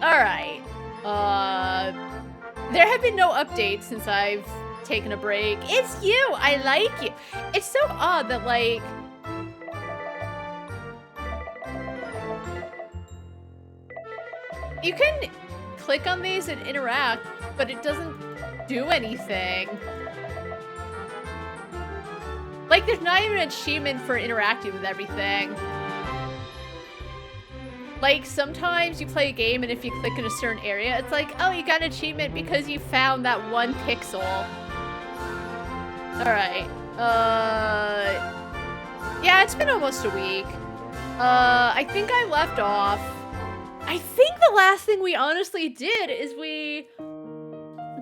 Alright. There have been no updates since I've taken a break. It's you! I like you! It's so odd that, like... You can click on these and interact, but it doesn't do anything. Like, there's not even an achievement for interacting with everything. Like, sometimes you play a game and if you click in a certain area, it's like, oh, you got an achievement because you found that one pixel. Alright. Yeah, it's been almost a week. I think I left off. I think the last thing we honestly did is we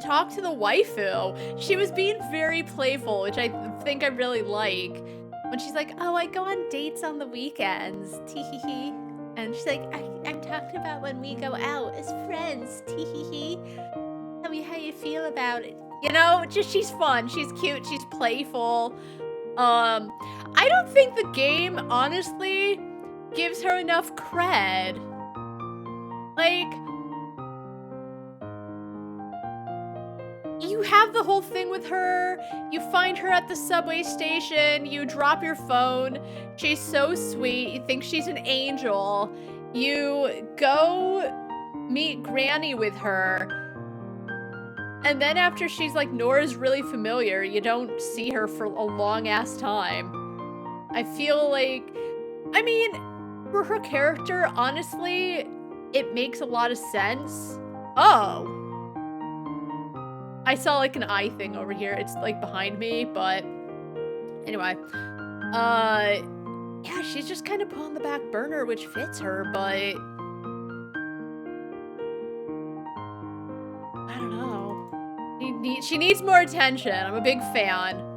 talked to the waifu. She was being very playful, which I think I really like. When she's like, oh, I go on dates on the weekends. Tee-hee-hee. And she's like, I'm talking about when we go out as friends. Tee-hee-hee. Tell me how you feel about it. You know, just she's fun. She's cute. She's playful. I don't think the game, honestly, gives her enough cred. Like, you have the whole thing with her, you find her at the subway station, you drop your phone, she's so sweet, you think she's an angel, you go meet Granny with her, and then after she's like, Nora's really familiar, you don't see her for a long-ass time. I feel like, I mean, for her character, honestly, it makes a lot of sense. Oh. I saw like an eye thing over here. It's like behind me, but anyway. Yeah, she's just kind of put on the back burner, which fits her, but I don't know. She needs more attention. I'm a big fan.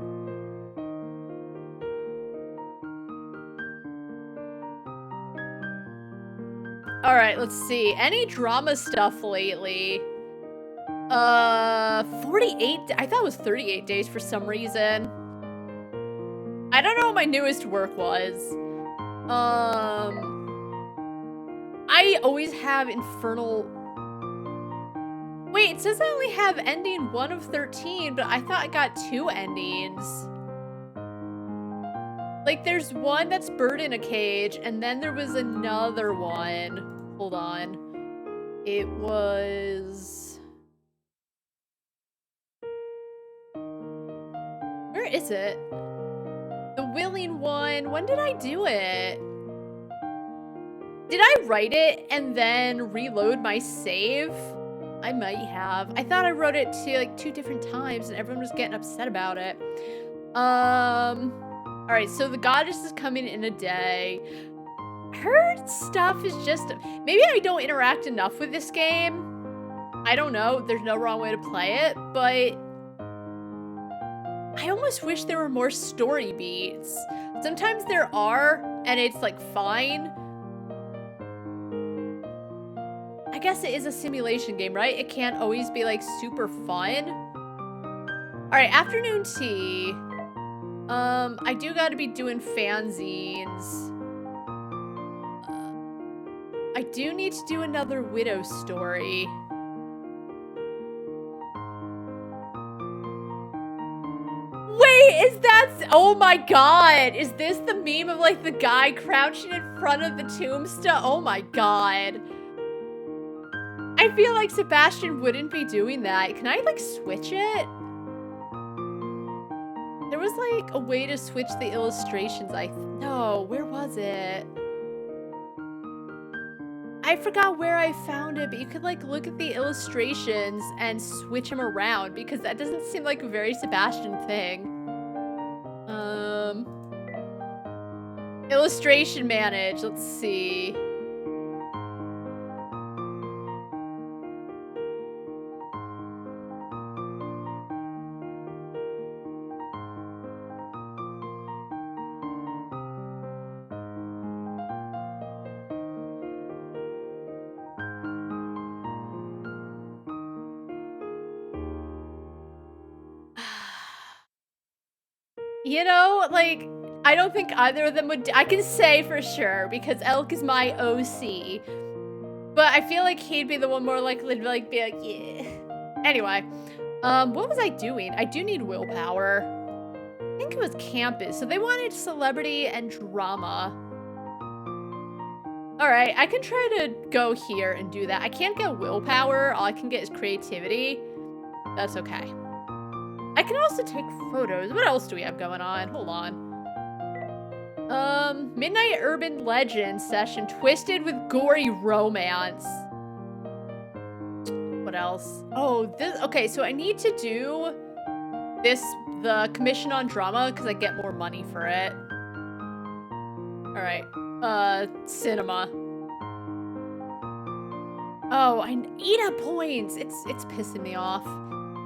Alright, let's see. Any drama stuff lately? 48, I thought it was 38 days for some reason. I don't know what my newest work was. I always have infernal... Wait, it says I only have ending 1 of 13, but I thought I got 2 endings. Like, there's one that's bird in a cage, and then there was another one. Hold on. It was... Where is it? The willing one. When did I do it? Did I write it and then reload my save? I might have. I thought I wrote it to like 2 different times and everyone was getting upset about it. Alright, so the goddess is coming in a day. Her stuff is just... Maybe I don't interact enough with this game. I don't know. There's no wrong way to play it, but... I almost wish there were more story beats. Sometimes there are, and it's like fine. I guess it is a simulation game, right? It can't always be like super fun. Alright, afternoon tea. I do gotta be doing fanzines. I do need to do another widow story. Wait, is that... Oh my god! Is this the meme of like the guy crouching in front of the tombstone? Oh my god. I feel like Sebastian wouldn't be doing that. Can I like switch it? There was like a way to switch the illustrations. No, where was it? I forgot where I found it, but you could like look at the illustrations and switch them around because that doesn't seem like a very Sebastian thing. Illustration manage, let's see. You know, like, I don't think either of them would... I can say for sure, because Elk is my OC. But I feel like he'd be the one more likely to like be like, yeah. Anyway, what was I doing? I do need willpower. I think it was campus. So they wanted celebrity and drama. All right, I can try to go here and do that. I can't get willpower. All I can get is creativity. That's okay. I can also take photos. What else do we have going on? Hold on. Midnight Urban Legend session twisted with gory romance. What else? Oh, this. Okay, so I need to do this, the commission on drama, because I get more money for it. All right. Cinema. Oh, Ida points. It's pissing me off.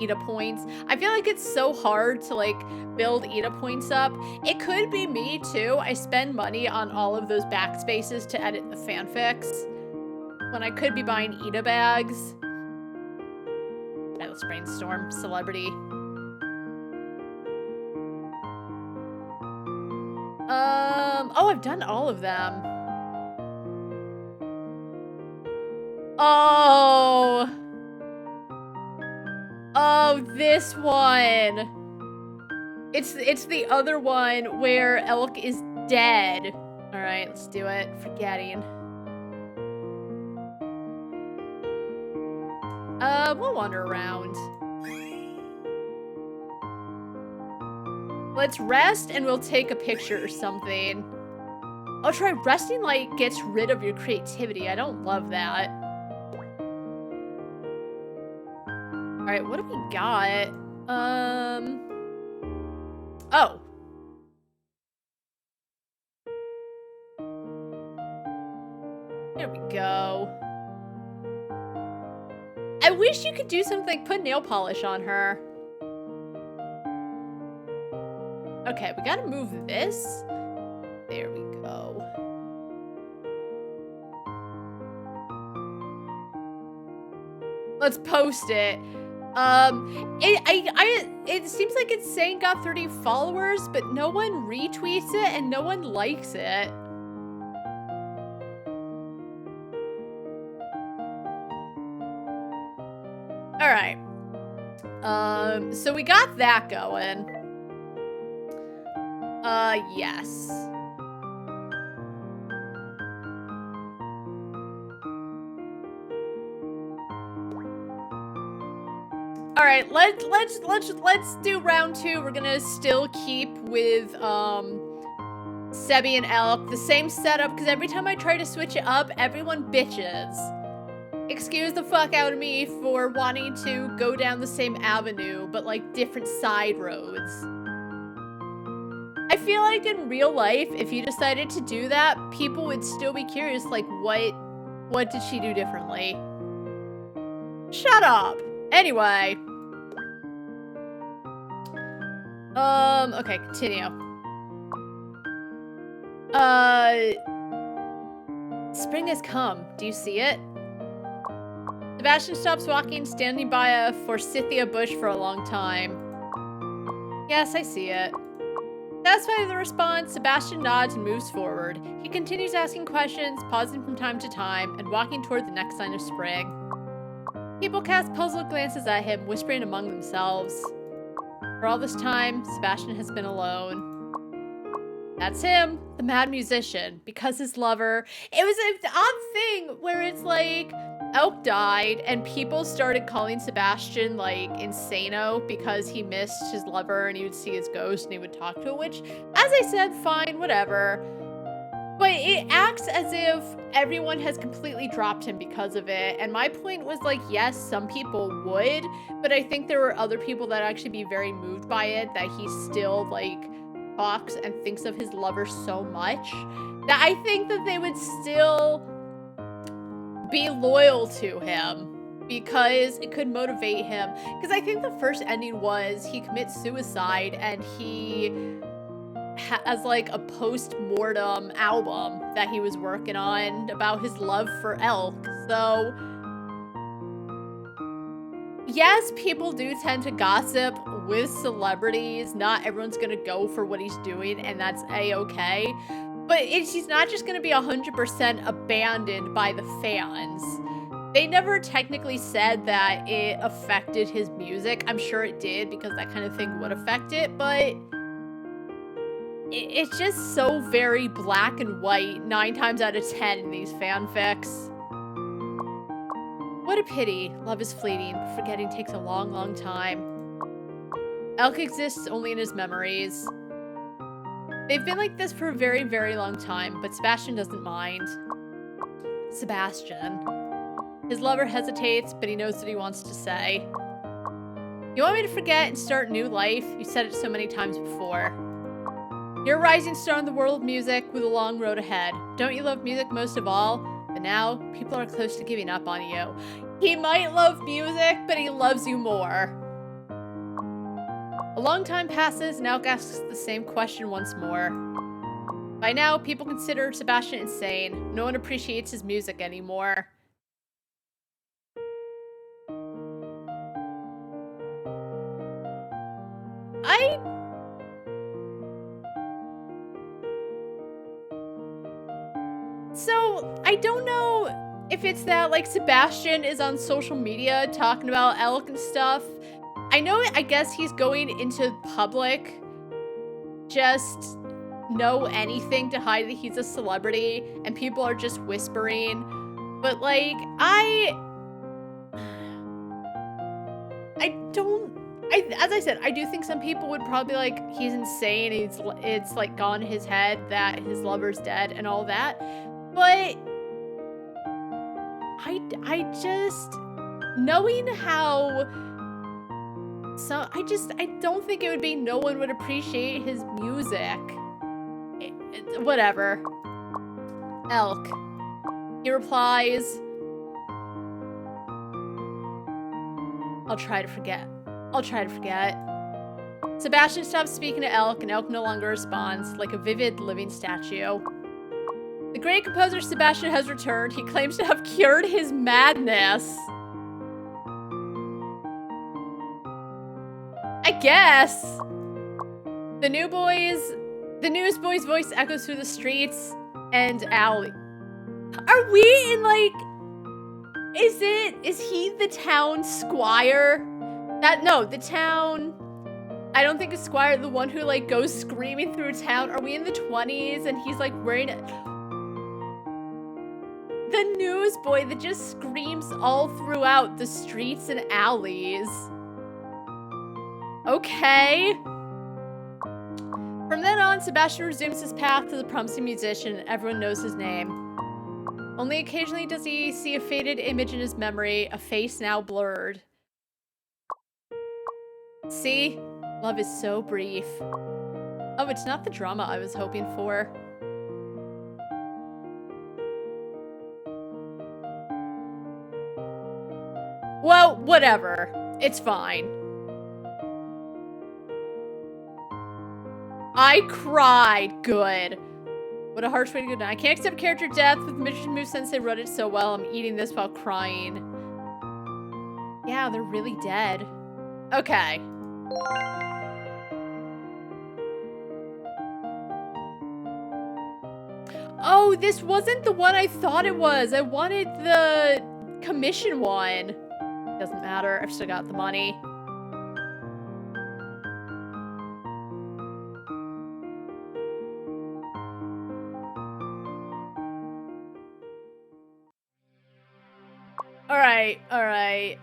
Ida points. I feel like it's so hard to like build Ida points up. It could be me too. I spend money on all of those backspaces to edit the fanfics when I could be buying Ida bags. Alright, let's brainstorm. Celebrity. Oh, I've done all of them. Oh. Oh, this one. It's the other one where Elk is dead. All right, let's do it. Forgetting. We'll wander around. Let's rest and we'll take a picture or something. Oh, try resting like gets rid of your creativity. I don't love that. All right, what have we got? Oh. There we go. I wish you could do something like put nail polish on her. Okay, we gotta move this. There we go. Let's post it. It seems like it's saying got 30 followers, but no one retweets it and no one likes it. All right. So we got that going. Yes. All right, let's do round 2. We're gonna still keep with Sebi and Elk, the same setup, because every time I try to switch it up, everyone bitches. Excuse the fuck out of me for wanting to go down the same avenue, but like different side roads. I feel like in real life, if you decided to do that, people would still be curious, like what did she do differently? Shut up. Anyway. Okay, continue. Spring has come. Do you see it? Sebastian stops walking, standing by a forsythia bush for a long time. Yes, I see it. Satisfied with the response, Sebastian nods and moves forward. He continues asking questions, pausing from time to time, and walking toward the next sign of spring. People cast puzzled glances at him, whispering among themselves. For all this time, Sebastian has been alone. That's him, the mad musician, because his lover... It was an odd thing where it's like, Elk died, and people started calling Sebastian, like, insano because he missed his lover and he would see his ghost and he would talk to it, which, as I said, fine, whatever. But it acts as if everyone has completely dropped him because of it. And my point was like, yes, some people would, but I think there were other people that actually be very moved by it, that he still, like, talks and thinks of his lover so much that I think that they would still be loyal to him because it could motivate him. Because I think the first ending was he commits suicide and he has like a post-mortem album that he was working on about his love for Elk. So yes, people do tend to gossip with celebrities. Not everyone's gonna go for what he's doing, and that's a-okay. But he's not just gonna be 100% abandoned by the fans. They never technically said that it affected his music. I'm sure it did, because that kind of thing would affect it, but it's just so very black and white 9 times out of 10 in these fanfics. What a pity. Love is fleeting, but forgetting takes a long, long time. Elk exists only in his memories. They've been like this for a very, very long time, but Sebastian doesn't mind. Sebastian. His lover hesitates, but he knows what he wants to say. You want me to forget and start a new life? You said it so many times before. You're a rising star in the world of music with a long road ahead. Don't you love music most of all? But now, people are close to giving up on you. He might love music, but he loves you more. A long time passes, and Elk asks the same question once more. By now, people consider Sebastian insane. No one appreciates his music anymore. So, I don't know if it's that, like, Sebastian is on social media talking about Elk and stuff. I know, I guess he's going into public, just know anything to hide that he's a celebrity, and people are just whispering. But, like, as I said, I do think some people would probably be like, he's insane, it's like gone in his head that his lover's dead and all that. But I just, knowing how, I don't think it would be no one would appreciate his music. Whatever. Elk. He replies, I'll try to forget. I'll try to forget. Sebastian stops speaking to Elk, and Elk no longer responds, like a vivid living statue. The great composer Sebastian has returned. He claims to have cured his madness. I guess. The newsboy's voice echoes through the streets and alley. Are we in, like, is he the town squire? The town, I don't think it's Squire, the one who, like, goes screaming through town. Are we in the 20s and he's, like, wearing the newsboy that just screams all throughout the streets and alleys? Okay. From then on, Sebastian resumes his path to the promising musician, and everyone knows his name. Only occasionally does he see a faded image in his memory, a face now blurred. See? Love is so brief. Oh, it's not the drama I was hoping for. Well, whatever. It's fine. I cried. Good. What a harsh way to go down. I can't accept character death, with TheMischievousMoose Sensei wrote it so well. I'm eating this while crying. Yeah, they're really dead. Okay. Oh, this wasn't the one I thought it was. I wanted the commission one. Doesn't matter. I've still got the money. Alright, alright.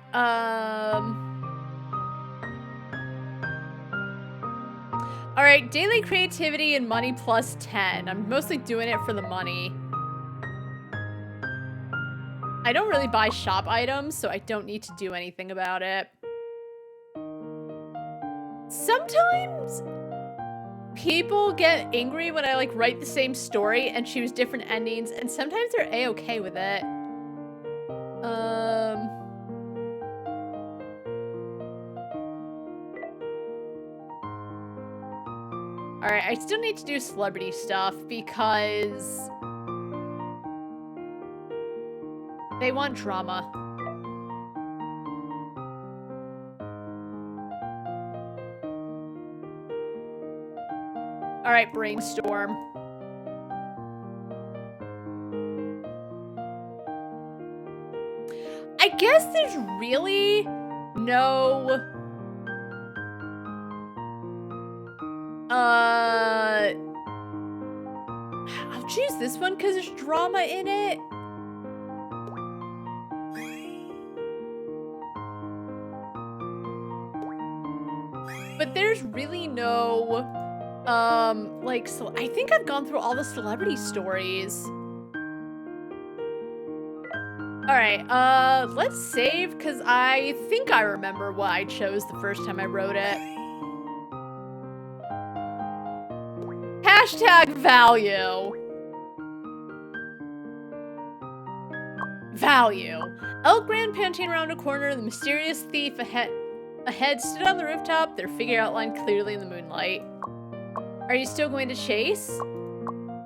Alright, daily creativity and money plus 10. I'm mostly doing it for the money. I don't really buy shop items, so I don't need to do anything about it. Sometimes people get angry when I, like, write the same story and choose different endings, and sometimes they're a-okay with it. Alright, I still need to do celebrity stuff because they want drama. Alright, brainstorm. guess there's really no... I'll choose this one because there's drama in it. But there's really no, like, so I think I've gone through all the celebrity stories. All right, let's save because I think I remember what I chose the first time I wrote it. Hashtag value. Value. Elk ran panting around a corner. The mysterious thief ahead stood on the rooftop, their figure outlined clearly in the moonlight. Are you still going to chase?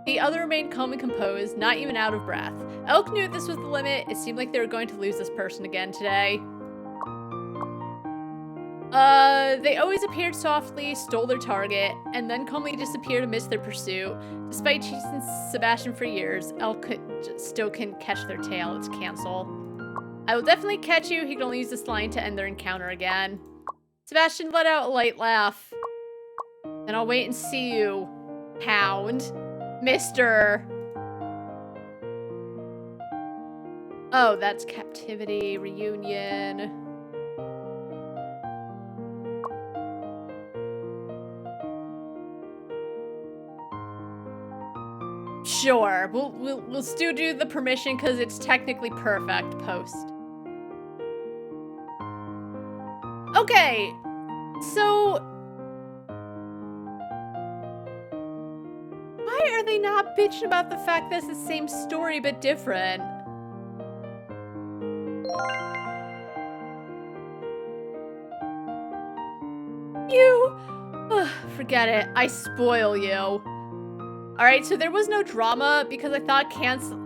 The other remained calm and composed, not even out of breath. Elk knew this was the limit. It seemed like they were going to lose this person again today. They always appeared softly, stole their target, and then calmly disappeared amidst their pursuit. Despite chasing Sebastian for years, Elk still couldn't catch their tail. It's cancel. I will definitely catch you. He can only use this line to end their encounter again. Sebastian let out a light laugh. And I'll wait and see you, hound. Mister. Oh, that's captivity, reunion. Sure, we'll still do the permission because it's technically perfect post. Okay, so why are they not bitching about the fact that it's the same story but different? You, forget it. I spoil you. All right, so there was no drama because I thought cancel.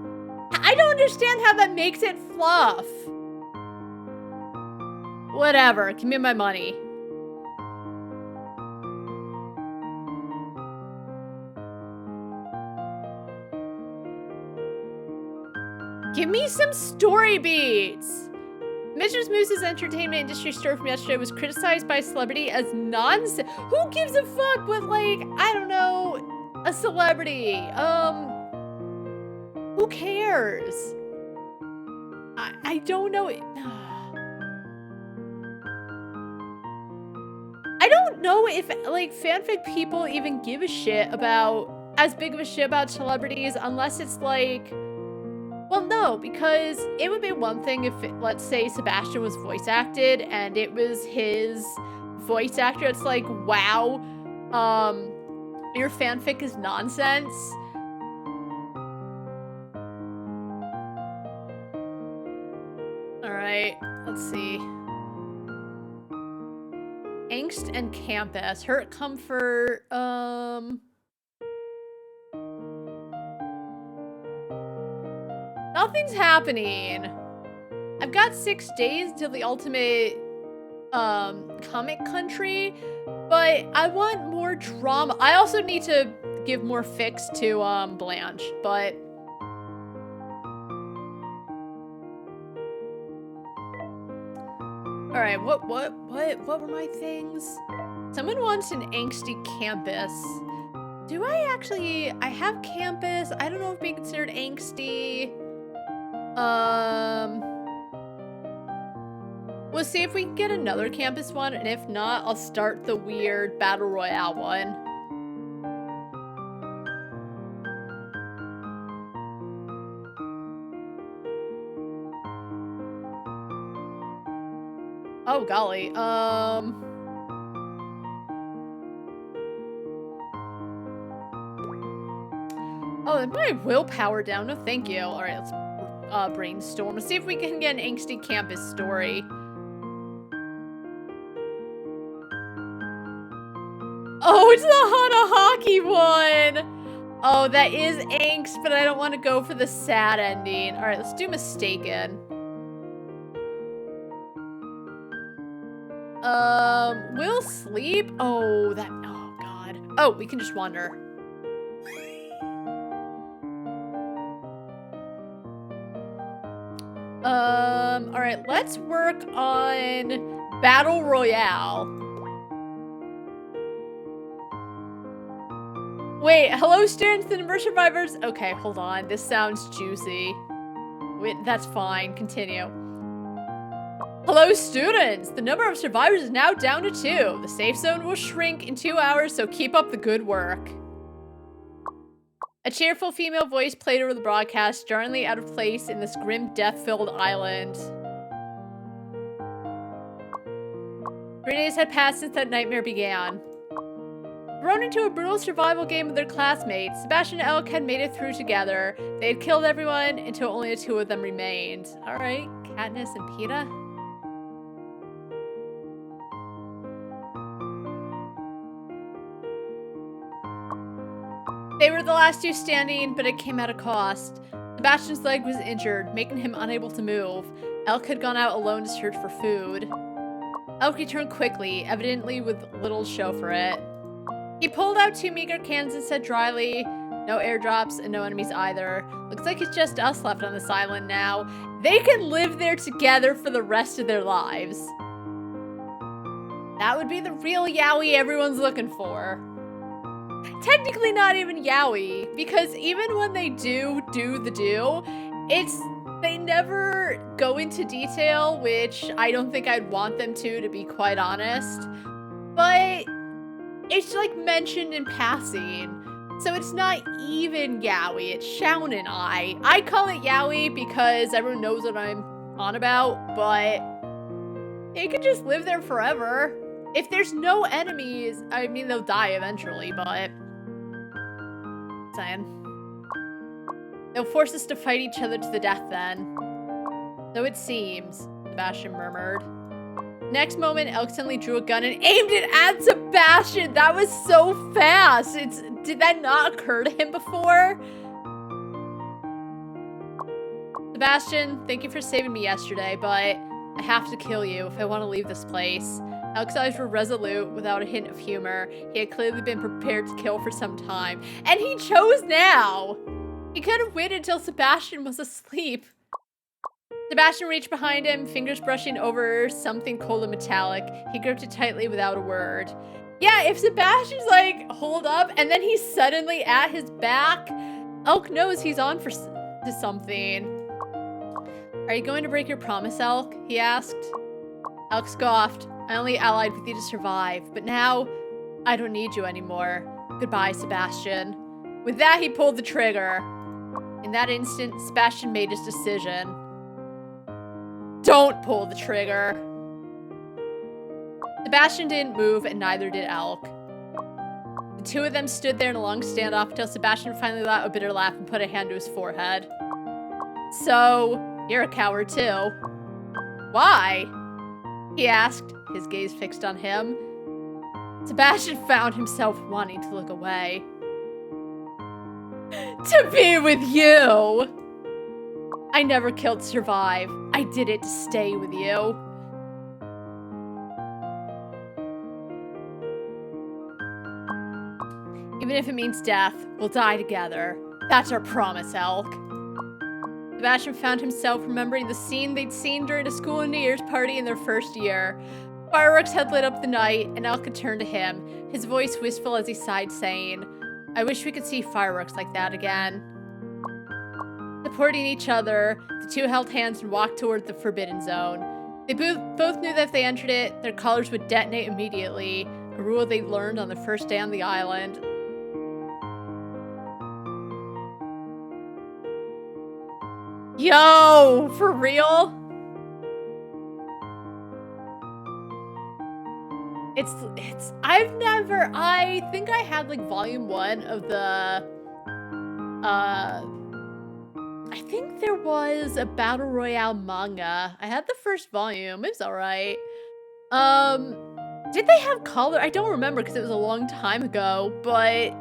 I don't understand how that makes it fluff. Whatever, give me my money. Give me some story beats. TheMischievousMoose's entertainment industry story from yesterday was criticized by a celebrity as nonsense. Who gives a fuck with, like, I don't know, a celebrity? Who cares? I don't know. I don't know if, like, fanfic people even give a shit about, as big of a shit about celebrities unless it's like, well, no, because it would be one thing if, let's say, Sebastian was voice acted and it was his voice actor. It's like, wow, your fanfic is nonsense. All right, let's see. Angst and campus, hurt, comfort, nothing's happening. I've got 6 days till the ultimate comic country, but I want more drama. I also need to give more fix to Blanche, but all right, what were my things? Someone wants an angsty campus. Do I actually, I have campus. I don't know if being considered angsty. We'll see if we can get another campus one, and if not, I'll start the weird battle royale one. Oh golly, oh, and my willpower down. No, thank you. All right, let's brainstorm. Let's see if we can get an angsty campus story. Oh, it's the Hana Hockey one. Oh, that is angst, but I don't want to go for the sad ending. All right, let's do mistaken. Will sleep. Oh, that. Oh God. Oh, we can just wander. Alright, let's work on Battle Royale. Wait, hello students, the number of survivors. Okay, hold on. This sounds juicy. Wait, that's fine. Continue. Hello students! The number of survivors is now down to 2. The safe zone will shrink in 2 hours, so keep up the good work. A cheerful female voice played over the broadcast, jarringly out of place in this grim, death-filled island. 3 days had passed since that nightmare began. Thrown into a brutal survival game with their classmates, Sebastian and Elk had made it through together. They had killed everyone until only the 2 of them remained. Alright, Katniss and PETA? They were the last 2 standing, but it came at a cost. Sebastian's leg was injured, making him unable to move. Elk had gone out alone to search for food. Elk returned quickly, evidently with little to show for it. He pulled out 2 meager cans and said dryly, no airdrops and no enemies either. Looks like it's just us left on this island now. They can live there together for the rest of their lives. That would be the real yaoi everyone's looking for. Technically not even yaoi, because even when they do the do, they never go into detail, which I don't think I'd want them to be quite honest. But it's like mentioned in passing, so it's not even yaoi, it's shounen ai. I call it yaoi because everyone knows what I'm on about, but it could just live there forever. If there's no enemies, I mean, they'll die eventually, but saying. They'll force us to fight each other to the death then. So it seems, Sebastian murmured. Next moment, Elk suddenly drew a gun and aimed it at Sebastian. That was so fast. Did that not occur to him before? Sebastian, thank you for saving me yesterday, but I have to kill you if I want to leave this place. Elk's eyes were resolute, without a hint of humor. He had clearly been prepared to kill for some time. And he chose now! He could have waited until Sebastian was asleep. Sebastian reached behind him, fingers brushing over something cold and metallic. He gripped it tightly without a word. Yeah, if Sebastian's like, hold up, and then he's suddenly at his back, Elk knows he's on to something. Are you going to break your promise, Elk? He asked. Elk scoffed. I only allied with you to survive, but now I don't need you anymore. Goodbye, Sebastian. With that, he pulled the trigger. In that instant, Sebastian made his decision. Don't pull the trigger. Sebastian didn't move, and neither did Elk. The 2 of them stood there in a long standoff until Sebastian finally let out a bitter laugh and put a hand to his forehead. So, you're a coward too. Why? He asked, his gaze fixed on him. Sebastian found himself wanting to look away. To be with you! I never killed to survive. I did it to stay with you. Even if it means death, we'll die together. That's our promise, Elk. Sebastian found himself remembering the scene they'd seen during a school New Year's party in their first year. Fireworks had lit up the night, and Elk had turned to him, his voice wistful as he sighed, saying, I wish we could see fireworks like that again. Supporting each other, the 2 held hands and walked toward the Forbidden Zone. They both knew that if they entered it, their collars would detonate immediately, a rule they learned on the first day on the island. Yo, for real? I think I had like volume 1 of the, I think there was a Battle Royale manga. I had the first volume, it was alright. Did they have color? I don't remember because it was a long time ago, but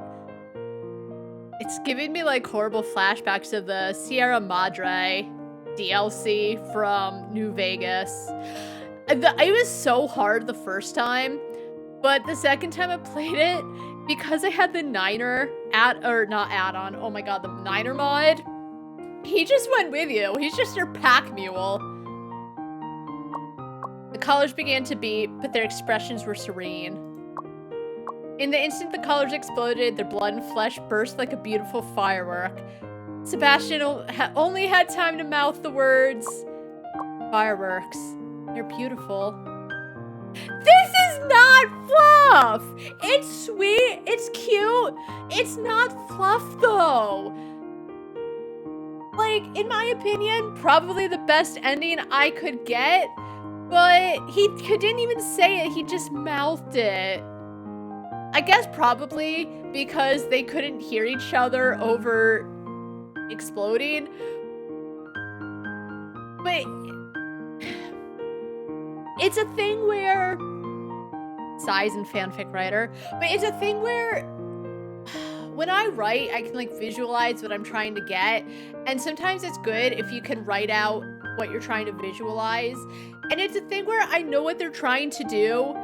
it's giving me like horrible flashbacks of the Sierra Madre DLC from New Vegas. It was so hard the first time, but the second time I played it, because I had the Niner oh my god, the Niner mod, he just went with you. He's just your pack mule. The colors began to beat, but their expressions were serene. In the instant the colors exploded, their blood and flesh burst like a beautiful firework. Sebastian only had time to mouth the words, "Fireworks. They're beautiful." This is not fluff! It's sweet, it's cute, it's not fluff though. Like, in my opinion, probably the best ending I could get, but he didn't even say it, he just mouthed it. I guess probably because they couldn't hear each other over exploding. But it's a thing where size and fanfic writer, but it's a thing where when I write, I can like visualize what I'm trying to get, and sometimes it's good if you can write out what you're trying to visualize. And it's a thing where I know what they're trying to do.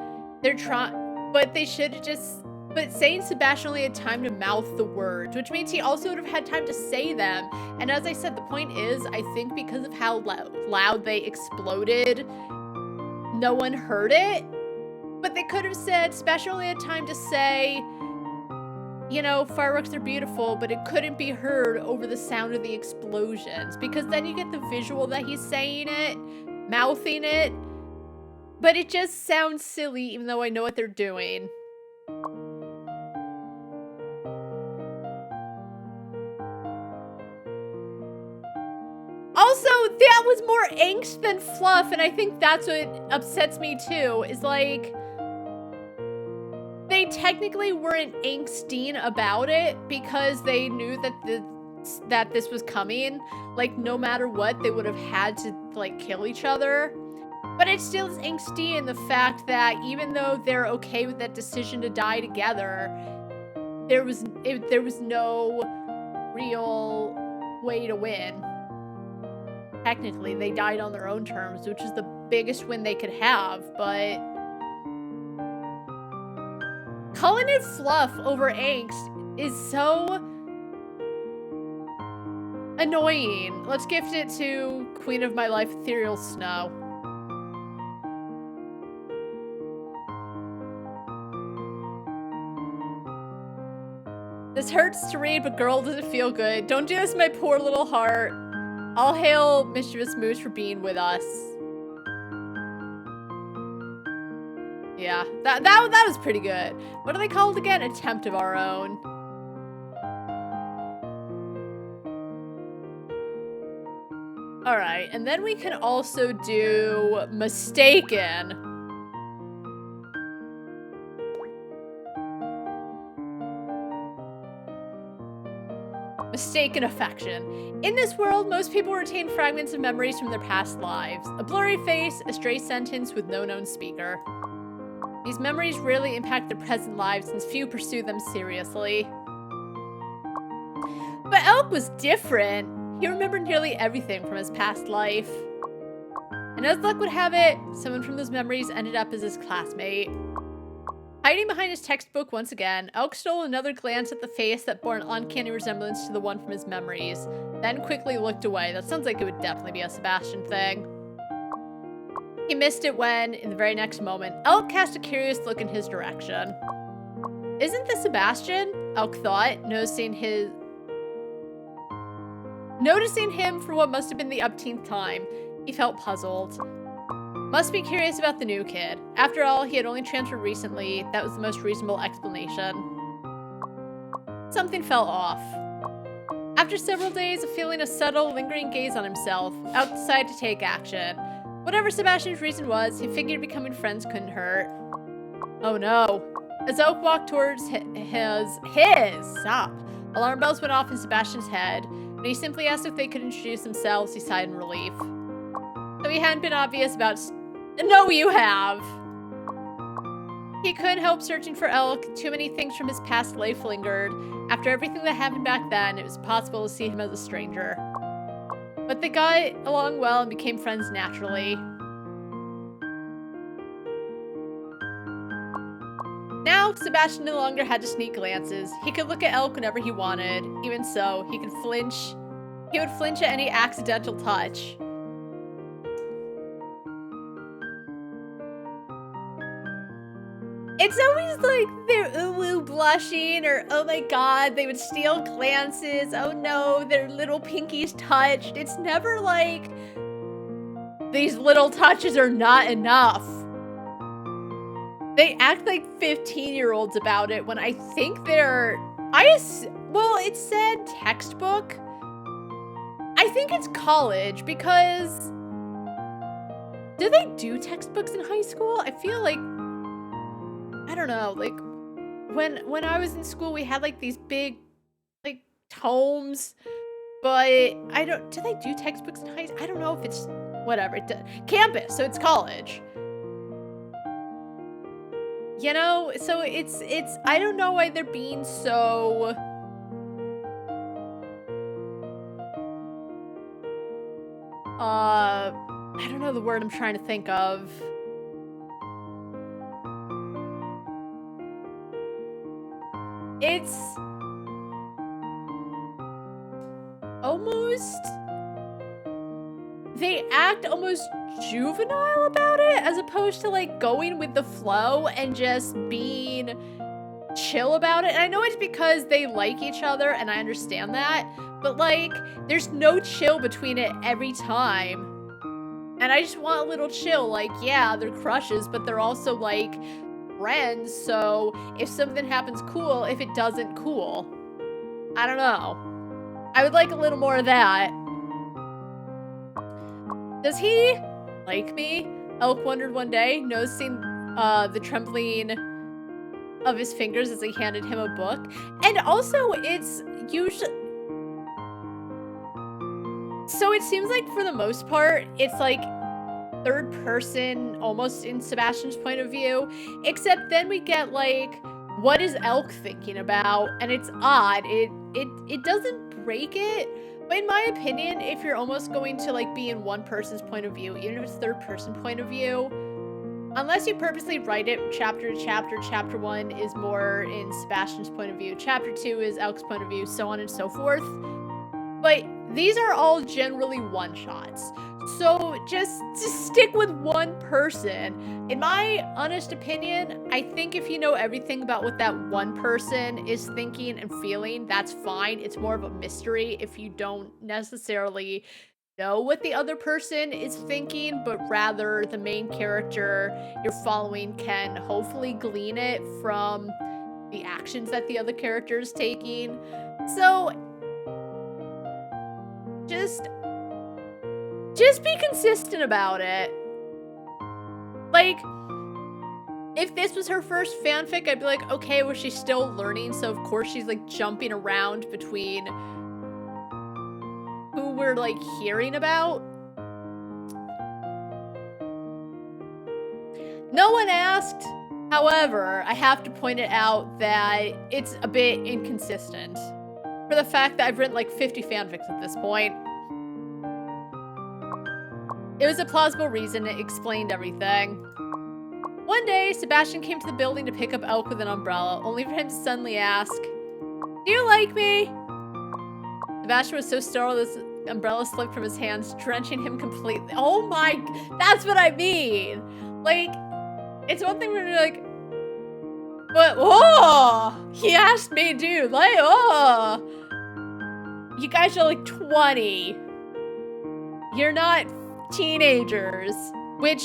But they should have just, but saying Sebastian only had time to mouth the words, which means he also would have had time to say them. And as I said, the point is, I think because of how loud they exploded, no one heard it. But they could have said, Sebastian only had time to say, you know, fireworks are beautiful, but it couldn't be heard over the sound of the explosions. Because then you get the visual that he's saying it, mouthing it, but it just sounds silly even though I know what they're doing. Also, that was more angst than fluff, and I think that's what upsets me too, is like, they technically weren't angsty about it because they knew that this was coming. Like, no matter what, they would have had to, like, kill each other. But it still is angsty in the fact that even though they're okay with that decision to die together, there was no real way to win. Technically, they died on their own terms, which is the biggest win they could have, but calling it fluff over angst is so annoying. Let's gift it to Queen of My Life, Ethereal Snow. This hurts to read, but girl, does it feel good. Don't do this, my poor little heart. All hail TheMischievousMoose for being with us. Yeah, that was pretty good. What are they called again? Attempt of Our Own. Alright, and then we can also do Mistaken. Mistaken affection. In this world, most people retain fragments of memories from their past lives. A blurry face, a stray sentence with no known speaker. These memories rarely impact their present lives since few pursue them seriously. But Elk was different. He remembered nearly everything from his past life. And as luck would have it, someone from those memories ended up as his classmate. Hiding behind his textbook once again, Elk stole another glance at the face that bore an uncanny resemblance to the one from his memories, then quickly looked away. That sounds like it would definitely be a Sebastian thing. He missed it when, in the very next moment, Elk cast a curious look in his direction. Isn't this Sebastian? Elk thought, noticing him for what must have been the upteenth time. He felt puzzled. Must be curious about the new kid. After all, he had only transferred recently. That was the most reasonable explanation. Something fell off. After several days of feeling a subtle, lingering gaze on himself, Elk decided to take action. Whatever Sebastian's reason was, he figured becoming friends couldn't hurt. Oh no. As Elk walked towards stop. Alarm bells went off in Sebastian's head. When he simply asked if they could introduce themselves, he sighed in relief. So he hadn't been obvious about... No, you have! He couldn't help searching for Elk. Too many things from his past life lingered. After everything that happened back then, it was possible to see him as a stranger. But they got along well and became friends naturally. Now, Sebastian no longer had to sneak glances. He could look at Elk whenever he wanted. Even so, he would flinch at any accidental touch. It's always like they're ooh blushing, or oh my god, they would steal glances. Oh no, their little pinkies touched. It's never like these little touches are not enough. They act like 15-year-olds about it when I think they're... well, it said textbook. I think it's college because... Do they do textbooks in high school? I feel like... I don't know, like, when I was in school, we had, like, these big, like, tomes, but do they do textbooks in high school? I don't know if it's, whatever, campus, so it's college. You know, so it's, I don't know why they're being so... I don't know the word I'm trying to think of. It's almost, they act almost juvenile about it, as opposed to like going with the flow and just being chill about it. And I know it's because they like each other, and I understand that, but like, there's no chill between it every time. And I just want a little chill, like, yeah, they're crushes, but they're also like friends, so if something happens, cool. If it doesn't, cool. I don't know. I would like a little more of that. Does he like me? Elk wondered one day, noticing the trembling of his fingers as he handed him a book. And also, it's usually... So it seems like for the most part, it's like third person, almost in Sebastian's point of view, except then we get like, what is Elk thinking about? And it's odd. It doesn't break it, but in my opinion, if you're almost going to like be in one person's point of view, even if it's third person point of view, unless you purposely write it chapter to chapter, chapter 1 is more in Sebastian's point of view, chapter 2 is Elk's point of view, so on and so forth. But these are all generally one-shots. So just stick with one person. In my honest opinion, I think if you know everything about what that one person is thinking and feeling, that's fine. It's more of a mystery if you don't necessarily know what the other person is thinking, but rather the main character you're following can hopefully glean it from the actions that the other character is taking. So just be consistent about it. Like, if this was her first fanfic, I'd be like, okay, well, she's still learning, so of course she's like jumping around between who we're like hearing about. No one asked. However, I have to point it out that it's a bit inconsistent for the fact that I've written like 50 fanfics at this point. It was a plausible reason. It explained everything. One day, Sebastian came to the building to pick up Elk with an umbrella, only for him to suddenly ask, "Do you like me?" Sebastian was so startled this umbrella slipped from his hands, drenching him completely. Oh my, that's what I mean. Like, it's one thing when you're like, but, oh, he asked me, dude, like, oh. You guys are like 20. You're not teenagers. Which,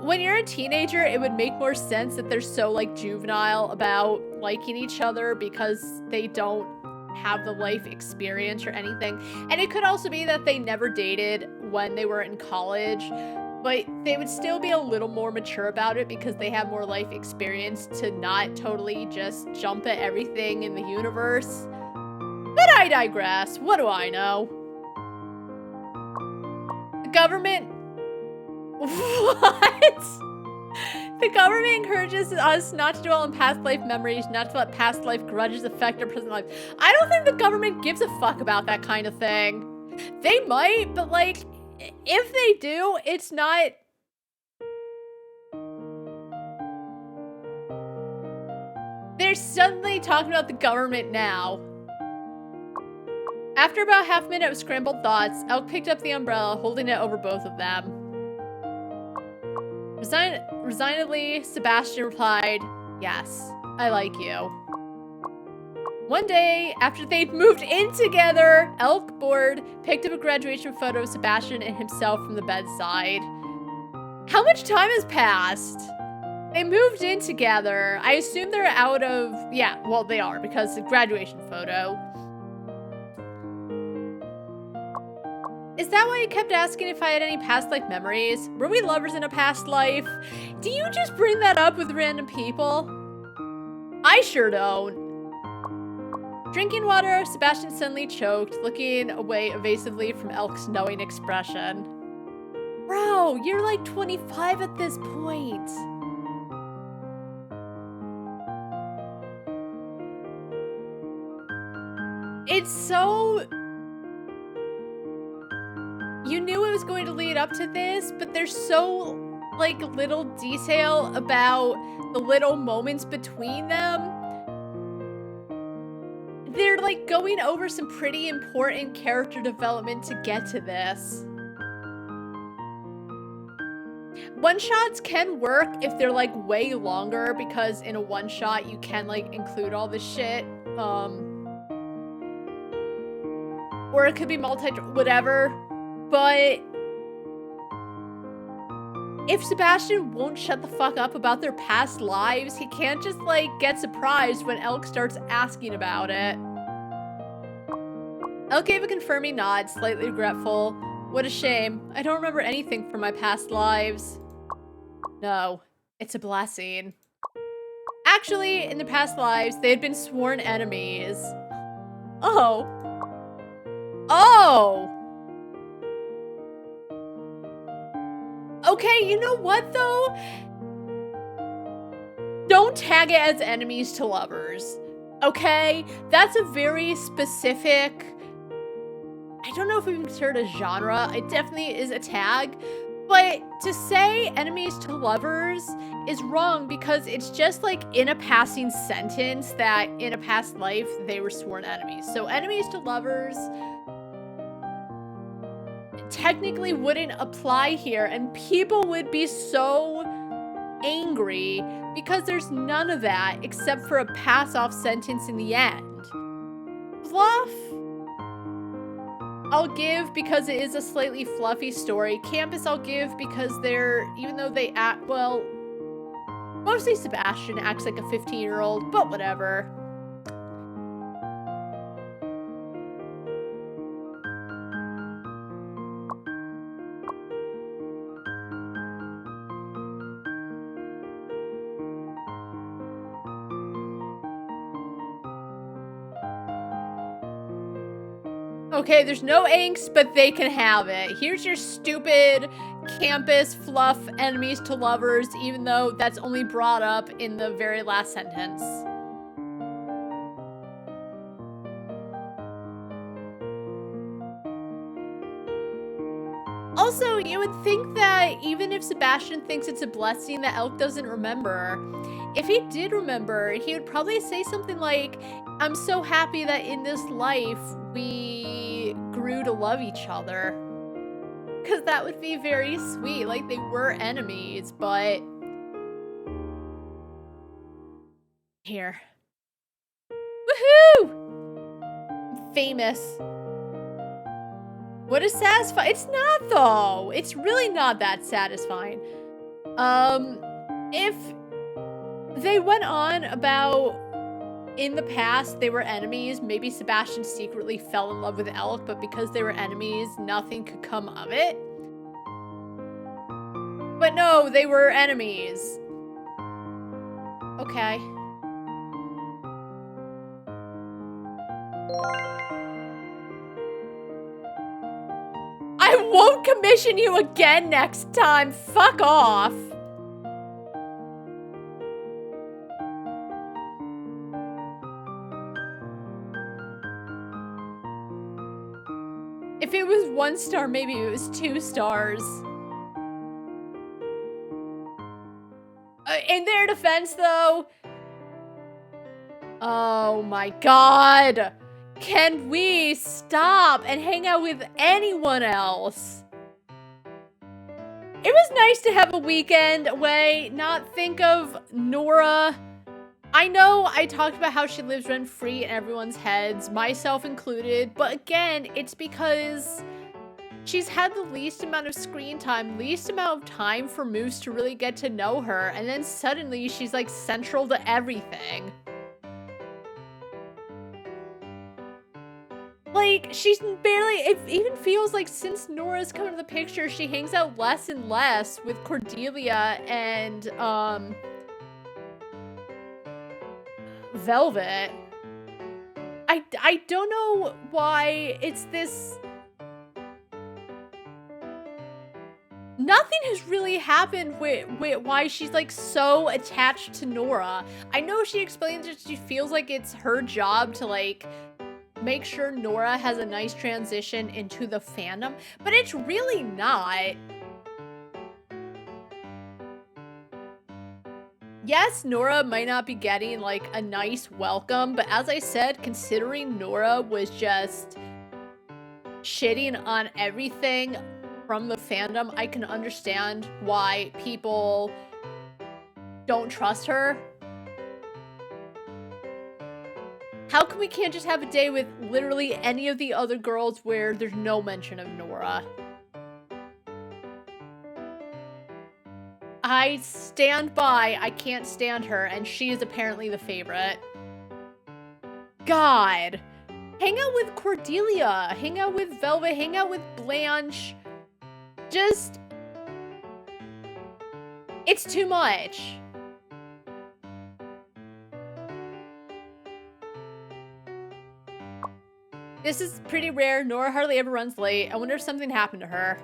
when you're a teenager, it would make more sense that they're so, like, juvenile about liking each other because they don't have the life experience or anything. And it could also be that they never dated when they were in college, but they would still be a little more mature about it because they have more life experience to not totally just jump at everything in the universe. But I digress. What do I know? The government... What? The government encourages us not to dwell on past life memories, not to let past life grudges affect our present life. I don't think the government gives a fuck about that kind of thing. They might, but like, if they do, it's not... They're suddenly talking about the government now. After about half a minute of scrambled thoughts, Elk picked up the umbrella, holding it over both of them. Resignedly, Sebastian replied, Yes, I like you. One day, after they'd moved in together, Elk, bored, picked up a graduation photo of Sebastian and himself from the bedside. How much time has passed? They moved in together. I assume they're out of... Yeah, well, they are, because the graduation photo. Is that why you kept asking if I had any past life memories? Were we lovers in a past life? Do you just bring that up with random people? I sure don't. Drinking water, Sebastian suddenly choked, looking away evasively from Elk's knowing expression. Bro, you're like 25 at this point. It's so... You knew it was going to lead up to this, but there's so, like, little detail about the little moments between them. They're, like, going over some pretty important character development to get to this. One-shots can work if they're, like, way longer, because in a one-shot you can, like, include all this shit. Or it could be whatever. But if Sebastian won't shut the fuck up about their past lives, he can't just, like, get surprised when Elk starts asking about it. Elk gave a confirming nod, slightly regretful. What a shame. I don't remember anything from my past lives. No, it's a blessing. Actually, in the past lives, they had been sworn enemies. Oh. Oh! Okay, you know what, though? Don't tag it as enemies to lovers, okay? That's a very specific... I don't know if we can consider it a genre. It definitely is a tag. But to say enemies to lovers is wrong because it's just like in a passing sentence that in a past life they were sworn enemies. So enemies to lovers technically wouldn't apply here, and people would be so angry because there's none of that except for a pass-off sentence in the end. Fluff, I'll give because it is a slightly fluffy story. Campus I'll give because they're, even though they act, well, mostly Sebastian acts like a 15-year-old, but whatever. Okay, there's no angst, but they can have it. Here's your stupid campus fluff enemies to lovers, even though that's only brought up in the very last sentence. Also, you would think that even if Sebastian thinks it's a blessing that Elk doesn't remember, if he did remember, he would probably say something like, I'm so happy that in this life we grew to love each other. Because that would be very sweet. Like, they were enemies, but... Here. Woohoo! I'm famous. What is satisfying? It's not, though. It's really not that satisfying. If they went on about... in the past, they were enemies. Maybe Sebastian secretly fell in love with Elk, but because they were enemies, nothing could come of it. But no, they were enemies. Okay. I won't commission you again next time. Fuck off. If it was 1 star, maybe it was 2 stars. In their defense, though... Oh my god! Can we stop and hang out with anyone else? It was nice to have a weekend away, not think of Nora I know I talked about how she lives rent-free in everyone's heads, myself included, but again, it's because she's had the least amount of screen time, least amount of time for Moose to really get to know her, and then suddenly she's like central to everything. Like, she's barely, it even feels like since Nora's come into the picture, she hangs out less and less with Cordelia and, Velvet. I don't know why it's this... Nothing has really happened with why she's like so attached to Nora. I know she explains that she feels like it's her job to like make sure Nora has a nice transition into the fandom, but it's really not. Yes, Nora might not be getting like a nice welcome, but as I said, considering Nora was just shitting on everything from the fandom, I can understand why people don't trust her. How come we can't just have a day with literally any of the other girls where there's no mention of Nora? I stand by, I can't stand her, and she is apparently the favorite. God. Hang out with Cordelia, hang out with Velvet, hang out with Blanche. Just... it's too much. This is pretty rare. Nora hardly ever runs late. I wonder if something happened to her.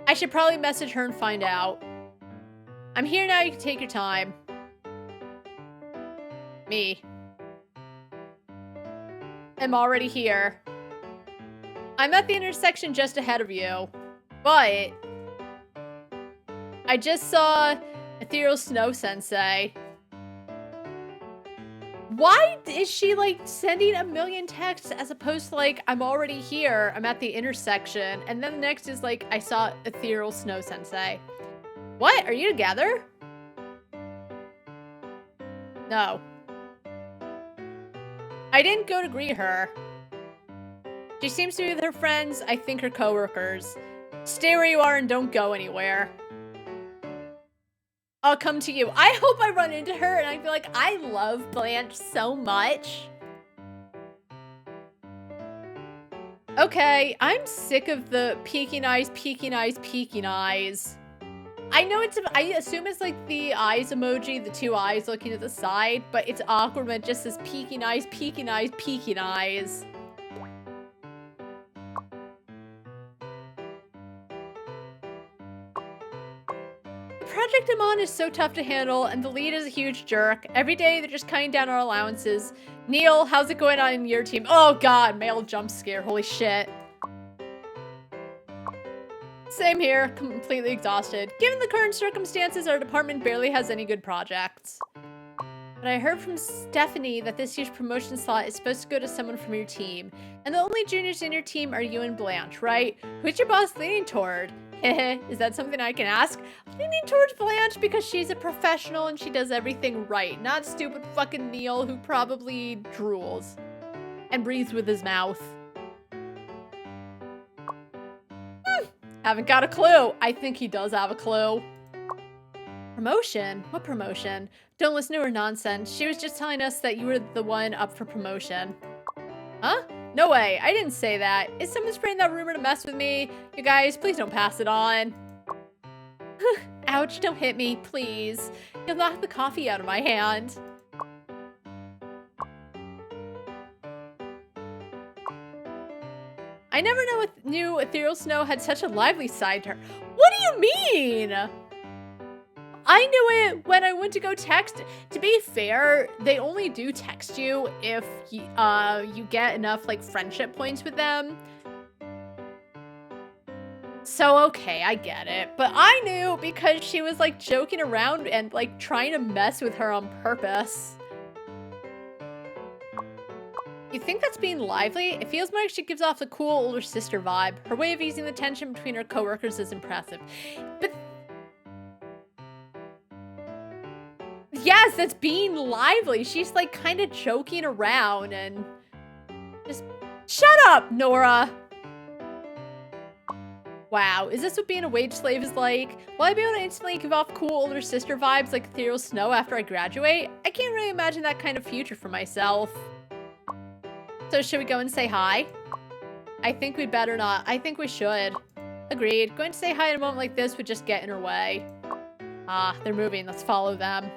I should probably message her and find out. I'm here now, you can take your time. Me. I'm already here. I'm at the intersection just ahead of you. But... I just saw Ethereal Snow Sensei. Why is she, like, sending a million texts as opposed to, like, I'm already here, I'm at the intersection, and then the next is, like, I saw Ethereal Snow Sensei. What? Are you together? No. I didn't go to greet her. She seems to be with her friends, I think her coworkers. Stay where you are and don't go anywhere. I'll come to you. I hope I run into her and I feel like I love Blanche so much. Okay, I'm sick of the peeking eyes, peeking eyes, peeking eyes. I know it's, I assume it's like the eyes emoji, the two eyes looking to the side, but it's awkward when it just says peeking eyes, peeking eyes, peeking eyes. The project I'm on is so tough to handle, and the lead is a huge jerk. Every day they're just cutting down our allowances. Neil, how's it going on in your team? Oh god, male jump scare, holy shit. Same here, completely exhausted. Given the current circumstances, our department barely has any good projects. But I heard from Stephanie that this year's promotion slot is supposed to go to someone from your team. And the only juniors in your team are you and Blanche, right? Who's your boss leaning toward? Heh, is that something I can ask? I'm leaning towards Blanche because she's a professional and she does everything right. Not stupid fucking Neil who probably drools. And breathes with his mouth. Haven't got a clue. I think he does have a clue. Promotion? What promotion? Don't listen to her nonsense. She was just telling us that you were the one up for promotion. Huh? No way. I didn't say that. Is someone spreading that rumor to mess with me? You guys, please don't pass it on. Ouch, don't hit me, please. You'll knock the coffee out of my hand. I never knew Ethereal Snow had such a lively side to her. What do you mean? I knew it when I went to go text. To be fair, they only do text you if you get enough like friendship points with them. So okay, I get it. But I knew because she was like joking around and like trying to mess with her on purpose. You think that's being lively? It feels like she gives off the cool older sister vibe. Her way of easing the tension between her coworkers is impressive. But Yes, that's being lively. She's like kind of joking around and just shut up, Nora. Wow, is this what being a wage slave is like? Will I be able to instantly give off cool older sister vibes like Ethereal Snow after I graduate? I can't really imagine that kind of future for myself. So should we go and say hi? I think we'd better not. I think we should. Agreed. Going to say hi in a moment like this would just get in her way. Ah, they're moving. Let's follow them.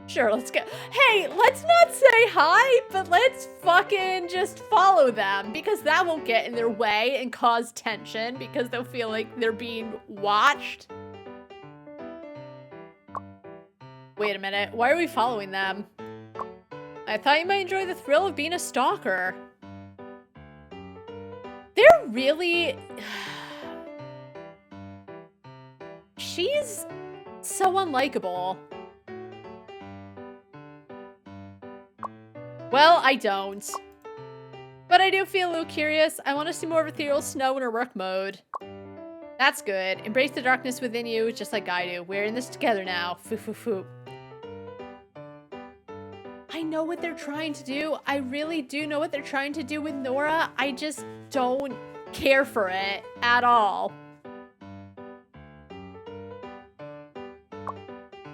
Sure, let's go. Hey, let's not say hi, but let's fucking just follow them because that won't get in their way and cause tension because they'll feel like they're being watched. Wait a minute. Why are we following them? I thought you might enjoy the thrill of being a stalker. They're really... She's so unlikable. Well, I don't. But I do feel a little curious. I want to see more of Ethereal Snow in her work mode. That's good. Embrace the darkness within you, just like I do. We're in this together now. Foo foo foo. I know what they're trying to do. I really do know what they're trying to do with Nora. I just don't care for it at all.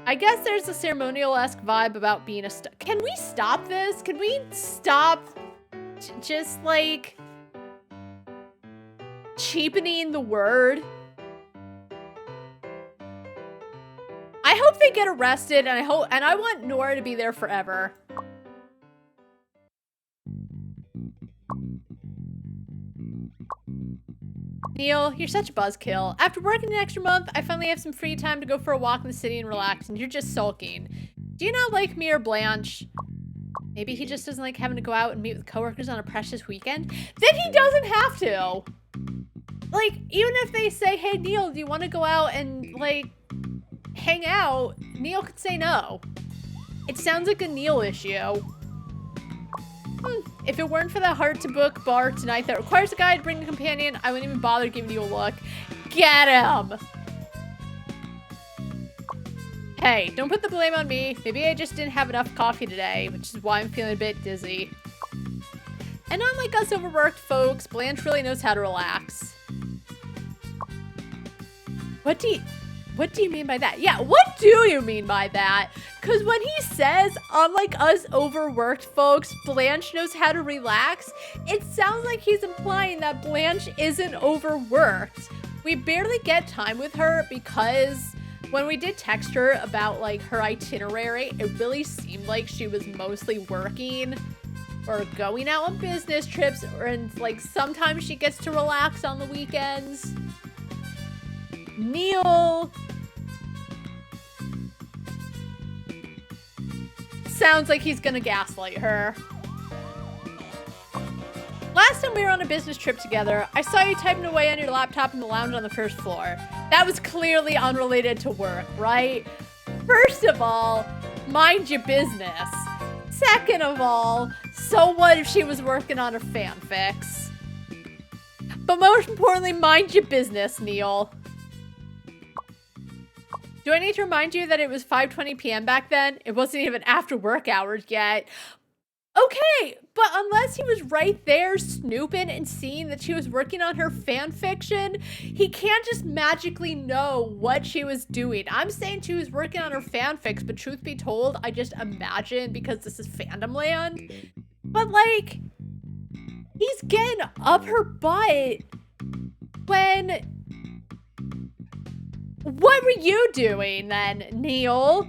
I guess there's a ceremonial-esque vibe about being a Can we stop this? Can we stop just, like, cheapening the word? I hope they get arrested, and I want Nora to be there forever. Neil, you're such a buzzkill. After working an extra month, I finally have some free time to go for a walk in the city and relax, and you're just sulking. Do you not like me or Blanche? Maybe he just doesn't like having to go out and meet with coworkers on a precious weekend? Then he doesn't have to! Like, even if they say, hey, Neil, do you want to go out and, like, hang out? Neil could say no. It sounds like a Neil issue. If it weren't for that hard-to-book bar tonight that requires a guy to bring a companion, I wouldn't even bother giving you a look. Get him! Hey, don't put the blame on me. Maybe I just didn't have enough coffee today, which is why I'm feeling a bit dizzy. And unlike us overworked folks, Blanche really knows how to relax. What do you mean by that? Yeah, what do you mean by that? Because when he says, unlike us overworked folks, Blanche knows how to relax, it sounds like he's implying that Blanche isn't overworked. We barely get time with her because when we did text her about like her itinerary, it really seemed like she was mostly working or going out on business trips, and like sometimes she gets to relax on the weekends. Neil sounds like he's gonna gaslight her. Last time we were on a business trip together, I saw you typing away on your laptop in the lounge on the first floor. That was clearly unrelated to work, right? First of all, mind your business. Second of all, so what if she was working on her fanfics? But most importantly, mind your business, Neil. Do I need to remind you that it was 5:20 p.m. back then? It wasn't even after work hours yet. Okay, but unless he was right there snooping and seeing that she was working on her fan fiction, he can't just magically know what she was doing. I'm saying she was working on her fanfics, but truth be told, I just imagine because this is fandom land. But like, he's getting up her butt when... What were you doing then, Neil?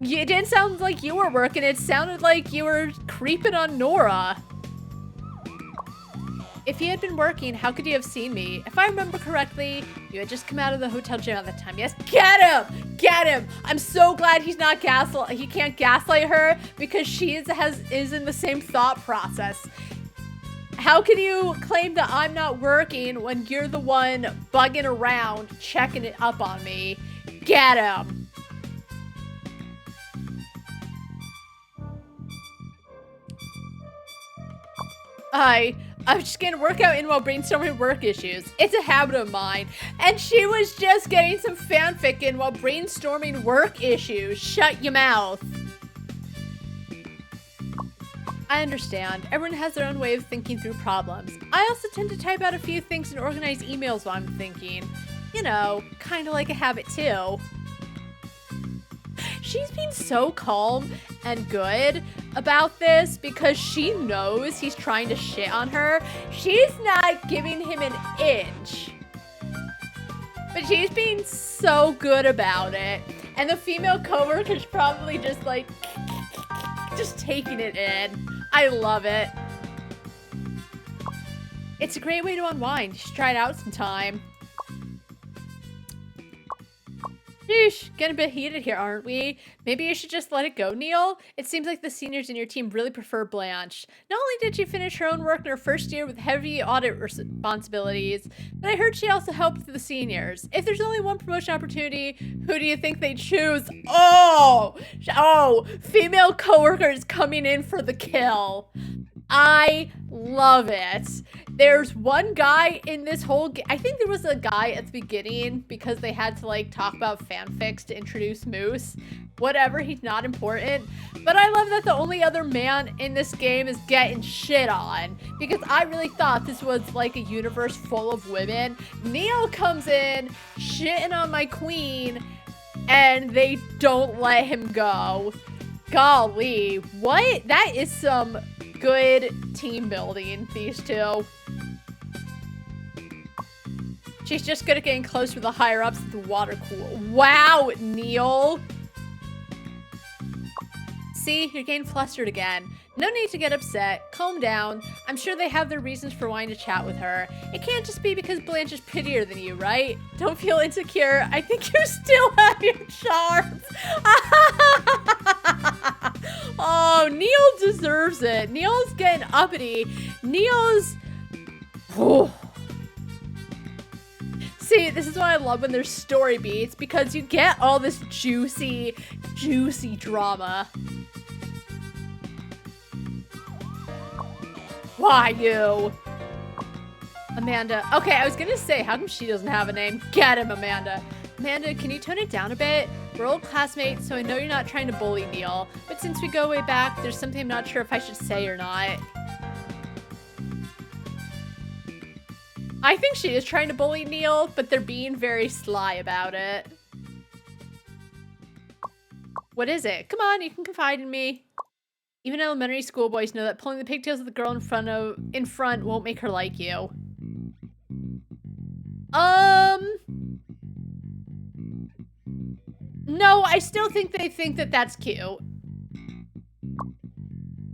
It didn't sound like you were working. It sounded like you were creeping on Nora. If you had been working, how could you have seen me? If I remember correctly, you had just come out of the hotel gym at that time. Yes, get him! Get him! I'm so glad he's not he can't gaslight her because she is in the same thought process. How can you claim that I'm not working when you're the one bugging around, checking it up on me? Get him! I was just getting a workout in while brainstorming work issues. It's a habit of mine. And she was just getting some fanfic in while brainstorming work issues. Shut your mouth. I understand. Everyone has their own way of thinking through problems. I also tend to type out a few things and organize emails while I'm thinking. You know, kind of like a habit too. She's been so calm and good about this because she knows he's trying to shit on her. She's not giving him an inch. But she's being so good about it. And the female coworker's probably just like, just taking it in. I love it. It's a great way to unwind. You should try it out sometime. Sheesh, getting a bit heated here, aren't we? Maybe you should just let it go, Neil. It seems like the seniors in your team really prefer Blanche. Not only did she finish her own work in her first year with heavy audit responsibilities, but I heard she also helped the seniors. If there's only one promotion opportunity, who do you think they'd choose? Oh, female coworkers coming in for the kill. I love it. There's one guy in this whole I think there was a guy at the beginning because they had to like talk about fanfics to introduce Moose. Whatever, he's not important. But I love that the only other man in this game is getting shit on because I really thought this was like a universe full of women. Neil comes in shitting on my queen and they don't let him go. Golly, what? That is some good team building, these two. She's just good at getting close with the higher ups at the water cool. Wow, Neil. See, you're getting flustered again. No need to get upset. Calm down. I'm sure they have their reasons for wanting to chat with her. It can't just be because Blanche is prettier than you, right? Don't feel insecure. I think you still have your charms. Oh, Neil deserves it. Neil's getting uppity. Neil's... Oh. See, this is why I love when there's story beats, because you get all this juicy, juicy drama. Why you? Amanda. Okay, I was gonna say, how come she doesn't have a name? Get him, Amanda. Amanda, can you tone it down a bit? We're old classmates, so I know you're not trying to bully Neil. But since we go way back, there's something I'm not sure if I should say or not. I think she is trying to bully Neil, but they're being very sly about it. What is it? Come on, you can confide in me. Even elementary school boys know that pulling the pigtails of the girl in front won't make her like you. No, I still think they think that that's cute.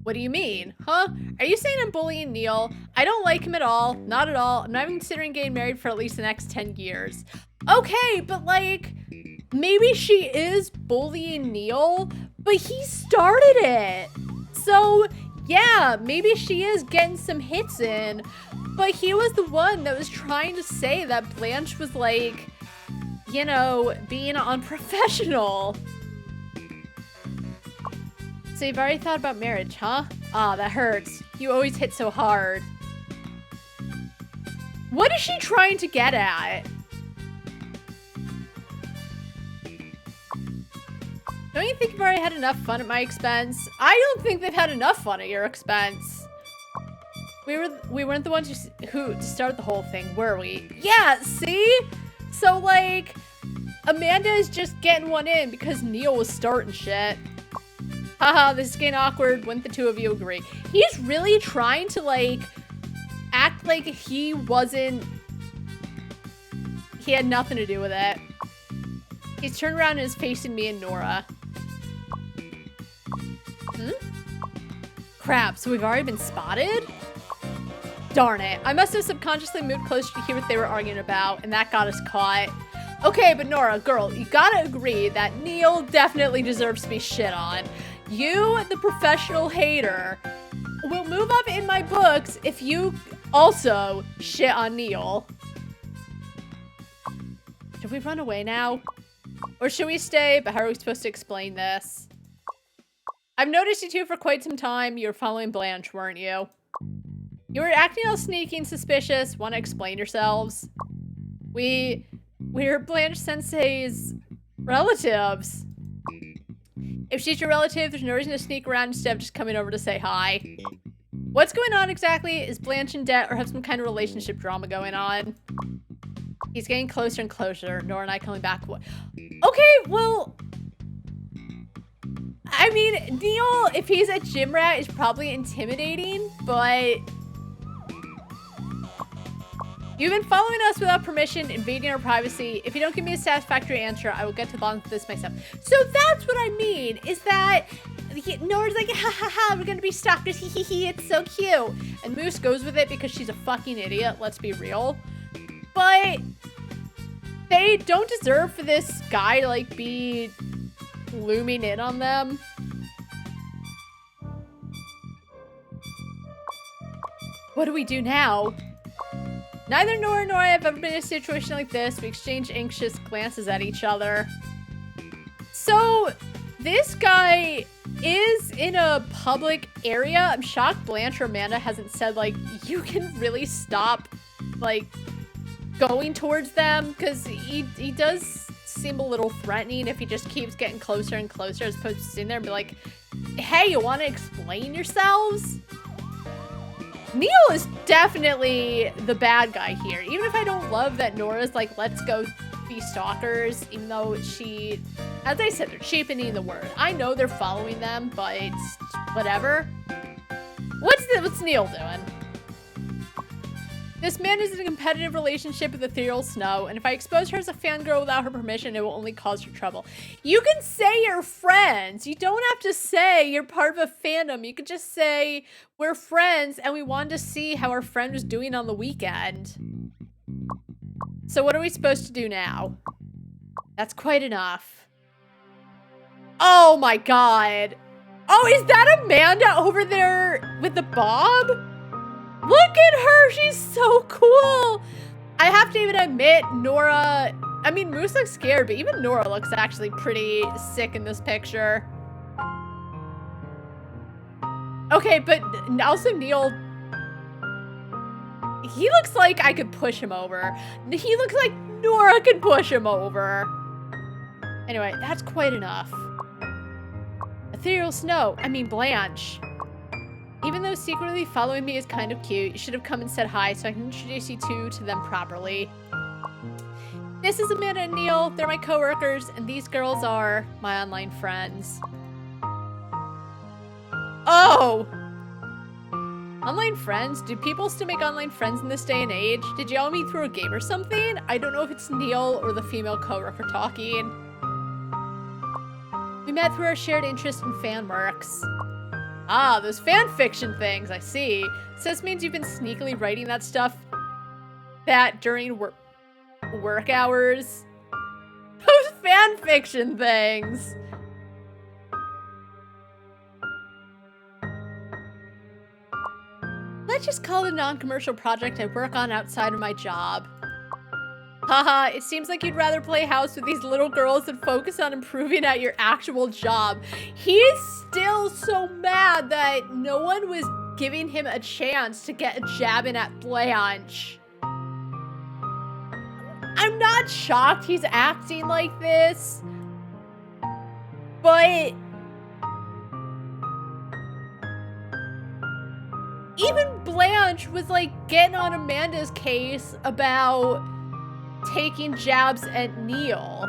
What do you mean? Huh? Are you saying I'm bullying Neil? I don't like him at all. Not at all. I'm not even considering getting married for at least the next 10 years. Okay, but like, maybe she is bullying Neil, but he started it. So, yeah, maybe she is getting some hits in, but he was the one that was trying to say that Blanche was like, you know, being unprofessional. So you've already thought about marriage, huh? Ah, that hurts. You always hit so hard. What is she trying to get at? Don't you think you've already had enough fun at my expense? I don't think they've had enough fun at your expense. We weren't the ones who to start the whole thing, were we? Yeah, see? So like, Amanda is just getting one in because Neil was starting shit. Haha, this is getting awkward. Wouldn't the two of you agree? He's really trying to like, act like he had nothing to do with it. He's turned around and is facing me and Nora. Crap, so we've already been spotted? Darn it. I must have subconsciously moved closer to hear what they were arguing about, and that got us caught. Okay, but Nora, girl, you gotta agree that Neil definitely deserves to be shit on. You, the professional hater, will move up in my books if you also shit on Neil. Should we run away now? Or should we stay? But how are we supposed to explain this? I've noticed you two for quite some time. You were following Blanche, weren't you? You were acting all sneaky and suspicious. Want to explain yourselves? We're Blanche Sensei's relatives. If she's your relative, there's no reason to sneak around instead of just coming over to say hi. What's going on exactly? Is Blanche in debt or have some kind of relationship drama going on? He's getting closer and closer. Nora and I coming back. Okay, well... I mean, Neil, if he's a gym rat, is probably intimidating, but... You've been following us without permission, invading our privacy. If you don't give me a satisfactory answer, I will get to the bottom of this myself. So that's what I mean, is that Nora's like, ha ha ha, we're gonna be stalkers, hee hee hee, it's so cute. And Moose goes with it because she's a fucking idiot, let's be real. But they don't deserve for this guy to like be looming in on them. What do we do now? Neither Nora nor I have ever been in a situation like this. We exchange anxious glances at each other. So, this guy is in a public area. I'm shocked Blanche or Amanda hasn't said, like, you can really stop, like, going towards them. Because he does seem a little threatening if he just keeps getting closer and closer as opposed to sitting there and be like, hey, you want to explain yourselves? Neil is definitely the bad guy here. Even if I don't love that Nora's like, let's go be stalkers, even though she, as I said, they're cheapening the word. I know they're following them, but it's whatever. What's Neil doing? This man is in a competitive relationship with Ethereal Snow, and if I expose her as a fangirl without her permission, it will only cause her trouble. You can say you're friends. You don't have to say you're part of a fandom. You could just say we're friends and we wanted to see how our friend was doing on the weekend. So what are we supposed to do now? That's quite enough. Oh my god. Oh, is that Amanda over there with the bob? Look at her, she's so cool. I have to even admit, Nora, I mean, Moose looks scared, but even Nora looks actually pretty sick in this picture. Okay, but also Neil, he looks like I could push him over. He looks like Nora could push him over. Anyway, that's quite enough. Ethereal Snow, I mean Blanche. Even though secretly following me is kind of cute, you should have come and said hi so I can introduce you two to them properly. This is Amanda and Neil. They're my coworkers, and these girls are my online friends. Oh! Online friends? Do people still make online friends in this day and age? Did y'all meet through a game or something? I don't know if it's Neil or the female coworker talking. We met through our shared interest in fan works. Ah, those fan fiction things, I see. So this means you've been sneakily writing that stuff during work hours. Those fan fiction things. Let's just call it a non-commercial project I work on outside of my job. Haha, it seems like you'd rather play house with these little girls than focus on improving at your actual job. He's still so mad that no one was giving him a chance to get a jab in at Blanche. I'm not shocked he's acting like this, but even Blanche was like getting on Amanda's case about taking jabs at Neil.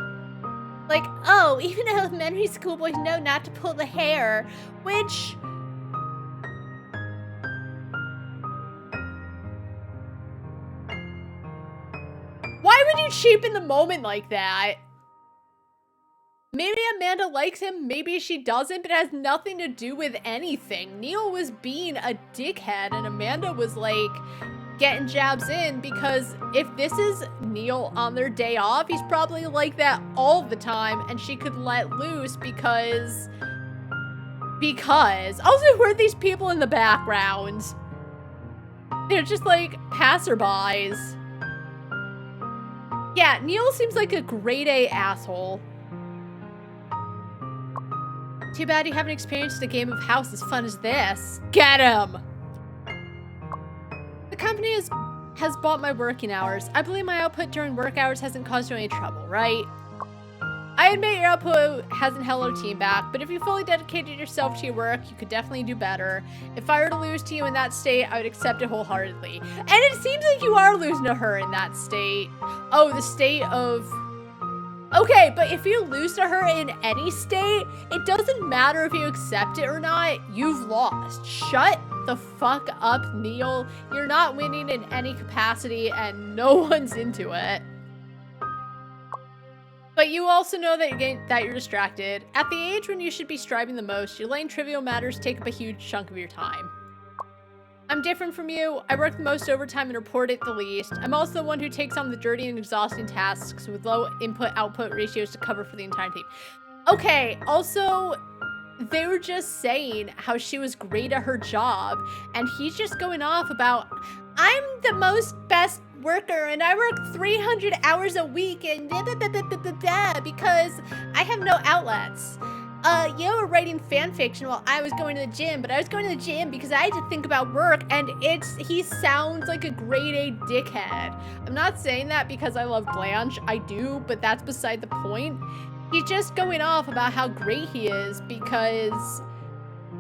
Like, oh, even elementary school boys know not to pull the hair, which... Why would you cheapen the moment like that? Maybe Amanda likes him, maybe she doesn't, but it has nothing to do with anything. Neil was being a dickhead, and Amanda was like getting jabs in because if this is Neil on their day off, he's probably like that all the time, and she could let loose because also, who are these people in the background? They're just like passerbys. Yeah, Neil seems like a grade A asshole. Too bad you haven't experienced a game of house as fun as this. Get him! company has bought my working hours. I believe my output during work hours hasn't caused you any trouble, right? I admit your output hasn't held our team back, but if you fully dedicated yourself to your work, you could definitely do better. If I were to lose to you in that state, I would accept it wholeheartedly. And it seems like you are losing to her in that state. Oh, the state of... Okay, but if you lose to her in any state, it doesn't matter if you accept it or not. You've lost. Shut the fuck up, Neil. You're not winning in any capacity, and no one's into it. But you also know that you're distracted. At the age when you should be striving the most, you're letting trivial matters take up a huge chunk of your time. I'm different from you. I work the most overtime and report it the least. I'm also the one who takes on the dirty and exhausting tasks with low input-output ratios to cover for the entire team. Okay, also, they were just saying how she was great at her job, and he's just going off about, I'm the most best worker and I work 300 hours a week and because I have no outlets. You were writing fan fiction while I was going to the gym, but I was going to the gym because I had to think about work, and he sounds like a grade A dickhead. I'm not saying that because I love Blanche, I do, but that's beside the point. He's just going off about how great he is because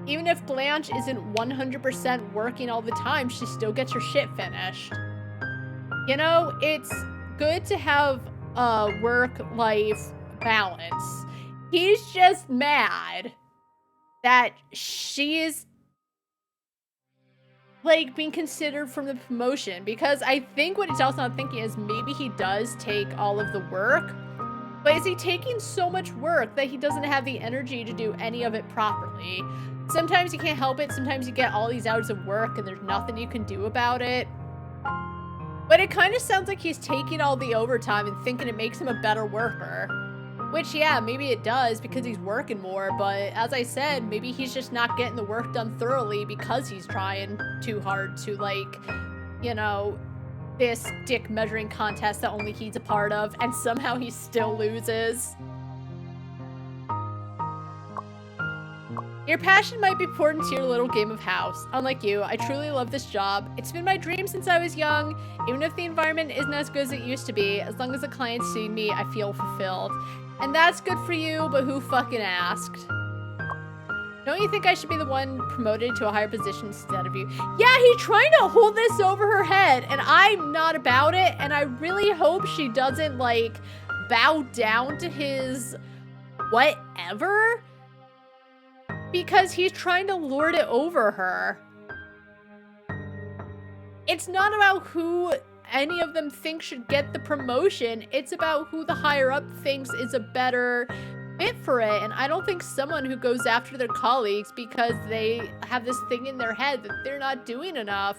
even if Blanche isn't 100% working all the time, she still gets her shit finished. You know, it's good to have a work-life balance. He's just mad that she is, like, being considered for the promotion, because I think what he's also not thinking is maybe he does take all of the work, but is he taking so much work that he doesn't have the energy to do any of it properly? Sometimes you can't help it. Sometimes you get all these hours of work and there's nothing you can do about it. But it kind of sounds like he's taking all the overtime and thinking it makes him a better worker. Which, yeah, maybe it does because he's working more, but as I said, maybe he's just not getting the work done thoroughly because he's trying too hard to, like, you know, this dick measuring contest that only he's a part of, and somehow he still loses. Your passion might be poured into your little game of house. Unlike you, I truly love this job. It's been my dream since I was young. Even if the environment isn't as good as it used to be, as long as the clients see me, I feel fulfilled. And that's good for you, but who fucking asked? Don't you think I should be the one promoted to a higher position instead of you? Yeah, he's trying to hold this over her head, and I'm not about it, and I really hope she doesn't, like, bow down to his whatever. Because he's trying to lord it over her. It's not about who any of them think should get the promotion. It's about who the higher up thinks is a better fit for it. And I don't think someone who goes after their colleagues because they have this thing in their head that they're not doing enough.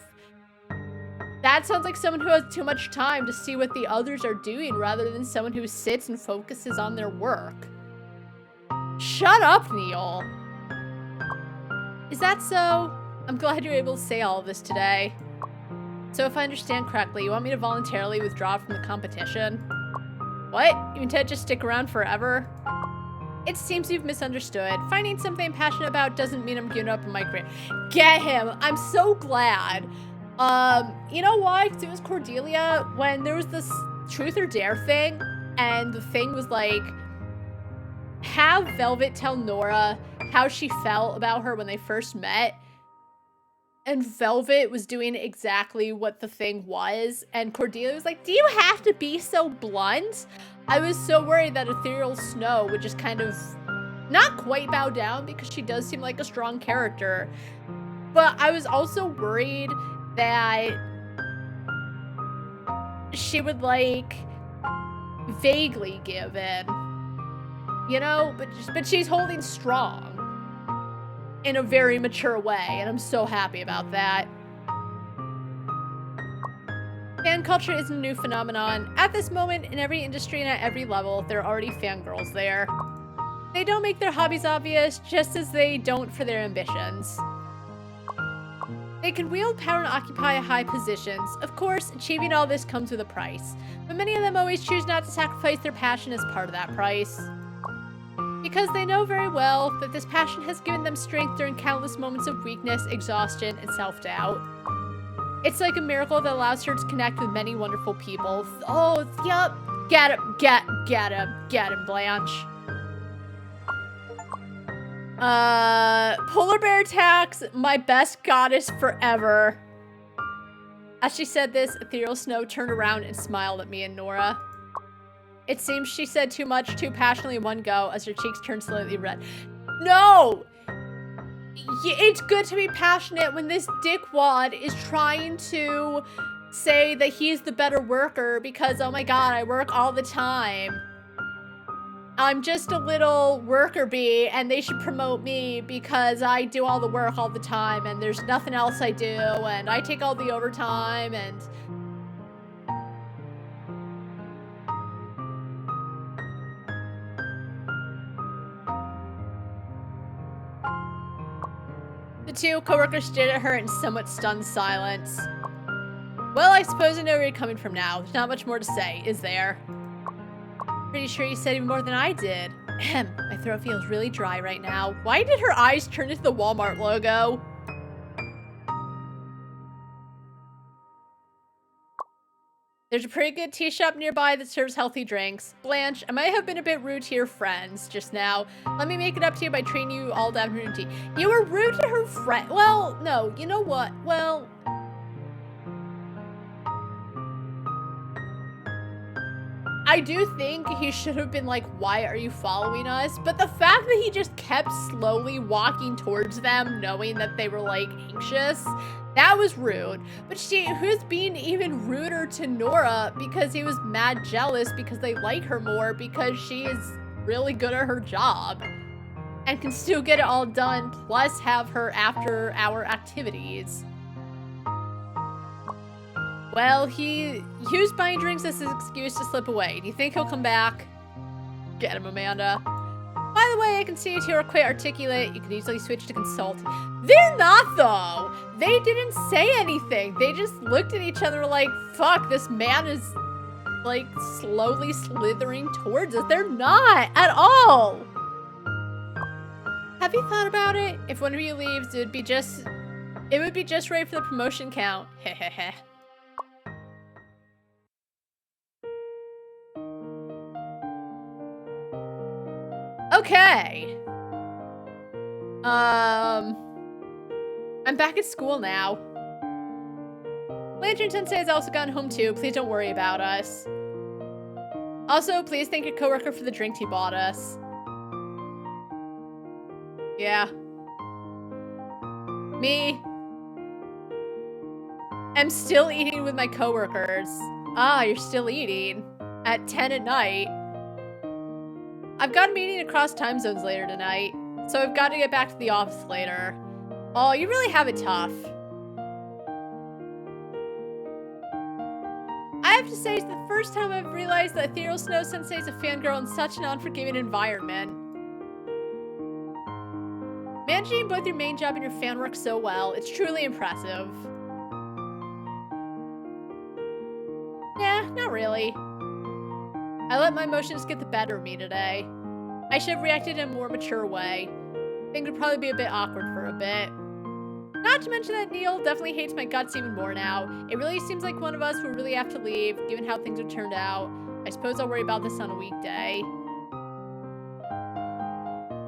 That sounds like someone who has too much time to see what the others are doing rather than someone who sits and focuses on their work. Shut up, Neil. Is that so? I'm glad you're able to say all of this today. So if I understand correctly, you want me to voluntarily withdraw from the competition? What? You intend to just stick around forever? It seems you've misunderstood. Finding something I'm passionate about doesn't mean I'm giving up on my career. Get him! I'm so glad. You know why? Because it was Cordelia when there was this Truth or Dare thing, and the thing was like, have Velvet tell Nora how she felt about her when they first met. And Velvet was doing exactly what the thing was. And Cordelia was like, do you have to be so blunt? I was so worried that Ethereal Snow would just kind of not quite bow down because she does seem like a strong character. But I was also worried that she would, like, vaguely give in. You know? But she's holding strong. In a very mature way, and I'm so happy about that. Fan culture isn't a new phenomenon. At this moment, in every industry and at every level, there are already fangirls there. They don't make their hobbies obvious, just as they don't for their ambitions. They can wield power and occupy high positions. Of course, achieving all this comes with a price, but many of them always choose not to sacrifice their passion as part of that price. Because they know very well that this passion has given them strength during countless moments of weakness, exhaustion, and self-doubt. It's like a miracle that allows her to connect with many wonderful people. Oh, yep. Get him, get him, Blanche. Polar bear attacks, my best goddess forever. As she said this, Ethereal Snow turned around and smiled at me and Nora. It seems she said too much too passionately in one go as her cheeks turned slightly red. No! It's good to be passionate when this dickwad is trying to say that he's the better worker because, oh my god, I work all the time. I'm just a little worker bee and they should promote me because I do all the work all the time and there's nothing else I do and I take all the overtime and... The two coworkers stared at her in somewhat stunned silence. Well, I suppose I know where you're coming from now. There's not much more to say, is there? Pretty sure you said even more than I did. Ahem, my throat feels really dry right now. Why did her eyes turn into the Walmart logo? There's a pretty good tea shop nearby that serves healthy drinks. Blanche, I might have been a bit rude to your friends just now. Let me make it up to you by treating you all to afternoon tea. You were rude to her friend. Well, no, you know what? Well... I do think he should have been like, why are you following us? But the fact that he just kept slowly walking towards them, knowing that they were like anxious, that was rude. But who's being even ruder to Nora because he was mad jealous because they like her more because she is really good at her job and can still get it all done plus have her after hour activities. Well, he used buying drinks as his excuse to slip away. Do you think he'll come back? Get him, Amanda. By the way, I can see you are quite articulate. You can easily switch to consulting. They're not, though. They didn't say anything. They just looked at each other like, fuck, this man is, like, slowly slithering towards us. They're not at all. Have you thought about it? If one of you leaves, it would be just right for the promotion count. Hehehe. Okay. I'm back at school now. Lantern Sensei has also gotten home too. Please don't worry about us. Also, please thank your coworker for the drink he bought us. Yeah. Me. I'm still eating with my coworkers. Ah, you're still eating. At 10 at night. I've got a meeting across time zones later tonight, so I've got to get back to the office later. Oh, you really have it tough. I have to say, it's the first time I've realized that Ethereal Snow Sensei is a fangirl in such an unforgiving environment. Managing both your main job and your fan work so well, it's truly impressive. Nah, not really. I let my emotions get the better of me today. I should have reacted in a more mature way. Things would probably be a bit awkward for a bit. Not to mention that Neil definitely hates my guts even more now. It really seems like one of us would really have to leave, given how things have turned out. I suppose I'll worry about this on a weekday.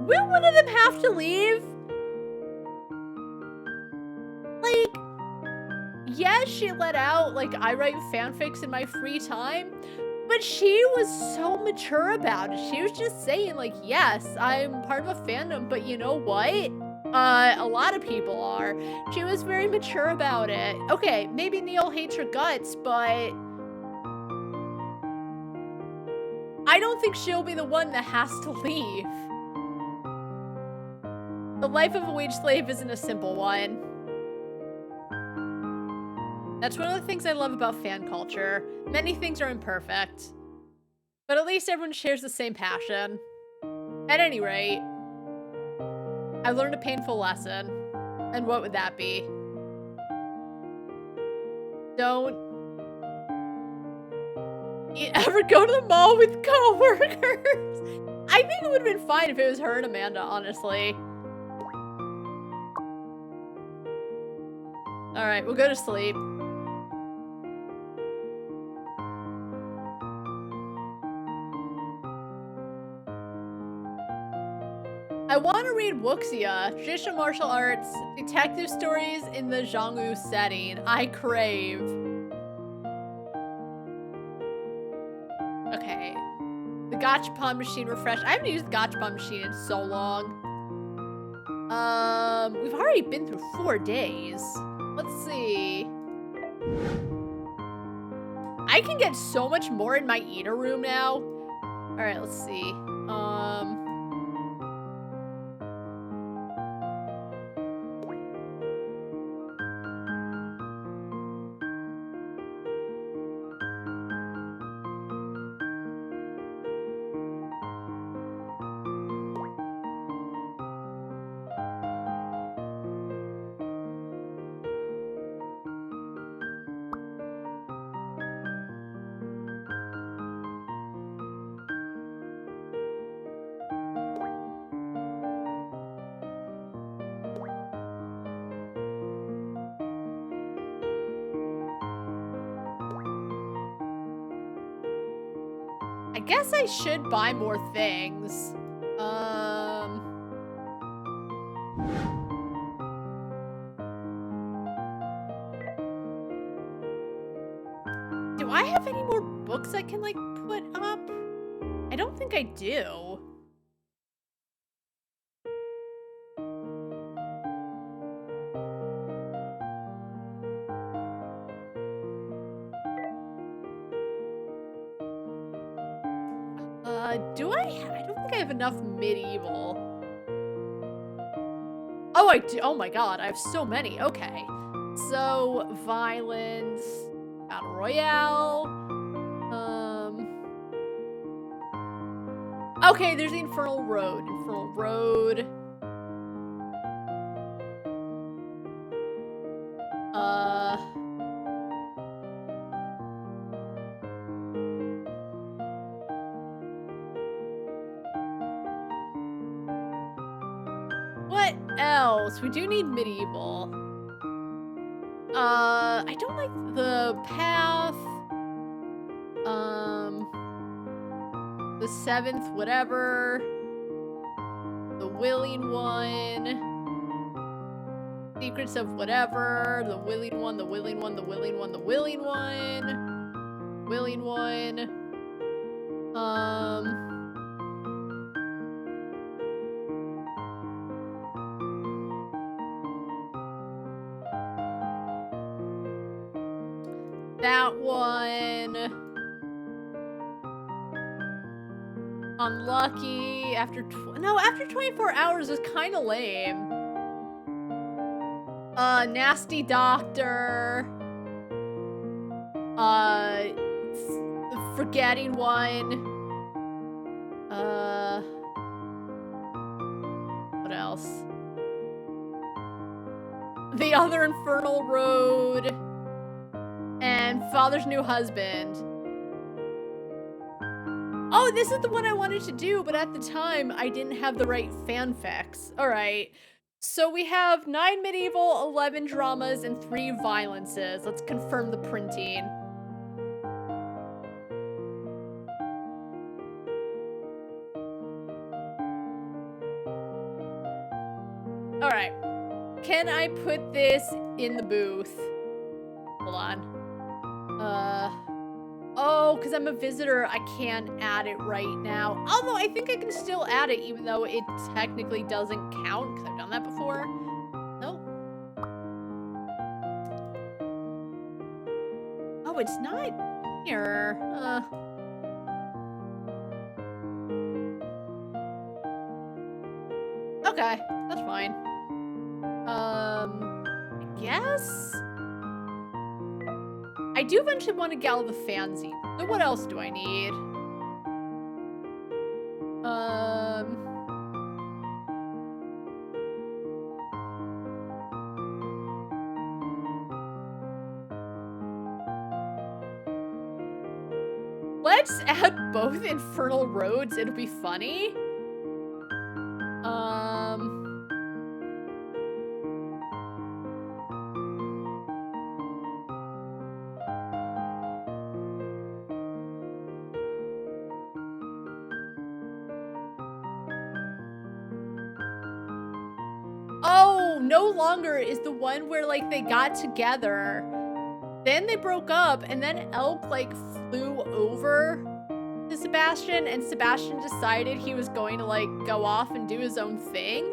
Will one of them have to leave? Like, yes, she let out, like, I write fanfics in my free time. But she was so mature about it. She was just saying, like, yes, I'm part of a fandom, but you know what? A lot of people are. She was very mature about it. Okay, maybe Neil hates her guts, but I don't think she'll be the one that has to leave. The life of a wage slave isn't a simple one. That's one of the things I love about fan culture. Many things are imperfect, but at least everyone shares the same passion. At any rate, I learned a painful lesson. And what would that be? Don't you ever go to the mall with coworkers? I think it would have been fine if it was her and Amanda, honestly. Alright, we'll go to sleep. I want to read Wuxia, traditional martial arts, detective stories in the Zhangwu setting. I crave. Okay. The gachapon machine refreshed. I haven't used the gachapon machine in so long. We've already been through 4 days. Let's see. I can get so much more in my eater room now. All right, let's see. I guess I should buy more things. Do I have any more books I can, like, put up? I don't think I do. Do I? I don't think I have enough medieval. Oh, I do. Oh my god, I have so many. Okay. So, violence, battle royale. Okay, there's the Infernal Road. Infernal Road. What else? We do need medieval. I don't like the path. The 7th, whatever. The willing one. Secrets of whatever. The willing one, the willing one, the willing one, the willing one. Willing one. That one. Unlucky. After 24 hours is kind of lame. Nasty Doctor. Forgetting one. What else? The Other Infernal Road. And Father's New Husband. Oh, this is the one I wanted to do, but at the time, I didn't have the right fanfics. All right. So we have 9 medieval, 11 dramas, and 3 violences. Let's confirm the printing. All right. Can I put this in the booth? Hold on. Oh, because I'm a visitor, I can't add it right now. Although I think I can still add it, even though it technically doesn't count, because I've done that before. Nope. Oh, it's not here. Okay, that's fine. I guess? I do eventually want to gal the fanzine. So what else do I need? Let's add both Infernal Roads. It'll be funny. No Longer is the one where, like, they got together, then they broke up, and then Elk, like, flew over to Sebastian, and Sebastian decided he was going to, like, go off and do his own thing.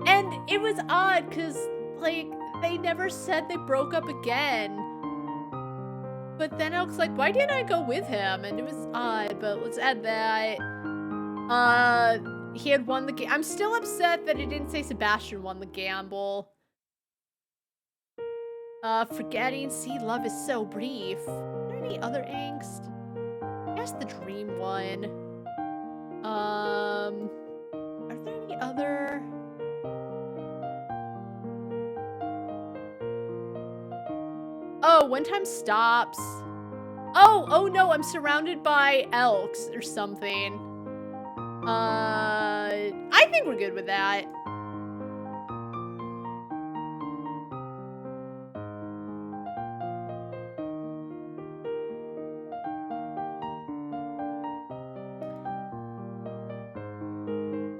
And it was odd, because, like, they never said they broke up again. But then Elk's like, why didn't I go with him? And it was odd, but let's add that. He had won the game. I'm still upset that it didn't say Sebastian won the gamble. Forgetting, see, love is so brief. Are there any other angst? I guess the dream one. Are there any other? Oh, One Time Stops. Oh no, I'm surrounded by elks or something. I think we're good with that.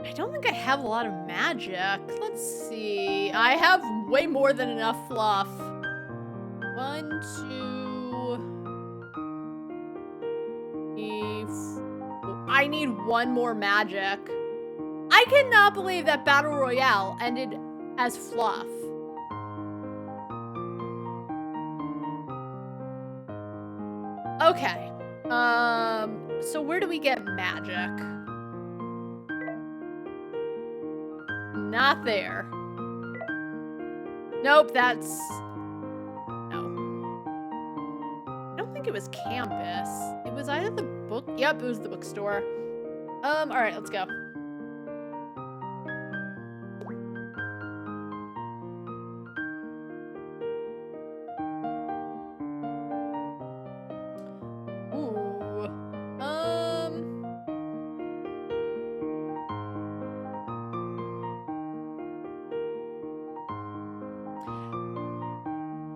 I don't think I have a lot of magic. Let's see. I have way more than enough fluff. 1, 2, 3, 4. I need one more magic. I cannot believe that Battle Royale ended as fluff. Okay. So where do we get magic? Not there. Nope, that's... No. I don't think it was campus. It was either the book... Yep, it was the bookstore. Alright, let's go.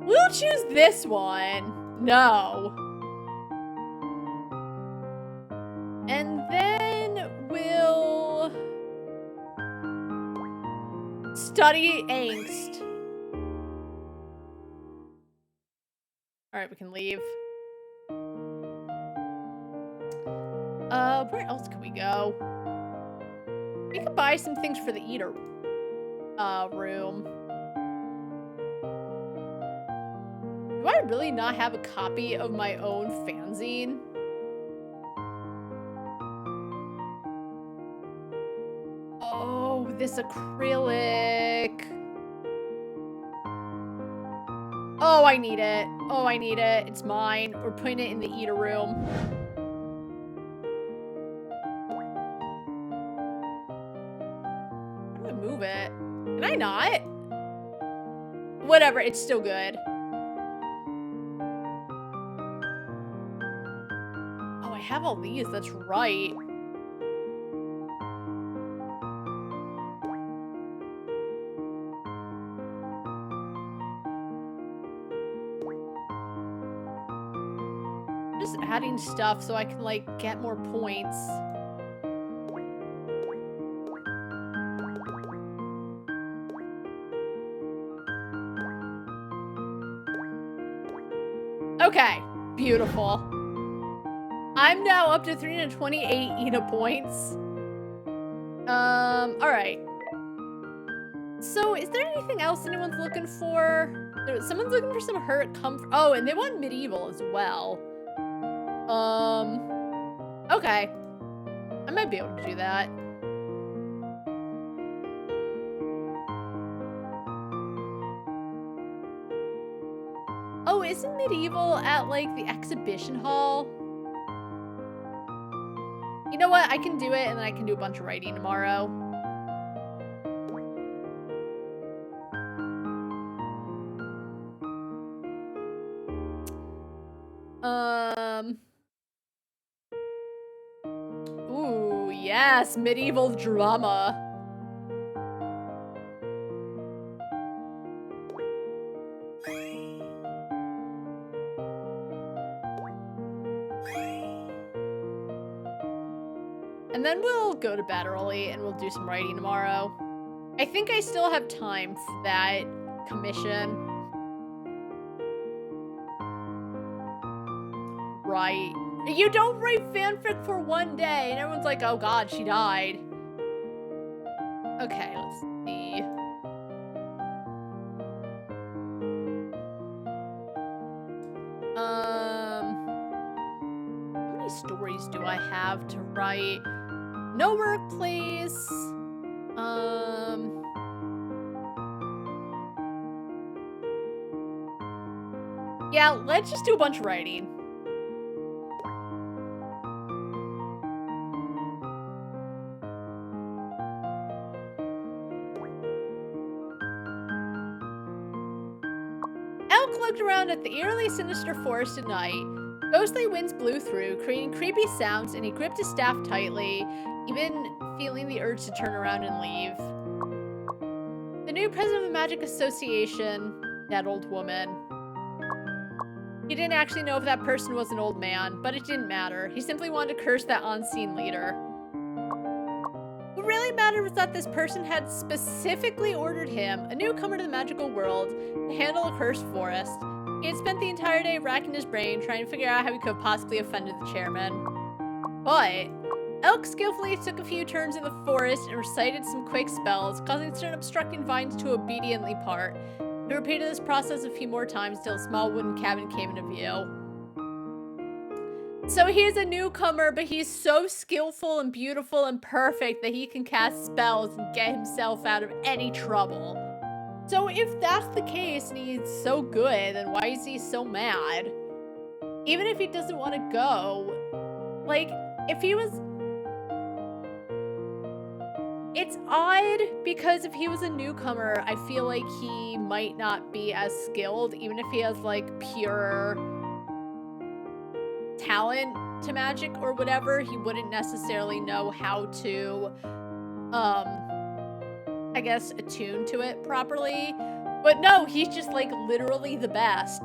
We'll choose this one. No. And then we'll study angst. All right, we can leave. Where else can we go? We could buy some things for the eater room. Do I really not have a copy of my own fanzine? Oh, this acrylic. Oh, I need it. Oh, I need it. It's mine. We're putting it in the eater room. How do I move it? Can I not? Whatever, it's still good. Oh, I have all these, that's right. Just adding stuff so I can, like, get more points. Okay, beautiful. I'm now up to 328 ENA points. Alright. So, is there anything else anyone's looking for? Someone's looking for some hurt comfort. Oh, and they want medieval as well. Okay. I might be able to do that. Oh, isn't medieval at, like, the exhibition hall? You know what? I can do it, and then I can do a bunch of writing tomorrow. Ooh, yes, medieval drama. And then we'll go to bed early and we'll do some writing tomorrow. I think I still have time for that commission. Right. You don't write fanfic for one day, and everyone's like, oh god, she died. Okay, let's see. How many stories do I have to write? No work, please. Yeah, let's just do a bunch of writing. Elk looked around at the eerily sinister forest at night. Ghostly winds blew through, creating creepy sounds, and he gripped his staff tightly, even feeling the urge to turn around and leave. The new president of the Magic Association, that old woman. He didn't actually know if that person was an old man, but it didn't matter. He simply wanted to curse that unseen leader. What really mattered was that this person had specifically ordered him, a newcomer to the magical world, to handle a cursed forest. He had spent the entire day racking his brain trying to figure out how he could have possibly offended the chairman. But Elk skillfully took a few turns in the forest and recited some quick spells, causing certain obstructing vines to obediently part. He repeated this process a few more times till a small wooden cabin came into view. So he's a newcomer, but he's so skillful and beautiful and perfect that he can cast spells and get himself out of any trouble. So if that's the case and he's so good, then why is he so mad? Even if he doesn't want to go, like, if he was... It's odd because if he was a newcomer, I feel like he might not be as skilled, even if he has, like, pure talent to magic or whatever. He wouldn't necessarily know how to, I guess, attune to it properly. But no, he's just, like, literally the best.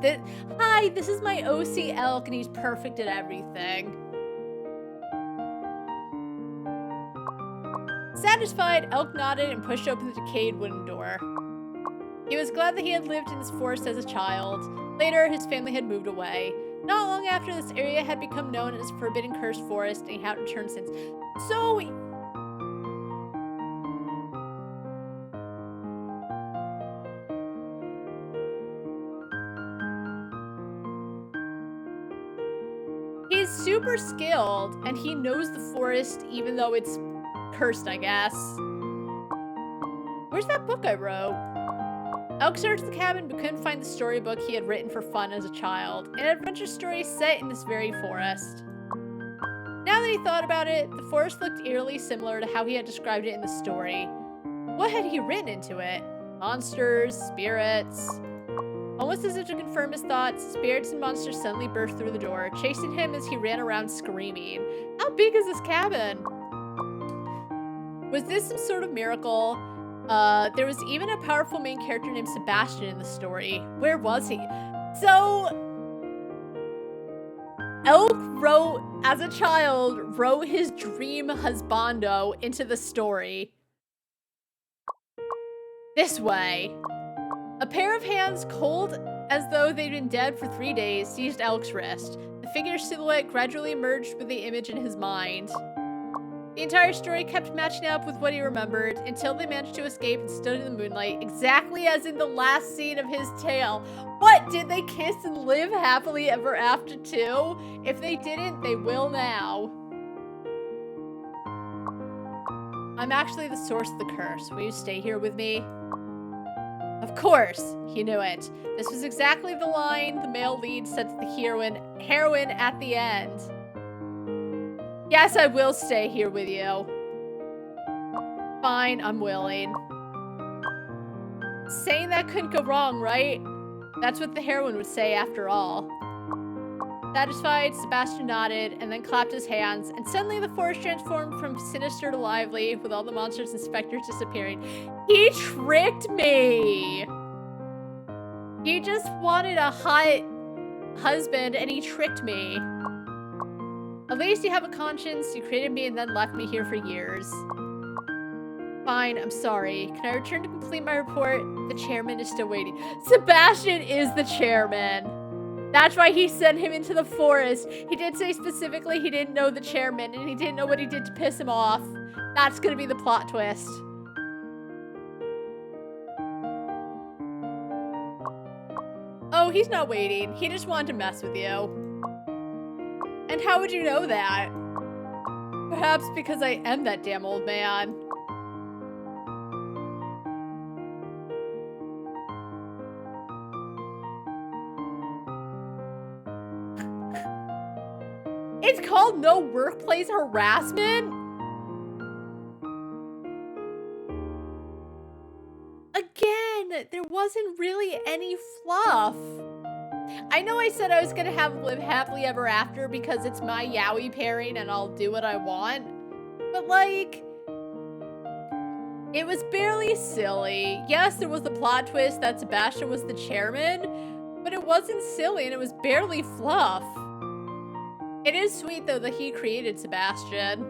Hi, this is my OC Elk, and he's perfect at everything. Satisfied, Elk nodded and pushed open the decayed wooden door. He was glad that he had lived in this forest as a child. Later, his family had moved away. Not long after, this area had become known as Forbidden Cursed Forest, and he hadn't returned since. So... he's super skilled, and he knows the forest even though it's cursed, I guess. Where's that book I wrote? Elk searched the cabin but couldn't find the storybook he had written for fun as a child, an adventure story set in this very forest. Now that he thought about it, the forest looked eerily similar to how he had described it in the story. What had he written into it? Monsters, spirits... Almost as if to confirm his thoughts, spirits and monsters suddenly burst through the door, chasing him as he ran around screaming. How big is this cabin? Was this some sort of miracle? There was even a powerful main character named Sebastian in the story. Where was he? So, Elk as a child, wrote his dream husbando into the story. This way. A pair of hands, cold as though they'd been dead for 3 days, seized Elk's wrist. The figure's silhouette gradually emerged with the image in his mind. The entire story kept matching up with what he remembered, until they managed to escape and stood in the moonlight, exactly as in the last scene of his tale. What? Did they kiss and live happily ever after too? If they didn't, they will now. I'm actually the source of the curse. Will you stay here with me? Of course, he knew it. This was exactly the line the male lead said to the heroine at the end. Yes, I will stay here with you. Fine, I'm willing. Saying that couldn't go wrong, right? That's what the heroine would say after all. Satisfied, Sebastian nodded and then clapped his hands, and suddenly the forest transformed from sinister to lively, with all the monsters and specters disappearing. He tricked me! He just wanted a hot husband, and he tricked me. At least you have a conscience. You created me and then left me here for years. Fine, I'm sorry. Can I return to complete my report? The chairman is still waiting. Sebastian is the chairman. That's why he sent him into the forest. He did say specifically he didn't know the chairman and he didn't know what he did to piss him off. That's gonna be the plot twist. Oh, he's not waiting. He just wanted to mess with you. And how would you know that? Perhaps because I am that damn old man. It's called no workplace harassment? Again, there wasn't really any fluff. I know I said I was gonna live happily ever after because it's my yaoi pairing and I'll do what I want. But like, it was barely silly. Yes, there was the plot twist that Sebastian was the chairman, but it wasn't silly and it was barely fluff. It is sweet though that he created Sebastian.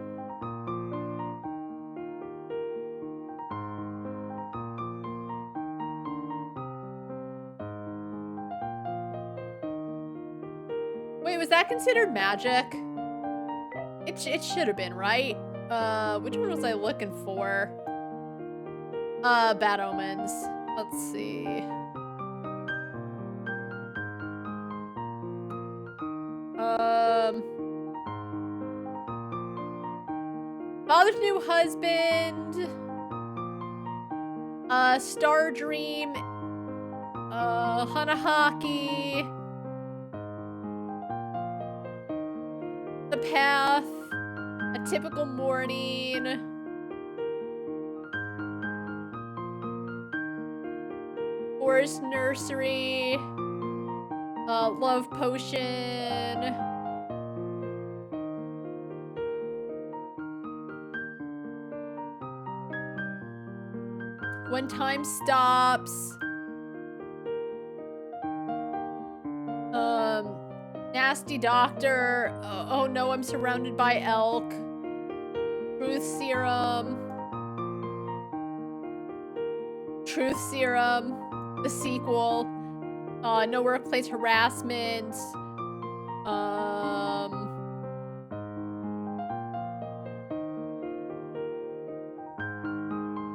Wait, was that considered magic? It should have been, right? Which one was I looking for? Bad omens. Let's see. Father's New Husband. Star Dream. Hanahaki. The Path. A Typical Morning. Forest Nursery. Love Potion. When Time Stops. Nasty Doctor. Oh no, I'm surrounded by elk. Truth Serum. Truth Serum. The sequel. No Workplace Harassment.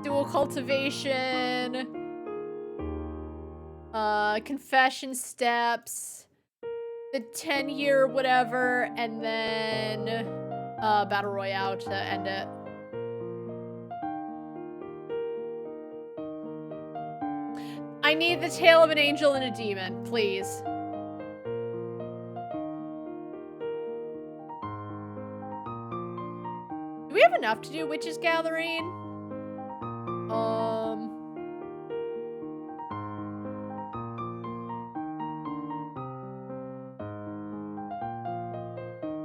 Dual Cultivation. Confession Steps. The 10-year whatever, and then Battle Royale to end it. I need the tale of an angel and a demon, please. Do we have enough to do Witches Gathering?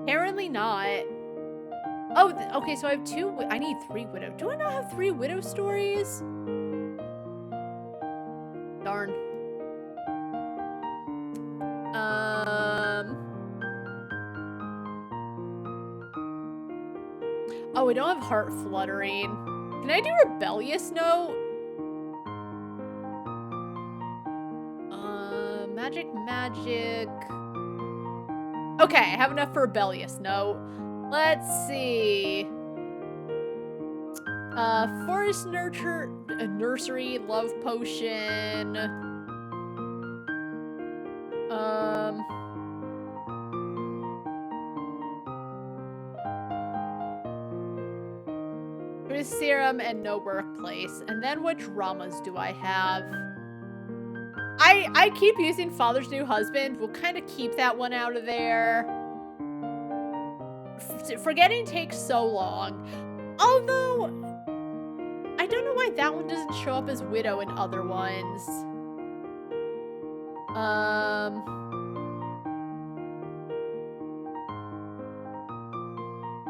Apparently not. Oh, okay, so I have I need 3 widow. Do I not have 3 widow stories? Darn. Oh, I don't have Heart Fluttering. Can I do Rebellious Note? Magic. Okay, I have enough for Rebellious Note. Let's see. Forest Nursery, Love Potion. Truth Serum and No Workplace. And then what dramas do I have? I keep using Father's New Husband. We'll kind of keep that one out of there. Forgetting takes so long. Although, I don't know why that one doesn't show up as Widow in other ones.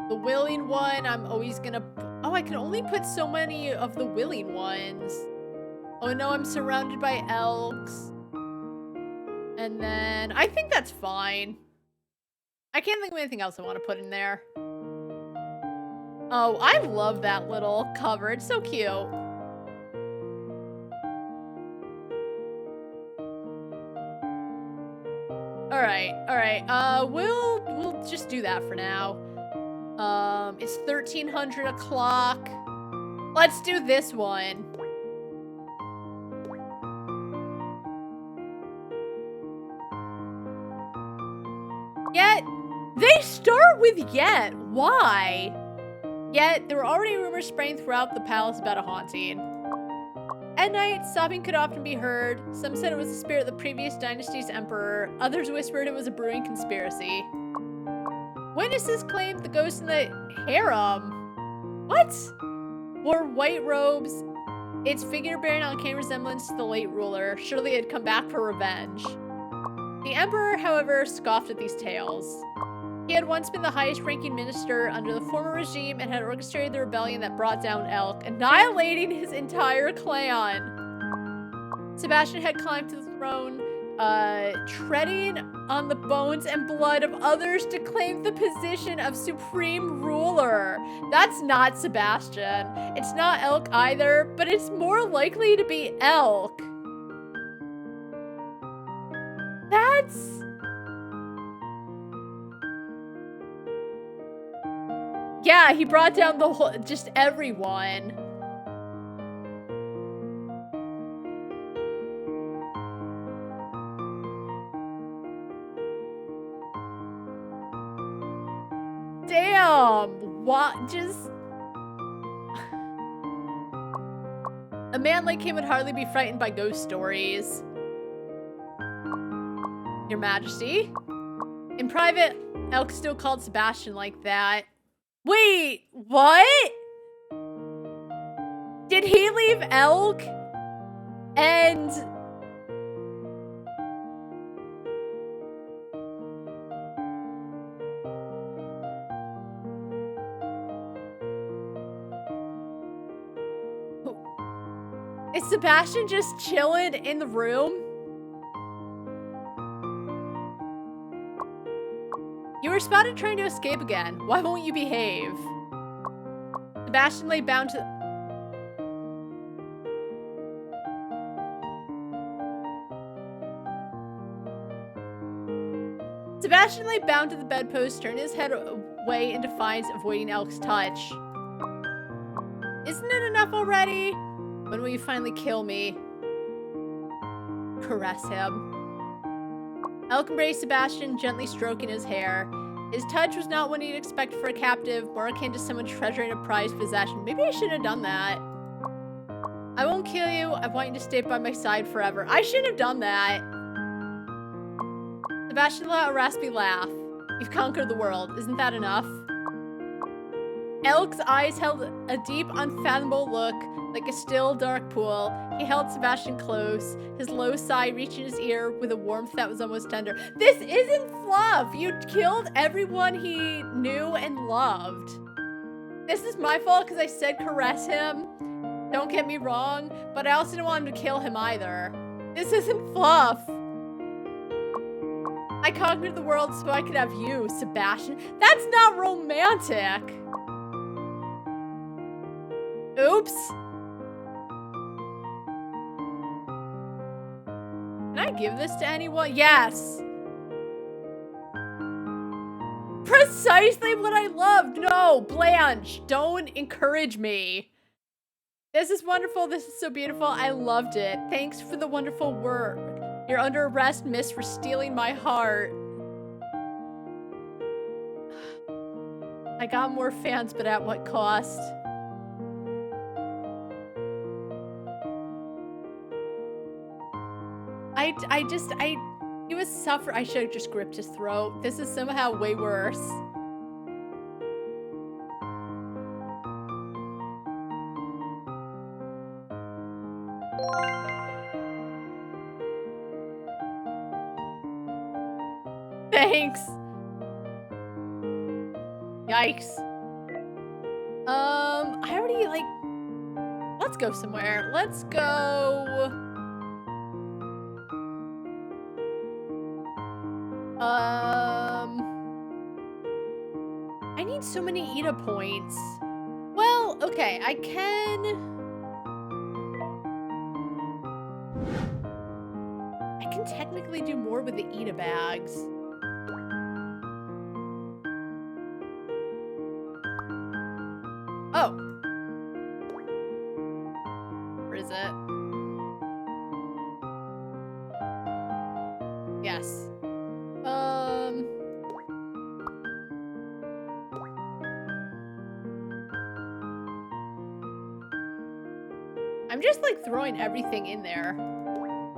The Willing one, I'm always gonna... Oh, I can only put so many of the Willing ones. Oh no, I'm surrounded by elks. And then, I think that's fine. I can't think of anything else I want to put in there. Oh, I love that little cover. It's so cute. Alright. We'll just do that for now. It's 1300 o'clock. Let's do this one. Yet, they start with yet. Why? Yet, there were already rumors spreading throughout the palace about a haunting. At night, sobbing could often be heard. Some said it was the spirit of the previous dynasty's emperor. Others whispered it was a brewing conspiracy. Witnesses claimed the ghost in the harem. What? Wore white robes, its figure bearing uncanny resemblance to the late ruler. Surely it had come back for revenge. The emperor, however, scoffed at these tales. He had once been the highest-ranking minister under the former regime and had orchestrated the rebellion that brought down Elk, annihilating his entire clan. Sebastian had climbed to the throne, treading on the bones and blood of others to claim the position of supreme ruler. That's not Sebastian. It's not Elk either, but it's more likely to be Elk. That's... Yeah, he brought down the whole, just everyone. Damn, what, just... A man like him would hardly be frightened by ghost stories. Your Majesty. In private, Elk still called Sebastian like that. Wait, what? Did he leave Elk? And... Is Sebastian just chilling in the room? You were spotted trying to escape again. Why won't you behave? Sebastian lay bound to... Sebastian lay bound to the bedpost, turned his head away in defiance, avoiding Elk's touch. Isn't it enough already? When will you finally kill me? Caress him. Elk embraced Sebastian, gently stroking his hair. His touch was not what he'd expect for a captive, more akin to someone treasuring a prized possession. Maybe I shouldn't have done that. I won't kill you. I want you to stay by my side forever. I shouldn't have done that. Sebastian let out a raspy laugh. You've conquered the world. Isn't that enough? Elk's eyes held a deep, unfathomable look, like a still, dark pool. He held Sebastian close, his low sigh reaching his ear with a warmth that was almost tender. This isn't fluff! You killed everyone he knew and loved. This is my fault because I said caress him. Don't get me wrong, but I also didn't want him to kill him either. This isn't fluff. I conquered the world so I could have you, Sebastian. That's not romantic. Oops. Can I give this to anyone? Yes. Precisely what I loved. No, Blanche, don't encourage me. This is wonderful. This is so beautiful. I loved it. Thanks for the wonderful work. You're under arrest, miss, for stealing my heart. I got more fans, but at what cost? He was suffering. I should have just gripped his throat. This is somehow way worse. Thanks. Yikes. I already, like, let's go somewhere. Let's go. I need so many Ida points. Okay, I can technically do more with the Eda bags. Oh. Where is it? Yes. I'm just like throwing everything in there.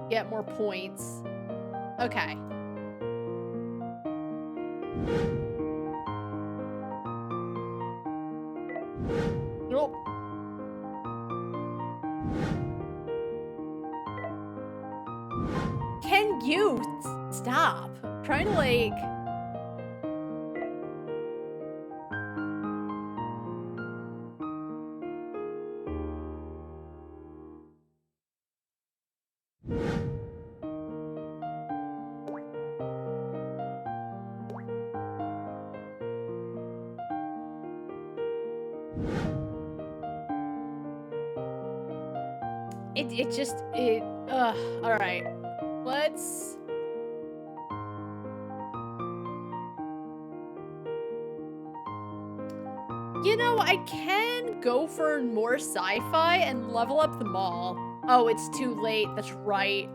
Get more points. Okay. Nope. Can you stop? I'm trying to like... all right. Let's... You know, I can go for more sci-fi and level up the mall. Oh, it's too late. That's right.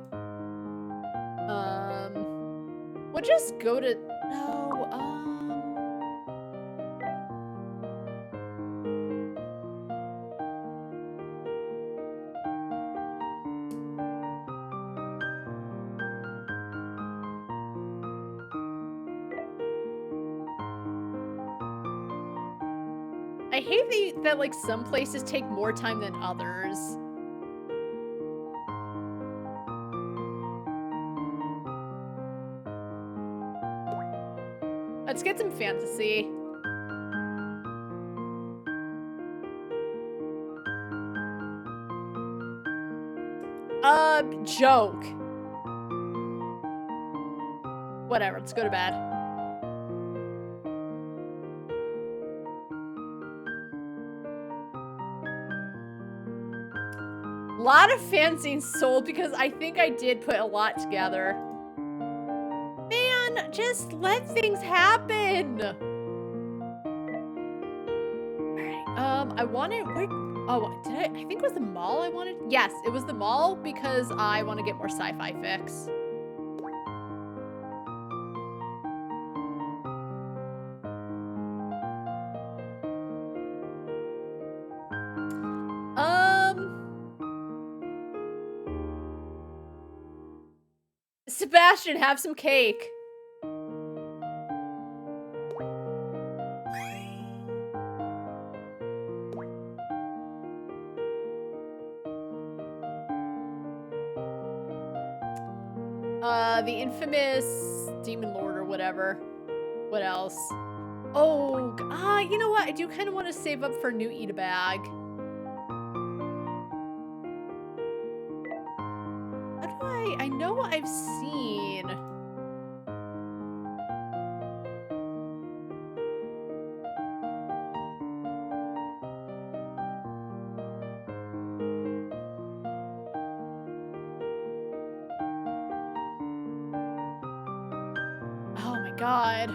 We'll just go to... No, I hate that like some places take more time than others. Let's get some fantasy. Joke. Whatever, let's go to bed. A lot of fanzines sold because I think I did put a lot together. Man, just let things happen. Alright, I wanted... Oh, did I think it was the mall I wanted? Yes, it was the mall because I want to get more sci-fi fix. Sebastian, have some cake. The infamous Demon Lord or whatever. What else? Oh, you know what? I do kind of want to save up for a new Eda bag. How do I know I've seen... Oh my god.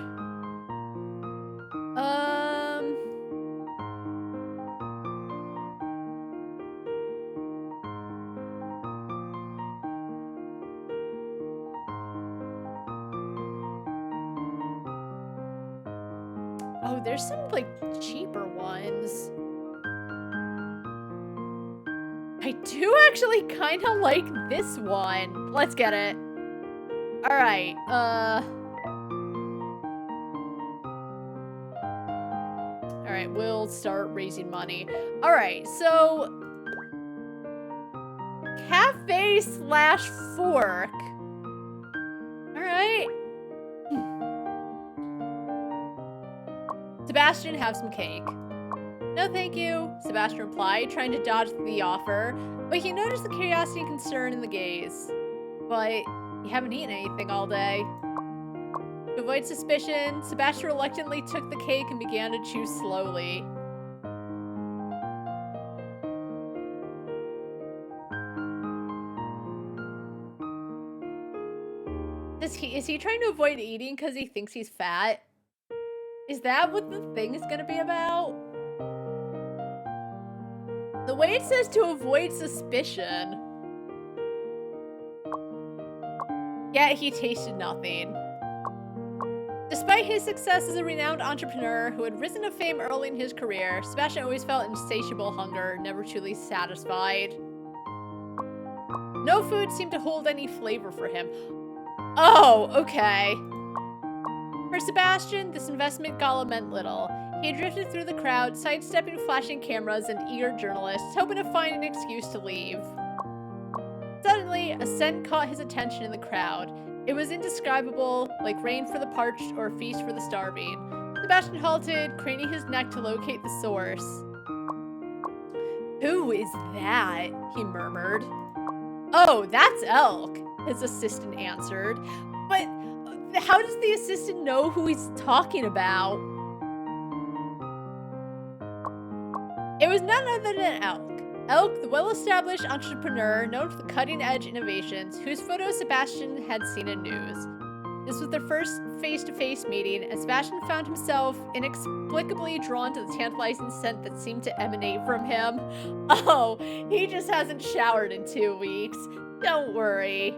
Oh, there's some, like, cheaper ones. I do actually kind of like this one. Let's get it. Alright, Alright, we'll start raising money. Alright, so... Cafe/fork. Alright. Sebastian, have some cake. No, thank you, Sebastian replied, trying to dodge the offer, but he noticed the curiosity and concern in the gaze. But you haven't eaten anything all day. To avoid suspicion, Sebastian reluctantly took the cake and began to chew slowly. Is he trying to avoid eating because he thinks he's fat? Is that what the thing is gonna be about? The way it says to avoid suspicion. Yet he tasted nothing. Despite his success as a renowned entrepreneur who had risen to fame early in his career, Sebastian always felt insatiable hunger, never truly satisfied. No food seemed to hold any flavor for him. Oh, okay. For Sebastian, this investment gala meant little. He drifted through the crowd, sidestepping flashing cameras and eager journalists, hoping to find an excuse to leave. Suddenly, a scent caught his attention in the crowd. It was indescribable, like rain for the parched or a feast for the starving. Sebastian halted, craning his neck to locate the source. "Who is that?" he murmured. "Oh, that's Elk," his assistant answered. But how does the assistant know who he's talking about? It was none other than Elk. Elk, the well-established entrepreneur known for the cutting-edge innovations, whose photos Sebastian had seen in news. This was their first face-to-face meeting, and Sebastian found himself inexplicably drawn to the tantalizing scent that seemed to emanate from him. Oh, he just hasn't showered in 2 weeks. Don't worry.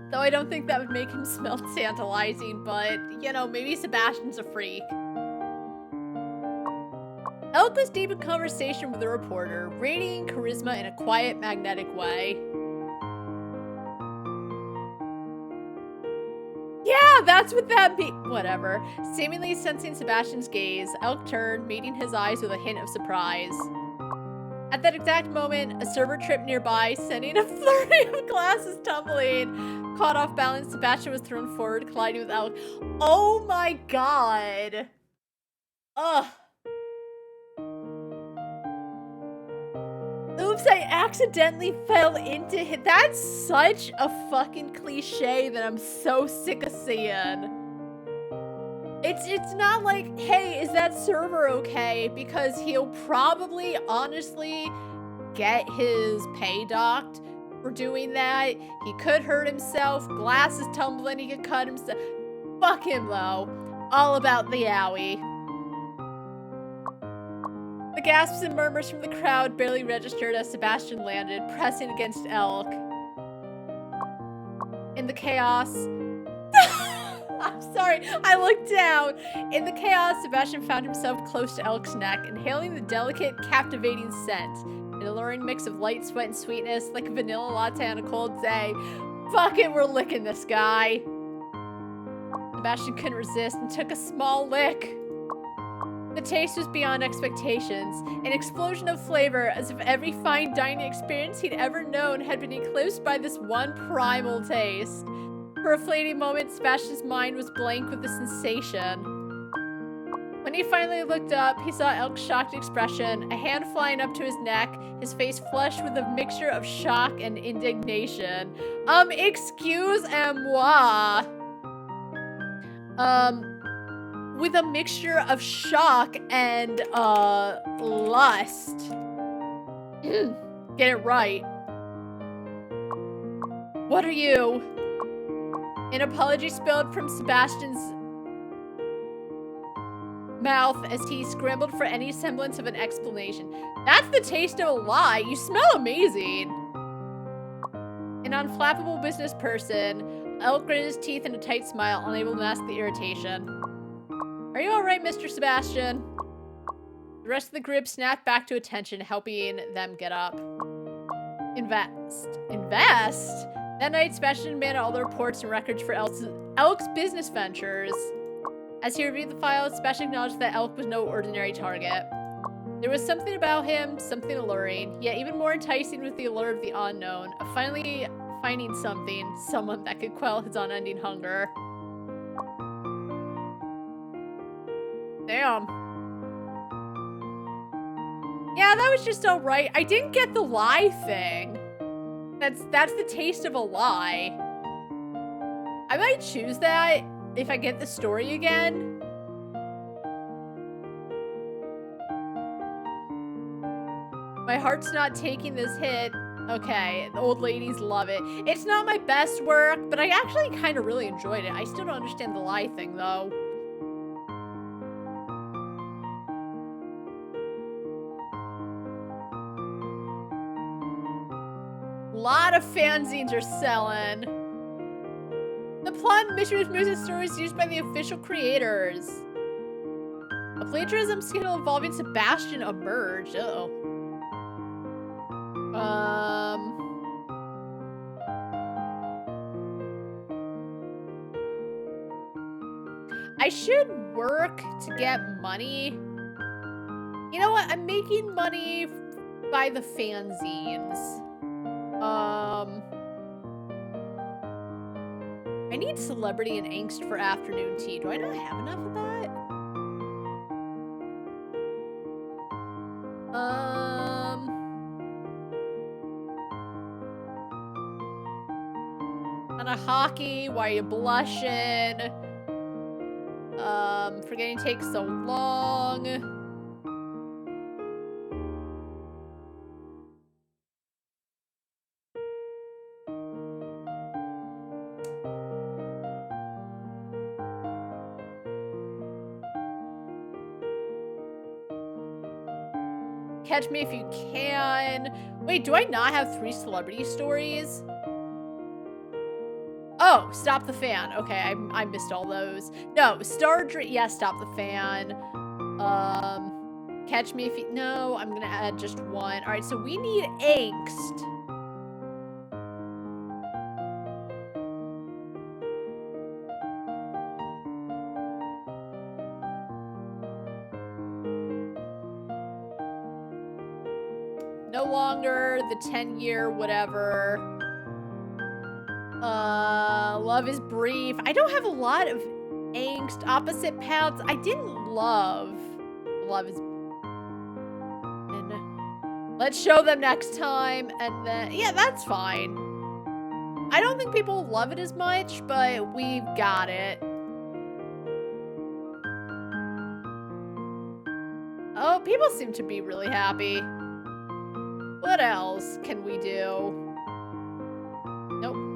Though I don't think that would make him smell tantalizing, but, you know, maybe Sebastian's a freak. Elk was deep in conversation with the reporter, radiating charisma in a quiet, magnetic way. Yeah, that's what that means. Whatever. Seemingly sensing Sebastian's gaze, Elk turned, meeting his eyes with a hint of surprise. At that exact moment, a server tripped nearby, sending a flurry of glasses tumbling. Caught off balance, Sebastian was thrown forward, colliding with Elk. Oh my god. Ugh. Oops, I accidentally fell into it. That's such a fucking cliche that I'm so sick of seeing. It's not like, hey, is that server okay? Because he'll probably honestly get his pay docked for doing that. He could hurt himself, glasses tumbling, he could cut himself. Fuck him though. All about the owie. The gasps and murmurs from the crowd barely registered as Sebastian landed, pressing against Elk. In the chaos... I'm sorry, I looked down. In the chaos, Sebastian found himself close to Elk's neck, inhaling the delicate, captivating scent. An alluring mix of light, sweat, and sweetness, like a vanilla latte on a cold day. Fuck it, we're licking this guy. Sebastian couldn't resist and took a small lick. The taste was beyond expectations, an explosion of flavor, as if every fine dining experience he'd ever known had been eclipsed by this one primal taste. For a fleeting moment, Sebastian's mind was blank with the sensation. When he finally looked up, he saw Elk's shocked expression, a hand flying up to his neck, his face flushed with a mixture of shock and indignation. Excuse-moi. With a mixture of shock and, lust. Get it right. What are you? An apology spilled from Sebastian's mouth as he scrambled for any semblance of an explanation. That's the taste of a lie. You smell amazing. An unflappable business person, Elk gritted his teeth in a tight smile, unable to mask the irritation. Are you alright, Mr. Sebastian? The rest of the group snapped back to attention, helping them get up. Invest? Invest? That night, Sebastian demanded all the reports and records for Elk's business ventures. As he reviewed the files, Sebastian acknowledged that Elk was no ordinary target. There was something about him, something alluring, yet even more enticing with the allure of the unknown, of finally finding someone that could quell his unending hunger. Damn. Yeah, that was just alright. I didn't get the lie thing. That's the taste of a lie. I might choose that if I get the story again. My heart's not taking this hit. Okay, the old ladies love it. It's not my best work, but I actually kind of really enjoyed it. I still don't understand the lie thing, though. A lot of fanzines are selling. The plot in TheMischievousMoose story is used by the official creators. A plagiarism scandal involving Sebastian emerged. Uh-oh. I should work to get money. You know what? I'm making money by the fanzines. I need celebrity and angst for afternoon tea. Do I not have enough of that? On a hockey, why are you blushing? Forgetting takes so long. Catch me if you can. Wait, do I not have 3 celebrity stories? Oh, stop the fan. Okay, I missed all those. No, Star Dream. Yeah, stop the fan. Catch me if you. No, I'm gonna add just 1. All right, so we need angst. No longer the 10-year whatever. Love is brief. I don't have a lot of angst. Opposite paths. I didn't love. Love is. And let's show them next time. And then, yeah, that's fine. I don't think people love it as much, but we've got it. Oh, people seem to be really happy. What else can we do? Nope.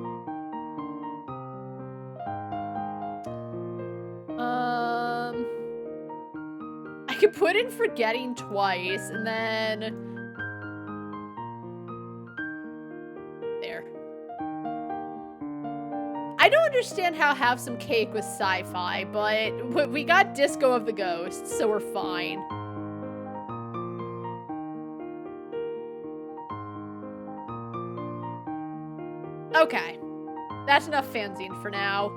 I could put in forgetting twice, and then... There. I don't understand how have some cake with sci-fi, but we got Disco of the Ghosts, so we're fine. Okay. That's enough fanzine for now.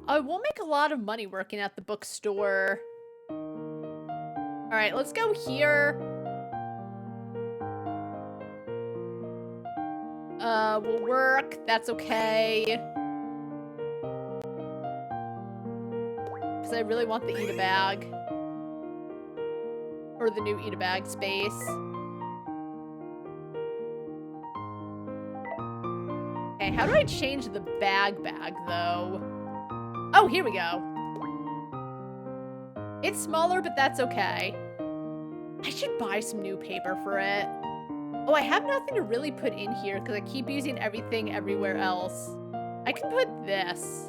I will make a lot of money working at the bookstore. Alright, let's go here. We'll work. That's okay. Because I really want the eat-a-bag. Or the new eat-a-bag space. Okay, how do I change the bag, though? Oh, here we go. It's smaller, but that's okay. I should buy some new paper for it. Oh, I have nothing to really put in here because I keep using everything everywhere else. I can put this.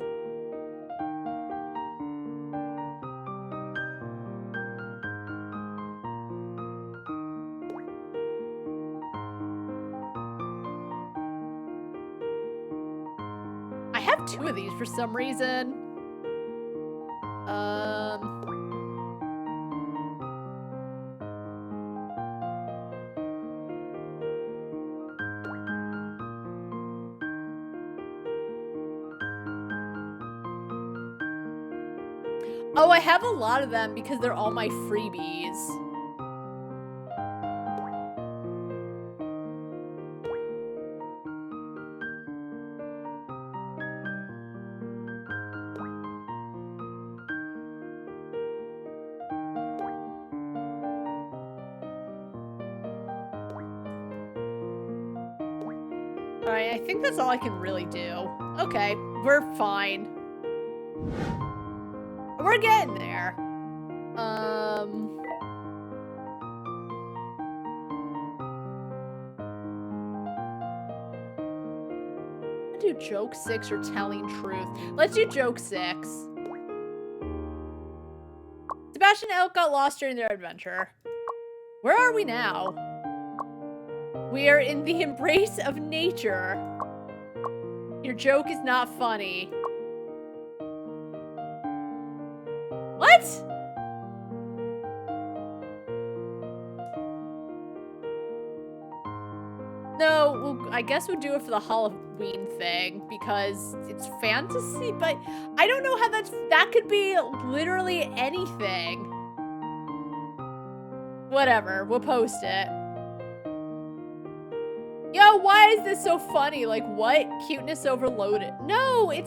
I have 2 of these for some reason. Oh, I have a lot of them because they're all my freebies. Alright, I think that's all I can really do. Okay, we're fine. We're getting there. Do joke 6 or telling truth. Let's do joke 6. Sebastian and Elk got lost during their adventure. Where are we now? We are in the embrace of nature. Your joke is not funny. What? No, well, I guess we'll do it for the Halloween thing because it's fantasy, but I don't know how that could be literally anything. Whatever, we'll post it. Yo, why is this so funny? Like, what? Cuteness overloaded. No, it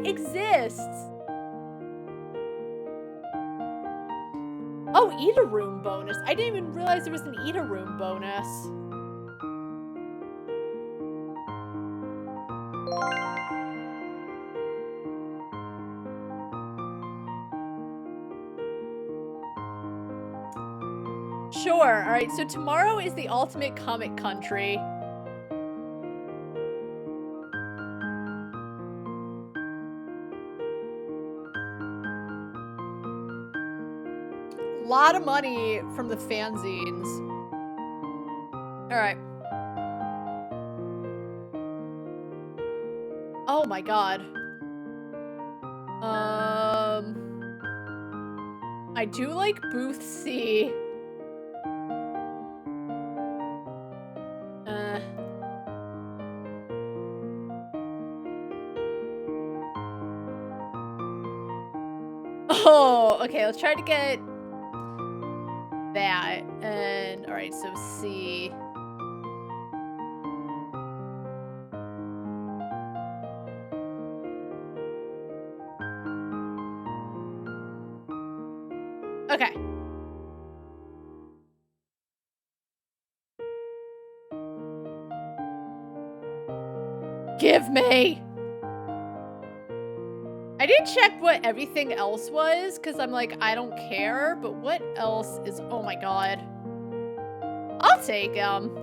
exists. Oh, eat a room bonus. I didn't even realize there was an eat a room bonus. Sure. All right. So tomorrow is the ultimate comic country. A lot of money from the fanzines. All right. Oh my god. I do like Booth C. Oh, okay, let's try to get that. And, alright, so C. Okay. Give me! I didn't check what everything else was, because I'm like, I don't care, but what else is... Oh my god. I'll take him.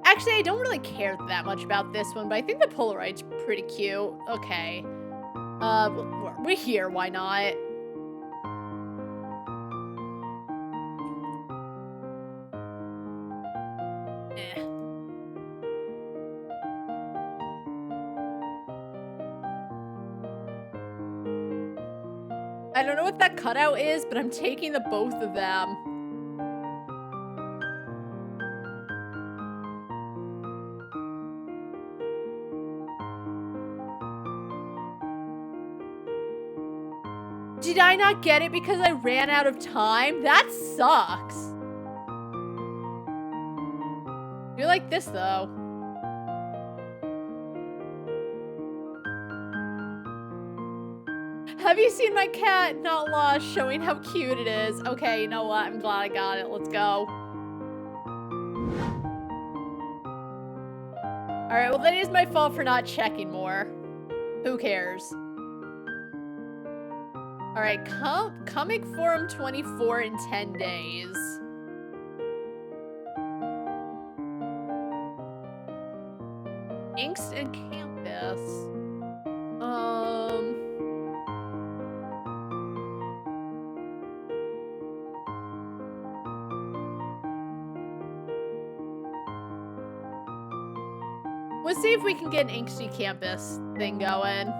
Actually, I don't really care that much about this one, but I think the Polaroid's pretty cute. Okay. We're here, why not? I don't know what that cutout is, but I'm taking the both of them. Did I not get it because I ran out of time? That sucks. You're like this, though. Have you seen my cat not lost, showing how cute it is? Okay, you know what? I'm glad I got it. Let's go. Alright, well that is my fault for not checking more. Who cares? Alright, Comic Forum 24 in 10 days. Inks and Campus. Let's see if we can get an Inksy Campus thing going.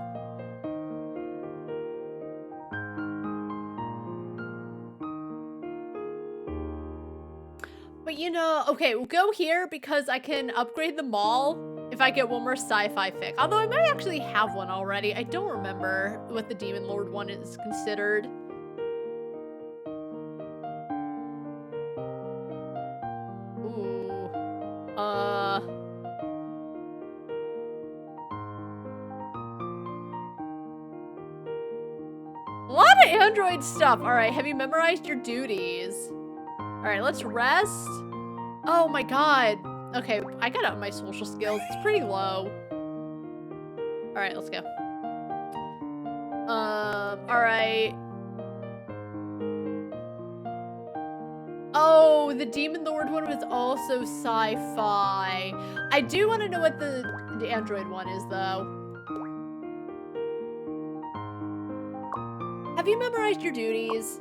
But you know, okay, we'll go here because I can upgrade the mall if I get one more sci-fi fic. Although I might actually have one already. I don't remember what the Demon Lord one is considered. Ooh. A lot of Android stuff. All right, have you memorized your duties? All right, let's rest. Oh my god. Okay, I got up my social skills. It's pretty low. Alright, let's go. Alright. Oh, the Demon Lord one was also sci-fi. I do want to know what the android one is, though. Have you memorized your duties?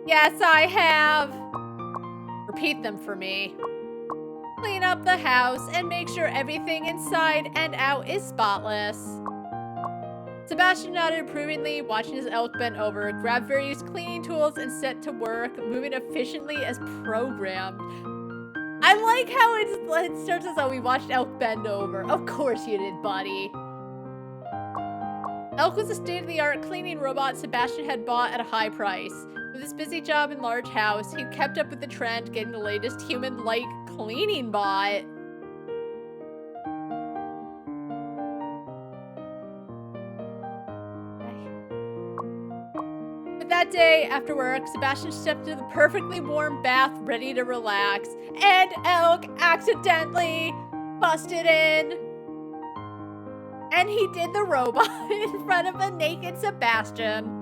Yes, I have. Repeat them for me. Clean up the house and make sure everything inside and out is spotless. Sebastian nodded approvingly, watching his elk bent over, grabbed various cleaning tools, and set to work, moving efficiently as programmed. I like how it starts as though we watched Elk bend over. Of course you did, buddy. Elk was a state-of-the-art cleaning robot Sebastian had bought at a high price. With his busy job and large house, he kept up with the trend, getting the latest human-like cleaning bot. But that day, after work, Sebastian stepped into the perfectly warm bath, ready to relax. And Elk accidentally busted in. And he did the robot in front of a naked Sebastian.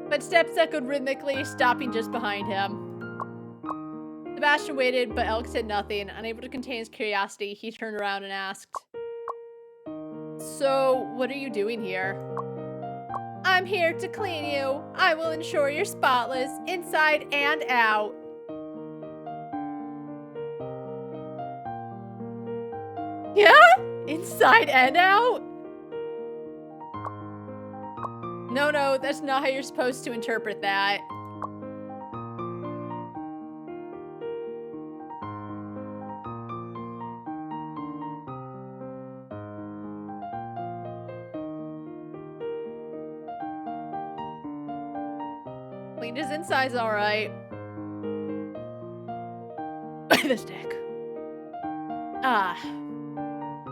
But steps echoed rhythmically, stopping just behind him. Sebastian waited, but Elk said nothing. Unable to contain his curiosity, he turned around and asked, "So, what are you doing here?" "I'm here to clean you. I will ensure you're spotless, inside and out." Yeah? Inside and out? No, that's not how you're supposed to interpret that. Cleaned his insides alright. The stick.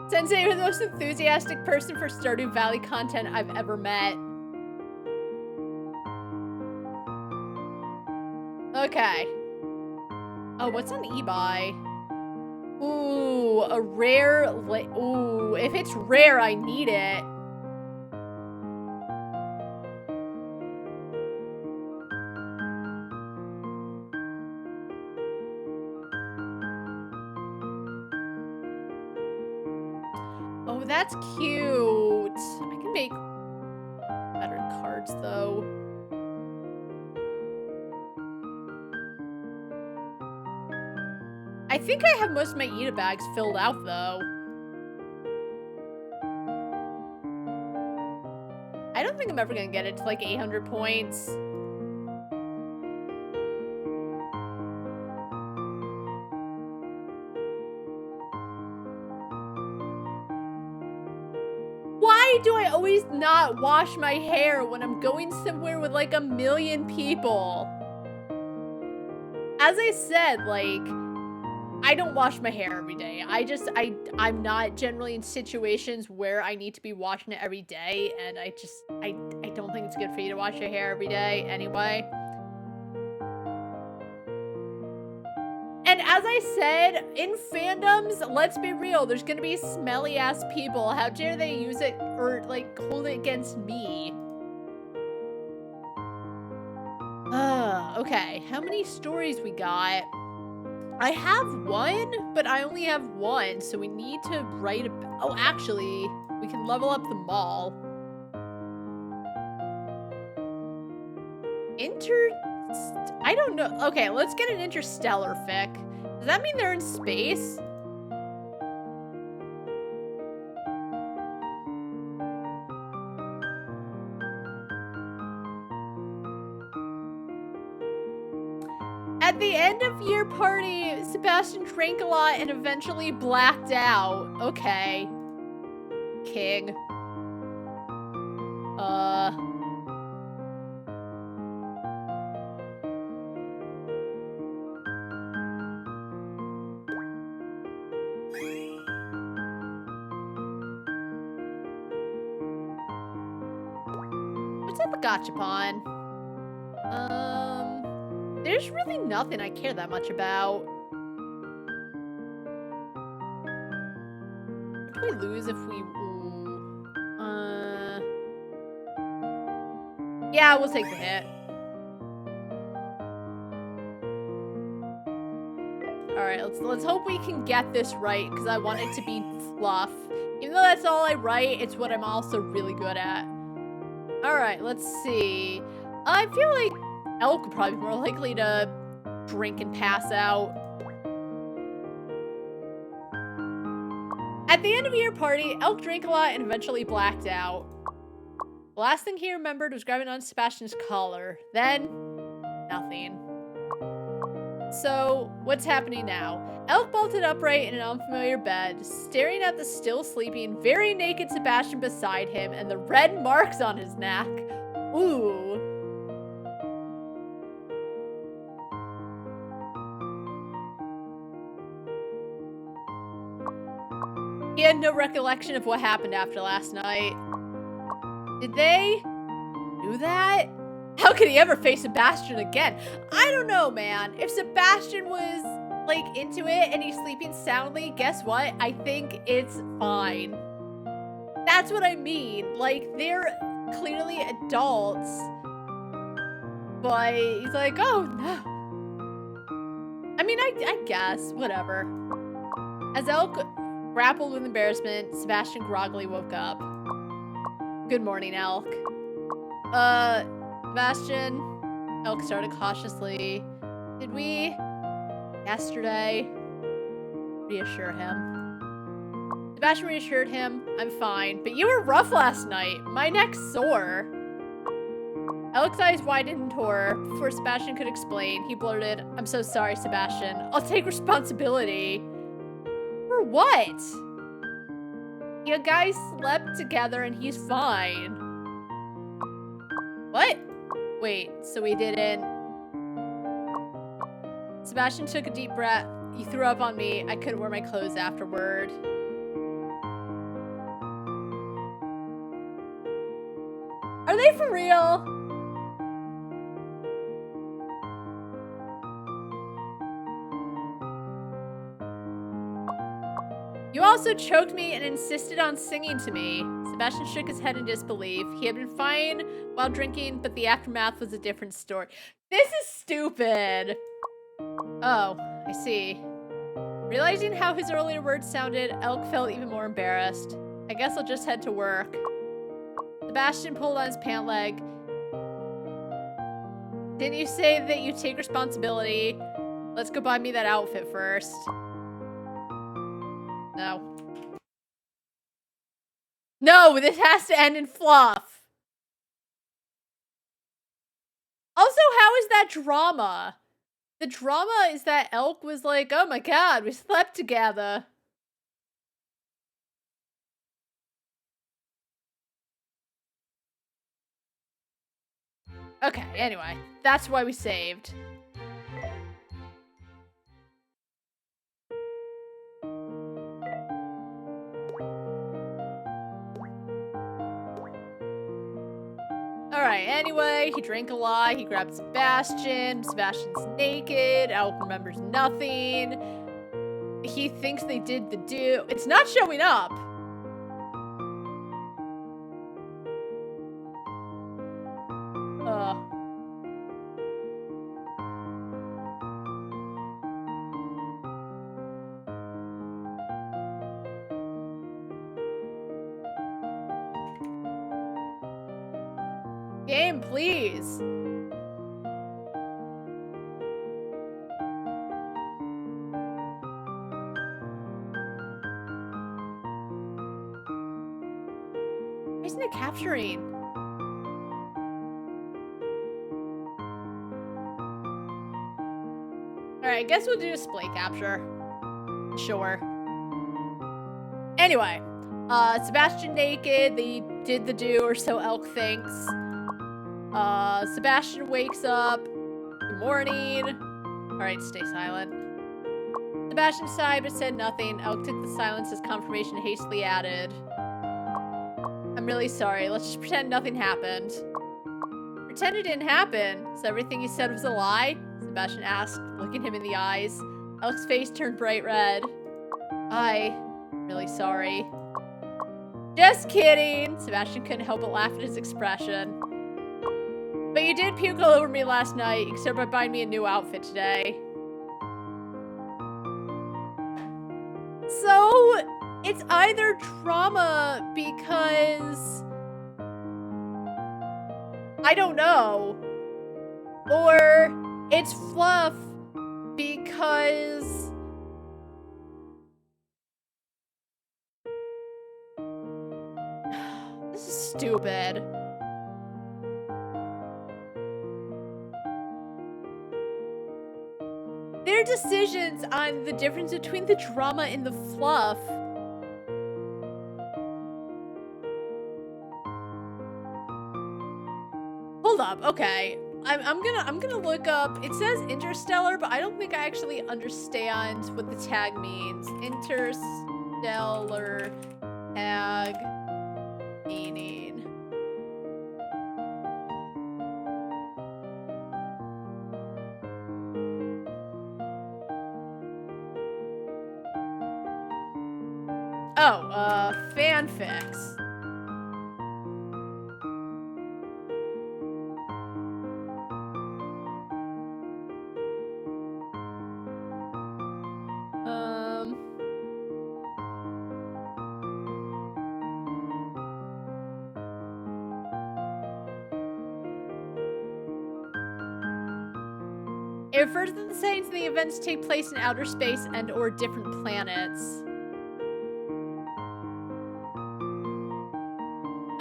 Sensei was the most enthusiastic person for Stardew Valley content I've ever met. Okay. Oh, what's on eBay? Ooh, a rare ooh, if it's rare, I need it. Oh, that's cute. I can make better cards, though. I think I have most of my Eda bags filled out, though. I don't think I'm ever gonna get it to, like, 800 points. Why do I always not wash my hair when I'm going somewhere with, like, 1,000,000 people? As I said, like, I don't wash my hair every day. I'm not generally in situations where I need to be washing it every day, and I don't think it's good for you to wash your hair every day anyway. And as I said, in fandoms, let's be real, there's gonna be smelly ass people. How dare they use it or, like, hold it against me? Okay, how many stories we got? I have one, but I only have one, so we need to write a... Oh, actually, we can level up the mall. I don't know. Okay, let's get an interstellar fic. Does that mean they're in space? At the end of year party, Sebastian drank a lot and eventually blacked out. Okay. King. What's up with Gachapon? There's really nothing I care that much about. think we lose if we... Yeah, we'll take the hit. Alright, let's hope we can get this right, because I want it to be fluff. Even though that's all I write, it's what I'm also really good at. Alright, let's see. I feel like Elk would probably be more likely to drink and pass out. At the end of your party, Elk drank a lot and eventually blacked out. The last thing he remembered was grabbing on Sebastian's collar. Then, nothing. So, what's happening now? Elk bolted upright in an unfamiliar bed, staring at the still sleeping, very naked Sebastian beside him and the red marks on his neck. Ooh. He had no recollection of what happened after last night. Did they do that? How could he ever face Sebastian again? I don't know, man. If Sebastian was, like, into it and he's sleeping soundly, guess what? I think it's fine. That's what I mean. Like, they're clearly adults. But he's like, oh, no. I mean, I guess. Whatever. As Elk grappled with embarrassment, Sebastian groggily woke up. Good morning, Elk. Sebastian, Elk started cautiously. Did we, yesterday, reassure him? Sebastian reassured him, I'm fine, but you were rough last night. My neck's sore. Elk's eyes widened in horror. Before Sebastian could explain, he blurted, I'm so sorry, Sebastian. I'll take responsibility. For what? You guys slept together and he's fine. What? Wait, so we didn't... Sebastian took a deep breath. You threw up on me. I couldn't wear my clothes afterward. Are they for real? You also choked me and insisted on singing to me. Sebastian shook his head in disbelief. He had been fine while drinking, but the aftermath was a different story. This is stupid. Oh, I see. Realizing how his earlier words sounded, Elk felt even more embarrassed. I guess I'll just head to work. Sebastian pulled on his pant leg. Didn't you say that you take responsibility? Let's go buy me that outfit first. No. No, this has to end in fluff. Also, how is that drama? The drama is that Elk was like, oh my god, we slept together. Okay, anyway. That's why we saved. Alright, anyway, he drank a lot, he grabbed Sebastian, Sebastian's naked, Elk remembers nothing. He thinks they did the do. It's not showing up! Game, please. Why isn't it capturing? Alright, I guess we'll do display capture. Sure. Anyway, Sebastian naked, they did the do, or so Elk thinks. Sebastian wakes up. Good morning. Alright, stay silent. Sebastian sighed but said nothing. Elk took the silence as confirmation and hastily added. I'm really sorry. Let's just pretend nothing happened. Pretend it didn't happen. So everything you said was a lie? Sebastian asked, looking him in the eyes. Elk's face turned bright red. I Really sorry. Just kidding. Sebastian couldn't help but laugh at his expression. But you did puke all over me last night, except by buying me a new outfit today. So, it's either trauma because... I don't know. Or it's fluff because... This is stupid. Their decisions on the difference between the drama and the fluff. Hold up, okay. I'm gonna look up. It says interstellar, but I don't think I actually understand what the tag means. Interstellar tag meaning. Oh, fanfics. It refers to the settings of the events take place in outer space and or different planets.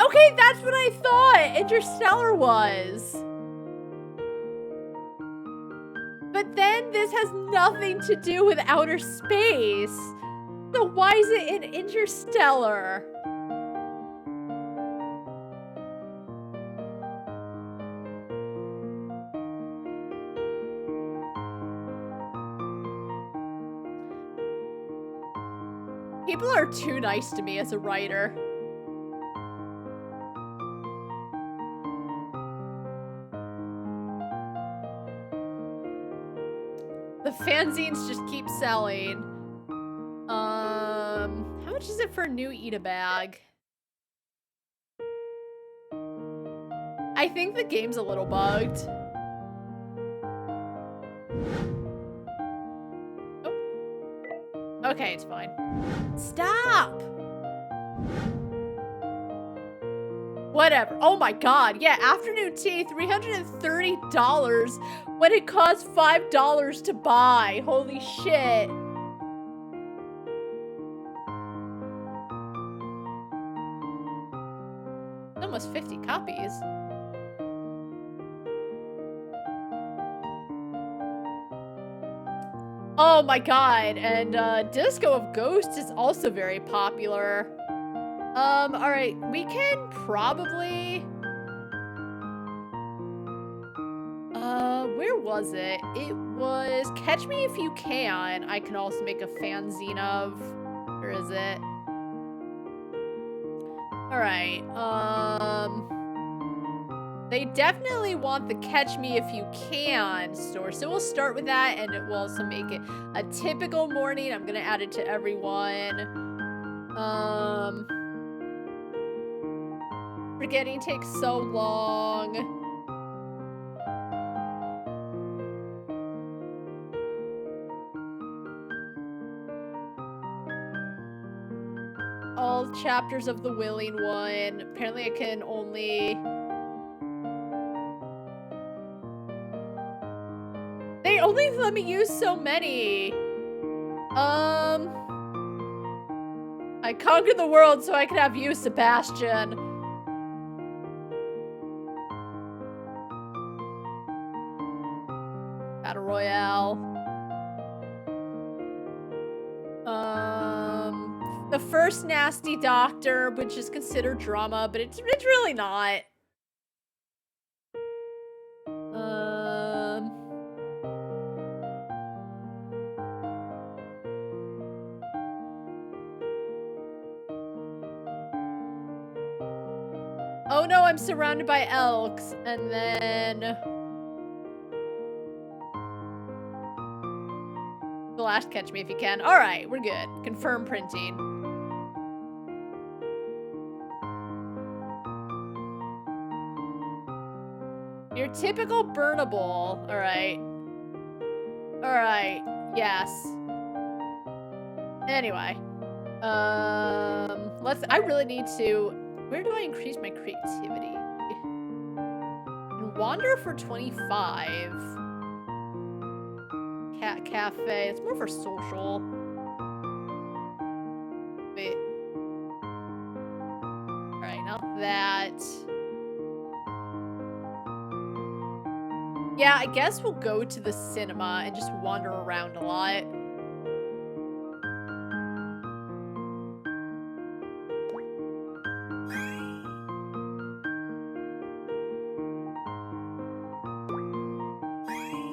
Okay, that's what I thought Interstellar was. But then this has nothing to do with outer space. So why is it in Interstellar? People are too nice to me as a writer. The fanzines just keep selling. How much is it for a new eat-a-bag? I think the game's a little bugged. Oh. Okay, it's fine. Stop! Whatever. Oh my god, yeah, afternoon tea, $330 when it costs $5 to buy. Holy shit. Almost 50 copies. Oh my god, and Disco of Ghosts is also very popular. Alright, we can probably... where was it? It was Catch Me If You Can. I can also make a fanzine of. Where is it? Alright, they definitely want the Catch Me If You Can store, so we'll start with that, and it will also make it a typical morning. I'm gonna add it to everyone. Forgetting takes so long. All chapters of The Willing One. Apparently I can only... They only let me use so many. I conquered the world so I could have you, Sebastian. Battle Royale. The first Nasty Doctor, which is considered drama, but it's really not. Oh no, I'm surrounded by elks, and then... The last Catch Me If You Can. Alright, we're good. Confirm printing. Your typical burnable. Alright. Alright. Yes. Anyway. I really need to... Where do I increase my creativity? Wander for 25. Cat cafe. It's more for social. Wait. Alright, not that. Yeah, I guess we'll go to the cinema and just wander around a lot.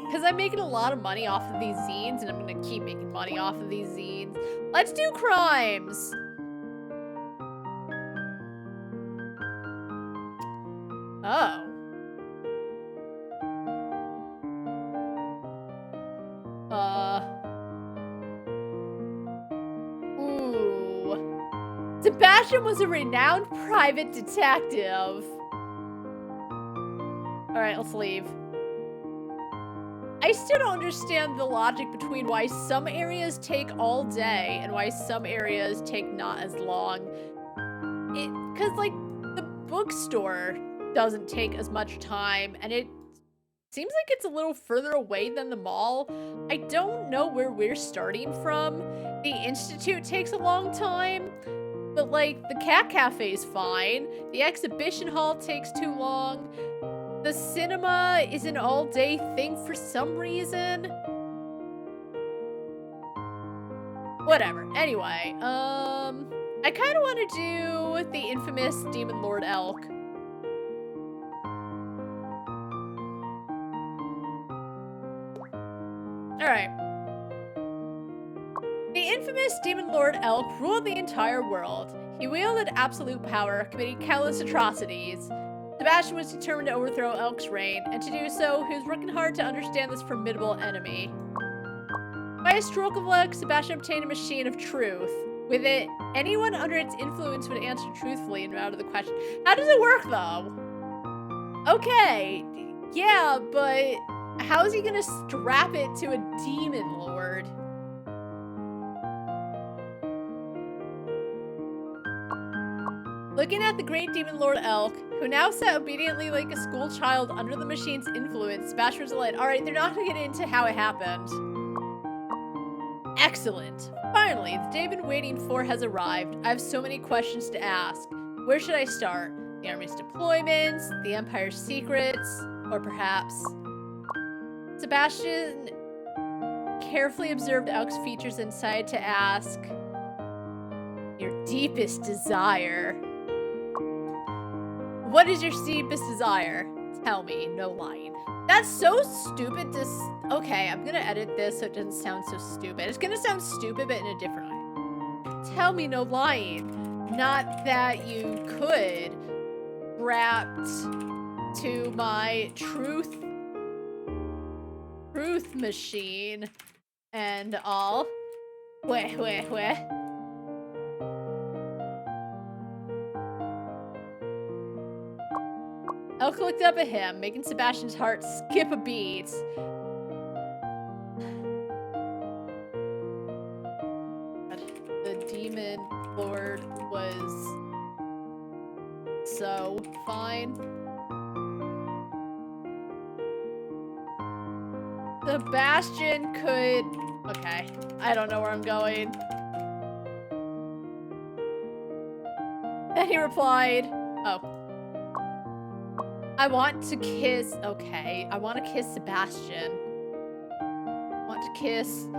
Because I'm making a lot of money off of these zines, and I'm going to keep making money off of these zines. Let's do crimes! Oh. Ooh. Sebastian was a renowned private detective. Alright, let's leave. I still don't understand the logic between why some areas take all day and why some areas take not as long. Because, like, the bookstore doesn't take as much time, and it seems like it's a little further away than the mall. I don't know where we're starting from. The Institute takes a long time, but, like, the Cat Cafe is fine. The exhibition hall takes too long. The cinema is an all-day thing for some reason. Whatever. Anyway, I kind of want to do the infamous Demon Lord Elk. Alright. The infamous Demon Lord Elk ruled the entire world. He wielded absolute power, committing countless atrocities. Sebastian was determined to overthrow Elk's reign, and to do so, he was working hard to understand this formidable enemy. By a stroke of luck, Sebastian obtained a machine of truth. With it, anyone under its influence would answer truthfully and out of the question. How does it work, though? Okay, yeah, but how is he gonna strap it to a demon lord? Looking at the great demon lord Elk, who now sat obediently like a school child under the machine's influence, Sebastian was delighted. Alright, they're not gonna get into how it happened. Excellent. Finally, the day I've been waiting for has arrived. I have so many questions to ask. Where should I start? The Army's deployments, the Empire's secrets, or perhaps... Sebastian carefully observed Elk's features and decided to ask... Your deepest desire. What is your deepest desire? Tell me, no lying. That's so stupid to... Okay, I'm gonna edit this so it doesn't sound so stupid. It's gonna sound stupid, but in a different way. Tell me, no lying. Not that you could. Wrapped to my truth machine and all. Weh. Elk looked up at him, making Sebastian's heart skip a beat. The demon lord was so fine. Sebastian could... Okay, I don't know where I'm going. And he replied, oh. I want to kiss... Okay, I want to kiss Sebastian. I want to kiss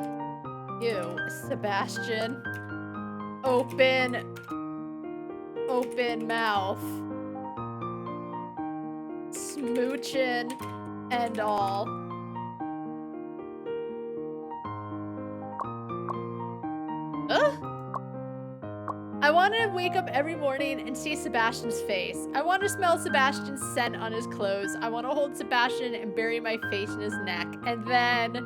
you, Sebastian. Open mouth. Smooching and all. I want to wake up every morning and see Sebastian's face. I want to smell Sebastian's scent on his clothes. I want to hold Sebastian and bury my face in his neck. And then...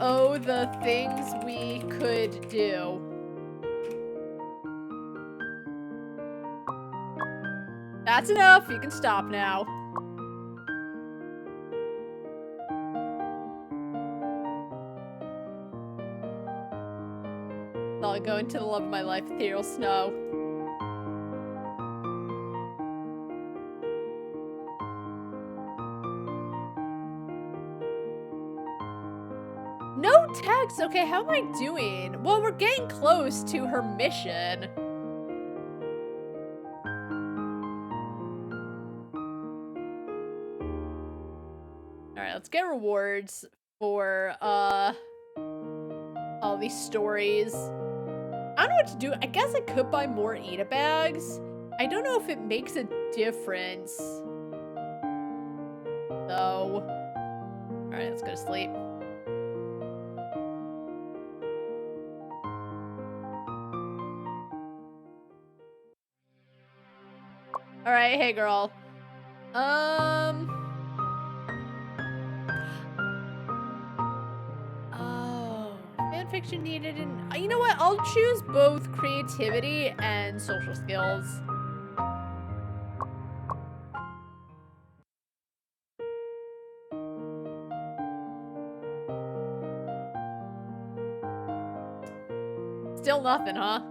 Oh, the things we could do. That's enough. You can stop now. I'll go into the love of my life, ethereal snow. No text. Okay, how am I doing? Well, we're getting close to her mission. Alright, let's get rewards for all these stories. I don't know what to do. I guess I could buy more Eda bags. I don't know if it makes a difference. So, alright, let's go to sleep. Alright, hey girl. Oh, fanfiction needed and you know what? I'll choose both creativity and social skills. Still nothing, huh?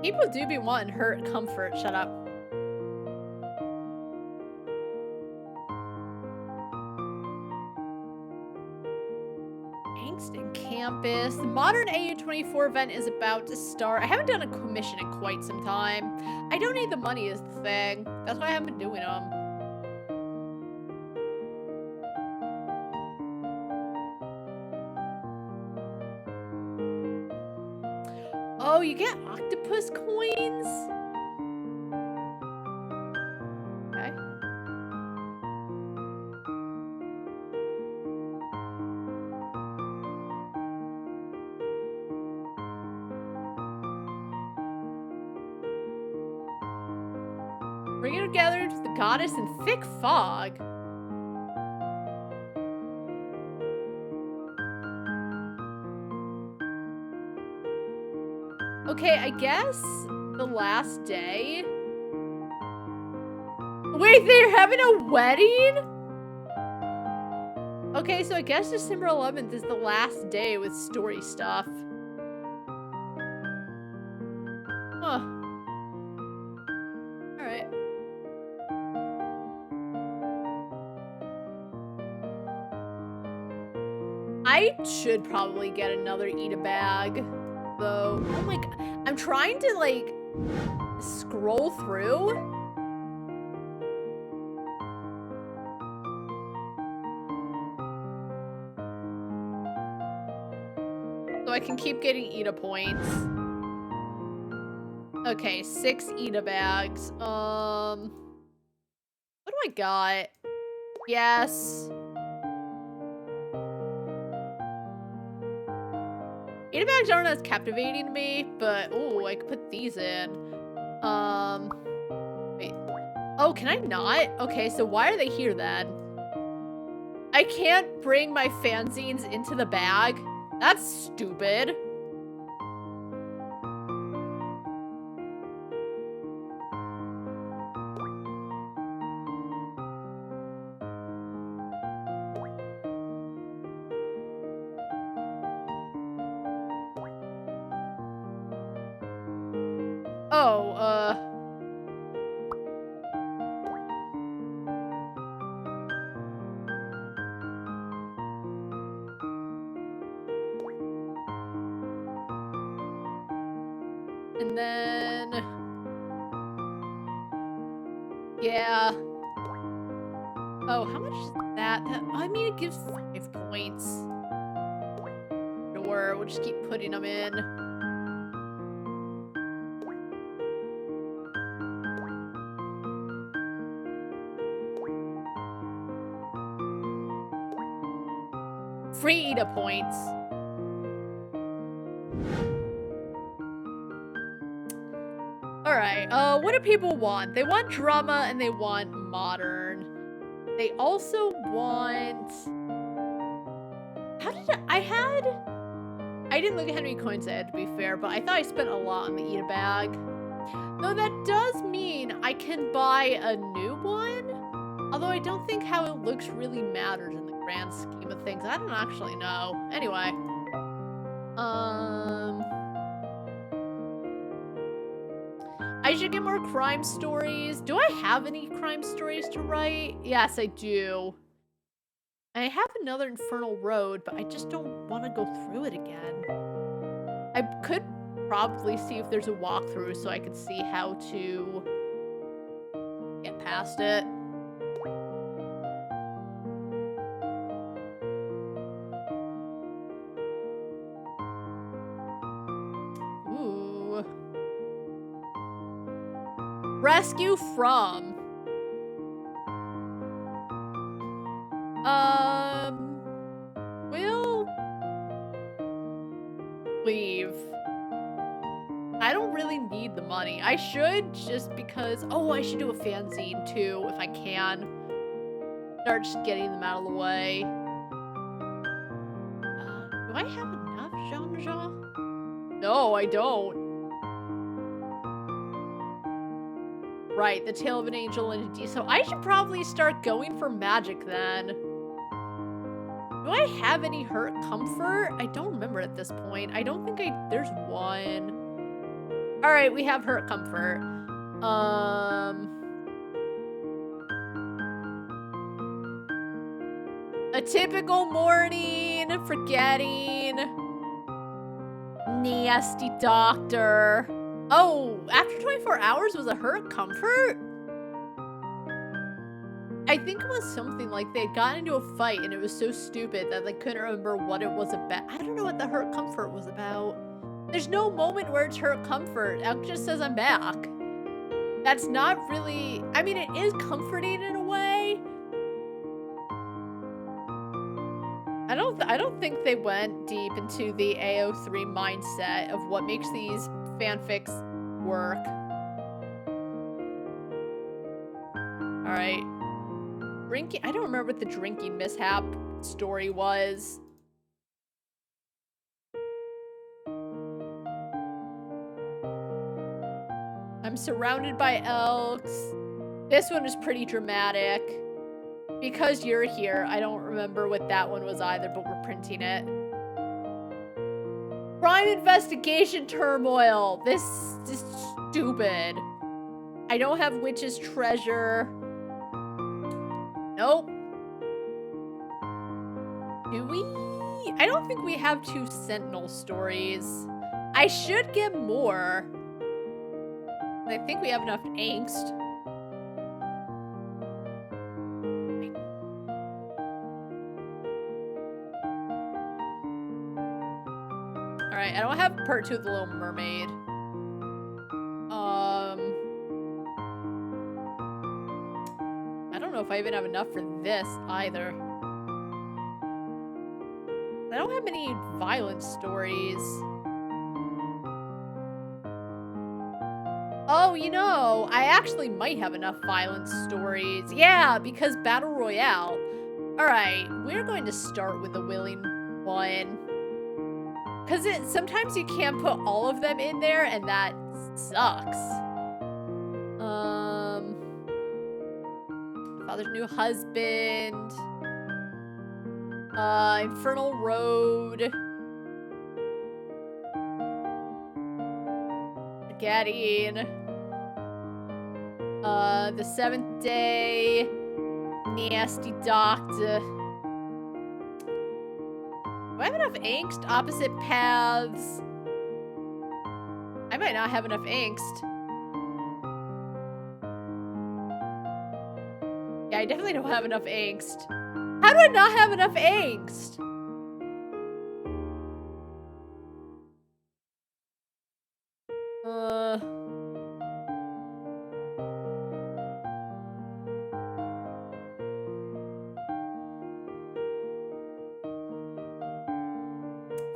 People do be wanting hurt comfort. Shut up. Angst in campus. The modern AU24 event is about to start. I haven't done a commission in quite some time. I don't need the money is the thing. That's why I haven't been doing them. Oh, you get octopus coins? Okay. Bring it together to the goddess in thick fog. Okay, I guess the last day. Wait, they're having a wedding? Okay, so I guess December 11th is the last day with story stuff. Huh. Alright. I should probably get another Eda bag. Though, oh my god, I'm trying to like scroll through. So I can keep getting Eda points. Okay, 6 Eda bags. What do I got? Yes. Eda bags aren't as captivating to me, but oh, I could put these in. Wait. Oh, can I not? Okay, so why are they here then? I can't bring my fanzines into the bag? That's stupid. Oh, and then, yeah. Oh, how much is that? I mean, it gives 5 points. Sure, we'll just keep putting them in. Free Eda points. Alright, what do people want? They want drama and they want modern. They also want... How did I I didn't look at how many coins I had, to be fair, but I thought I spent a lot on the eat-a-bag. Though that does mean I can buy a new one. Although I don't think how it looks really matters in the grand scheme of things. I don't actually know. Anyway. I should get more crime stories. Do I have any crime stories to write? Yes, I do. I have another Infernal Road, but I just don't want to go through it again. I could probably see if there's a walkthrough so I could see how to get past it. Ooh. Rescue from. We'll leave. I don't really need the money. I should, just because... Oh, I should do a fanzine, too, if I can. Start just getting them out of the way. Do I have enough, Jean? No, I don't. Right, the Tale of an Angel and a D. So I should probably start going for magic, then. Do I have any hurt comfort? I don't remember at this point. I don't think there's one. Alright, we have hurt comfort. A typical morning, forgetting. Nasty doctor. Oh, after 24 hours was a hurt comfort? I think it was something like they had gotten into a fight and it was so stupid that they couldn't remember what it was about. I don't know what the hurt comfort was about. There's no moment where it's hurt comfort. It just says I'm back. That's not really... I mean, it is comforting in a way. I don't think they went deep into the AO3 mindset of what makes these fanfics work. Alright. Drinking... I don't remember what the drinking mishap story was. I'm surrounded by elks. This one is pretty dramatic. Because you're here, I don't remember what that one was either, but we're printing it. Crime investigation turmoil. This is stupid. I don't have witch's treasure. Nope. Do we? I don't think we have 2 sentinel stories. I should get more. I think we have enough angst. Alright, I don't have part 2 of The Little Mermaid. I don't know if I even have enough for this either. I don't have any violent stories. Oh, you know, I actually might have enough violent stories. Yeah, because Battle Royale. Alright, we're going to start with the willing one. Because sometimes you can't put all of them in there, and that sucks. Father's New Husband. Infernal Road. Forgetting. The 7th Day. Nasty Doctor. Do I have enough angst? Opposite paths. I might not have enough angst. Yeah, I definitely don't have enough angst. How do I not have enough angst?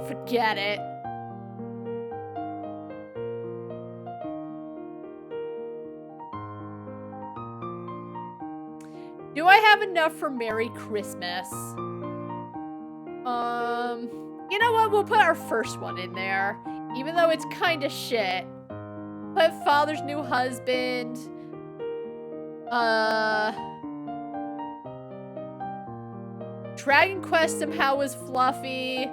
Forget it. Do I have enough for Merry Christmas? I You know what? We'll put our first one in there, even though it's kind of shit. Put father's new husband. Dragon Quest somehow was fluffy.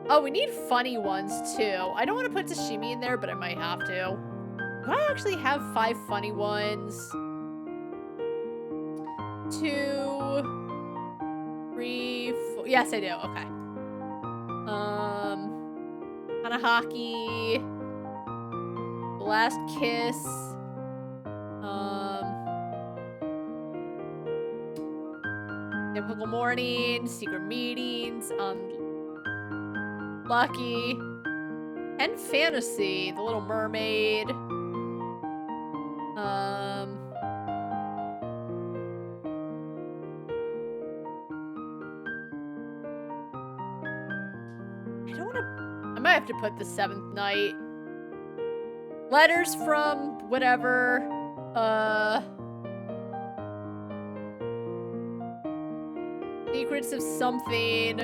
Oh, we need funny ones too. I don't want to put sashimi in there, but I might have to. Do I actually have 5 funny ones? 2, 3, 4. Yes, I do. Okay. Hanahaki. Last kiss. Typical morning. Secret meetings. Lucky. And fantasy. The Little Mermaid. I might have to put the 7th night. Letters from whatever. Secrets of something.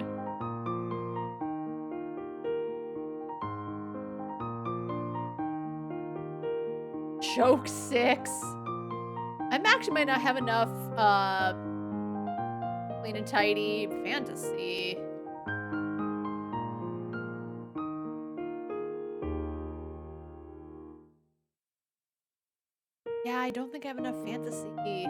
Joke 6. I actually might not have enough clean and tidy fantasy. Yeah, I don't think I have enough fantasy.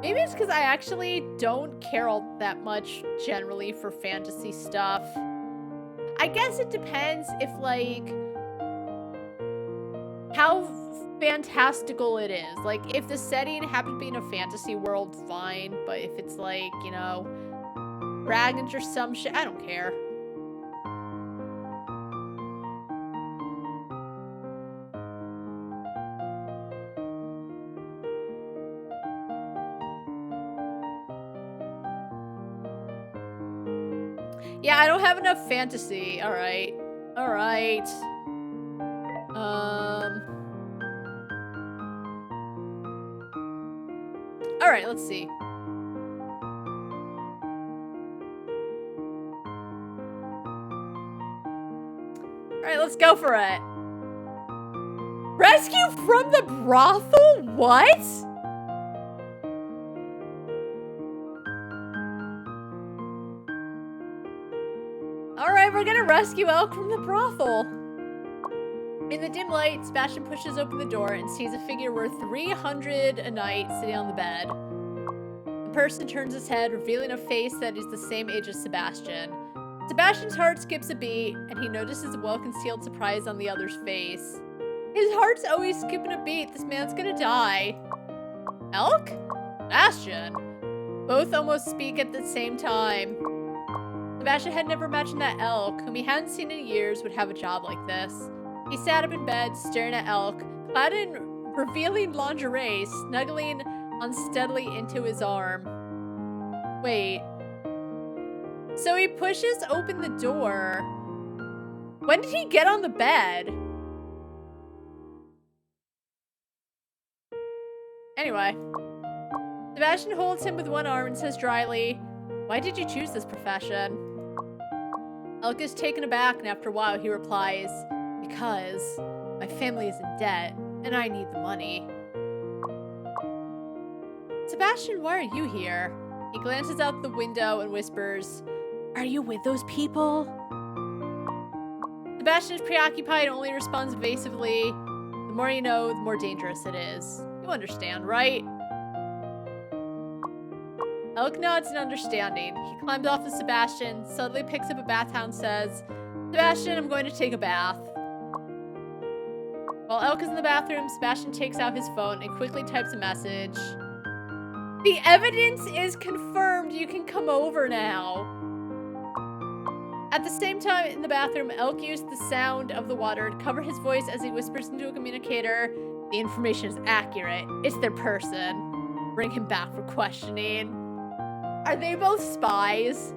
Maybe it's because I actually don't care all that much generally for fantasy stuff. I guess it depends if, like, how fantastical it is. Like, if the setting happens to be in a fantasy world, fine. But if it's like, you know, dragons or some shit, I don't care. Yeah, I don't have enough fantasy. All right. All right. All right, let's see. All right, let's go for it. Rescue from the brothel? What? All right, we're gonna rescue Elk from the brothel. In the dim light, Sebastian pushes open the door and sees a figure worth 300 a night sitting on the bed. The person turns his head, revealing a face that is the same age as Sebastian. Sebastian's heart skips a beat, and he notices a well-concealed surprise on the other's face. His heart's always skipping a beat. This man's gonna die. Elk? Sebastian. Both almost speak at the same time. Sebastian had never imagined that Elk, whom he hadn't seen in years, would have a job like this. He sat up in bed, staring at Elk, clad in revealing lingerie, snuggling unsteadily into his arm. Wait. So he pushes open the door. When did he get on the bed? Anyway. Sebastian holds him with one arm and says dryly, "Why did you choose this profession?" Elk is taken aback, and after a while he replies, "Because my family is in debt, and I need the money." "Sebastian, why are you here?" He glances out the window and whispers, "Are you with those people?" Sebastian is preoccupied and only responds evasively, "The more you know, the more dangerous it is. You understand, right?" Elk nods in understanding. He climbs off of Sebastian, suddenly picks up a bath towel and says, "Sebastian, I'm going to take a bath." While Elk is in the bathroom, Sebastian takes out his phone and quickly types a message. "The evidence is confirmed. You can come over now." At the same time, in the bathroom, Elk used the sound of the water to cover his voice as he whispers into a communicator, "The information is accurate. It's their person. Bring him back for questioning." Are they both spies?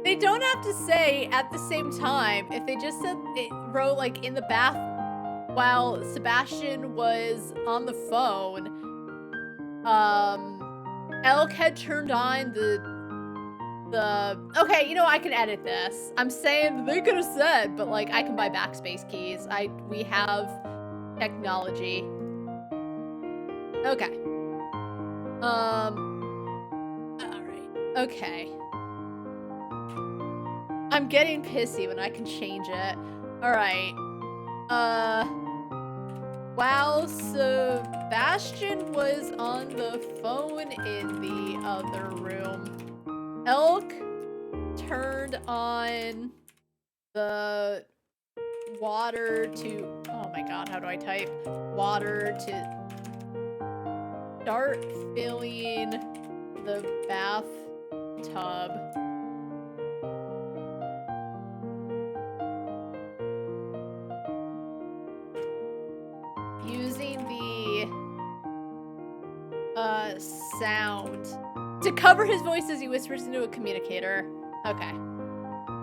They don't have to say at the same time. If they just said it wrote like in the bath while Sebastian was on the phone, Elk had turned on okay, you know, I can edit this. I'm saying they could have said, but like I can buy backspace keys. We have technology. Okay. Alright. Okay. I'm getting pissy when I can change it. Alright. While Sebastian was on the phone in the other room, Elk turned on the water to, oh my god, how do I type? Water to start filling the bathtub. Using the sound to cover his voice as he whispers into a communicator. Okay.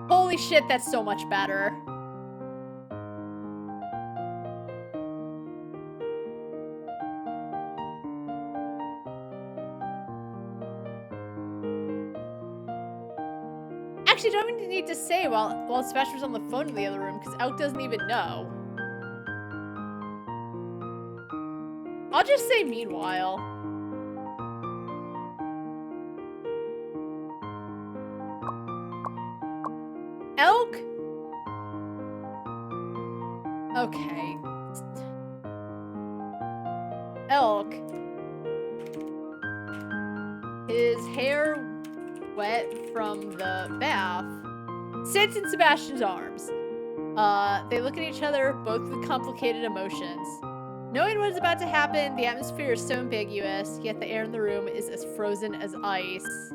Holy shit, that's so much better. Actually, don't even need to say while Sebastian's on the phone in the other room, because Elk doesn't even know. I'll just say meanwhile. Elk? Okay. Elk. His hair wet from the bath sits in Sebastian's arms. They look at each other, both with complicated emotions. Knowing what is about to happen, the atmosphere is so ambiguous, yet the air in the room is as frozen as ice.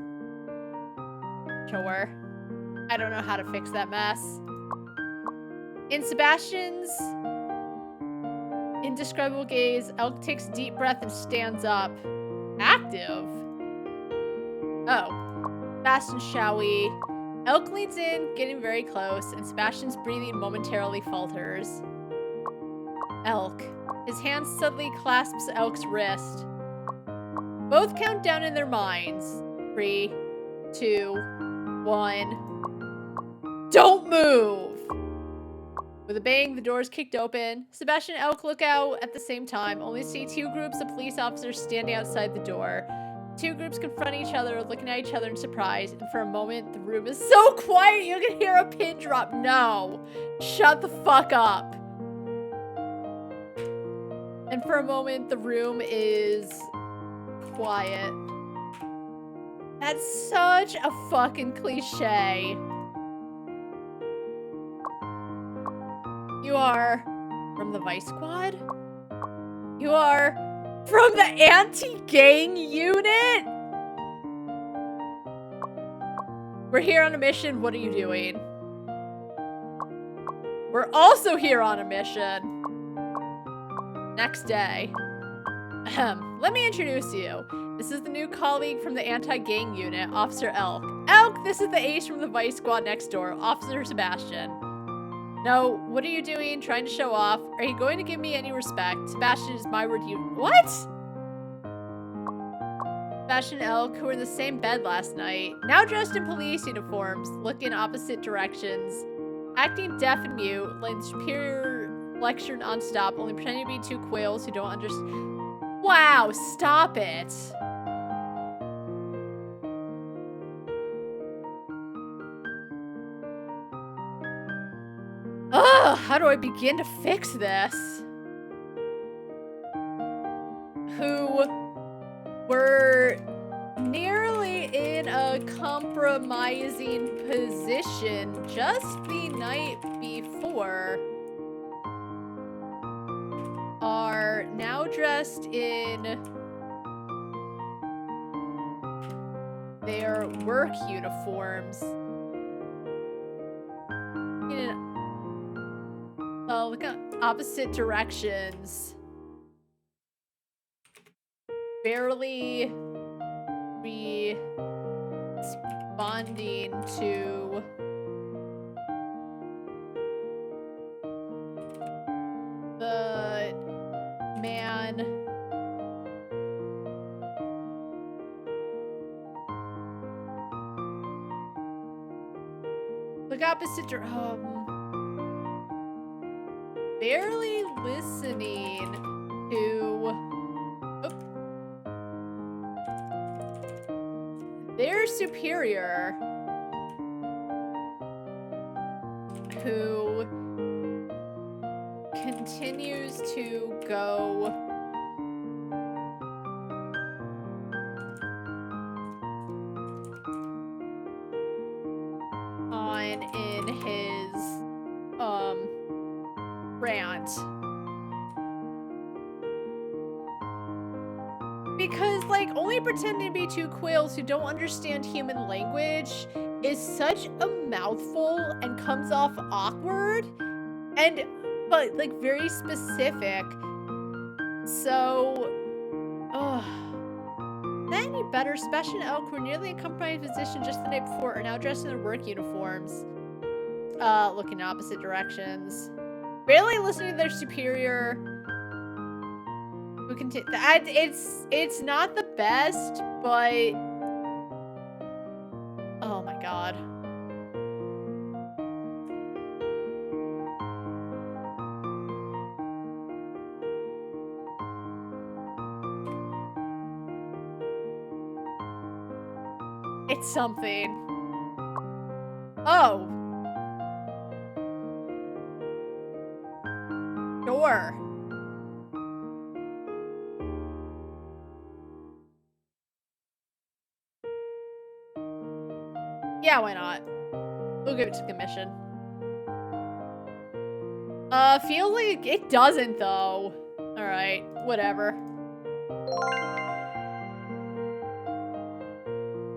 Sure. I don't know how to fix that mess. In Sebastian's indescribable gaze, Elk takes a deep breath and stands up. Active? Oh. Sebastian, shall we? Elk leans in, getting very close, and Sebastian's breathing momentarily falters. Elk. His hand suddenly clasps Elk's wrist. Both count down in their minds. 3, 2, 1. Don't move! With a bang, the doors kicked open. Sebastian and Elk look out at the same time, only see 2 groups of police officers standing outside the door. 2 groups confront each other, looking at each other in surprise, and for a moment, the room is so quiet you can hear a pin drop. No! Shut the fuck up! And for a moment, the room is quiet. That's such a fucking cliche. You are from the Vice Squad? You are from the anti-gang unit? We're here on a mission. What are you doing? We're also here on a mission. Next day. Let me introduce you. This is the new colleague from the anti-gang unit, Officer Elk. Elk, this is the ace from the Vice Squad next door, Officer Sebastian. No, what are you doing? Trying to show off? Are you going to give me any respect? Sebastian is my word, you— What? Sebastian and Elk, who were in the same bed last night, now dressed in police uniforms, look in opposite directions. Acting deaf and mute, letting superior lecture non-stop, only pretending to be 2 quails who don't understand. Wow, stop it. Ugh, how do I begin to fix this? Who were nearly in a compromising position just the night before are now dressed in their work uniforms. Look at opposite directions. Barely responding to the man. Look opposite your barely listening to their superior who continues to go on in his rant. Because, like, only pretending to be two quails who don't understand human language is such a mouthful and comes off awkward and, but, like, very specific. So, not any better. Sebastian and Elk were nearly in compromised position just the night before are now dressed in their work uniforms. Looking in opposite directions. Barely listening to their superior. Who can it's not the best, but oh my god. It's something. Oh. Sure. Yeah, why not? We'll give it to commission. Feels like it doesn't though. Alright, whatever.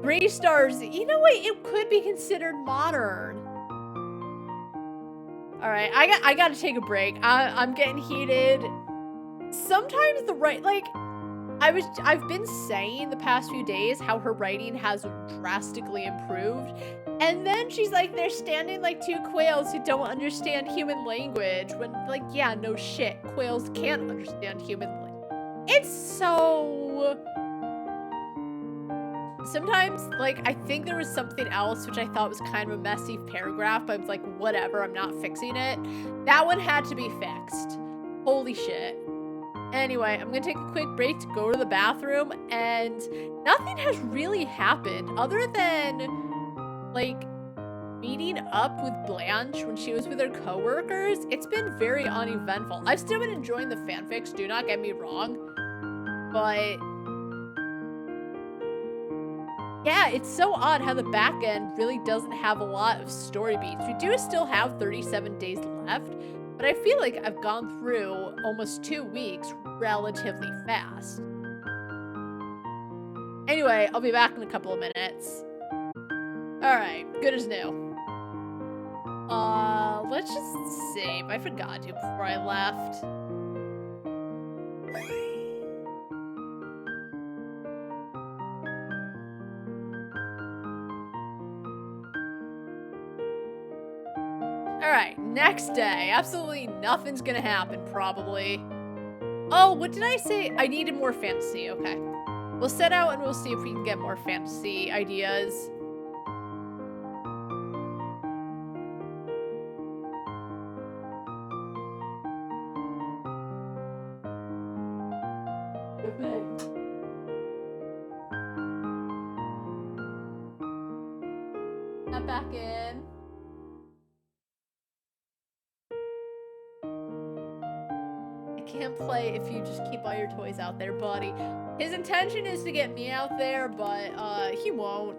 3 stars. You know what? It could be considered modern. Alright, I gotta take a break. I'm getting heated. Sometimes the like, I've been saying the past few days how her writing has drastically improved. And then she's like, they're standing like two quails who don't understand human language. When, like, yeah, no shit. Quails can't understand human language. It's so... Sometimes, like, I think there was something else which I thought was kind of a messy paragraph, but I was like, whatever, I'm not fixing it. That one had to be fixed. Holy shit. Anyway, I'm gonna take a quick break to go to the bathroom, and nothing has really happened other than, like, meeting up with Blanche when she was with her coworkers. It's been very uneventful. I've still been enjoying the fanfics, do not get me wrong, but yeah, it's so odd how the back end really doesn't have a lot of story beats. We do still have 37 days left, but I feel like I've gone through almost 2 weeks relatively fast. Anyway, I'll be back in a couple of minutes. Alright, good as new. Let's just save. I forgot to before I left. Alright, next day. Absolutely nothing's gonna happen, probably. Oh, what did I say? I needed more fantasy. Okay. We'll set out and we'll see if we can get more fantasy ideas. Not back in. I can't play if you just keep all your toys out there, buddy. His intention is to get me out there, but he won't.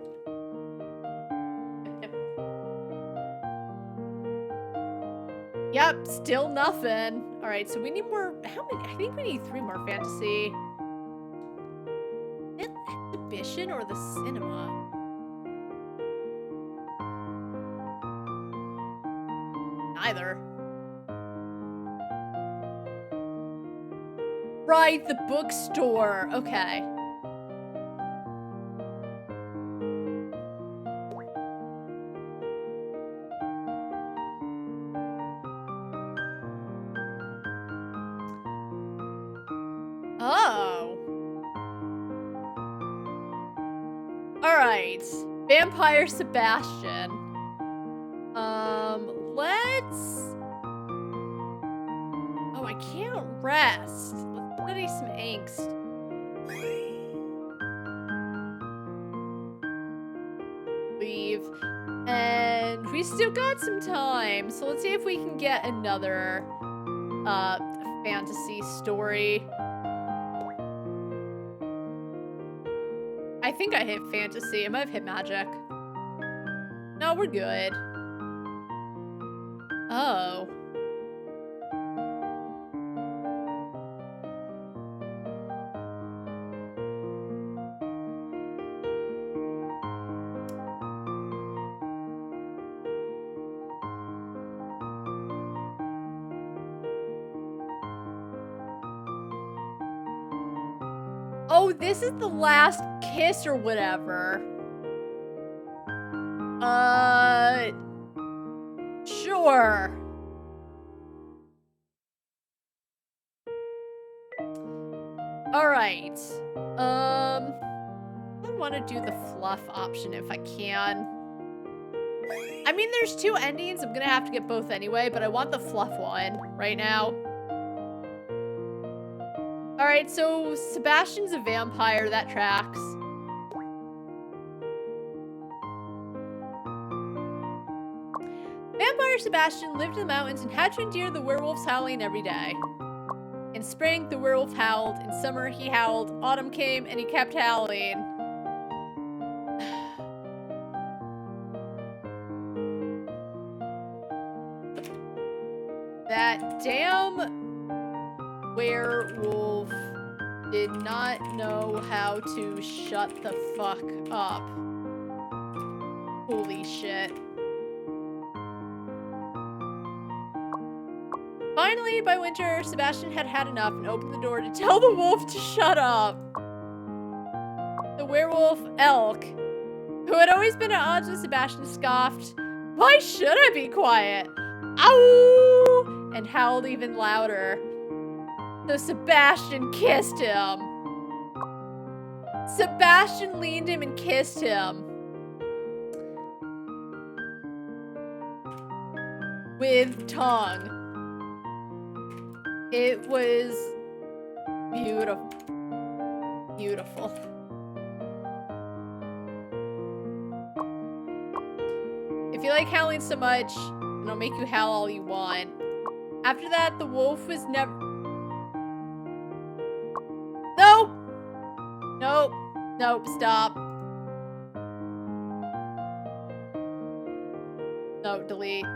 Yep, still nothing. All right, so we need more. How many? I think we need 3 more fantasy. The exhibition or the cinema? Neither. Right, the bookstore. Okay. right. Vampire Sebastian. Let's... Oh, I can't rest. Let's study some angst. Leave. And we still got some time, so let's see if we can get another fantasy story. I think I hit fantasy. I might have hit magic. No, we're good. Oh. Oh, this is the last kiss or whatever. Sure. All right. I want to do the fluff option if I can. I mean, there's two endings. I'm gonna have to get both anyway, but I want the fluff one right now. All right, so Sebastian's a vampire. That tracks. Vampire Sebastian lived in the mountains and had to endure the werewolves howling every day. In spring, the werewolf howled. In summer, he howled. Autumn came, and he kept howling. That damn werewolf did not know how to shut the fuck up. Holy shit. Finally, by winter, Sebastian had had enough and opened the door to tell the wolf to shut up. The werewolf, Elk, who had always been at odds with Sebastian, scoffed, "Why should I be quiet? Ow!" and howled even louder. So Sebastian kissed him. Sebastian leaned him and kissed him. With tongue. It was beautiful. Beautiful. If you like howling so much, then I'll make you howl all you want. After that, the wolf was never... Nope! Nope. Nope, stop. No, delete.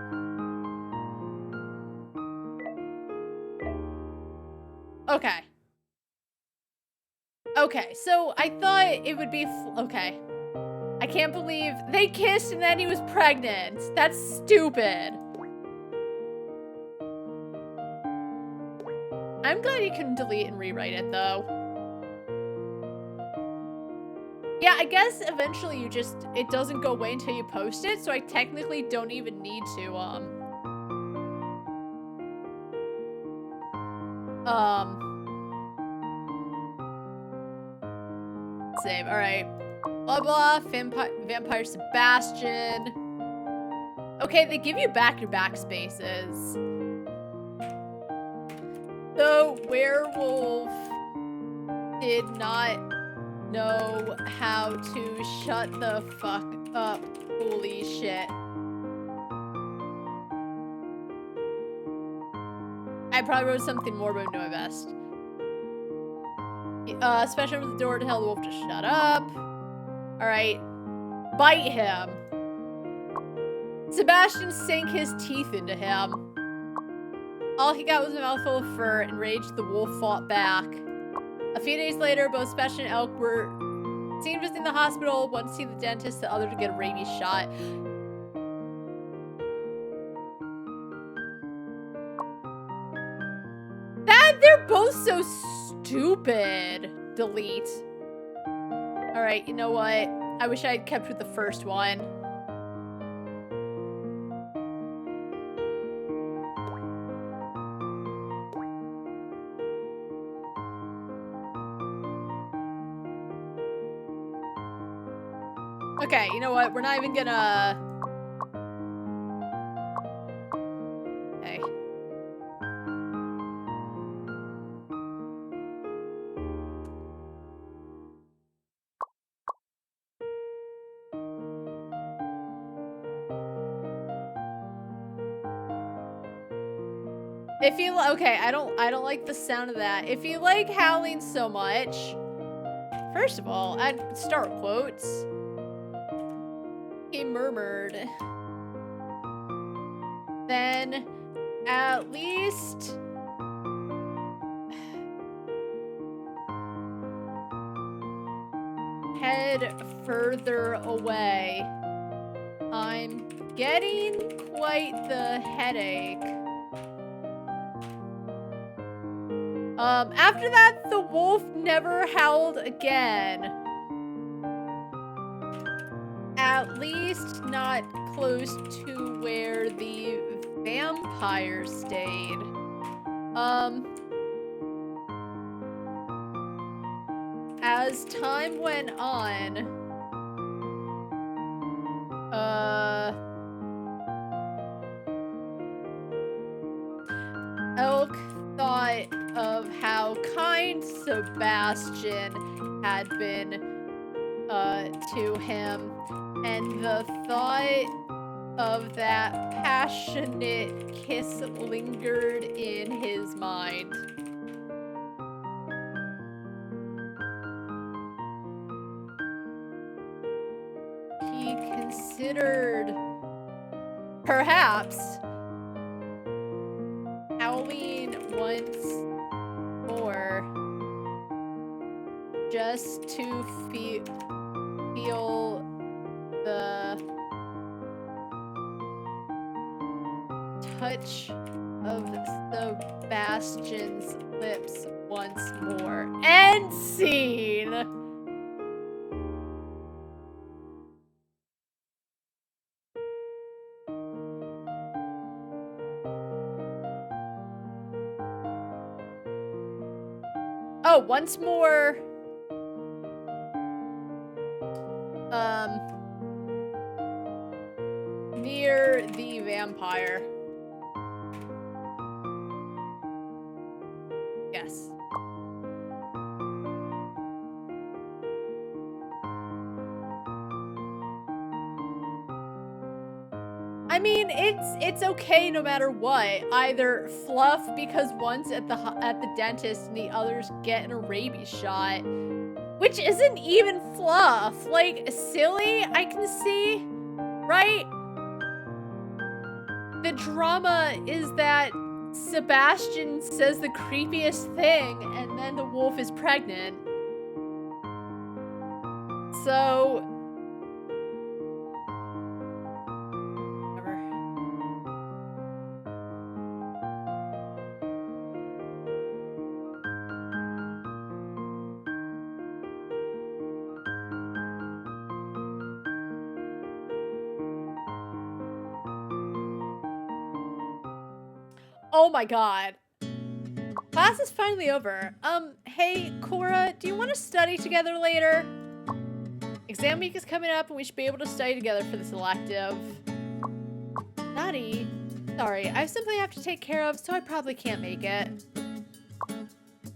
Okay. Okay, so I thought it would be... Okay. I can't believe they kissed and then he was pregnant. That's stupid. I'm glad you couldn't delete and rewrite it, though. Yeah, I guess eventually you just... It doesn't go away until you post it, so I technically don't even need to, save. Alright. Blah blah. Vampire Sebastian. Okay, they give you back your backspaces. The werewolf did not know how to shut the fuck up. Holy shit. I probably wrote something more, but I'm doing my best. Especially with the door to tell the wolf to shut up. Alright. Bite him. Sebastian sank his teeth into him. All he got was a mouthful of fur. Enraged, the wolf fought back. A few days later, both Sebastian and Elk were seen visiting the hospital. One to see the dentist, the other to get a rabies shot. They're both so stupid. Delete. Alright, you know what? I wish I had kept with the first one. Okay, you know what? We're not even gonna... Okay. If you... Okay, I don't like the sound of that. If you like howling so much... First of all, I'd start quotes. He murmured. Then, at least... head further away. I'm getting quite the headache. After that, the wolf never howled again. At least not close to where the vampire stayed. As time went on, Elk thought of how kind Sebastian had been to him, and the thought of that passionate kiss lingered in his mind. He considered perhaps howling once more just to feel the touch of Sebastian's lips once more. End scene! Oh, once more. Near the vampire. Yes. I mean, it's okay no matter what. Either fluff because one's at the dentist and the other's getting a rabies shot, which isn't even fluff. Like, silly, I can see, right? The drama is that Sebastian says the creepiest thing and then the wolf is pregnant. So... Oh my god. Class is finally over. Hey, Cora, do you want to study together later? Exam week is coming up and we should be able to study together for this elective. Naughty. Sorry, I simply have to take care of, so I probably can't make it.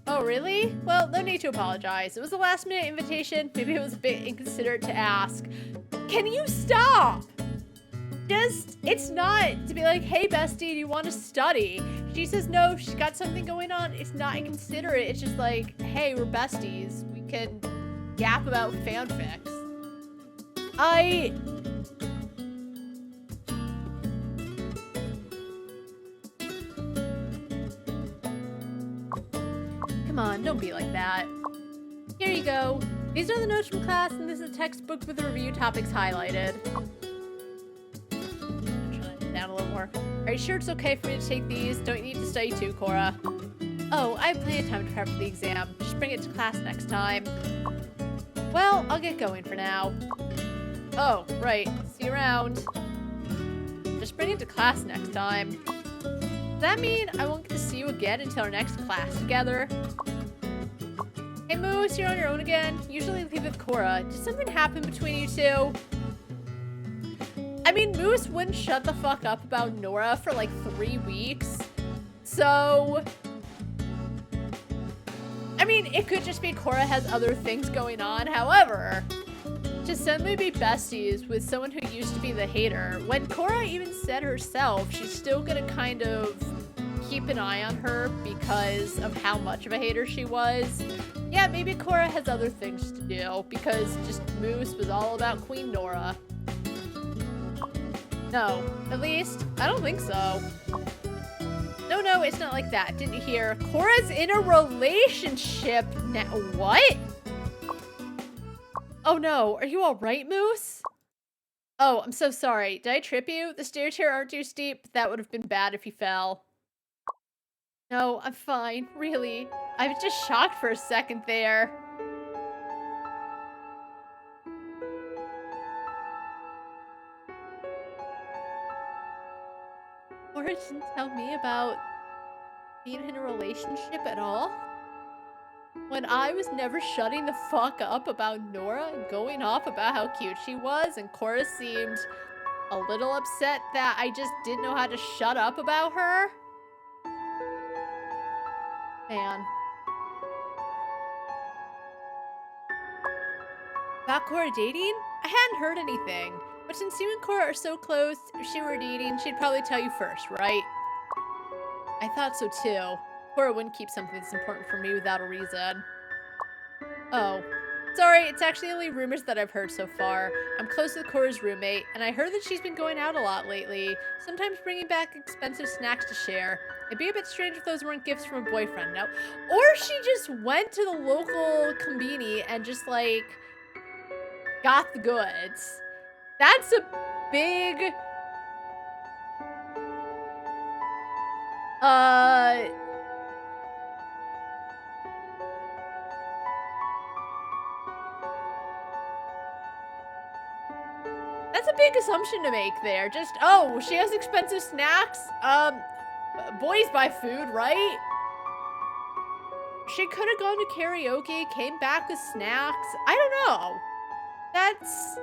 Oh, really? Well, no need to apologize. It was a last-minute invitation. Maybe it was a bit inconsiderate to ask. Can you stop? It's not to be like, hey, bestie, do you want to study? She says no, she's got something going on. It's not inconsiderate. It's just like, hey, we're besties. We can yap about fanfics. Come on, don't be like that. Here you go. These are the notes from class, and this is a textbook with the review topics highlighted. Down a little more. Are you sure it's okay for me to take these? Don't you need to study too, Cora? Oh, I have plenty of time to prep for the exam. Just bring it to class next time. Well, I'll get going for now. Oh, right. See you around. Just bring it to class next time. Does that mean I won't get to see you again until our next class together? Hey, Moose, you're on your own again? Usually leave with Cora. Did something happen between you two? I mean, Moose wouldn't shut the fuck up about Nora for like 3 weeks. So, I mean, it could just be Cora has other things going on. However, to suddenly be besties with someone who used to be the hater, when Cora even said herself, she's still gonna kind of keep an eye on her because of how much of a hater she was. Yeah, maybe Cora has other things to do because just Moose was all about Queen Nora. No, at least, I don't think so. No, it's not like that. Didn't you hear? Cora's in a relationship now. What? Oh no, are you alright, Moose? Oh, I'm so sorry. Did I trip you? The stairs here aren't too steep, but that would have been bad if you fell. No, I'm fine, really. I was just shocked for a second there. Cora didn't tell me about being in a relationship at all? When I was never shutting the fuck up about Nora and going off about how cute she was, and Cora seemed a little upset that I just didn't know how to shut up about her? Man. About Cora dating? I hadn't heard anything. But since you and Cora are so close, if she were dating, she'd probably tell you first, right? I thought so too. Cora wouldn't keep something that's important for me without a reason. Oh. Sorry, it's actually only rumors that I've heard so far. I'm close with Cora's roommate, and I heard that she's been going out a lot lately, sometimes bringing back expensive snacks to share. It'd be a bit strange if those weren't gifts from a boyfriend, no? Or she just went to the local conveni and just, like, got the goods. That's a big... That's a big assumption to make there. Just, oh, she has expensive snacks? Boys buy food, right? She could have gone to karaoke, came back with snacks. I don't know. That's...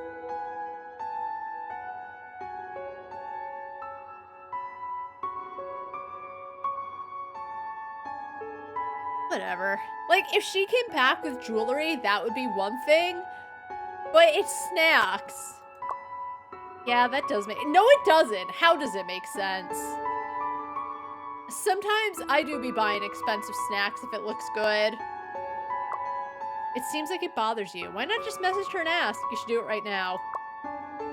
whatever. Like, if she came back with jewelry, that would be one thing. But it's snacks. Yeah, that does make... No, it doesn't. How does it make sense? Sometimes I do be buying expensive snacks if it looks good. It seems like it bothers you. Why not just message her and ask? You should do it right now.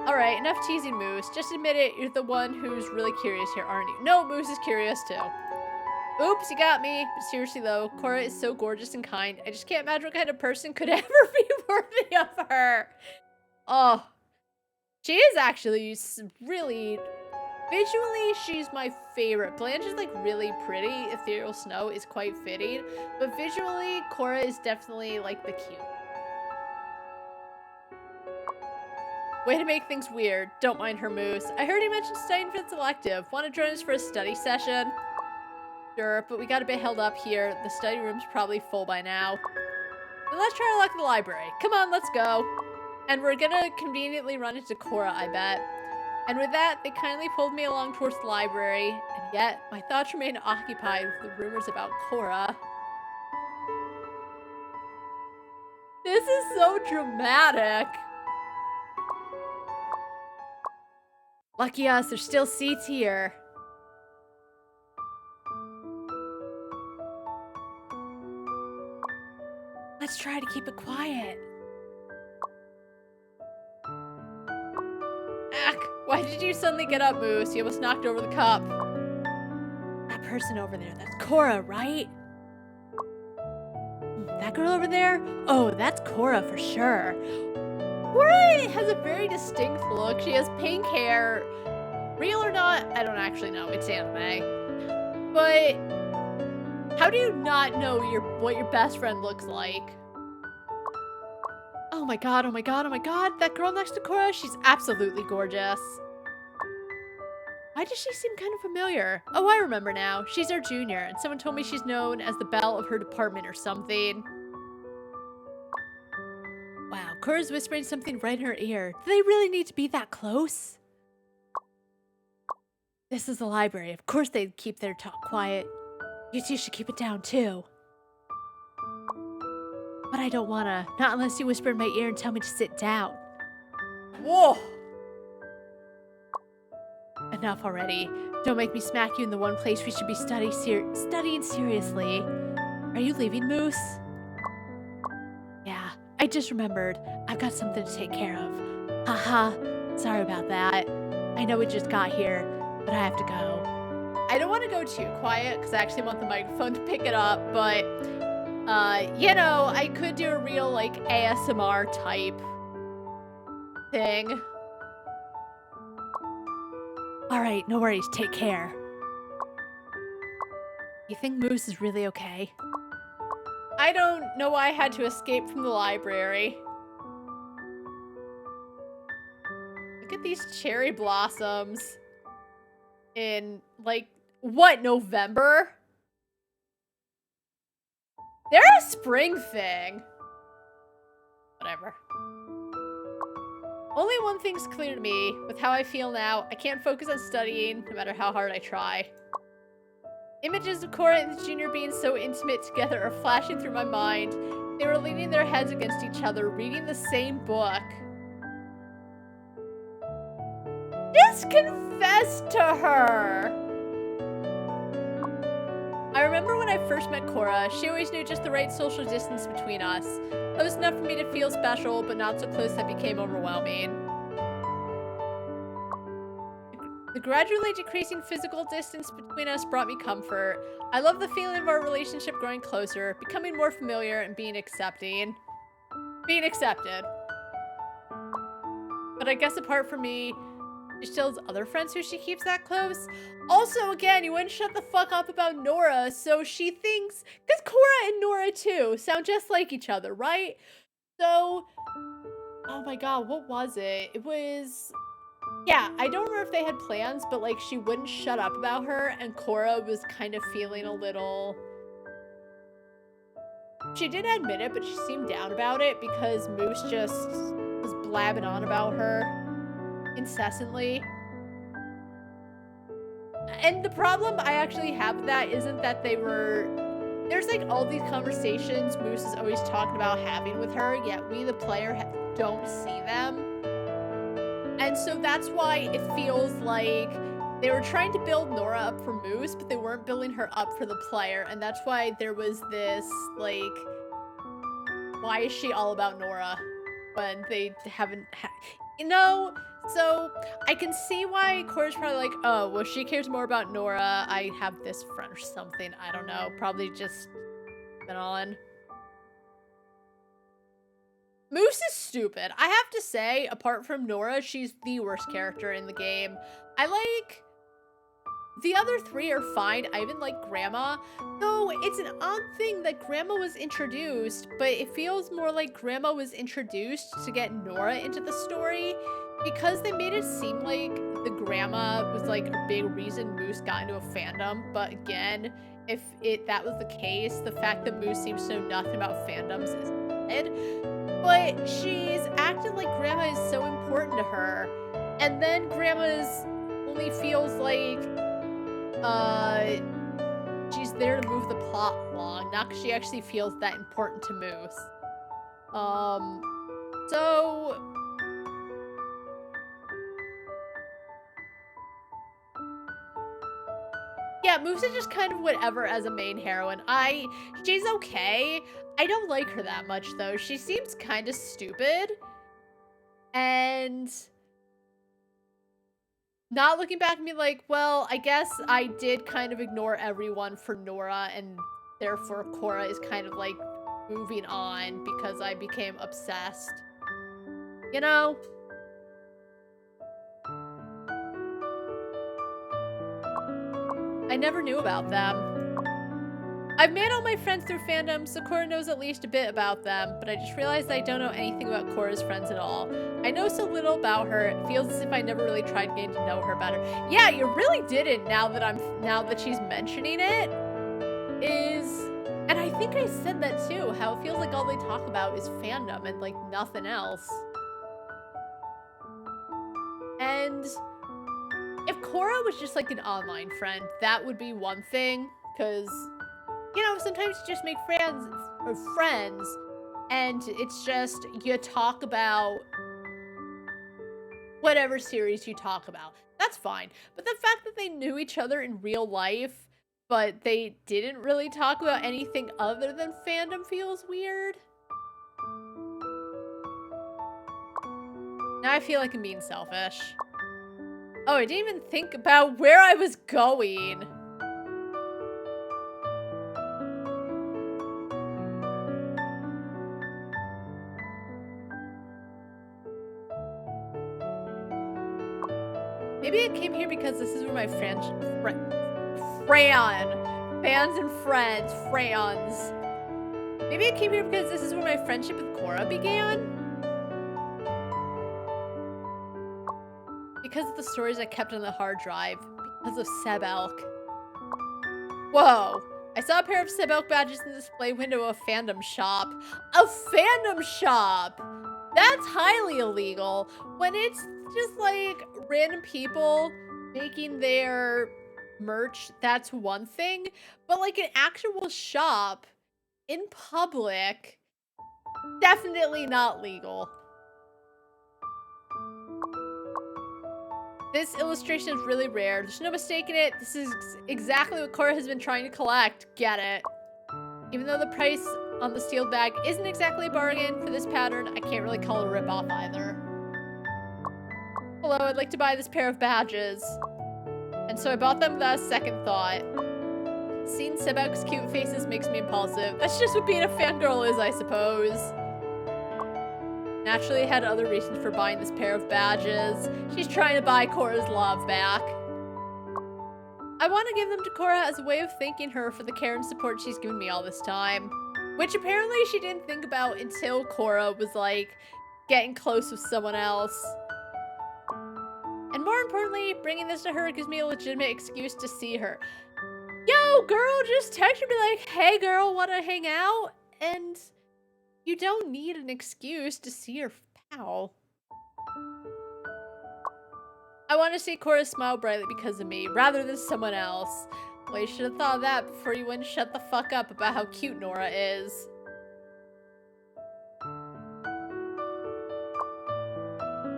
Alright, enough teasing, Moose. Just admit it, you're the one who's really curious here, aren't you? No, Moose is curious too. Oops, you got me. But seriously though, Cora is so gorgeous and kind. I just can't imagine what kind of person could ever be worthy of her. Oh. She is actually really... Visually, she's my favorite. Blanche is like really pretty. Ethereal Snow is quite fitting. But visually, Cora is definitely like the cute. Way to make things weird. Don't mind her, Moose. I heard you mentioned studying for the elective. Want to join us for a study session? Sure, but we got a bit held up here. The study room's probably full by now. Then let's try our luck at the library. Come on, let's go. And we're gonna conveniently run into Cora, I bet. And with that, they kindly pulled me along towards the library, and yet my thoughts remain occupied with the rumors about Cora. This is so dramatic. Lucky us, there's still seats here. Let's try to keep it quiet. Why did you suddenly get up, Moose? You almost knocked over the cup. That person over there, that's Cora, right? That girl over there? Oh, that's Cora for sure. Cora has a very distinct look. She has pink hair. Real or not, I don't actually know. It's anime. But how do you not know what your best friend looks like? Oh my god, oh my god, oh my god. That girl next to Cora, she's absolutely gorgeous. Why does she seem kind of familiar? Oh, I remember now. She's our junior, and someone told me she's known as the belle of her department or something. Wow, Cora's whispering something right in her ear. Do they really need to be that close? This is the library. Of course they'd keep their talk quiet. You two should keep it down, too. But I don't wanna. Not unless you whisper in my ear and tell me to sit down. Whoa! Enough already. Don't make me smack you in the one place we should be studying seriously. Are you leaving, Moose? Yeah, I just remembered. I've got something to take care of. Haha, sorry about that. I know we just got here, but I have to go. I don't want to go too quiet because I actually want the microphone to pick it up, but, you know, I could do a real, like, ASMR type thing. Alright, no worries, take care. You think Moose is really okay? I don't know why I had to escape from the library. Look at these cherry blossoms. In, like, what, November? They're a spring thing. Whatever. Only one thing's clear to me. With how I feel now, I can't focus on studying, no matter how hard I try. Images of Cora and the junior being so intimate together are flashing through my mind. They were leaning their heads against each other, reading the same book. Just confess to her! I remember when I first met Cora, she always knew just the right social distance between us. Close enough for me to feel special, but not so close that became overwhelming. The gradually decreasing physical distance between us brought me comfort. I love the feeling of our relationship growing closer, becoming more familiar, and being accepting. Being accepted. But I guess apart from me, she still has other friends who she keeps that close. Also, again, you wouldn't shut the fuck up about Nora, so she thinks... Because Cora and Nora, too, sound just like each other, right? So... Oh my god, what was it? It was... Yeah, I don't remember if they had plans, but, like, she wouldn't shut up about her, and Cora was kind of feeling a little... She didn't admit it, but she seemed down about it, because Moose just was blabbing on about her incessantly. And the problem I actually have with that isn't that they were... There's, like, all these conversations Moose is always talking about having with her, yet we, the player, don't see them. And so that's why it feels like they were trying to build Nora up for Moose, but they weren't building her up for the player. And that's why there was this, like, why is she all about Nora when they haven't, you know? So I can see why Cora's probably like, oh, well, she cares more about Nora. I have this friend or something. I don't know. Probably just been on. Moose is stupid. I have to say, apart from Nora, she's the worst character in the game. I like... The other three are fine. I even like Grandma. Though, it's an odd thing that Grandma was introduced, but it feels more like Grandma was introduced to get Nora into the story, because they made it seem like the Grandma was, like, a big reason Moose got into a fandom. But again, if that was the case, the fact that Moose seems to know nothing about fandoms is dead. But she's acted like Grandma is so important to her, and then Grandma's only feels like, she's there to move the plot along, not because she actually feels that important to Moose. So... Yeah, Moose is just kind of whatever as a main heroine. She's okay. I don't like her that much, though. She seems kind of stupid. And... Not looking back and be like, well, I guess I did kind of ignore everyone for Nora, and therefore Cora is kind of, like, moving on because I became obsessed. You know? I never knew about them. I've made all my friends through fandoms, so Cora knows at least a bit about them, but I just realized I don't know anything about Cora's friends at all. I know so little about her, it feels as if I never really tried getting to know her better. Yeah, you really didn't, now that she's mentioning it, and I think I said that too, how it feels like all they talk about is fandom and, like, nothing else. And if Korra was just like an online friend, that would be one thing. Because, you know, sometimes you just make friends, and it's just, you talk about whatever series you talk about. That's fine. But the fact that they knew each other in real life, but they didn't really talk about anything other than fandom feels weird. Now I feel like I'm being selfish. Oh, I didn't even think about where I was going. Maybe I came here because this is where my fans and friends. Maybe I came here because this is where my friendship with Korra began? Because of the stories I kept on the hard drive. Because of Sebelk. Whoa. I saw a pair of Sebelk badges in the display window of a fandom shop. A fandom shop! That's highly illegal. When it's just like random people making their merch, that's one thing. But like an actual shop in public, definitely not legal. This illustration is really rare. There's no mistaking it. This is exactly what Korra has been trying to collect. Get it? Even though the price on the sealed bag isn't exactly a bargain for this pattern, I can't really call it a ripoff either. Hello, I'd like to buy this pair of badges. And so I bought them without a second thought. Seeing Sebek's cute faces makes me impulsive. That's just what being a fangirl is, I suppose. Naturally, I had other reasons for buying this pair of badges. She's trying to buy Korra's love back. I want to give them to Korra as a way of thanking her for the care and support she's given me all this time. Which apparently she didn't think about until Korra was like getting close with someone else. And more importantly, bringing this to her gives me a legitimate excuse to see her. Yo, girl, just text her and be like, hey girl, wanna hang out? And you don't need an excuse to see your pal. I want to see Korra smile brightly because of me, rather than someone else. Well, you should have thought of that before you went and shut the fuck up about how cute Nora is.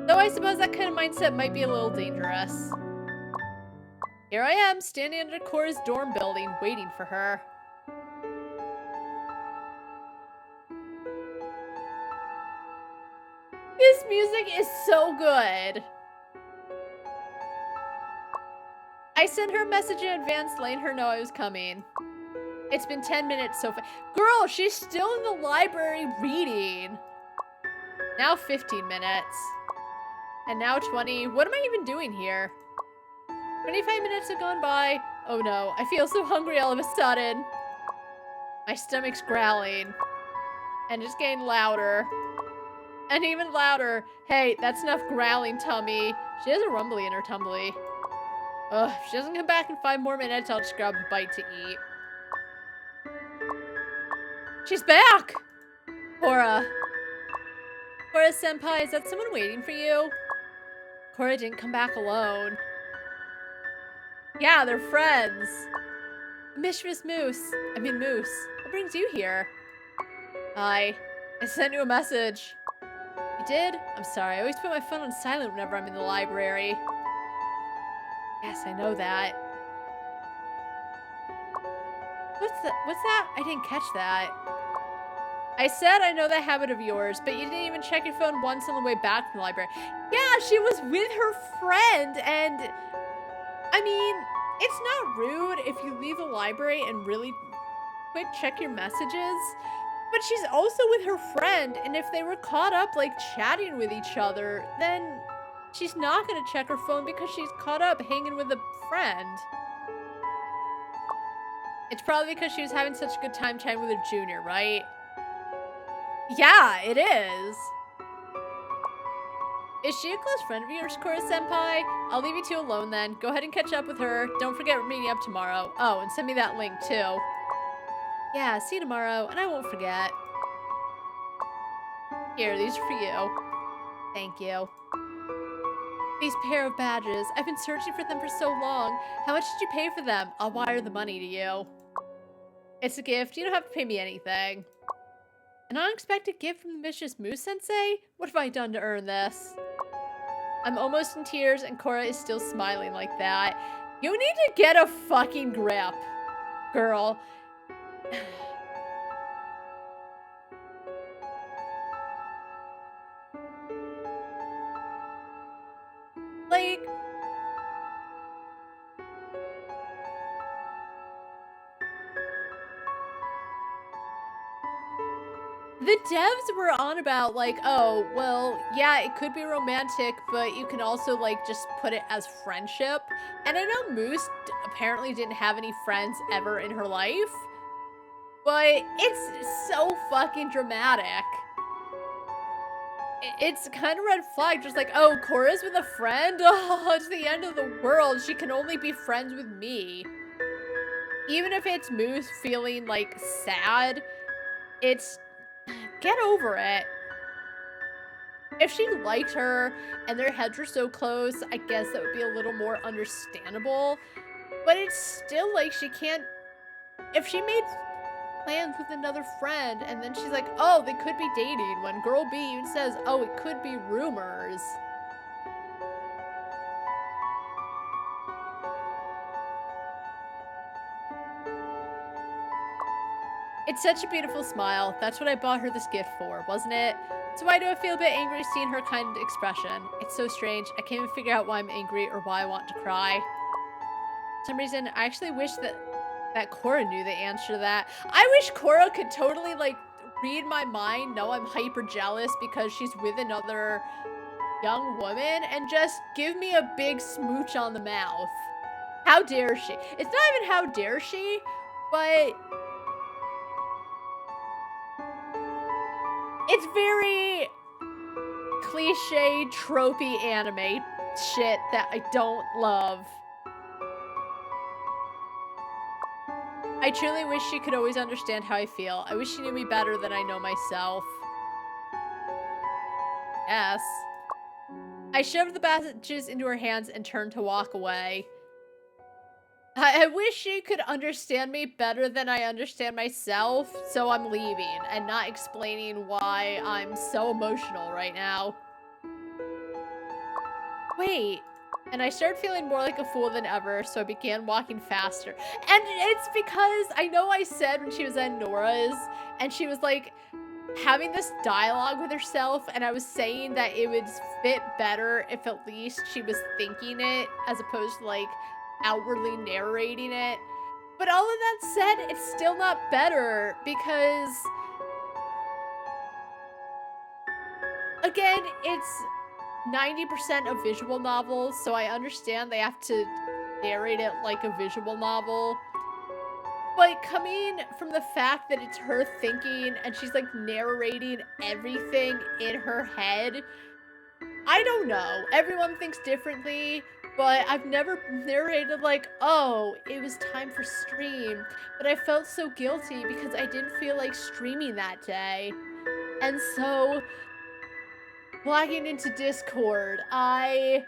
Though I suppose that kind of mindset might be a little dangerous. Here I am, standing under Korra's dorm building, waiting for her. This music is so good. I sent her a message in advance letting her know I was coming. It's been 10 minutes so far. Girl, she's still in the library reading. Now 15 minutes. And now 20. What am I even doing here? 25 minutes have gone by. Oh no, I feel so hungry all of a sudden. My stomach's growling. And it's getting louder. And even louder. Hey, that's enough growling, tummy. She has a rumbly in her tumbly. Ugh, if she doesn't come back in 5 more minutes, I'll just grab a bite to eat. She's back! Korra. Korra-senpai, is that someone waiting for you? Korra didn't come back alone. Yeah, they're friends. TheMischievousMoose. Moose. What brings you here? Hi. I sent you a message. You did? I'm sorry. I always put my phone on silent whenever I'm in the library. Yes, I know that. What's that? I didn't catch that. I said I know that habit of yours, but you didn't even check your phone once on the way back from the library. Yeah, she was with her friend, and I mean, it's not rude if you leave the library and really quick check your messages, but she's also with her friend, and if they were caught up like chatting with each other, then she's not gonna check her phone because she's caught up hanging with a friend. It's probably because she was having such a good time chatting with her junior, right? Yeah, it is. Is she a close friend of yours, Korra-senpai? I'll leave you two alone then. Go ahead and catch up with her. Don't forget we're meeting up tomorrow. Oh, and send me that link too. Yeah, see you tomorrow, and I won't forget. Here, these are for you. Thank you. These pair of badges. I've been searching for them for so long. How much did you pay for them? I'll wire the money to you. It's a gift. You don't have to pay me anything. An unexpected gift from the TheMischievousMoose Sensei? What have I done to earn this? I'm almost in tears and Cora is still smiling like that. You need to get a fucking grip, girl. Like, the devs were on about like, oh, well, yeah, it could be romantic, but you can also like just put it as friendship. And I know Moose apparently didn't have any friends ever in her life, but it's so fucking dramatic. It's kind of red flag, just like, oh, Cora's with a friend? Oh, it's the end of the world. She can only be friends with me. Even if it's Moose feeling, like, sad, it's... Get over it. If she liked her and their heads were so close, I guess that would be a little more understandable. But it's still like she can't... If she made plans with another friend and then she's like, oh, they could be dating, when girl B even says, oh, it could be rumors. It's such a beautiful smile. That's what I bought her this gift for, wasn't it? So why do I feel a bit angry seeing her kind expression? It's so strange. I can't even figure out why I'm angry or why I want to cry. For some reason, I actually wish that Cora knew the answer to that. I wish Cora could totally, like, read my mind, know I'm hyper jealous because she's with another young woman, and just give me a big smooch on the mouth. How dare she? It's not even how dare she, but... It's very cliche, tropey anime shit that I don't love. I truly wish she could always understand how I feel. I wish she knew me better than I know myself. Yes. I shoved the badges into her hands and turned to walk away. I wish she could understand me better than I understand myself, so I'm leaving and not explaining why I'm so emotional right now. Wait. And I started feeling more like a fool than ever, so I began walking faster. And it's because I know I said when she was at Nora's, and she was like having this dialogue with herself, and I was saying that it would fit better if at least she was thinking it as opposed to like outwardly narrating it. But all of that said, it's still not better because, again, it's 90% a visual novel, so I understand they have to narrate it like a visual novel. But coming from the fact that it's her thinking and she's like narrating everything in her head, I don't know. Everyone thinks differently, but I've never narrated like, oh, it was time for stream. But I felt so guilty because I didn't feel like streaming that day. And so, logging into Discord, I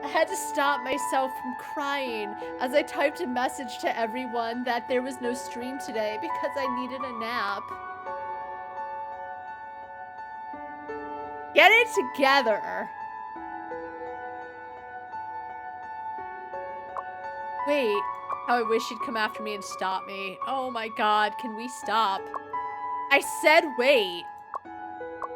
had to stop myself from crying as I typed a message to everyone that there was no stream today because I needed a nap. Get it together. Wait, how I wish she'd come after me and stop me. Oh my god, can we stop? I said wait.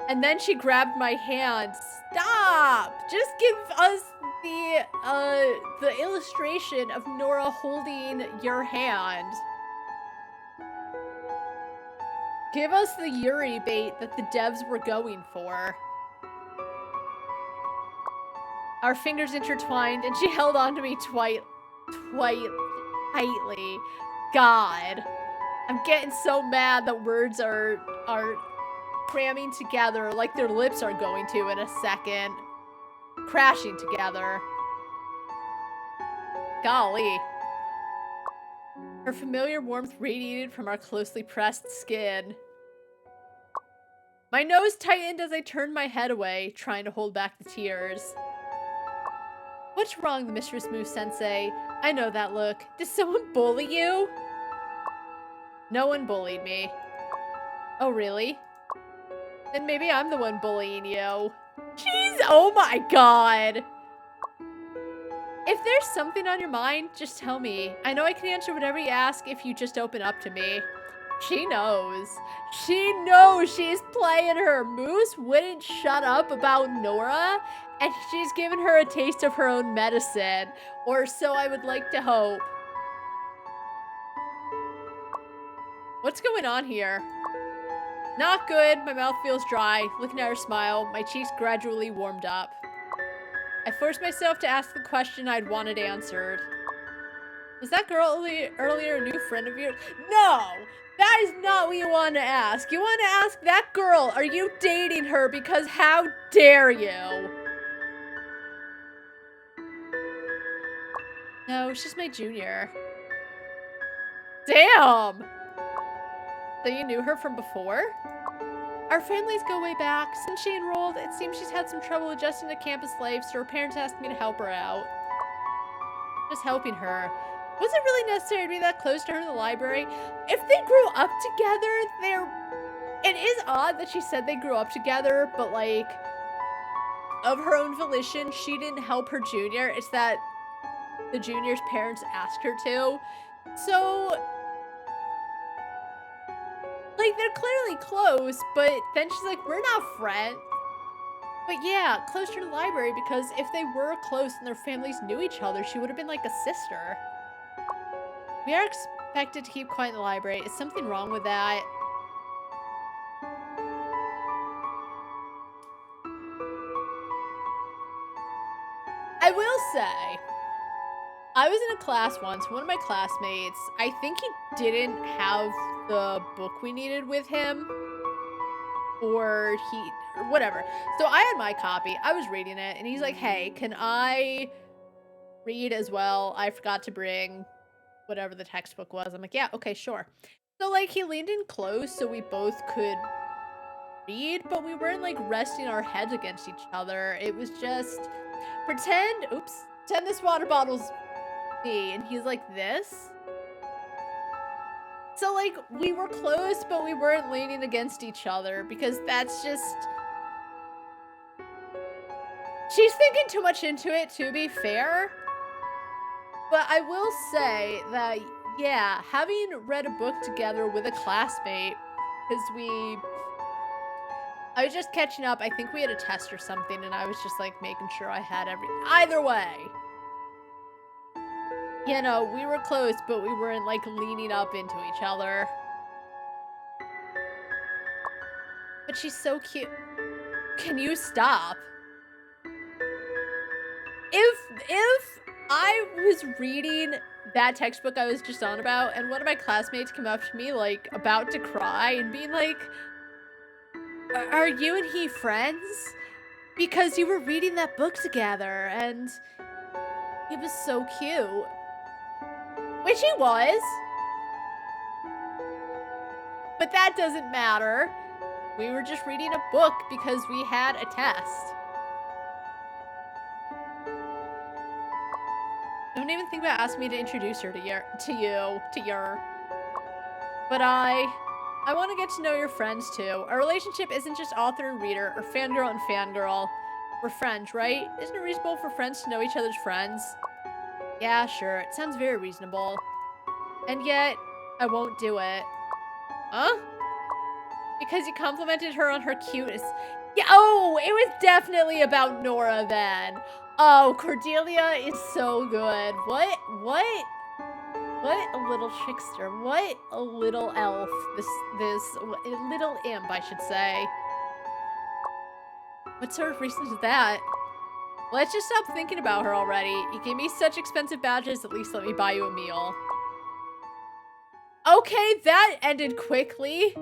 And then she grabbed my hand. Stop! Just give us the illustration of Nora holding your hand. Give us the Yuri bait that the devs were going for. Our fingers intertwined, and she held onto me tightly. God. I'm getting so mad that words are cramming together like their lips are going to in a second. Crashing together. Golly. Her familiar warmth radiated from our closely pressed skin. My nose tightened as I turned my head away, trying to hold back the tears. What's wrong, TheMischievousMoose Sensei? I know that look. Did someone bully you? No one bullied me. Oh, really? Then maybe I'm the one bullying you. Jeez, oh my god. If there's something on your mind, just tell me. I know I can answer whatever you ask if you just open up to me. She knows. She knows she's playing her. Moose wouldn't shut up about Nora, and she's given her a taste of her own medicine. Or so I would like to hope. What's going on here? Not good. My mouth feels dry. Looking at her smile, my cheeks gradually warmed up. I forced myself to ask the question I'd wanted answered. Was that girl earlier a new friend of yours? No! That is not what you want to ask. You want to ask that girl, are you dating her? Because how dare you? No, she's my junior. Damn! So you knew her from before? Our families go way back. Since she enrolled, it seems she's had some trouble adjusting to campus life, so her parents asked me to help her out. Just helping her. Was it really necessary to be that close to her in the library? If they grew up together, it is odd that she said they grew up together, but like, of her own volition, she didn't help her junior. It's that the junior's parents asked her to. So, like, they're clearly close, but then she's like, we're not friends. But yeah, close to the library, because if they were close and their families knew each other, she would have been like a sister. We are expected to keep quiet in the library. Is something wrong with that? I will say, I was in a class once, one of my classmates, I think he didn't have the book we needed with him, or whatever. So I had my copy, I was reading it, and he's like, hey, can I read as well? I forgot to bring whatever the textbook was. I'm like, yeah, okay, sure. So like, he leaned in close so we both could read, but we weren't like resting our heads against each other. It was just, pretend this water bottle's me, and he's like this. So like, we were close, but we weren't leaning against each other, because that's just, she's thinking too much into it, to be fair. But I will say that, yeah, having read a book together with a classmate, because I was just catching up, I think we had a test or something, and I was just like making sure I had either way. You know, we were close, but we weren't like leaning up into each other. But she's so cute. Can you stop? If I was reading that textbook I was just on about, and one of my classmates came up to me like about to cry and being like, are you and he friends? Because you were reading that book together, and he was so cute. Which he was. But that doesn't matter. We were just reading a book because we had a test. Don't even think about asking me to introduce her to your. But I want to get to know your friends too. Our relationship isn't just author and reader, or fangirl and fangirl. We're friends, right? Isn't it reasonable for friends to know each other's friends? Yeah, sure. It sounds very reasonable. And yet, I won't do it. Huh? Because you complimented her on her cuteness. Yeah, oh, it was definitely about Nora then. Oh, Cordelia is so good. What a little trickster. What a little elf. This little imp, I should say. What sort of reason is that? Let's just stop thinking about her already. You gave me such expensive badges, at least let me buy you a meal. Okay, that ended quickly.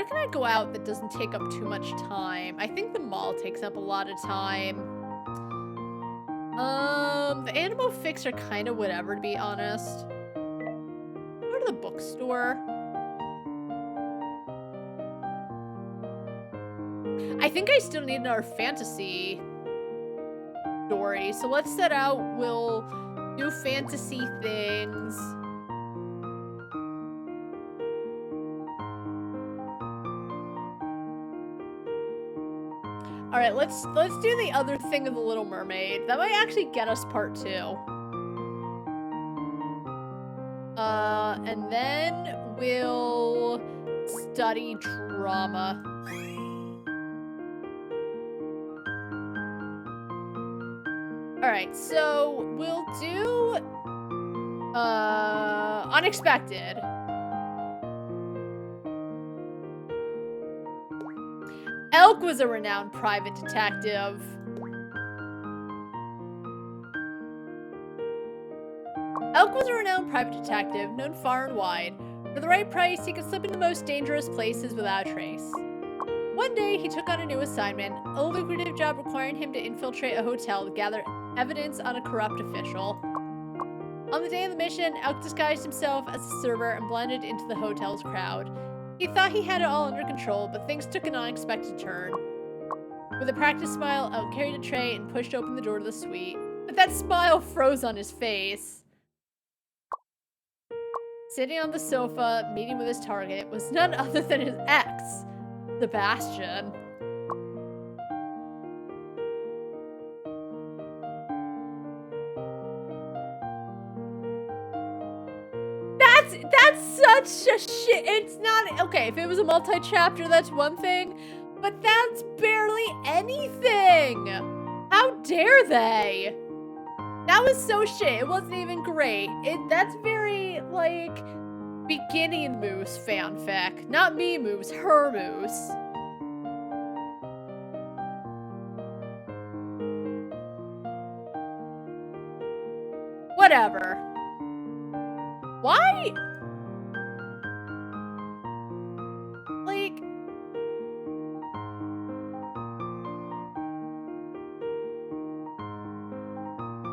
can I go out that doesn't take up too much time? I think the mall takes up a lot of time. The animal fix are kind of whatever, to be honest. Go to the bookstore. I think I still need another fantasy story, so let's set out. We'll do fantasy things. All right, let's do the other thing of the Little Mermaid. That might actually get us part 2. And then we'll study drama. All right, so we'll do unexpected. Elk was a renowned private detective. Elk was a renowned private detective, known far and wide. For the right price, he could slip into the most dangerous places without a trace. One day, he took on a new assignment, a lucrative job requiring him to infiltrate a hotel to gather evidence on a corrupt official. On the day of the mission, Elk disguised himself as a server and blended into the hotel's crowd. He thought he had it all under control, but things took an unexpected turn. With a practiced smile, Elk carried a tray and pushed open the door to the suite. But that smile froze on his face. Sitting on the sofa, meeting with his target, was none other than his ex, Sebastian. That's such a shit. It's not okay. If it was a multi-chapter, that's one thing, but that's barely anything. How dare they? That was so shit. It wasn't even great. That's very like beginning Moose fanfic. Not me Moose, her Moose. Whatever. Why? Like...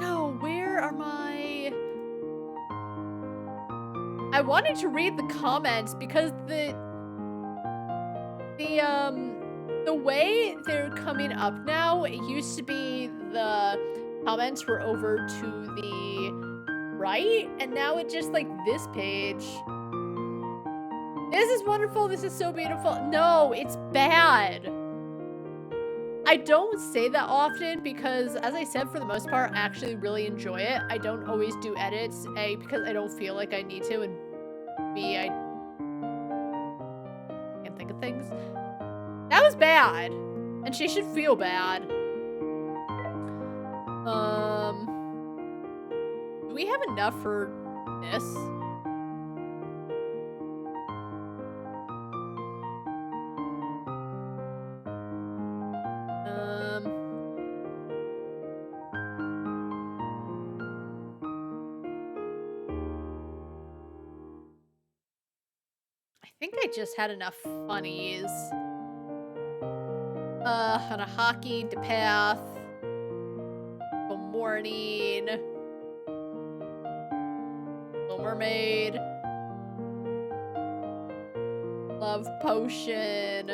No, where are my... I wanted to read the comments because the way they're coming up now, it used to be the comments were over to the right, and now it's just like this page. This is wonderful, this is so beautiful. No, it's bad. I don't say that often because, as I said, for the most part, I actually really enjoy it. I don't always do edits, A, because I don't feel like I need to, and B, I can't think of things. That was bad, and she should feel bad. Do we have enough for this? I think I just had enough funnies. On a hockey to path. Good morning. Little Mermaid. Love potion.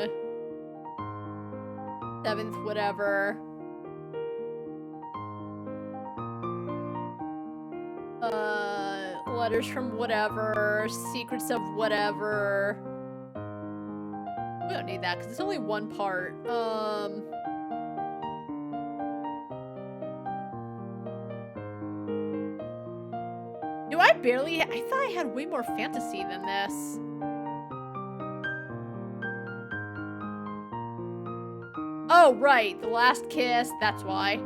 7th whatever. Letters from whatever. Secrets of whatever. We don't need that because it's only one part. Do I barely... I thought I had way more fantasy than this. Oh, right. The Last Kiss. That's why.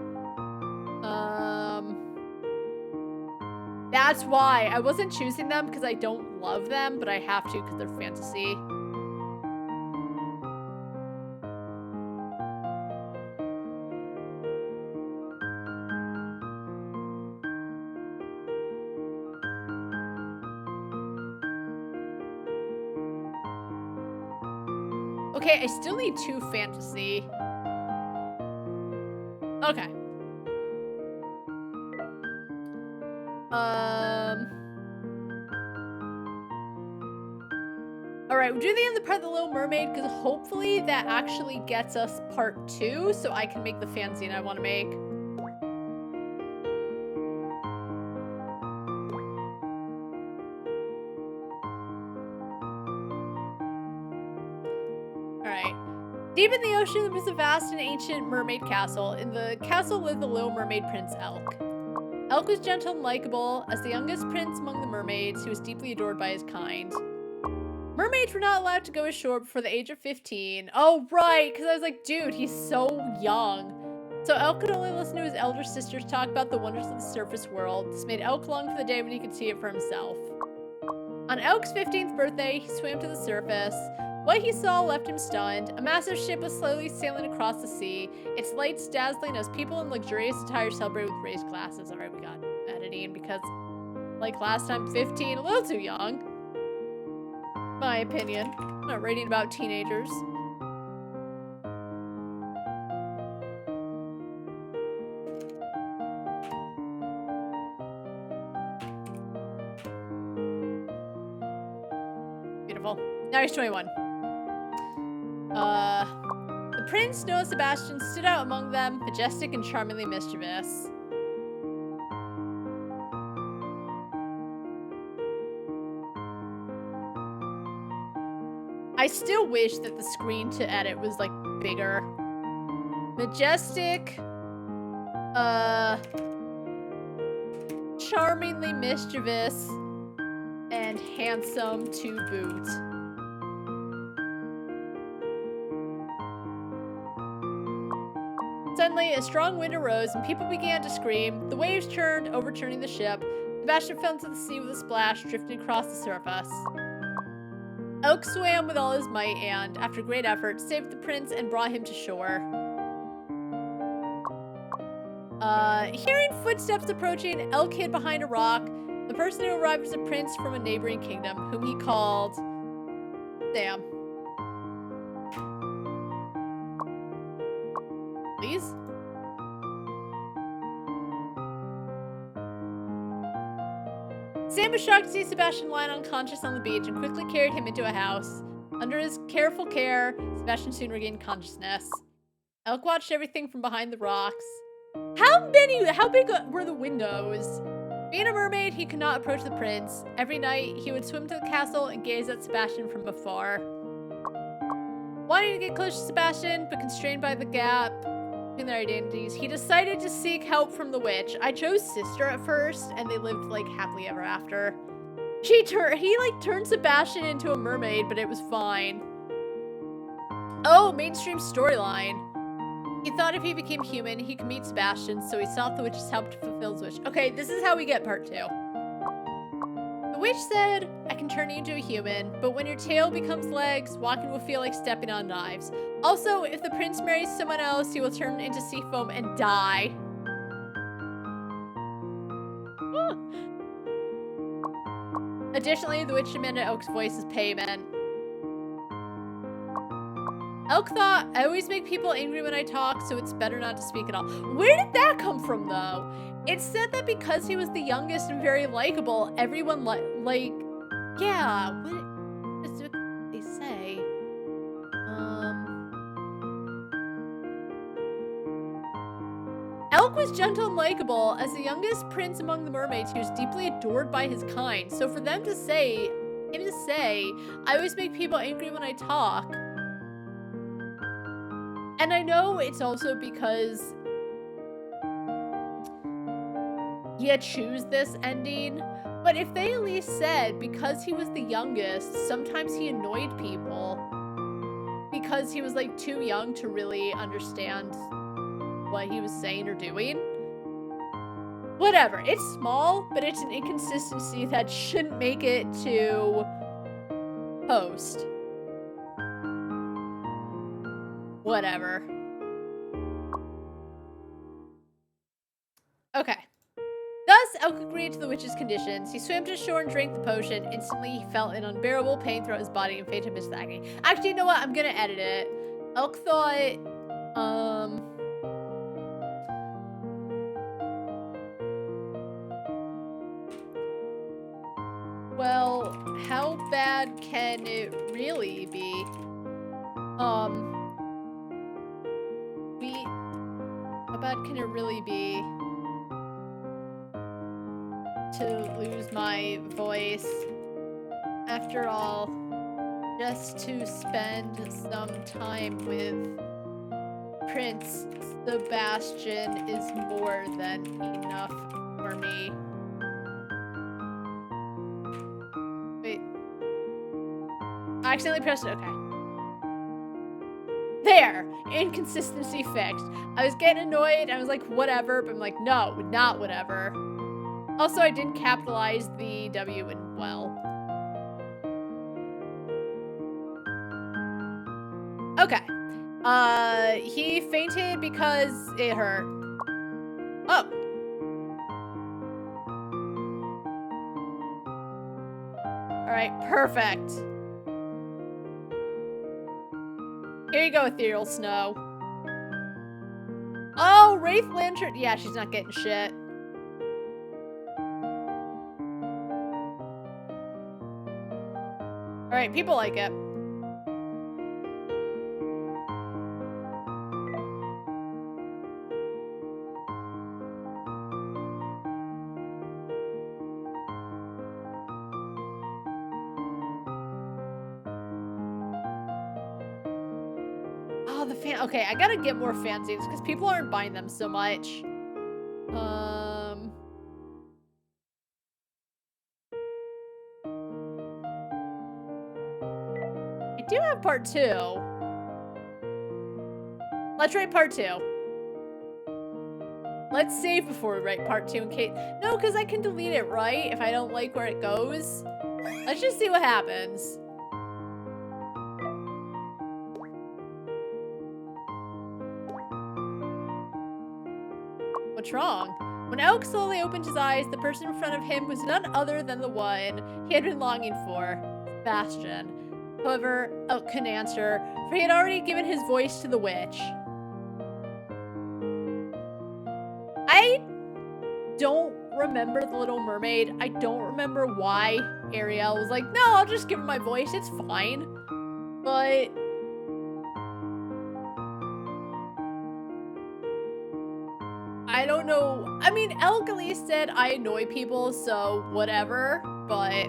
That's why. I wasn't choosing them because I don't love them, but I have to because they're fantasy. Okay, I still need 2 fantasy. Okay. Alright, we're doing the end of the part of the Little Mermaid because hopefully that actually gets us part 2 so I can make the fanzine I want to make. Alright. Deep in the ocean, there was a vast and ancient mermaid castle. In the castle lived the Little Mermaid Prince Elk. Elk was gentle and likable. As the youngest prince among the mermaids, he was deeply adored by his kind. Mermaids were not allowed to go ashore before the age of 15. Oh, right, because I was like, dude, he's so young. So Elk could only listen to his elder sisters talk about the wonders of the surface world. This made Elk long for the day when he could see it for himself. On Elk's 15th birthday, he swam to the surface. What he saw left him stunned. A massive ship was slowly sailing across the sea, its lights dazzling as people in luxurious attire celebrated with raised glasses. Alright, we got editing because, like last time, 15, a little too young. My opinion. I'm not writing about teenagers. Beautiful. Now he's 21. The prince, Noah Sebastian, stood out among them, majestic and charmingly mischievous. I still wish that the screen to edit was, like, bigger. Majestic, charmingly mischievous, and handsome to boot. Suddenly, a strong wind arose and people began to scream. The waves churned, overturning the ship. Sebastian fell into the sea with a splash, drifting across the surface. Elk swam with all his might and, after great effort, saved the prince and brought him to shore. Hearing footsteps approaching, Elk hid behind a rock. The person who arrived was a prince from a neighboring kingdom, whom he called Sam. Please? Sam was shocked to see Sebastian lying unconscious on the beach and quickly carried him into a house. Under his careful care, Sebastian soon regained consciousness. Elk watched everything from behind the rocks. How big were the windows? Being a mermaid, he could not approach the prince. Every night, he would swim to the castle and gaze at Sebastian from afar. Wanting to get close to Sebastian, but constrained by the gap in their identities, he decided to seek help from the witch. I chose sister at first, and they lived, like, happily ever after. He, turned Sebastian into a mermaid, but it was fine. Oh, mainstream storyline. He thought if he became human, he could meet Sebastian, so he sought the witch's help to fulfill his wish. Okay, this is how we get part 2. The witch said, I can turn you into a human, but when your tail becomes legs, walking will feel like stepping on knives. Also, if the prince marries someone else, he will turn into sea foam and die. Additionally, the witch demanded Elk's voice as payment. Elk thought, I always make people angry when I talk, so it's better not to speak at all. Where did that come from, though? It said that because he was the youngest and very likable, everyone yeah, what is it they say? Elk was gentle and likable. As the youngest prince among the mermaids, he was deeply adored by his kind. So for them to say, I always make people angry when I talk. And I know it's also because you choose this ending, but if they at least said because he was the youngest, sometimes he annoyed people because he was like too young to really understand what he was saying or doing. Whatever, it's small, but it's an inconsistency that shouldn't make it to post. Whatever. Okay. Thus, Elk agreed to the witch's conditions. He swam to shore and drank the potion. Instantly, he felt an unbearable pain throughout his body and fainted amidst the agony. Actually, you know what? I'm gonna edit it. Elk thought, well, how bad can it really be? How bad can it really be to lose my voice? After all, just to spend some time with Prince Sebastian is more than enough for me. Wait. I accidentally pressed it. Okay. There! Inconsistency fixed. I was getting annoyed. I was like, whatever. But I'm like, no, not whatever. Also, I didn't capitalize the W in well. Okay. He fainted because it hurt. Oh. Alright, perfect. Here you go, Ethereal Snow. Oh, Wraith Lantern. Yeah, she's not getting shit. Alright, people like it. Oh, the fan. Okay, I gotta get more fanzines because people aren't buying them so much. I do have part 2. Let's write part 2. Let's save before we write part 2 in case. No, because I can delete it, right? If I don't like where it goes. Let's just see what happens. What's wrong? When Elk slowly opened his eyes, the person in front of him was none other than the one he had been longing for, Sebastian. However, Elk couldn't answer, for he had already given his voice to the witch. I don't remember The Little Mermaid. I don't remember why Ariel was like, no, I'll just give him my voice. It's fine. But I don't know. I mean, Elk at least said I annoy people, so whatever. But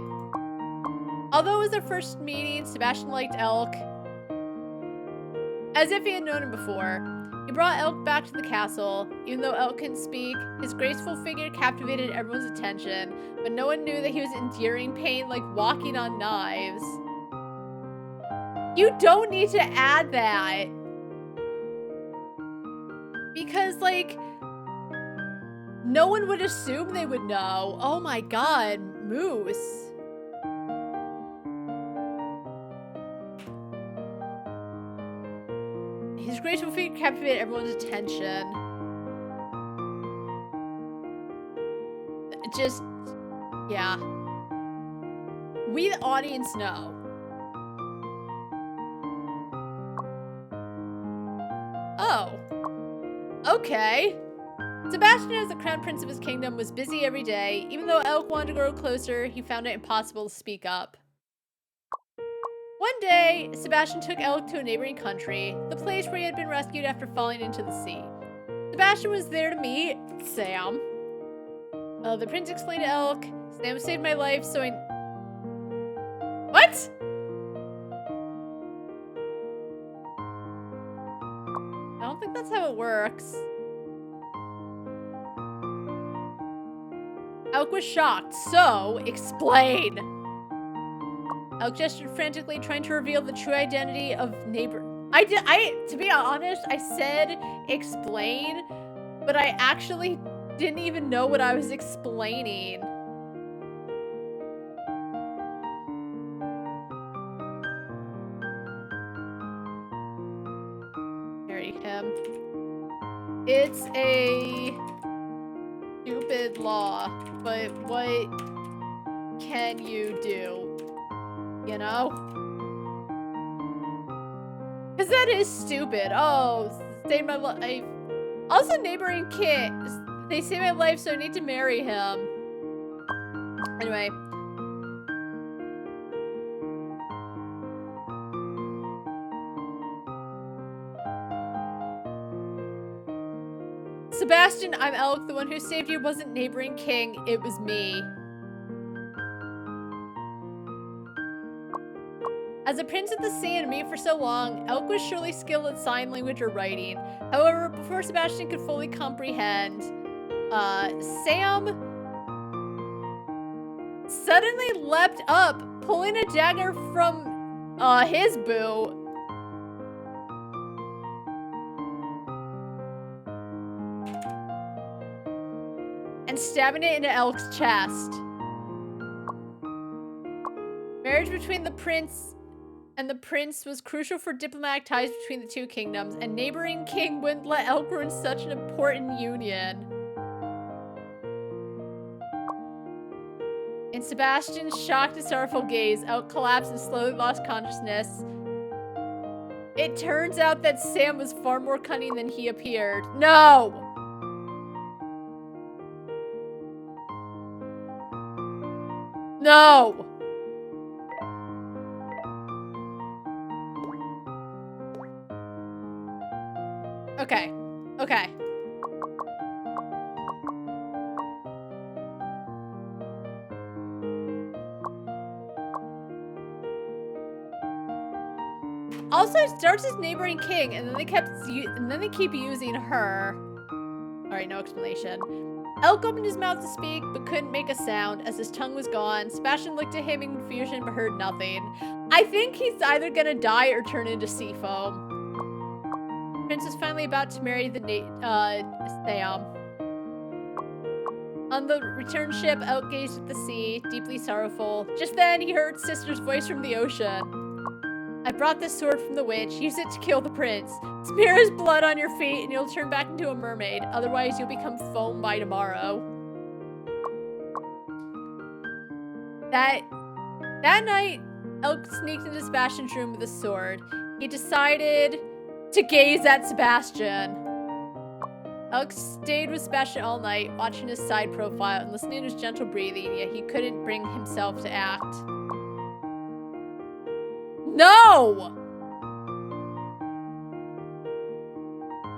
although it was their first meeting, Sebastian liked Elk as if he had known him before. He brought Elk back to the castle. Even though Elk couldn't speak, his graceful figure captivated everyone's attention, but no one knew that he was enduring pain like walking on knives. You don't need to add that. Because, like, no one would assume they would know. Oh my god, Moose. His graceful feet captivated everyone's attention. Just, yeah. We, the audience, know. Oh. Okay. Sebastian, as the crown prince of his kingdom, was busy every day. Even though Elk wanted to grow closer, he found it impossible to speak up. One day, Sebastian took Elk to a neighboring country, the place where he had been rescued after falling into the sea. Sebastian was there to meet Sam. The prince explained to Elk, Sam saved my life, so I... What? I don't think that's how it works. Elk was shocked, so explain. Elk gestured frantically, trying to reveal the true identity of neighbor. To be honest, I said explain, but I actually didn't even know what I was explaining. Marry him. It's a stupid law, but what can you do? You know? Because that is stupid. Oh, saved my life. Also, neighboring king. They saved my life, so I need to marry him. Anyway. Sebastian, I'm Elk. The one who saved you wasn't neighboring king. It was me. As a prince of the sea and me for so long, Elk was surely skilled at sign language or writing. However, before Sebastian could fully comprehend, Sam suddenly leapt up, pulling a dagger from his boot. And stabbing it into Elk's chest. Marriage between the prince and the prince was crucial for diplomatic ties between the two kingdoms, and neighboring king wouldn't let Elk ruin such an important union. In Sebastian's shocked and sorrowful gaze, Elk collapsed and slowly lost consciousness. It turns out that Sam was far more cunning than he appeared. No! No! Okay. Okay. Also, it starts as neighboring king, and then they keep using her. Alright, no explanation. Elk opened his mouth to speak, but couldn't make a sound as his tongue was gone. Sebastian looked at him in confusion, but heard nothing. I think he's either gonna die or turn into sea foam. Prince was finally about to marry the Sam. On the return ship, Elk gazed at the sea, deeply sorrowful. Just then, he heard sister's voice from the ocean. I brought this sword from the witch. Use it to kill the prince. Smear his blood on your feet and you'll turn back into a mermaid. Otherwise, you'll become foam by tomorrow. That night, Elk sneaked into Sebastian's room with a sword. He decided to gaze at Sebastian. Elk stayed with Sebastian all night, watching his side profile and listening to his gentle breathing, yet he couldn't bring himself to act. No!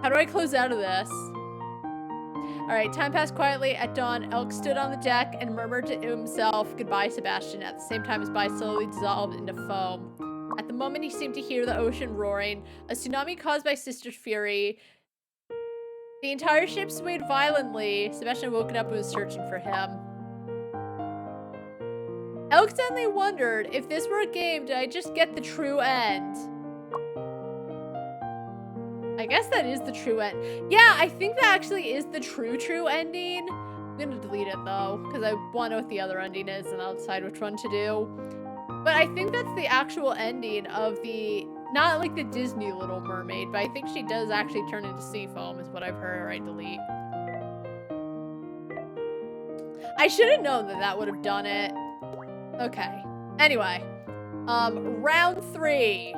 How do I close out of this? Alright, time passed quietly. At dawn, Elk stood on the deck and murmured to himself, "Goodbye, Sebastian," at the same time his body slowly dissolved into foam. At the moment, he seemed to hear the ocean roaring, a tsunami caused by Sister's fury. The entire ship swayed violently. Sebastian woke up and was searching for him. Elk suddenly wondered, if this were a game, did I just get the true end? I guess that is the true end. Yeah, I think that actually is the true ending. I'm gonna delete it though, because I want to know what the other ending is and I'll decide which one to do. But I think that's the actual ending of the, not like the Disney Little Mermaid, but I think she does actually turn into sea foam is what I've heard. Alright, delete. I should have known that that would have done it. Okay. Anyway. Round 3.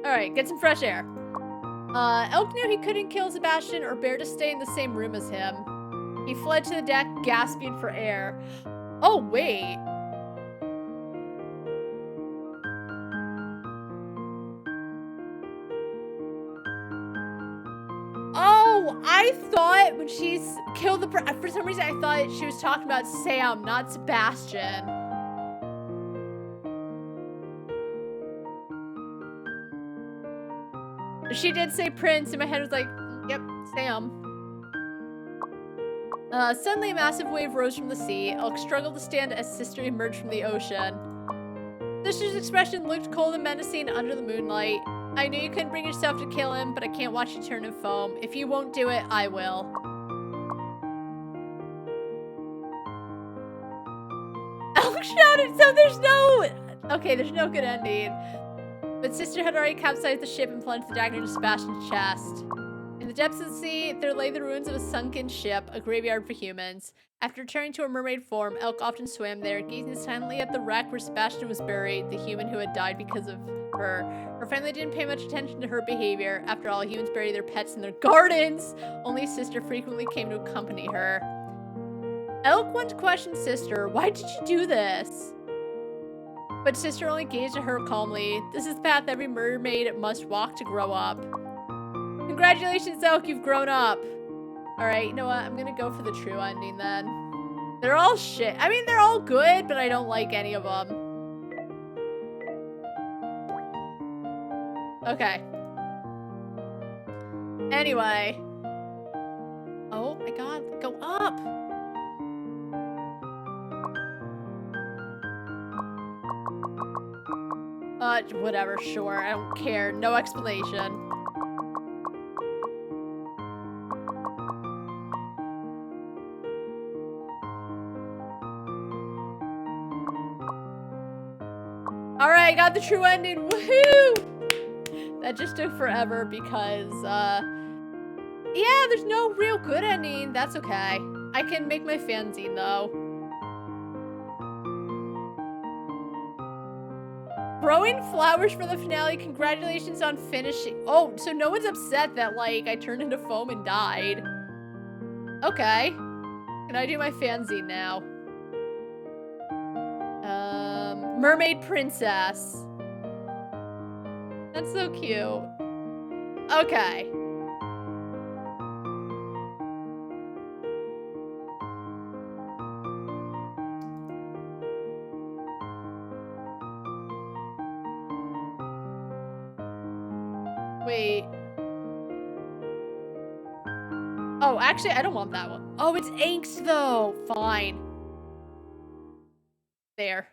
Alright, get some fresh air. Elk knew he couldn't kill Sebastian or bear to stay in the same room as him. He fled to the deck, gasping for air. Oh, wait. Oh, I thought when she's killed the for some reason I thought she was talking about Sam, not Sebastian. She did say Prince, and my head was like, yep, Sam. Suddenly a massive wave rose from the sea. Elk struggled to stand as Sister emerged from the ocean. Sister's expression looked cold and menacing under the moonlight. I knew you couldn't bring yourself to kill him, but I can't watch you turn in foam. If you won't do it, I will. shouted, so there's no... Okay, there's no good ending. But Sister had already capsized the ship and plunged the dagger into Sebastian's chest. In the depths of the sea, there lay the ruins of a sunken ship, a graveyard for humans. After returning to her mermaid form, Elk often swam there, gazing silently at the wreck where Sebastian was buried, the human who had died because of her. Her family didn't pay much attention to her behavior. After all, humans bury their pets in their gardens. Only Sister frequently came to accompany her. Elk once questioned Sister, "Why did you do this?" But Sister only gazed at her calmly. This is the path every mermaid must walk to grow up. Congratulations, Elk, you've grown up. Alright, you know what? I'm gonna go for the true ending then. They're all shit. I mean, they're all good, but I don't like any of them. Okay. Anyway. Oh my god, go up! Whatever, sure, I don't care. No explanation. Alright, got the true ending. Woohoo! That just took forever because, yeah, there's no real good ending. That's okay. I can make my fanzine, though. Growing flowers for the finale. Congratulations on finishing. Oh, so no one's upset that, like, I turned into foam and died. Okay. Can I do my fanzine now? Mermaid Princess. That's so cute. Okay. Wait. Oh, actually, I don't want that one. Oh, it's angst, though. Fine. There.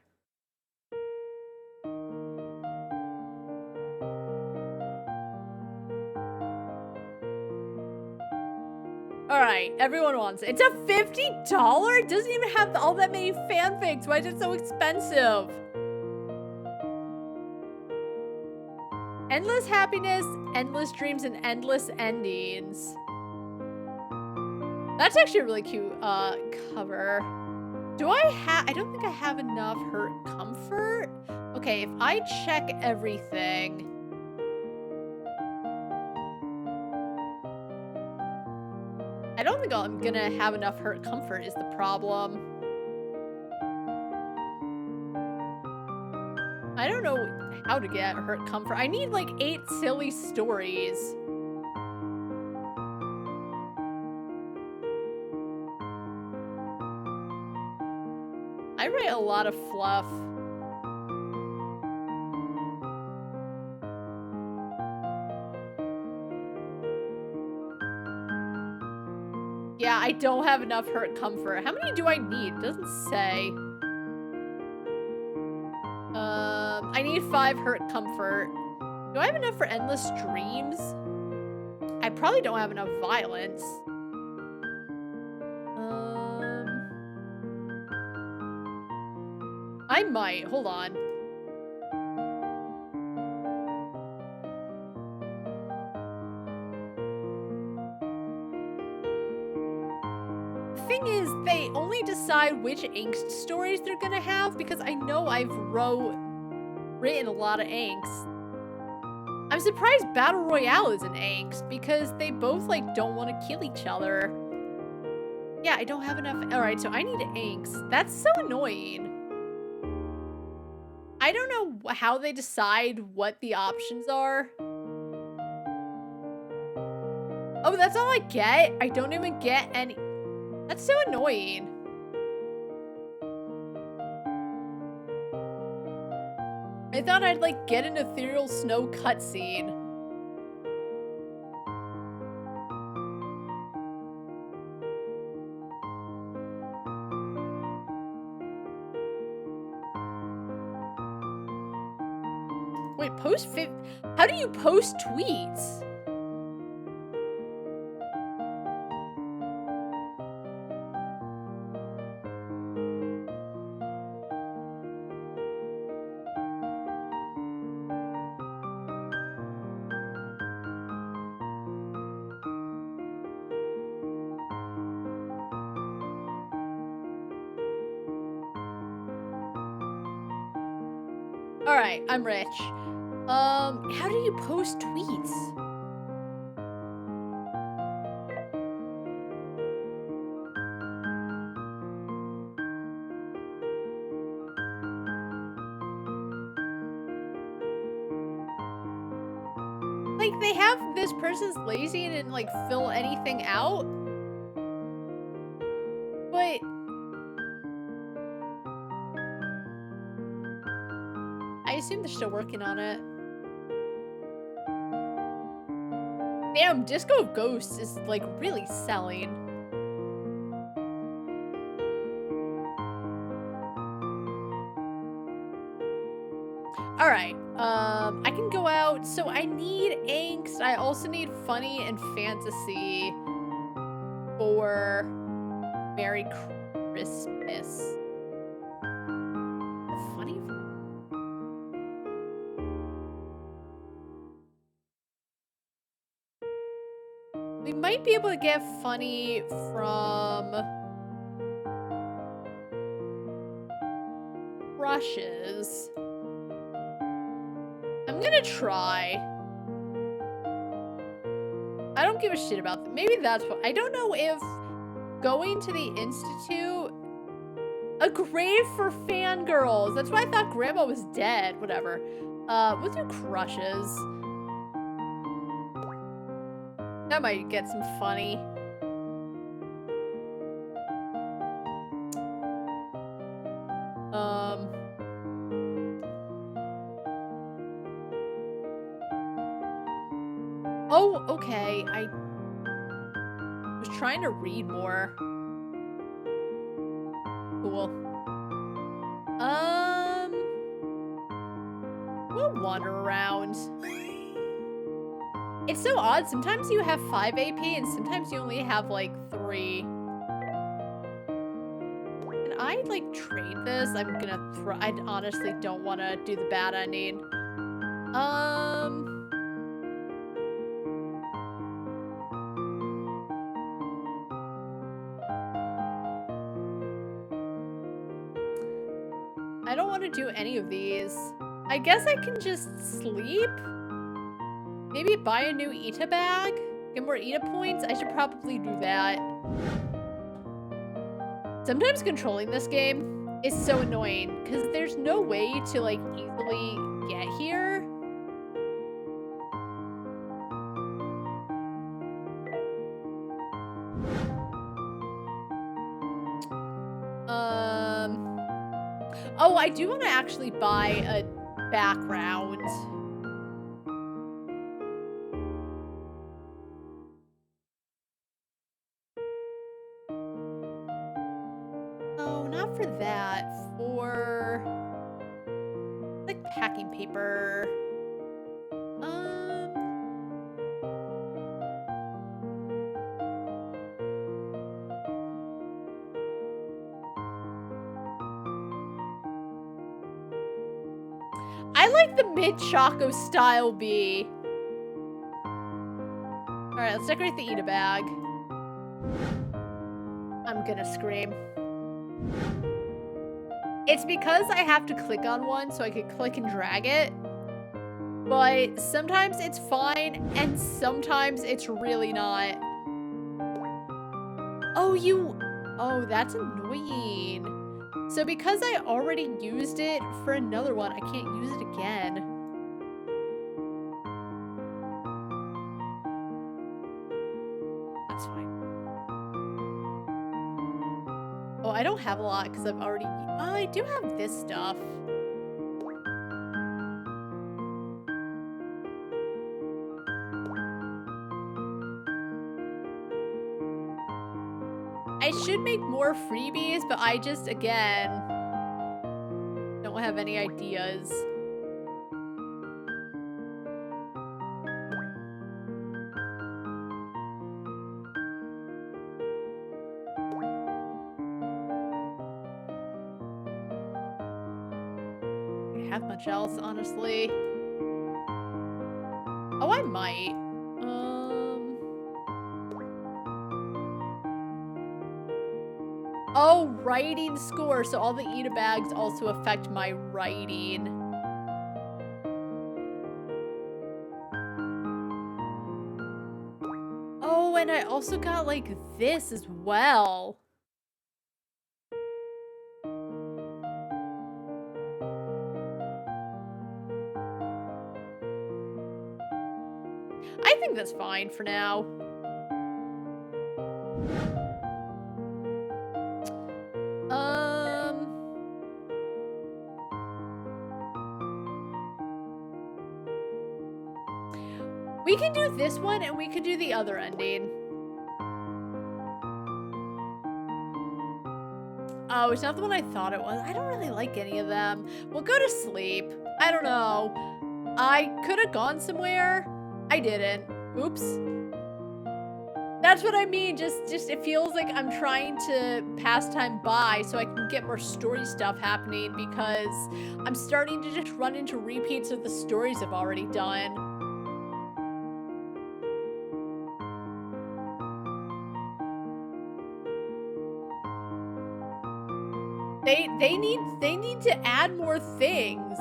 Alright, everyone wants it. It's a $50? It doesn't even have all that many fanfics. Why is it so expensive? Endless happiness, endless dreams, and endless endings. That's actually a really cute cover. Do I don't think I have enough hurt comfort. Okay, if I check everything. I don't think I'm gonna have enough hurt comfort is the problem. I don't know how to get hurt comfort. I need like 8 silly stories. I write a lot of fluff. Yeah, I don't have enough hurt comfort. How many do I need? It doesn't say. I need 5 hurt comfort. Do I have enough for endless dreams? I probably don't have enough violence. I might. Hold on. Thing is, they only decide which angst stories they're gonna have because I know I've written a lot of angst. I'm surprised Battle Royale is an angst because they both like don't want to kill each other. Yeah, I don't have enough. All right, so I need angst. That's so annoying. I don't know how they decide what the options are. Oh, that's all I get? I don't even get any. That's so annoying. I thought I'd like get an ethereal snow cutscene. Wait, how do you post tweets? Alright, I'm rich. How do you post tweets? Like, they have this person's lazy and didn't, like, fill anything out. But I assume they're still working on it. Damn, Disco Ghosts is, like, really selling. Alright, I can go out. So I need angst. I also need funny and fantasy for Merry Christmas. Funny? We might be able to get funny from brushes. I'm gonna try. I don't give a shit about them. Maybe that's what. I don't know if going to the Institute. A grave for fangirls. That's why I thought Grandma was dead. Whatever. We'll do crushes. That might get some funny. Oh, okay. I was trying to read more. Cool. We'll wander around. It's so odd. Sometimes you have 5 AP and sometimes you only have like 3. Can I like trade this? I'm gonna throw. I honestly don't want to do the bad ending. I don't want to do any of these. I guess I can just sleep. Maybe buy a new Ita bag? Get more Ita points? I should probably do that. Sometimes controlling this game is so annoying because there's no way to like easily get here. Oh, I do want to actually buy a background. Oh, not for that. For like packing paper. I like the mid-Choco style bee. Alright, let's decorate the Ita bag. I'm gonna scream. It's because I have to click on one so I can click and drag it. But sometimes it's fine and sometimes it's really not. Oh, that's annoying. So because I already used it for another one, I can't use it again. That's fine. Oh, I don't have a lot because I've already... Oh, I do have this stuff. I should make more freebies, but I just, again, don't have any ideas. I have much else, honestly. Oh, I might. Oh, writing score. So all the Ita bags also affect my writing. then I also got, like, this as well. I think that's fine for now. We can do this one and we can do the other ending. Oh, it's not the one I thought it was. I don't really like any of them. We'll go to sleep. I don't know. I could have gone somewhere. I didn't. Oops. That's what I mean. Just it feels like I'm trying to pass time by so I can get more story stuff happening because I'm starting to just run into repeats of the stories I've already done. They need to add more things.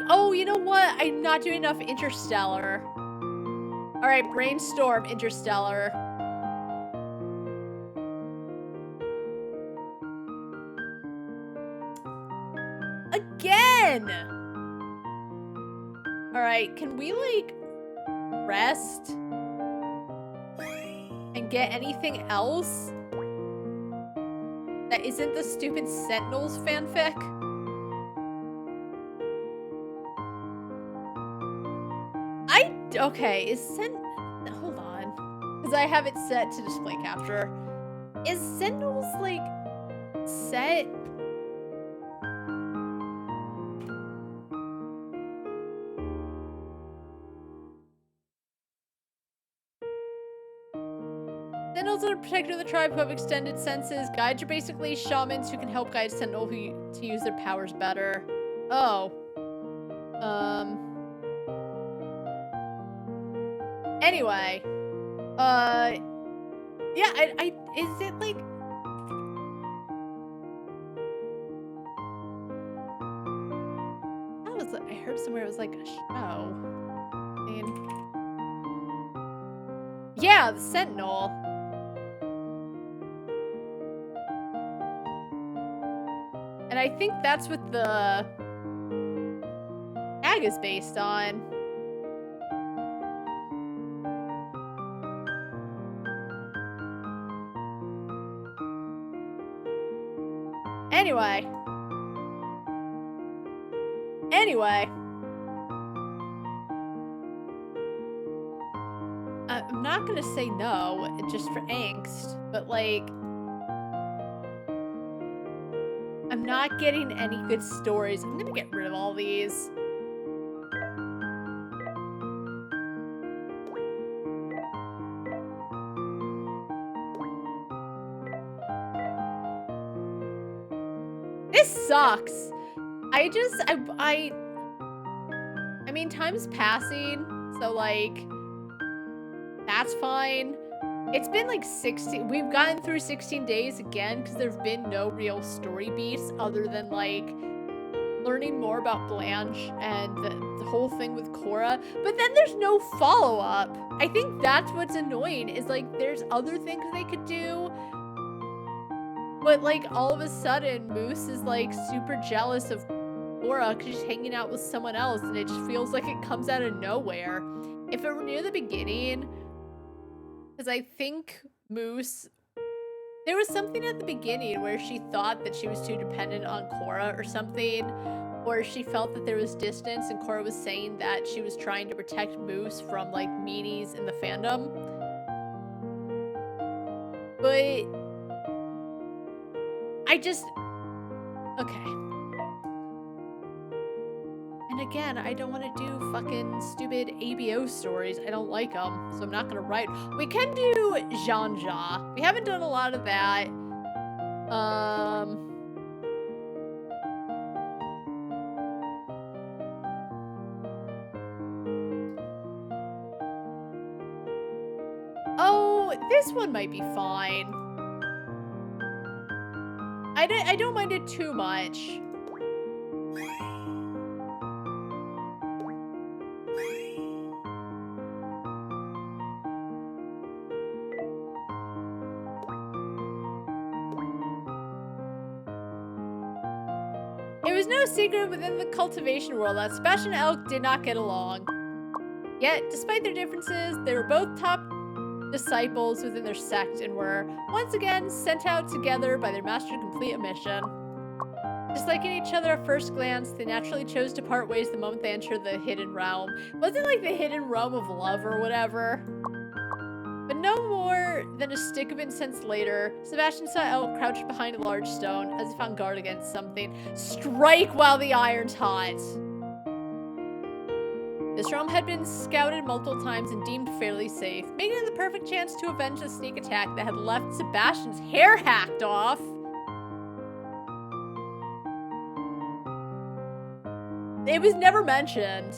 Oh, you know what? I'm not doing enough Interstellar. All right, brainstorm Interstellar. Again. All right, can we like rest and get anything else that isn't the stupid Sentinels fanfic? Okay, hold on, because I have it set to display capture. Is Sentinels like set? Sentinels are protector of the tribe who have extended senses. Guides are basically shamans who can help guide Sentinel to use their powers better. Oh. Anyway. Yeah, is it like... I heard somewhere it was like a show. I mean... Yeah, the Sentinel. And I think that's what the tag is based on. Anyway. I'm not gonna say no, just for angst, but like... I'm not getting any good stories. I'm gonna get rid of all these. This sucks. I mean, time's passing, so like, that's fine. It's been like 16, we've gotten through 16 days again because there've been no real story beats other than like learning more about Blanche and the whole thing with Cora, but then there's no follow-up. I think that's what's annoying, is like there's other things they could do, but like all of a sudden Moose is like super jealous of Cora because she's hanging out with someone else, and it just feels like it comes out of nowhere. If it were near the beginning, because I think Moose, there was something at the beginning where she thought that she was too dependent on Cora or something, or she felt that there was distance, and Cora was saying that she was trying to protect Moose from like meanies in the fandom. But okay. And again, I don't want to do fucking stupid ABO stories. I don't like them, so I'm not gonna write. We can do Janja. We haven't done a lot of that. Oh, this one might be fine. I don't mind it too much. It was no secret within the cultivation world that Sebastian and Elk did not get along. Yet, despite their differences, they were both top disciples within their sect and were, once again, sent out together by their master to complete a mission. Disliking each other at first glance, they naturally chose to part ways the moment they entered the hidden realm. Wasn't it like the hidden realm of love or whatever? But no more than a stick of incense later, Sebastian saw Elk crouched behind a large stone as if on guard against something. Strike while the iron's hot! This realm had been scouted multiple times and deemed fairly safe, making it the perfect chance to avenge the sneak attack that had left Sebastian's hair hacked off. It was never mentioned.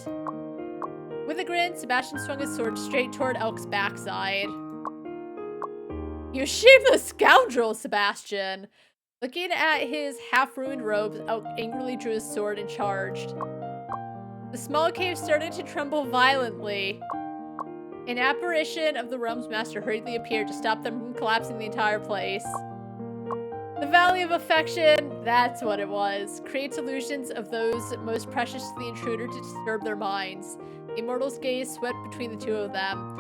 With a grin, Sebastian swung his sword straight toward Elk's backside. You shameless scoundrel, Sebastian! Looking at his half-ruined robes, Elk angrily drew his sword and charged. The small cave started to tremble violently. An apparition of the realm's master hurriedly appeared to stop them from collapsing the entire place. The Valley of Affection, that's what it was, creates illusions of those most precious to the intruder to disturb their minds. The immortal's gaze swept between the two of them.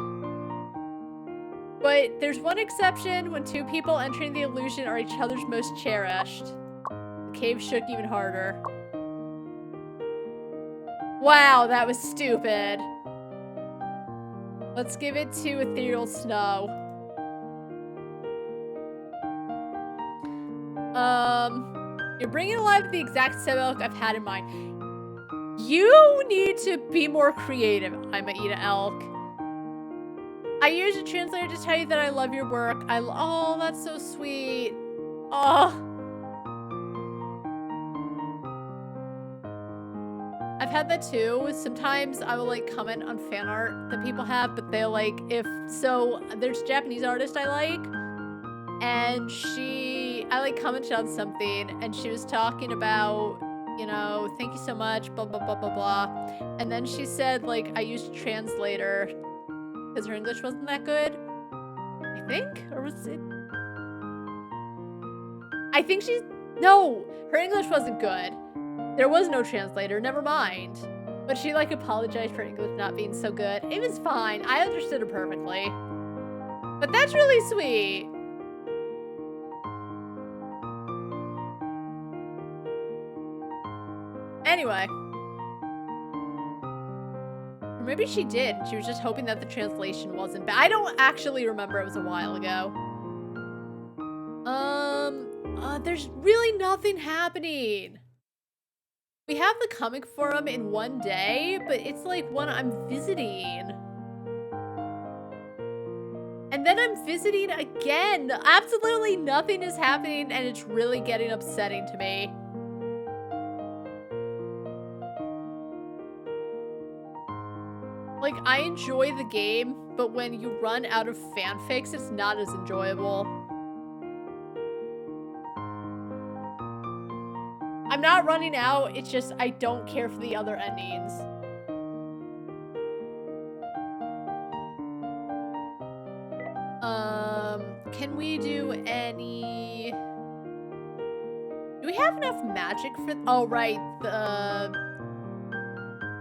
But there's one exception: when two people entering the illusion are each other's most cherished. The cave shook even harder. Wow, that was stupid. Let's give it to Ethereal Snow. You're bringing alive the exact set of Elk I've had in mind. You need to be more creative, Aida Elk. I used a translator to tell you that I love your work. Oh, that's so sweet. Oh. I've had that too. Sometimes I will like comment on fan art that people have, but they'll like, there's a Japanese artist I like, and I like commented on something, and she was talking about, you know, thank you so much, blah, blah, blah, blah, blah. And then she said, like, I used a translator because her English wasn't that good, I think, or was it? I think no, her English wasn't good. There was no translator, never mind. But she, like, apologized for English not being so good. It was fine. I understood her perfectly. But that's really sweet. Anyway. Or maybe she did. She was just hoping that the translation wasn't bad. I don't actually remember. It was a while ago. There's really nothing happening. We have the comic forum in one day, but it's like one I'm visiting. And then I'm visiting again. Absolutely nothing is happening, and it's really getting upsetting to me. Like, I enjoy the game, but when you run out of fanfics, it's not as enjoyable. I'm not running out, it's just I don't care for the other endings. Can we do any... Do we have enough magic for... Oh, right,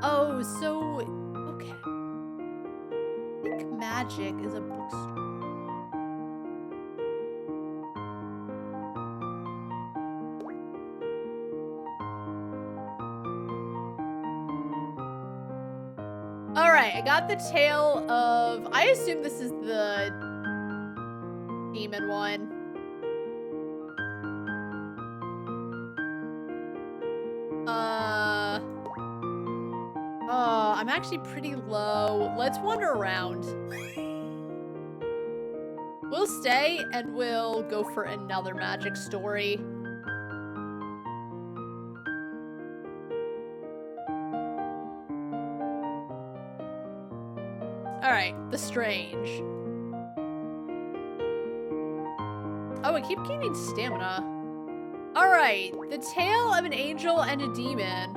Oh, so... Okay. I think magic is a bookstore. Alright, I got the tale of... I assume this is the demon one. I'm actually pretty low. Let's wander around. We'll stay and we'll go for another magic story. Alright, the strange. Oh, I keep gaining stamina. Alright, the tale of an angel and a demon.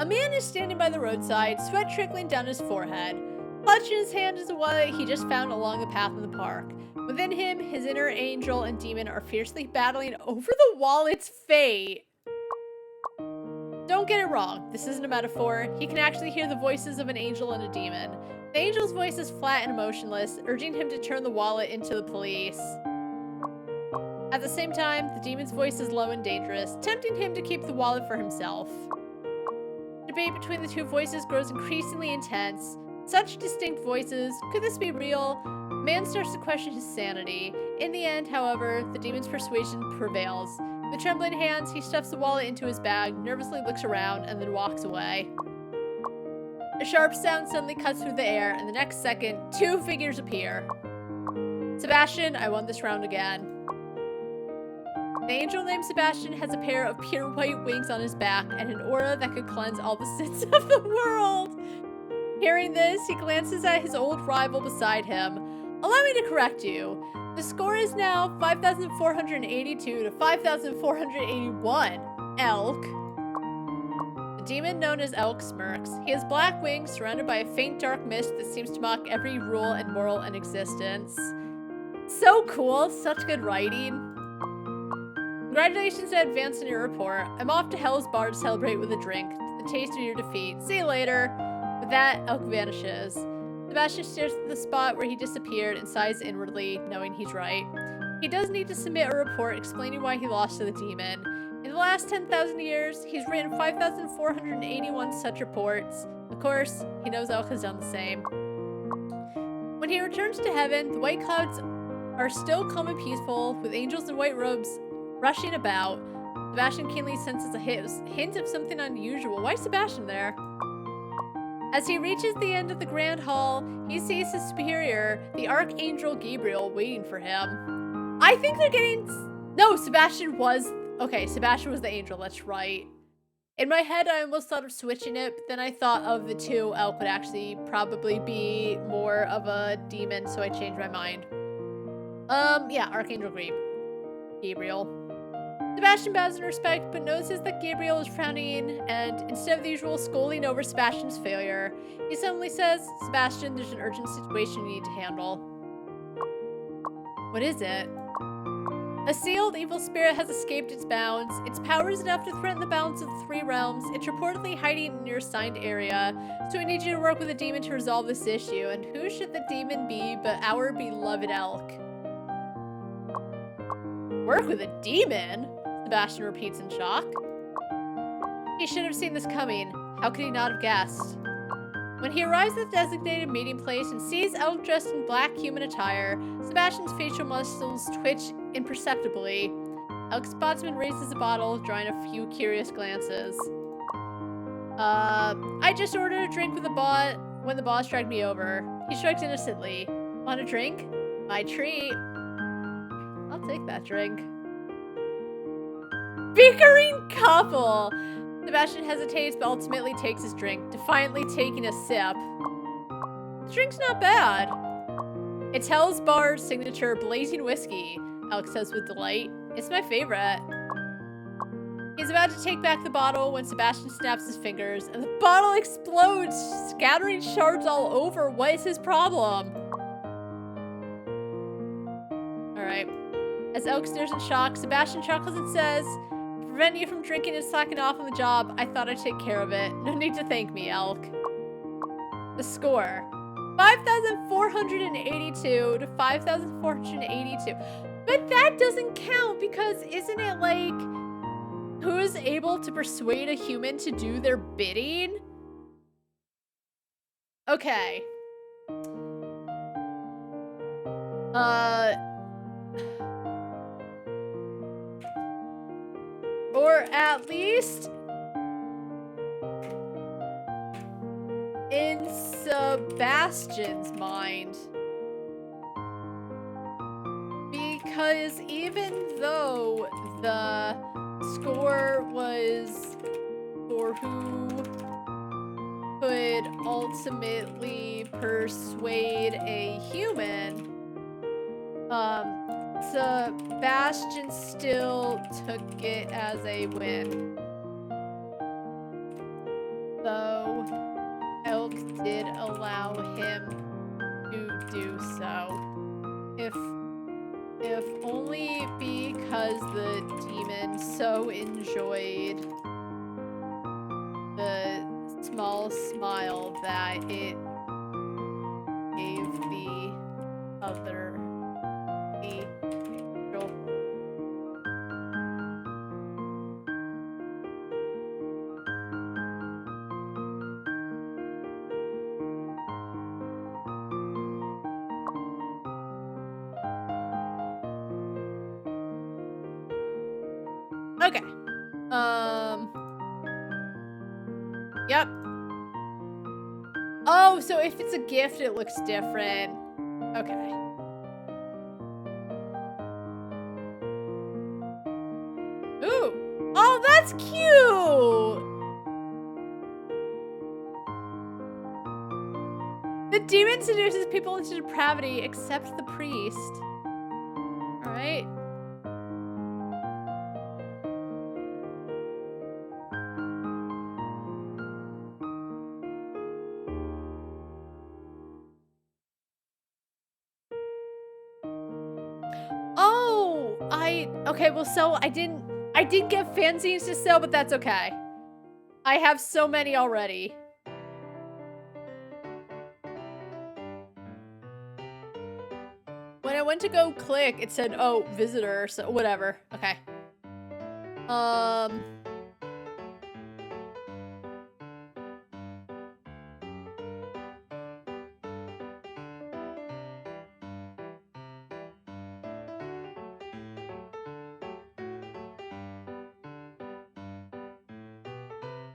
A man is standing by the roadside, sweat trickling down his forehead. Clutched in his hand is a wallet he just found along the path in the park. Within him, his inner angel and demon are fiercely battling over the wallet's fate. Don't get it wrong, this isn't a metaphor. He can actually hear the voices of an angel and a demon. The angel's voice is flat and emotionless, urging him to turn the wallet into the police. At the same time, the demon's voice is low and dangerous, tempting him to keep the wallet for himself. The debate between the two voices grows increasingly intense. Such distinct voices, could this be real? Man starts to question his sanity. In the end, however, the demon's persuasion prevails. With trembling hands, he stuffs the wallet into his bag, nervously looks around, and then walks away. A sharp sound suddenly cuts through the air, and the next second, two figures appear. Sebastian, I won this round again. The angel named Sebastian has a pair of pure white wings on his back and an aura that could cleanse all the sins of the world. Hearing this, he glances at his old rival beside him. Allow me to correct you. The score is now 5,482 to 5,481. Elk. The demon known as Elk smirks. He has black wings surrounded by a faint dark mist that seems to mock every rule and moral in existence. So cool, such good writing. Congratulations in advance on your report. I'm off to Hell's Bar to celebrate with a drink. The taste of your defeat. See you later. With that, Elk vanishes. Sebastian stares at the spot where he disappeared and sighs inwardly, knowing he's right. He does need to submit a report explaining why he lost to the demon. In the last 10,000 years, he's written 5,481 such reports. Of course, he knows Elk has done the same. When he returns to heaven, the white clouds are still calm and peaceful, with angels in white robes rushing about. Sebastian keenly senses a hint of something unusual. Why is Sebastian there? As he reaches the end of the grand hall, he sees his superior, the Archangel Gabriel, waiting for him. I think they're getting... No, Sebastian was... Okay, Sebastian was the angel, that's right. In my head, I almost thought of switching it, but then I thought of the two, Elk would actually probably be more of a demon, so I changed my mind. Yeah, Archangel Gabriel. Sebastian bows in respect, but notices that Gabriel is frowning, and instead of the usual scolding over Sebastian's failure, he suddenly says, Sebastian, there's an urgent situation you need to handle. What is it? A sealed evil spirit has escaped its bounds. Its power is enough to threaten the balance of the three realms. It's reportedly hiding in your assigned area, so we need you to work with the demon to resolve this issue. And who should the demon be but our beloved Elk? Work with a demon? Sebastian repeats in shock. He should have seen this coming. How could he not have guessed? When he arrives at the designated meeting place and sees Elk dressed in black human attire, Sebastian's facial muscles twitch imperceptibly. Elk's spotsman raises a bottle, drawing a few curious glances. I just ordered a drink with the boss when the boss dragged me over. He shrugged innocently. Want a drink? My treat. I'll take that drink. Bickering couple! Sebastian hesitates but ultimately takes his drink, defiantly taking a sip. The drink's not bad. It's Hell's Bar's signature blazing whiskey, Elk says with delight. It's my favorite. He's about to take back the bottle when Sebastian snaps his fingers and the bottle explodes, scattering shards all over. What is his problem? Alright. As Elk stares in shock, Sebastian chuckles and says, to prevent you from drinking and slacking off on the job, I thought I'd take care of it. No need to thank me, Elk. The score. 5,482 to 5,482. But that doesn't count because isn't it like who is able to persuade a human to do their bidding? Okay. Or at least in Sebastian's mind. Because even though the score was for who could ultimately persuade a human, Sebastian still took it as a win. Though Elk did allow him to do so. If only because the demon so enjoyed the small smile that it gave the other angel. Okay. Yep. Oh, so if it's a gift, it looks different. Okay. Ooh. Oh, that's cute! The demon seduces people into depravity, except the priest. Alright. Oh, okay, well, so I didn't get fanzines to sell, but that's okay. I have so many already. When I went to go click, it said, oh, visitor, so whatever. Okay.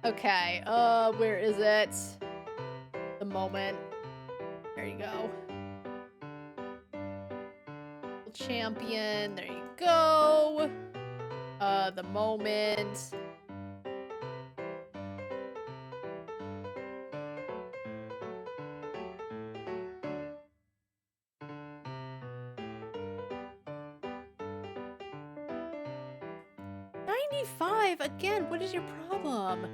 Okay, where is it? The moment. There you go. Champion, there you go. The moment. $95 again. What is your problem?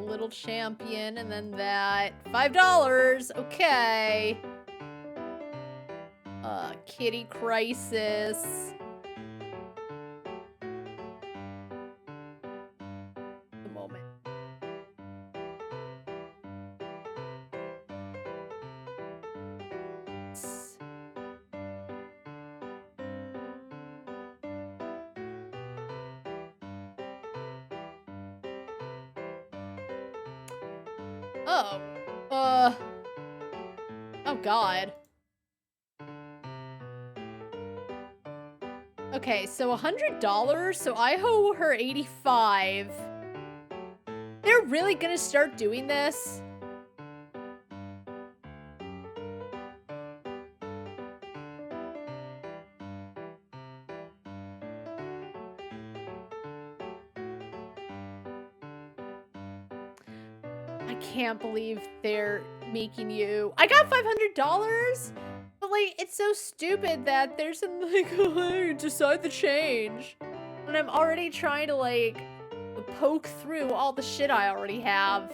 Little champion, and then that $5. Okay. Kitty crisis. The moment. Oh. Oh God. Okay, so $100, so I owe her $85. They're really gonna start doing this? I can't believe they're making you... I got $500? But, like, it's so stupid that there's some, like, oh, decide the change. And I'm already trying to, like, poke through all the shit I already have.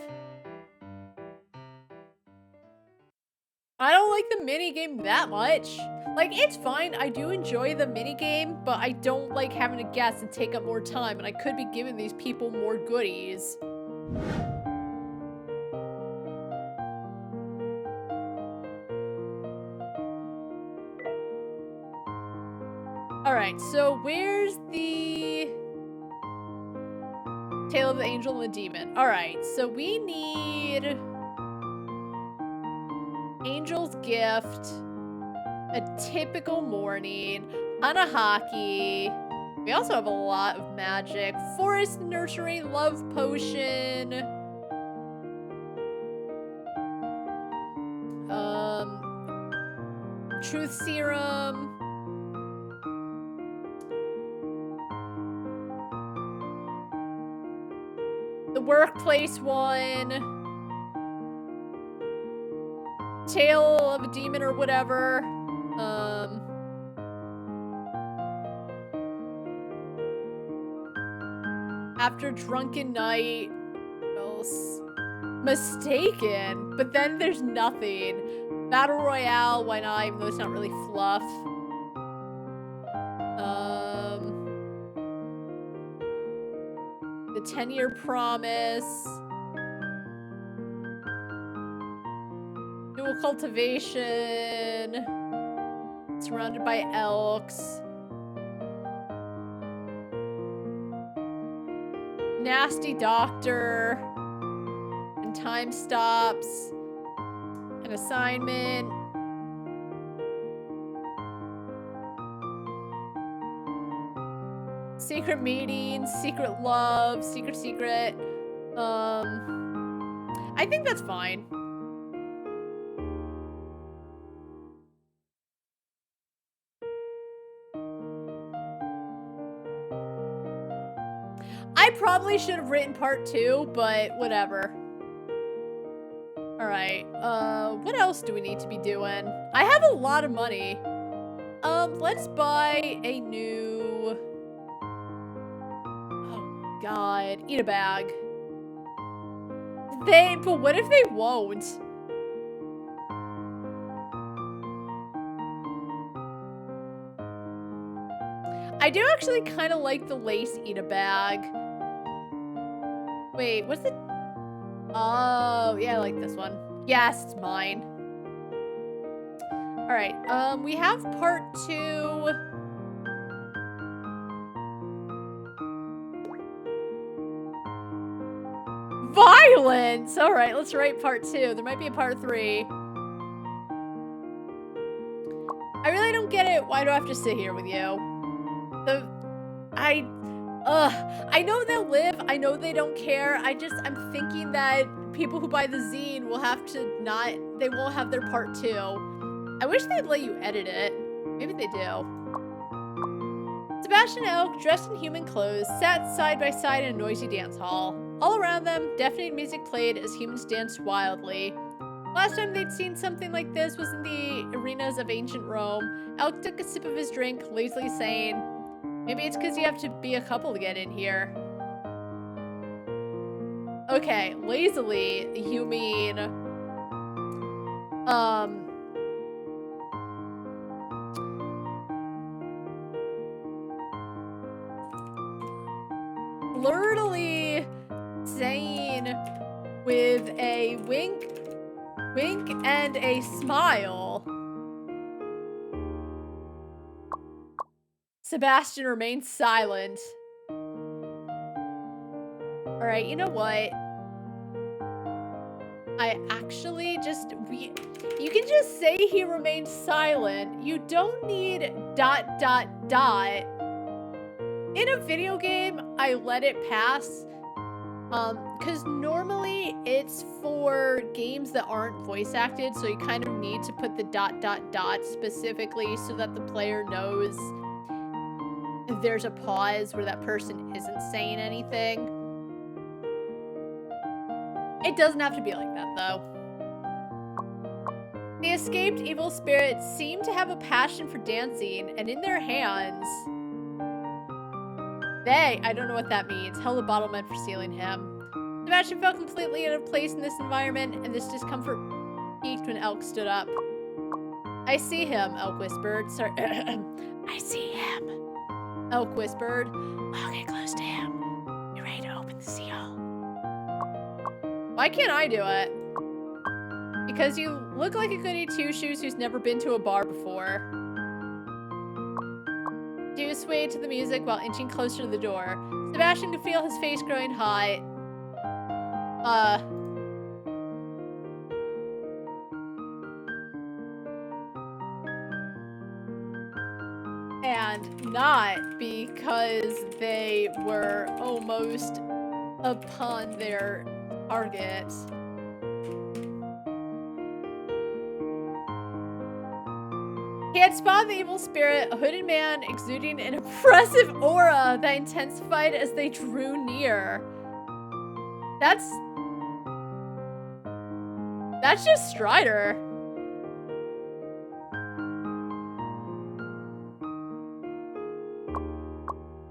I don't like the minigame that much. Like, it's fine. I do enjoy the minigame, but I don't like having to guess and take up more time, and I could be giving these people more goodies. Alright, so where's the Tale of the Angel and the Demon? Alright, so we need Angel's Gift, a typical morning, Anahaki. We also have a lot of magic. Forest Nurturing, Love Potion. Truth Serum. The workplace one. Tale of a Demon or whatever. After drunken night, else? Mistaken, but then there's nothing. Battle Royale, why not, even though it's not really fluff. The 10-year promise. Dual cultivation. Surrounded by elks. Nasty doctor. And time stops. An assignment. Secret meetings, secret love, secret. I think that's fine. I probably should have written part 2, but whatever. Alright, what else do we need to be doing? I have a lot of money. Let's buy a new... Oh god, eat a bag. But what if they won't? I do actually kind of like the lace eat a bag. Wait, what's the... Oh, yeah, I like this one. Yes, it's mine. Alright, we have part 2. Violence! Alright, let's write part 2. There might be a part 3. I really don't get it. Why do I have to sit here with you? I know they'll live. I know they don't care. I'm thinking that people who buy the zine will have to they won't have their part 2. I wish they'd let you edit it. Maybe they do. Sebastian and Elk, dressed in human clothes, sat side by side in a noisy dance hall. All around them, deafening music played as humans danced wildly. Last time they'd seen something like this was in the arenas of ancient Rome. Elk took a sip of his drink, lazily saying, "Maybe it's because you have to be a couple to get in here." Okay, lazily, you mean... Flirtily saying with a wink and a smile. Sebastian remained silent. Alright, you know what? I actually just... You can just say he remained silent. You don't need ... In a video game, I let it pass. Because normally it's for games that aren't voice acted, so you kind of need to put the ... specifically so that the player knows if there's a pause where that person isn't saying anything. It doesn't have to be like that, though. The escaped evil spirits seem to have a passion for dancing, and in their hands... They, I don't know what that means, held a bottle meant for sealing him. Sebastian felt completely out of place in this environment, and this discomfort peaked when Elk stood up. "I see him," Elk whispered. Sorry, I see him, Elk whispered. "I'll get close to him. You ready to open the seal?" Why can't I do it? Because you look like a goody two-shoes who's never been to a bar before. He swayed to the music while inching closer to the door. Sebastian could feel his face growing hot. And not because they were almost upon their target. He had spotted the evil spirit, a hooded man exuding an oppressive aura that intensified as they drew near. That's just Strider.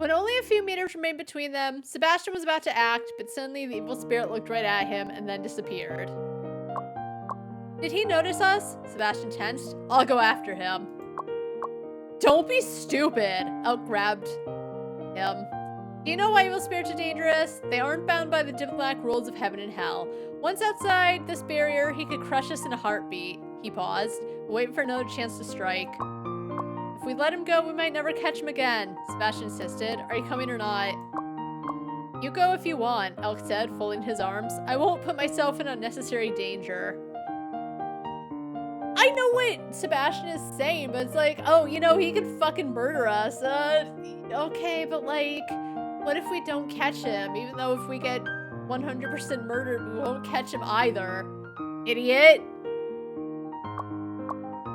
When only a few meters remained between them, Sebastian was about to act, but suddenly the evil spirit looked right at him and then disappeared. Did he notice us? Sebastian tensed. I'll go after him. Don't be stupid. Elk grabbed him. Do you know why evil spirits are dangerous? They aren't bound by the diplomatic rules of heaven and hell. Once outside this barrier, he could crush us in a heartbeat. He paused, waiting for another chance to strike. If we let him go, we might never catch him again, Sebastian insisted. Are you coming or not? You go if you want, Elk said, folding his arms. I won't put myself in unnecessary danger. I know what Sebastian is saying, but it's like, oh, you know, he could fucking murder us. Okay, but like, what if we don't catch him? Even though if we get 100% murdered, we won't catch him either. Idiot.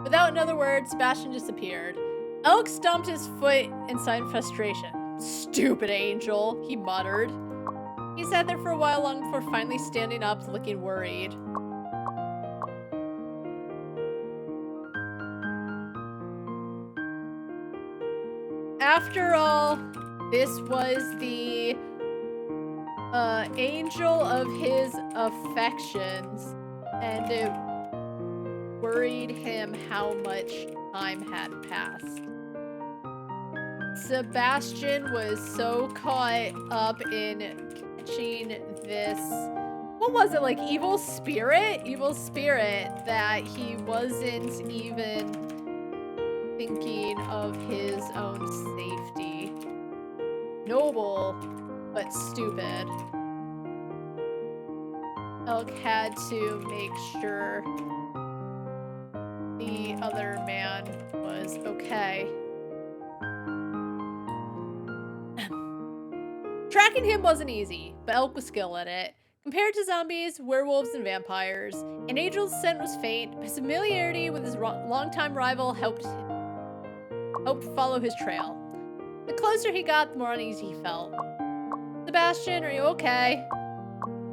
Without another word, Sebastian disappeared. Elk stomped his foot in sign frustration. Stupid angel, he muttered. He sat there for a while long before finally standing up, looking worried. After all, this was the angel of his affections, and it worried him how much time had passed. Sebastian was so caught up in catching this, what was it, like evil spirit? Evil spirit, that he wasn't even thinking of his own safety. Noble, but stupid. Elk had to make sure the other man was okay. Tracking him wasn't easy, but Elk was skilled at it. Compared to zombies, werewolves, and vampires, an angel's scent was faint, but his familiarity with his longtime rival helped follow his trail. The closer he got, the more uneasy he felt. Sebastian, are you okay?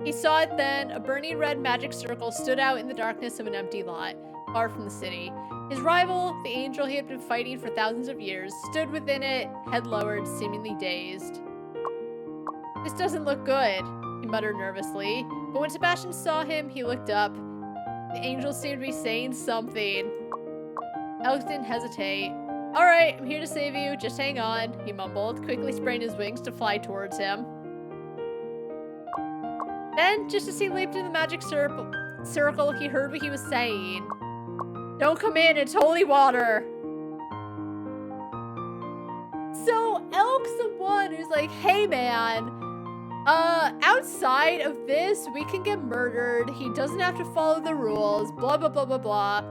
He saw it then. A burning red magic circle stood out in the darkness of an empty lot, far from the city. His rival, the angel he had been fighting for thousands of years, stood within it, head lowered, seemingly dazed. This doesn't look good, he muttered nervously, but when Sebastian saw him, he looked up. The angel seemed to be saying something. Elk didn't hesitate. Alright, I'm here to save you, just hang on, he mumbled, quickly spraying his wings to fly towards him. Then, just as he leaped into the magic circle, he heard what he was saying. Don't come in, it's holy water! So, Elk's the one who's like, hey man, outside of this, we can get murdered, he doesn't have to follow the rules, blah blah blah blah blah.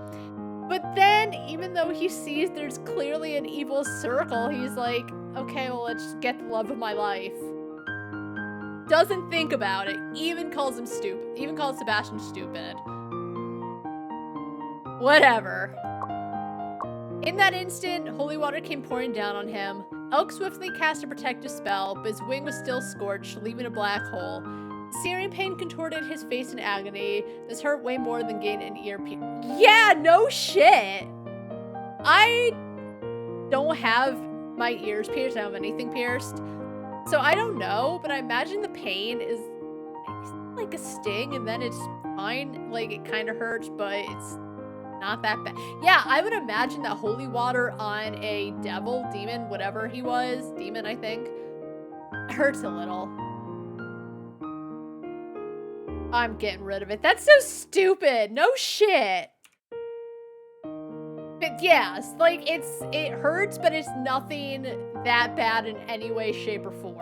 But then, even though he sees there's clearly an evil circle, he's like, okay, well, let's just get the love of my life. Doesn't think about it. Even calls him stupid. Even calls Sebastian stupid. Whatever. In that instant, holy water came pouring down on him. Elk swiftly cast a protective spell, but his wing was still scorched, leaving a black hole. Searing pain contorted his face in agony. This hurt way more than getting an ear pierced. Yeah, no shit. I don't have my ears pierced. I don't have anything pierced. So I don't know, but I imagine the pain is like a sting and then it's fine. Like it kind of hurts, but it's not that bad. Yeah, I would imagine that holy water on a devil, demon, whatever he was, demon, I think, hurts a little. I'm getting rid of it. That's so stupid. No shit. But yes, like it hurts, but it's nothing that bad in any way, shape, or form.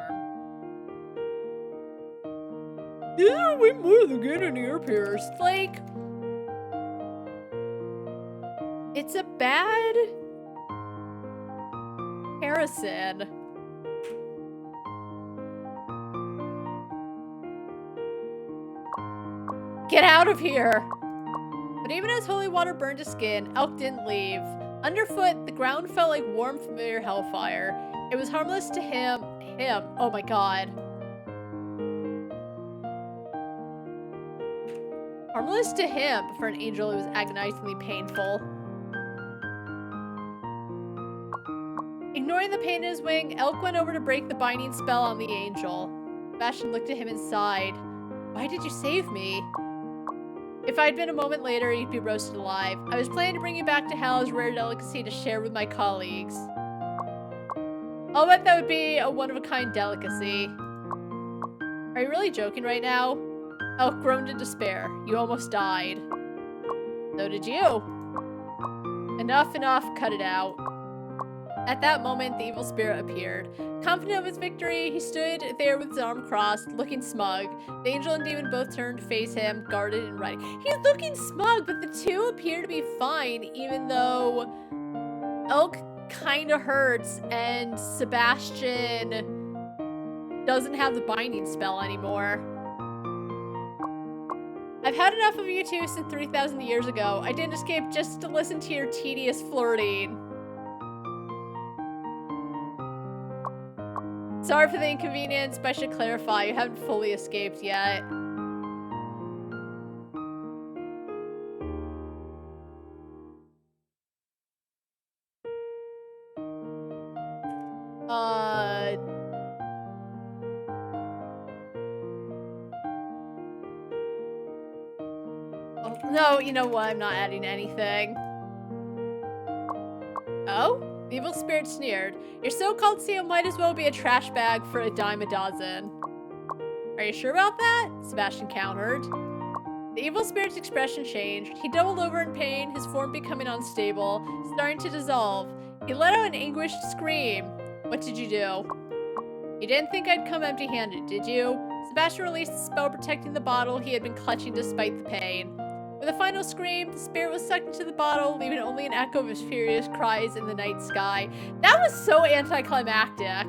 This is way more than getting an ear pierced. Like, it's a bad comparison. Get out of here! But even as holy water burned his skin, Elk didn't leave. Underfoot, the ground felt like warm, familiar hellfire. It was harmless to him. Oh my god. Harmless to him, but for an angel it was agonizingly painful. Ignoring the pain in his wing, Elk went over to break the binding spell on the angel. Sebastian looked at him and sighed. Why did you save me? If I'd been a moment later, you'd be roasted alive. I was planning to bring you back to hell as a rare delicacy to share with my colleagues. I'll bet that would be a one-of-a-kind delicacy. Are you really joking right now? Elk groaned in despair. You almost died. So did you. Enough, cut it out. At that moment, the evil spirit appeared. Confident of his victory, he stood there with his arm crossed, looking smug. The angel and demon both turned to face him, guarded and ready. He's looking smug, but the two appear to be fine, even though Elk kinda hurts and Sebastian doesn't have the binding spell anymore. I've had enough of you two since 3,000 years ago. I didn't escape just to listen to your tedious flirting. Sorry for the inconvenience, but I should clarify, you haven't fully escaped yet. No, you know what? I'm not adding anything. Oh? The evil spirit sneered. Your so-called seal might as well be a trash bag for a dime a dozen. Are you sure about that? Sebastian countered. The evil spirit's expression changed. He doubled over in pain, his form becoming unstable, starting to dissolve. He let out an anguished scream. What did you do? You didn't think I'd come empty-handed, did you? Sebastian released the spell protecting the bottle he had been clutching despite the pain. With a final scream, the spirit was sucked into the bottle, leaving only an echo of his furious cries in the night sky. That was so anticlimactic.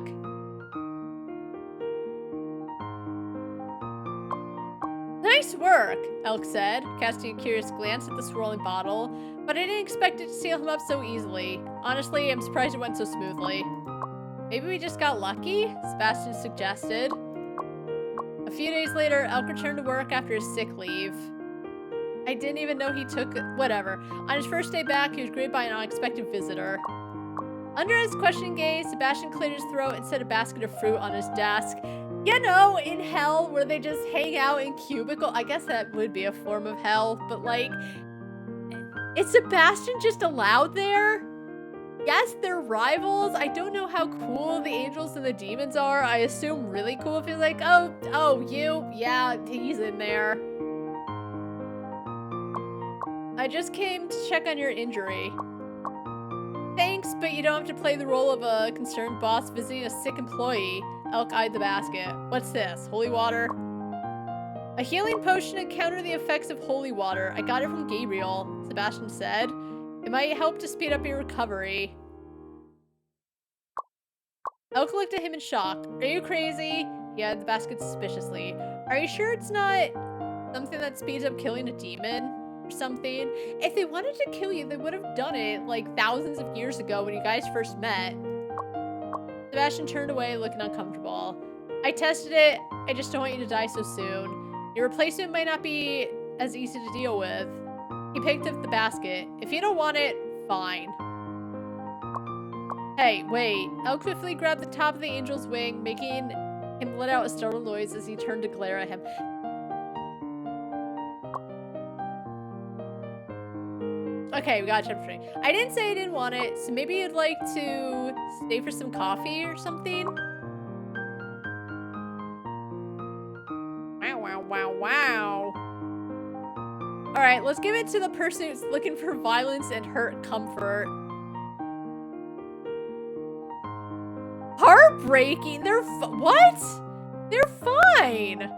Nice work, Elk said, casting a curious glance at the swirling bottle, but I didn't expect it to seal him up so easily. Honestly, I'm surprised it went so smoothly. Maybe we just got lucky? Sebastian suggested. A few days later, Elk returned to work after his sick leave. I didn't even know he took whatever. On his first day back, he was greeted by an unexpected visitor. Under his questioning gaze, Sebastian cleared his throat and set a basket of fruit on his desk. You know, in hell, where they just hang out in cubicle. I guess that would be a form of hell, but like, is Sebastian just allowed there? Yes, they're rivals. I don't know how cool the angels and the demons are. I assume really cool if he's like, oh, you, yeah, he's in there. I just came to check on your injury. Thanks, but you don't have to play the role of a concerned boss visiting a sick employee. Elk eyed the basket. What's this? Holy water? A healing potion to counter the effects of holy water. I got it from Gabriel, Sebastian said. It might help to speed up your recovery. Elk looked at him in shock. Are you crazy? He eyed the basket suspiciously. Are you sure it's not something that speeds up killing a demon? Or something. If they wanted to kill you, they would have done it like thousands of years ago when you guys first met. Sebastian turned away, looking uncomfortable. I tested it. I just don't want you to die so soon. Your replacement might not be as easy to deal with. He picked up the basket. If you don't want it, fine. Hey, wait. Elk quickly grabbed the top of the angel's wing, making him let out a startled noise as he turned to glare at him. Okay, we got chapter 3. I didn't say I didn't want it, so maybe you'd like to stay for some coffee or something? Wow, wow, wow, wow. Alright, let's give it to the person who's looking for violence and hurt comfort. Heartbreaking? They're what? They're fine!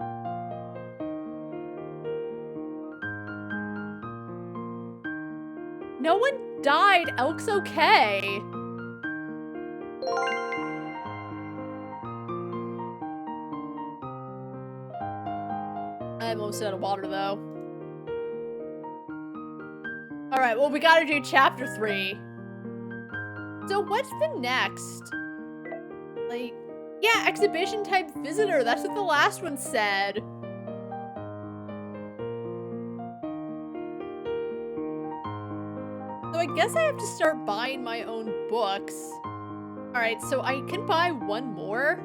No one died. Elk's okay. I'm almost out of water, though. Alright, well, we gotta do chapter 3. So what's the next? Like, yeah, exhibition type visitor. That's what the last one said. So I guess I have to start buying my own books. Alright, so I can buy one more.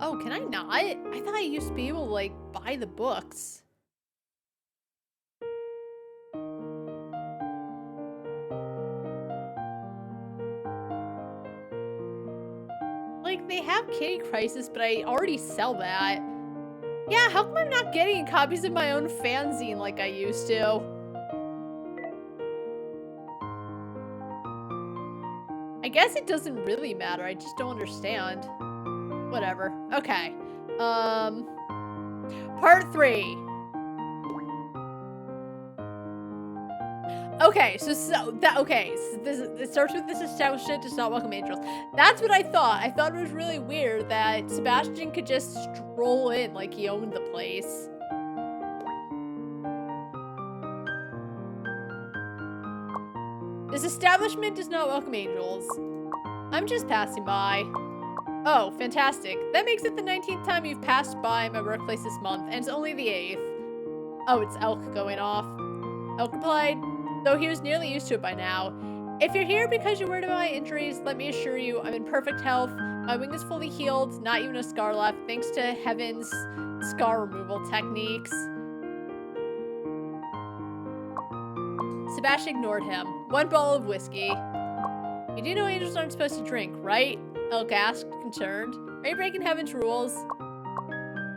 Oh, can I not? I thought I used to be able to, like, buy the books. Like, they have Kitty Crisis, but I already sell that. Yeah, how come I'm not getting copies of my own fanzine like I used to? I guess it doesn't really matter, I just don't understand. Whatever. Okay. Part 3. Okay, so this it starts with this establishment does not welcome angels. That's what I thought. I thought it was really weird that Sebastian could just stroll in like he owned the place. This establishment does not welcome angels. I'm just passing by. Oh, fantastic. That makes it the 19th time you've passed by my workplace this month, and it's only the 8th. Oh, it's Elk going off. Elk replied, though he was nearly used to it by now. If you're here because you're worried about my injuries, let me assure you I'm in perfect health. My wing is fully healed, not even a scar left, thanks to Heaven's scar removal techniques. Sebastian ignored him. One bottle of whiskey. You do know angels aren't supposed to drink, right? Elk asked, concerned. Are you breaking Heaven's rules?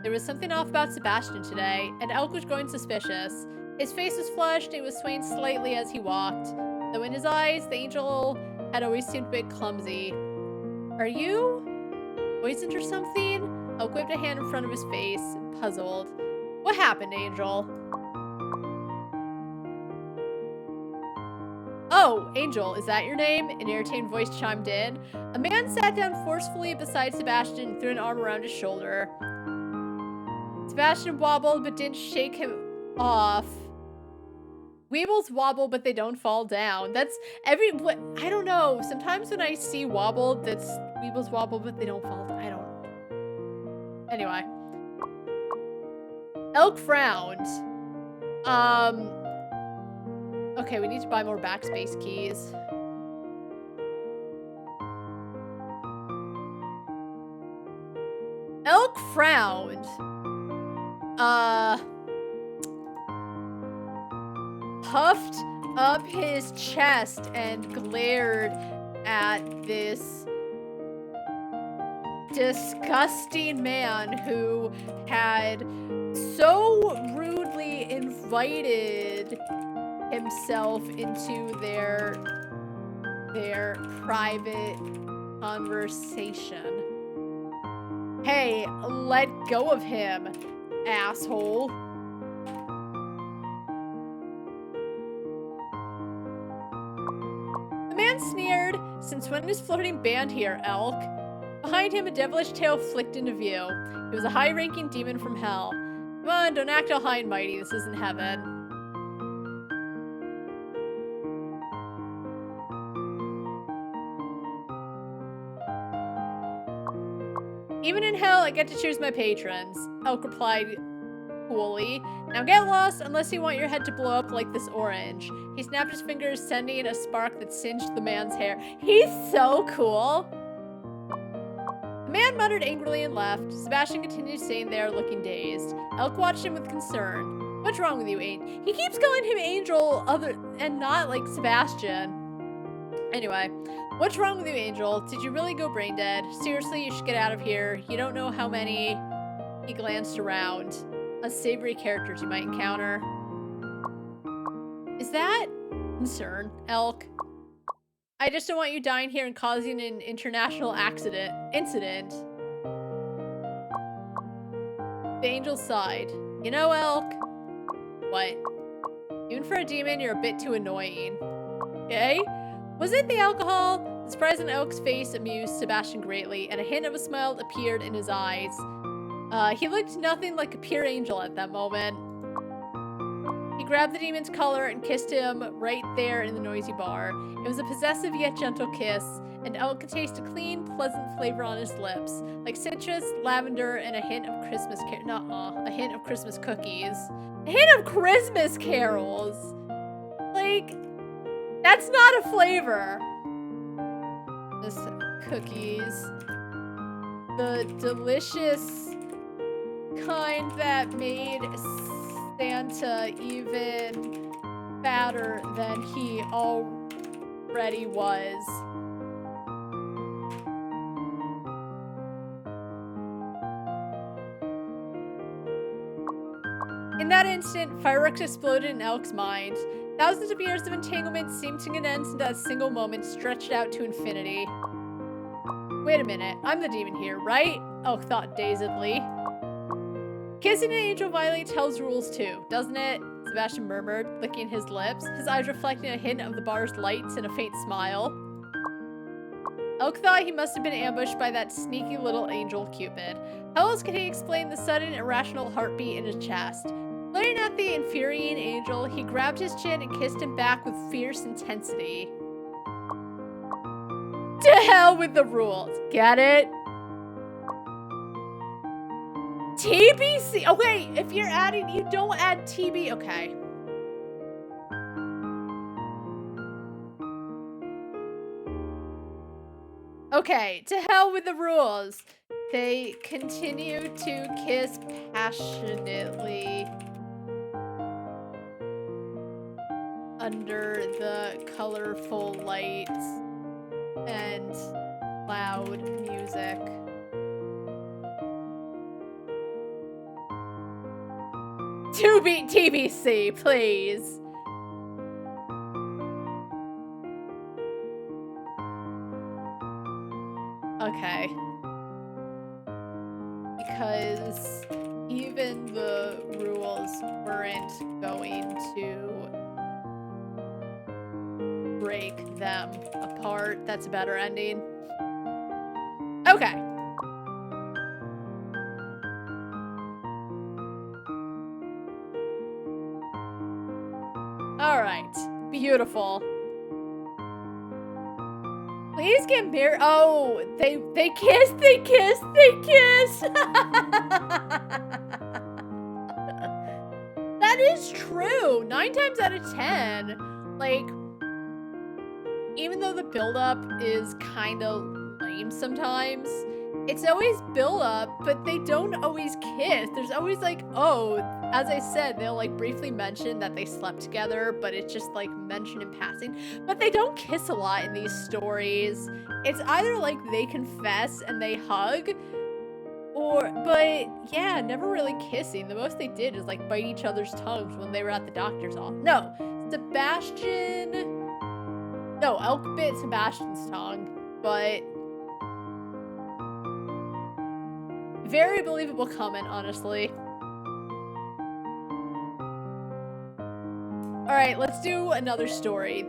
There was something off about Sebastian today, and Elk was growing suspicious. His face was flushed, and it was swaying slightly as he walked. Though in his eyes, the angel had always seemed a bit clumsy. Are you poisoned or something? Elk waved a hand in front of his face, puzzled. What happened, Angel? Oh, Angel, is that your name? An irritating voice chimed in. A man sat down forcefully beside Sebastian and threw an arm around his shoulder. Sebastian wobbled but didn't shake him off. Weebles wobble but they don't fall down. That's I don't know. Sometimes when I see wobble, that's Weebles wobble but they don't fall down. I don't. Anyway. Elk frowned. Okay, we need to buy more backspace keys. Elk frowned. Puffed up his chest and glared at this disgusting man who had so rudely invited himself into their private conversation. Hey, let go of him, asshole. The man sneered, since when is flirting banned here, Elk? Behind him, a devilish tail flicked into view. It was a high-ranking demon from hell. Come on, don't act all high and mighty, this isn't heaven. Even in hell, I get to choose my patrons, Elk replied coolly. Now get lost unless you want your head to blow up like this orange. He snapped his fingers, sending a spark that singed the man's hair. He's so cool! The man muttered angrily and left. Sebastian continued staying there, looking dazed. Elk watched him with concern. What's wrong with you, Angel? He keeps calling him Angel and not like Sebastian. Anyway, what's wrong with you, Angel? Did you really go brain dead? Seriously, you should get out of here. You don't know how many... He glanced around. Unsavory characters you might encounter. Is that... concern, Elk? I just don't want you dying here and causing an international incident. The angel sighed. You know, Elk? What? Even for a demon, you're a bit too annoying. Okay? Was it the alcohol? The surprise on Elk's face amused Sebastian greatly, and a hint of a smile appeared in his eyes. He looked nothing like a pure angel at that moment. He grabbed the demon's collar and kissed him right there in the noisy bar. It was a possessive yet gentle kiss, and Elk could taste a clean, pleasant flavor on his lips, like citrus, lavender, and a hint of Christmas a hint of Christmas cookies. A hint of Christmas carols! Like, that's not a flavor. This cookies. The delicious kind that made Santa even fatter than he already was. In that instant, fireworks exploded in Elk's mind. Thousands of years of entanglement seemed to condense into a single moment stretched out to infinity. Wait a minute, I'm the demon here, right? Elk thought dazedly. Kissing an angel violates hell's rules too, doesn't it? Sebastian murmured, licking his lips, his eyes reflecting a hint of the bar's lights and a faint smile. Elk thought he must have been ambushed by that sneaky little angel Cupid. How else could he explain the sudden, irrational heartbeat in his chest? Glaring at the infuriating angel, he grabbed his chin and kissed him back with fierce intensity. To hell with the rules. Get it? TBC. Okay, if you're adding, you don't add TB. Okay. Okay, to hell with the rules. They continue to kiss passionately under the colorful lights and loud music. To be TBC, please. Okay. Because even the rules weren't going to break them apart. That's a better ending. Okay. All right. Beautiful. Please get married. Oh, they kiss. That is true. 9 times out of 10, like, even though the build-up is kind of lame sometimes, it's always build-up, but they don't always kiss. There's always like, oh, as I said, they'll like briefly mention that they slept together, but it's just like mentioned in passing. But they don't kiss a lot in these stories. It's either like they confess and they hug, but yeah, never really kissing. The most they did is like bite each other's tongues when they were at the doctor's office. No, Elk bit Sebastian's tongue, but very believable comment, honestly. All right, let's do another story.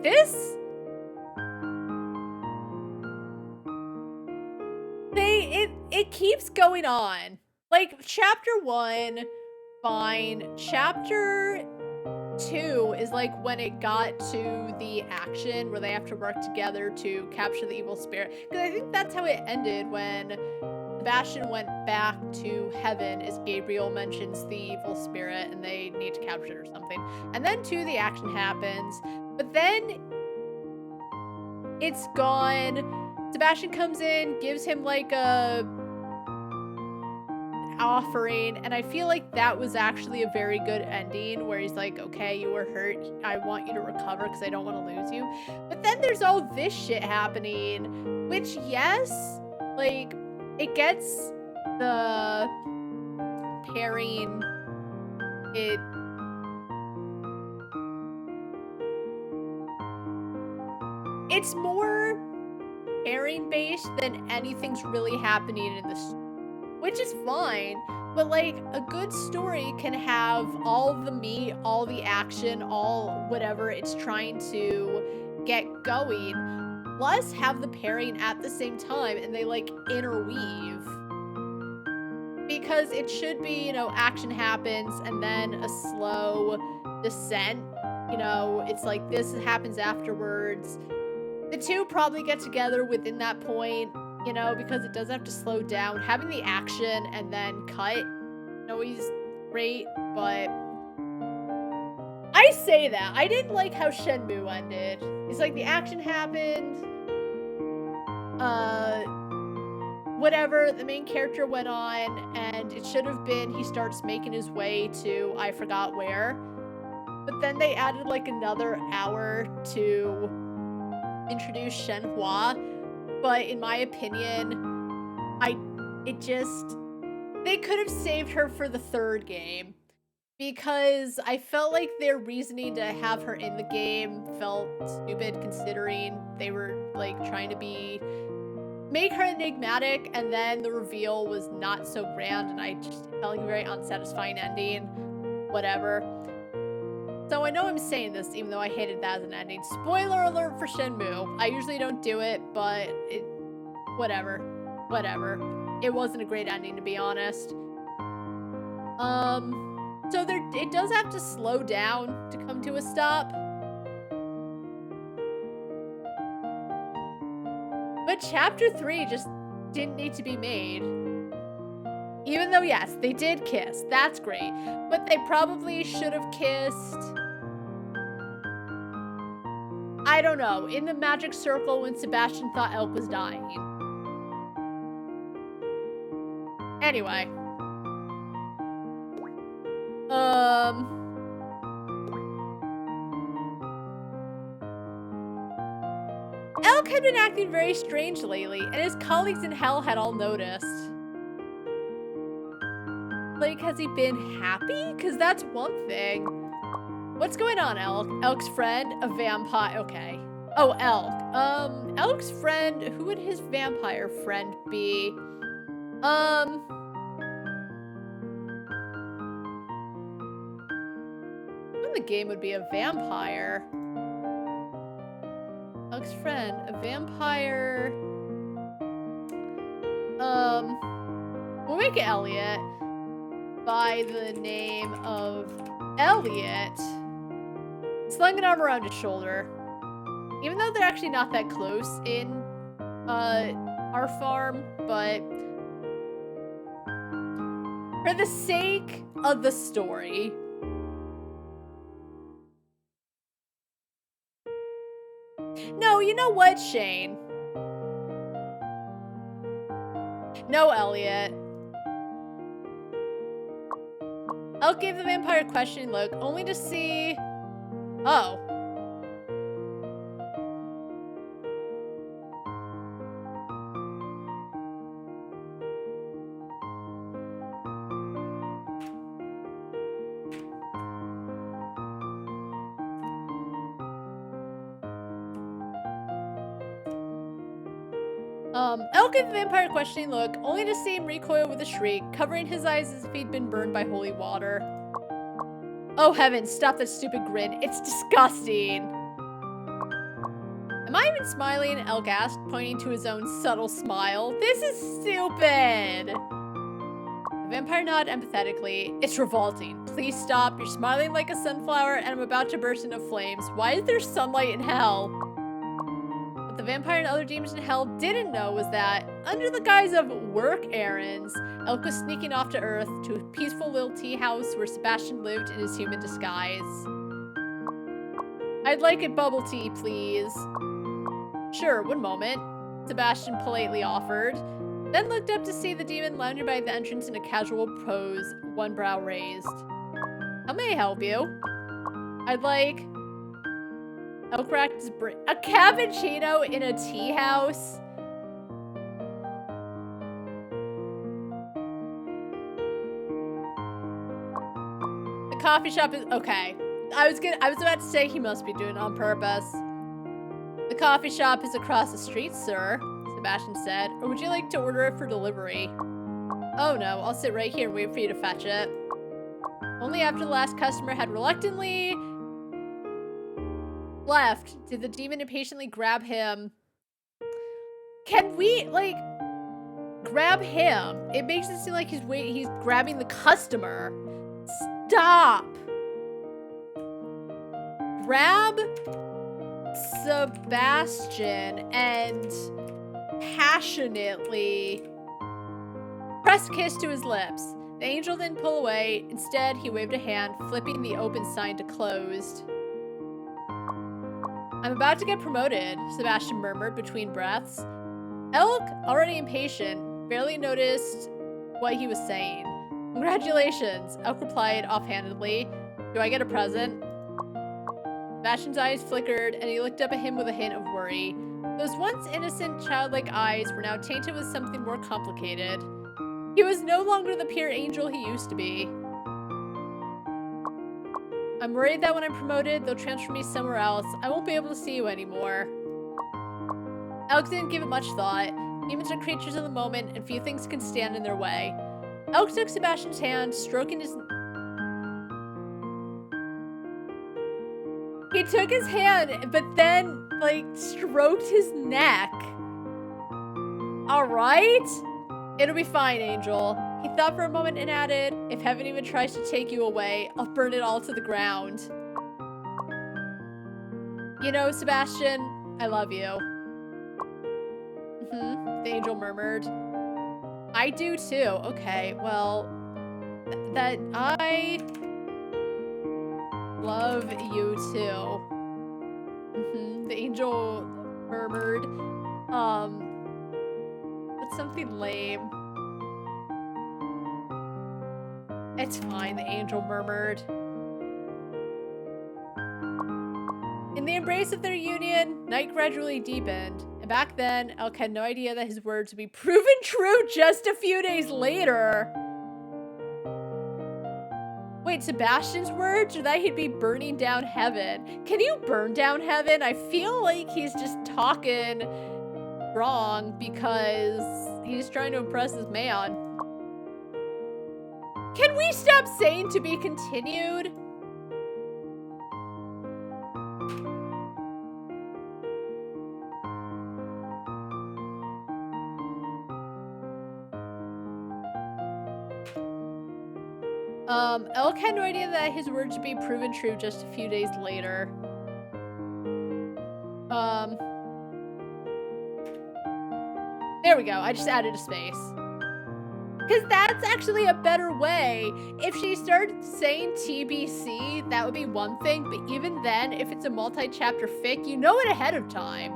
It keeps going on. Like, chapter 1, fine. Chapter 2 is like when it got to the action where they have to work together to capture the evil spirit. Because I think that's how it ended when Sebastian went back to heaven, as Gabriel mentions the evil spirit and they need to capture it or something. And then 2, the action happens. But then it's gone. Sebastian comes in, gives him like a offering, and I feel like that was actually a very good ending where he's like, okay, you were hurt, I want you to recover because I don't want to lose you. But then there's all this shit happening, which, yes, like, it gets the pairing, it's more pairing based than anything's really happening in this, which is fine, but like a good story can have all the meat, all the action, all whatever it's trying to get going, plus have the pairing at the same time, and they like interweave. Because it should be, you know, action happens and then a slow descent. You know, it's like this happens afterwards. The two probably get together within that point, you know, because it does have to slow down. Having the action and then cut, always great, but I say that. I didn't like how Shenmue ended. It's like the action happened, whatever, the main character went on, and it should have been he starts making his way to I forgot where. But then they added like another hour to introduce Shenhua. But in my opinion, they could have saved her for the third game. Because I felt like their reasoning to have her in the game felt stupid considering they were like trying to make her enigmatic, and then the reveal was not so grand, and I just felt like a very unsatisfying ending. Whatever. So I know I'm saying this even though I hated that as an ending. Spoiler alert for Shenmue. I usually don't do it, but whatever. Whatever. It wasn't a great ending, to be honest. So it does have to slow down to come to a stop. But Chapter 3 just didn't need to be made. Even though, yes, they did kiss. That's great. But they probably should have kissed... I don't know. In the magic circle when Sebastian thought Elk was dying. Anyway. Elk had been acting very strange lately, and his colleagues in Hell had all noticed. Like, has he been happy? Because that's one thing. What's going on, Elk? Elk's friend? A vampire. Okay. Oh, Elk. Elk's friend. Who would his vampire friend be? Who in the game would be a vampire? Elk's friend. A vampire. We'll make it Elliot. By the name of Elliot. Slung an arm around his shoulder. Even though they're actually not that close in our farm, but for the sake of the story. No, you know what, Shane? No, Elliot. Elk gave the vampire a questioning look, only to see... Oh. Elk gave the vampire a questioning look, only to see him recoil with a shriek, covering his eyes as if he'd been burned by holy water. Oh heavens, stop that stupid grin. It's disgusting. Am I even smiling? Elk asked, pointing to his own subtle smile. This is stupid. The vampire nodded empathetically. It's revolting. Please stop. You're smiling like a sunflower and I'm about to burst into flames. Why is there sunlight in hell? What the vampire and other demons in hell didn't know was that, under the guise of work errands, Elk was sneaking off to Earth to a peaceful little tea house where Sebastian lived in his human disguise. I'd like a bubble tea, please. Sure, one moment, Sebastian politely offered, then looked up to see the demon lounging by the entrance in a casual pose, one brow raised. How may I help you? I'd like... Elk racked his brain. A cappuccino in a tea house? The coffee shop is... Okay. I was about to say he must be doing it on purpose. The coffee shop is across the street, sir, Sebastian said. Or would you like to order it for delivery? Oh no, I'll sit right here and wait for you to fetch it. Only after the last customer had reluctantly left did the demon impatiently grab him. Can we, like, grab him? It makes it seem like he's grabbing the customer. Stop! grab Sebastian and passionately pressed a kiss to his lips. The angel didn't pull away. Instead, he waved a hand, flipping the open sign to closed. I'm about to get promoted, Sebastian murmured between breaths. Elk, already impatient, barely noticed what he was saying. Congratulations, Elk replied offhandedly. Do I get a present? Sebastian's eyes flickered, and he looked up at him with a hint of worry. Those once innocent, childlike eyes were now tainted with something more complicated. He was no longer the pure angel he used to be. I'm worried that when I'm promoted, they'll transfer me somewhere else. I won't be able to see you anymore. Elk didn't give it much thought. Humans are creatures of the moment, and few things can stand in their way. Elk took Sebastian's hand, stroking his... He took his hand, but then, like, stroked his neck. Alright? It'll be fine, Angel. He thought for a moment and added, if heaven even tries to take you away, I'll burn it all to the ground. You know, Sebastian, I love you. The angel murmured. I do too. Okay, well, that I love you too. The angel murmured. That's something lame. It's fine, the angel murmured. In the embrace of their union, night gradually deepened. And back then, Elk had no idea that his words would be proven true just a few days later. Wait, Sebastian's words? Or that he'd be burning down heaven? Can you burn down heaven? I feel like he's just talking wrong because he's trying to impress his man. Can we stop saying to be continued? Elk had no idea that his words would be proven true just a few days later. There we go. I just added a space. Because that's actually a better way. If she started saying TBC, that would be one thing. But even then, if it's a multi-chapter fic, you know it ahead of time.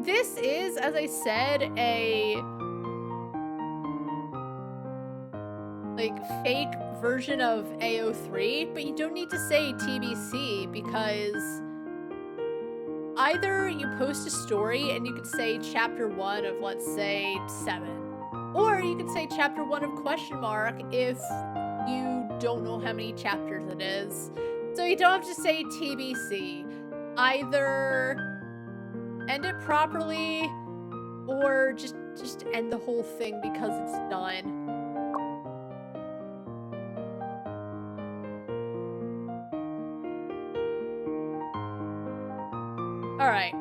This is, as I said, a like fake version of AO3, but you don't need to say TBC because either you post a story and you could say chapter 1 of, let's say, 7. Or you could say chapter 1 of question mark if you don't know how many chapters it is. So you don't have to say TBC. Either end it properly or just end the whole thing because it's done. Alright.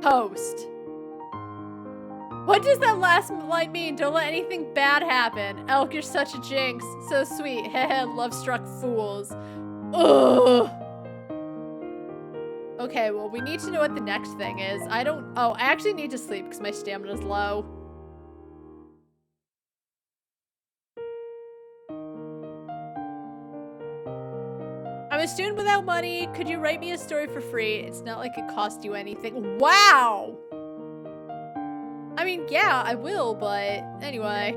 Post. What does that last line mean? Don't let anything bad happen. Elk, you're such a jinx. So sweet. Heh, love-struck fools. Ugh. Okay, well, we need to know what the next thing is. I actually need to sleep because my stamina's low. I'm a student without money. Could you write me a story for free? It's not like it cost you anything. Wow! I mean, yeah, I will, but anyway,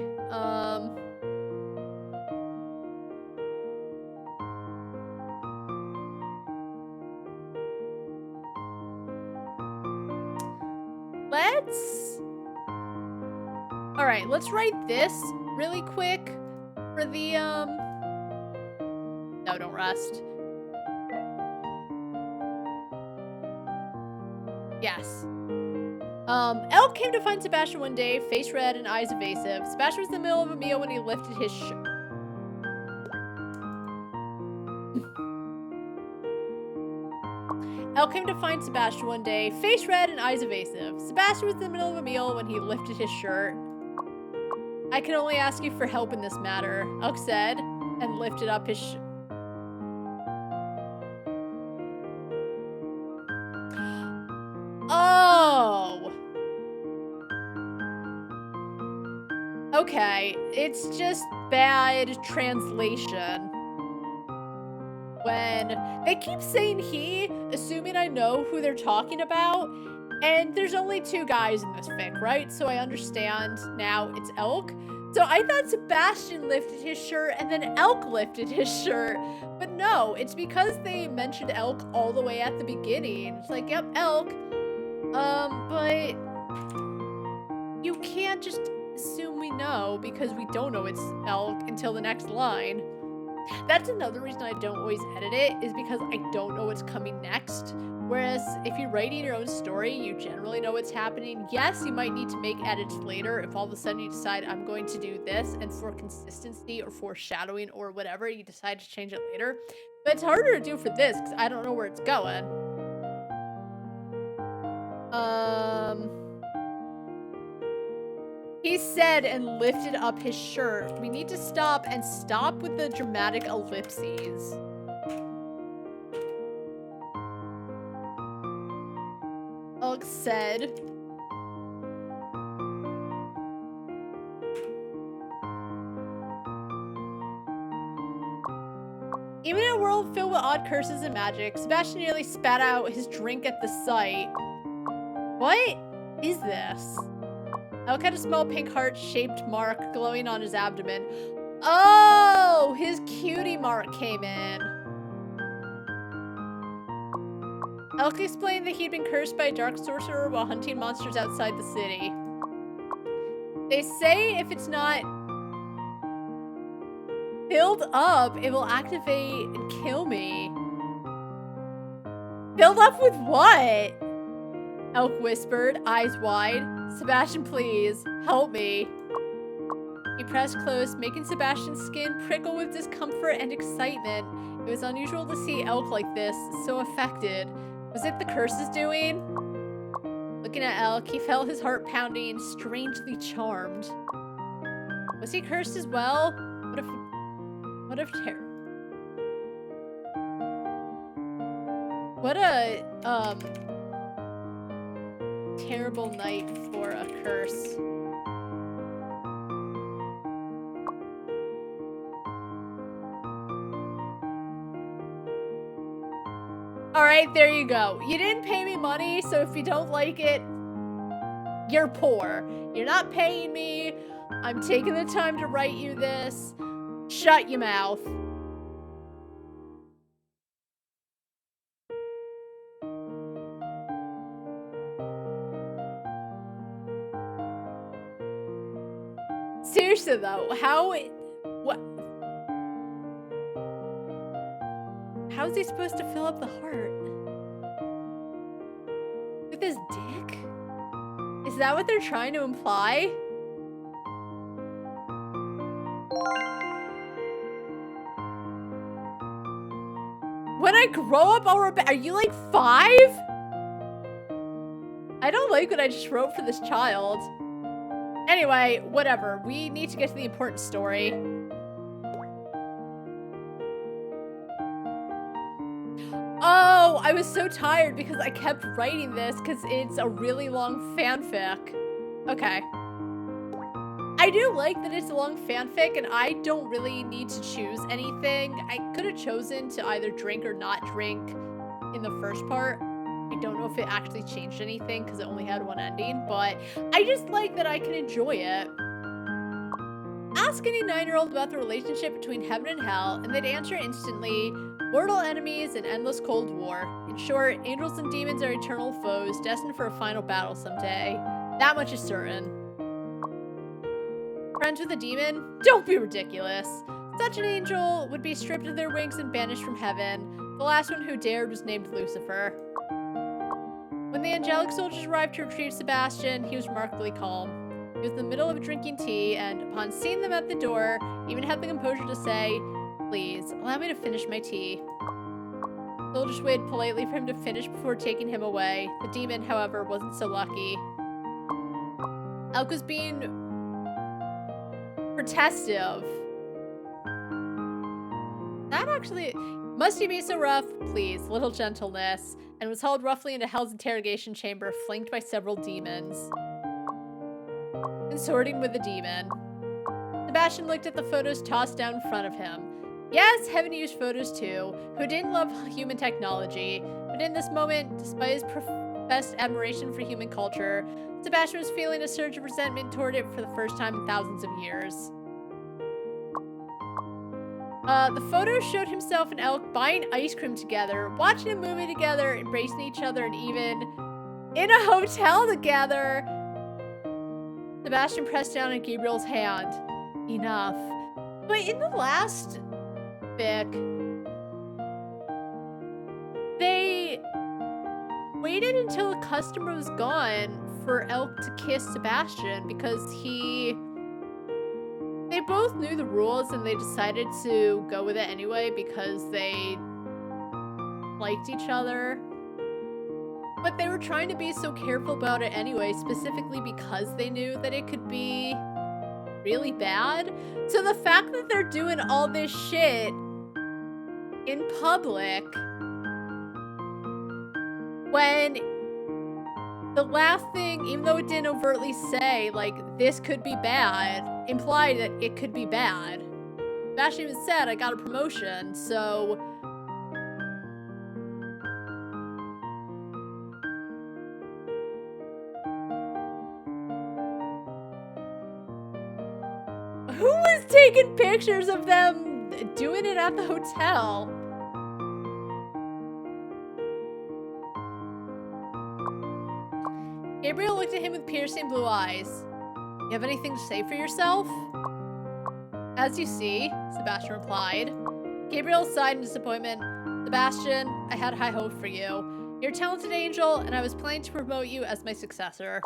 alright, let's write this really quick for the, no, don't rest. Yes. Elk came to find Sebastian one day, face red and eyes evasive. Sebastian was in the middle of a meal when he lifted his Elk came to find Sebastian one day, face red and eyes evasive. Sebastian was in the middle of a meal when he lifted his shirt. I can only ask you for help in this matter, Elk said, and lifted up his Okay, it's just bad translation. When they keep saying he, assuming I know who they're talking about, and there's only 2 guys in this fic, right? So I understand now it's Elk. So I thought Sebastian lifted his shirt and then Elk lifted his shirt. But no, it's because they mentioned Elk all the way at the beginning. It's like, yep, Elk. But you can't just assume we know because we don't know it's Elk until the next line. That's another reason I don't always edit it, is because I don't know what's coming next. Whereas if you're writing your own story, you generally know what's happening. Yes, you might need to make edits later if all of a sudden you decide I'm going to do this, and for consistency or foreshadowing or whatever, you decide to change it later. But it's harder to do for this because I don't know where it's going. He said and lifted up his shirt. We need to stop with the dramatic ellipses. Elk said. Even in a world filled with odd curses and magic, Sebastian nearly spat out his drink at the sight. What is this? Elk had a small pink heart-shaped mark glowing on his abdomen. Oh, his cutie mark came in. Elk explained that he'd been cursed by a dark sorcerer while hunting monsters outside the city. They say if it's not filled up, it will activate and kill me. Filled up with what? Elk whispered, eyes wide. Sebastian, please, help me. He pressed close, making Sebastian's skin prickle with discomfort and excitement. It was unusual to see Elk like this, so affected. Was it the curses doing? Looking at Elk, he felt his heart pounding, strangely charmed. Was he cursed as well? What a terrible night for a curse. Alright, there you go. You didn't pay me money, so if you don't like it, you're poor. You're not paying me. I'm taking the time to write you this. Shut your mouth. Seriously though, how is he supposed to fill up the heart? With his dick? Is that what they're trying to imply? When I grow up, I'll are you like 5? I don't like what I just wrote for this child. Anyway, whatever. We need to get to the important story. Oh, I was so tired because I kept writing this because it's a really long fanfic. Okay. I do like that it's a long fanfic and I don't really need to choose anything. I could have chosen to either drink or not drink in the first part. I don't know if it actually changed anything because it only had one ending, but I just like that I can enjoy it. Ask any 9-year-old about the relationship between heaven and hell, and they'd answer instantly, mortal enemies and endless cold war. In short, angels and demons are eternal foes, destined for a final battle someday. That much is certain. Friends with a demon? Don't be ridiculous. Such an angel would be stripped of their wings and banished from heaven. The last one who dared was named Lucifer. When the angelic soldiers arrived to retrieve Sebastian, he was remarkably calm. He was in the middle of drinking tea, and upon seeing them at the door, even had the composure to say, "Please, allow me to finish my tea." The soldiers waited politely for him to finish before taking him away. The demon, however, wasn't so lucky. Elk was being protestive. That actually... Must you be so rough? Please, little gentleness. And was hauled roughly into Hell's interrogation chamber, flanked by several demons. Consorting with the demon. Sebastian looked at the photos tossed down in front of him. Yes, Heaven used photos too, who didn't love human technology, but in this moment, despite his professed admiration for human culture, Sebastian was feeling a surge of resentment toward it for the first time in thousands of years. The photos showed himself and Elk buying ice cream together, watching a movie together, embracing each other, and even in a hotel together. Sebastian pressed down on Gabriel's hand. Enough. But in the last fic, they waited until the customer was gone for Elk to kiss Sebastian because they both knew the rules and they decided to go with it anyway because they liked each other. But they were trying to be so careful about it anyway, specifically because they knew that it could be really bad. So the fact that they're doing all this shit in public when the last thing, even though it didn't overtly say, like, this could be bad, implied that it could be bad. Sebastian even said, I got a promotion, so... Who was taking pictures of them doing it at the hotel? Gabriel looked at him with piercing blue eyes. You have anything to say for yourself? As you see, Sebastian replied. Gabriel sighed in disappointment. Sebastian, I had high hope for you. You're a talented angel, and I was planning to promote you as my successor.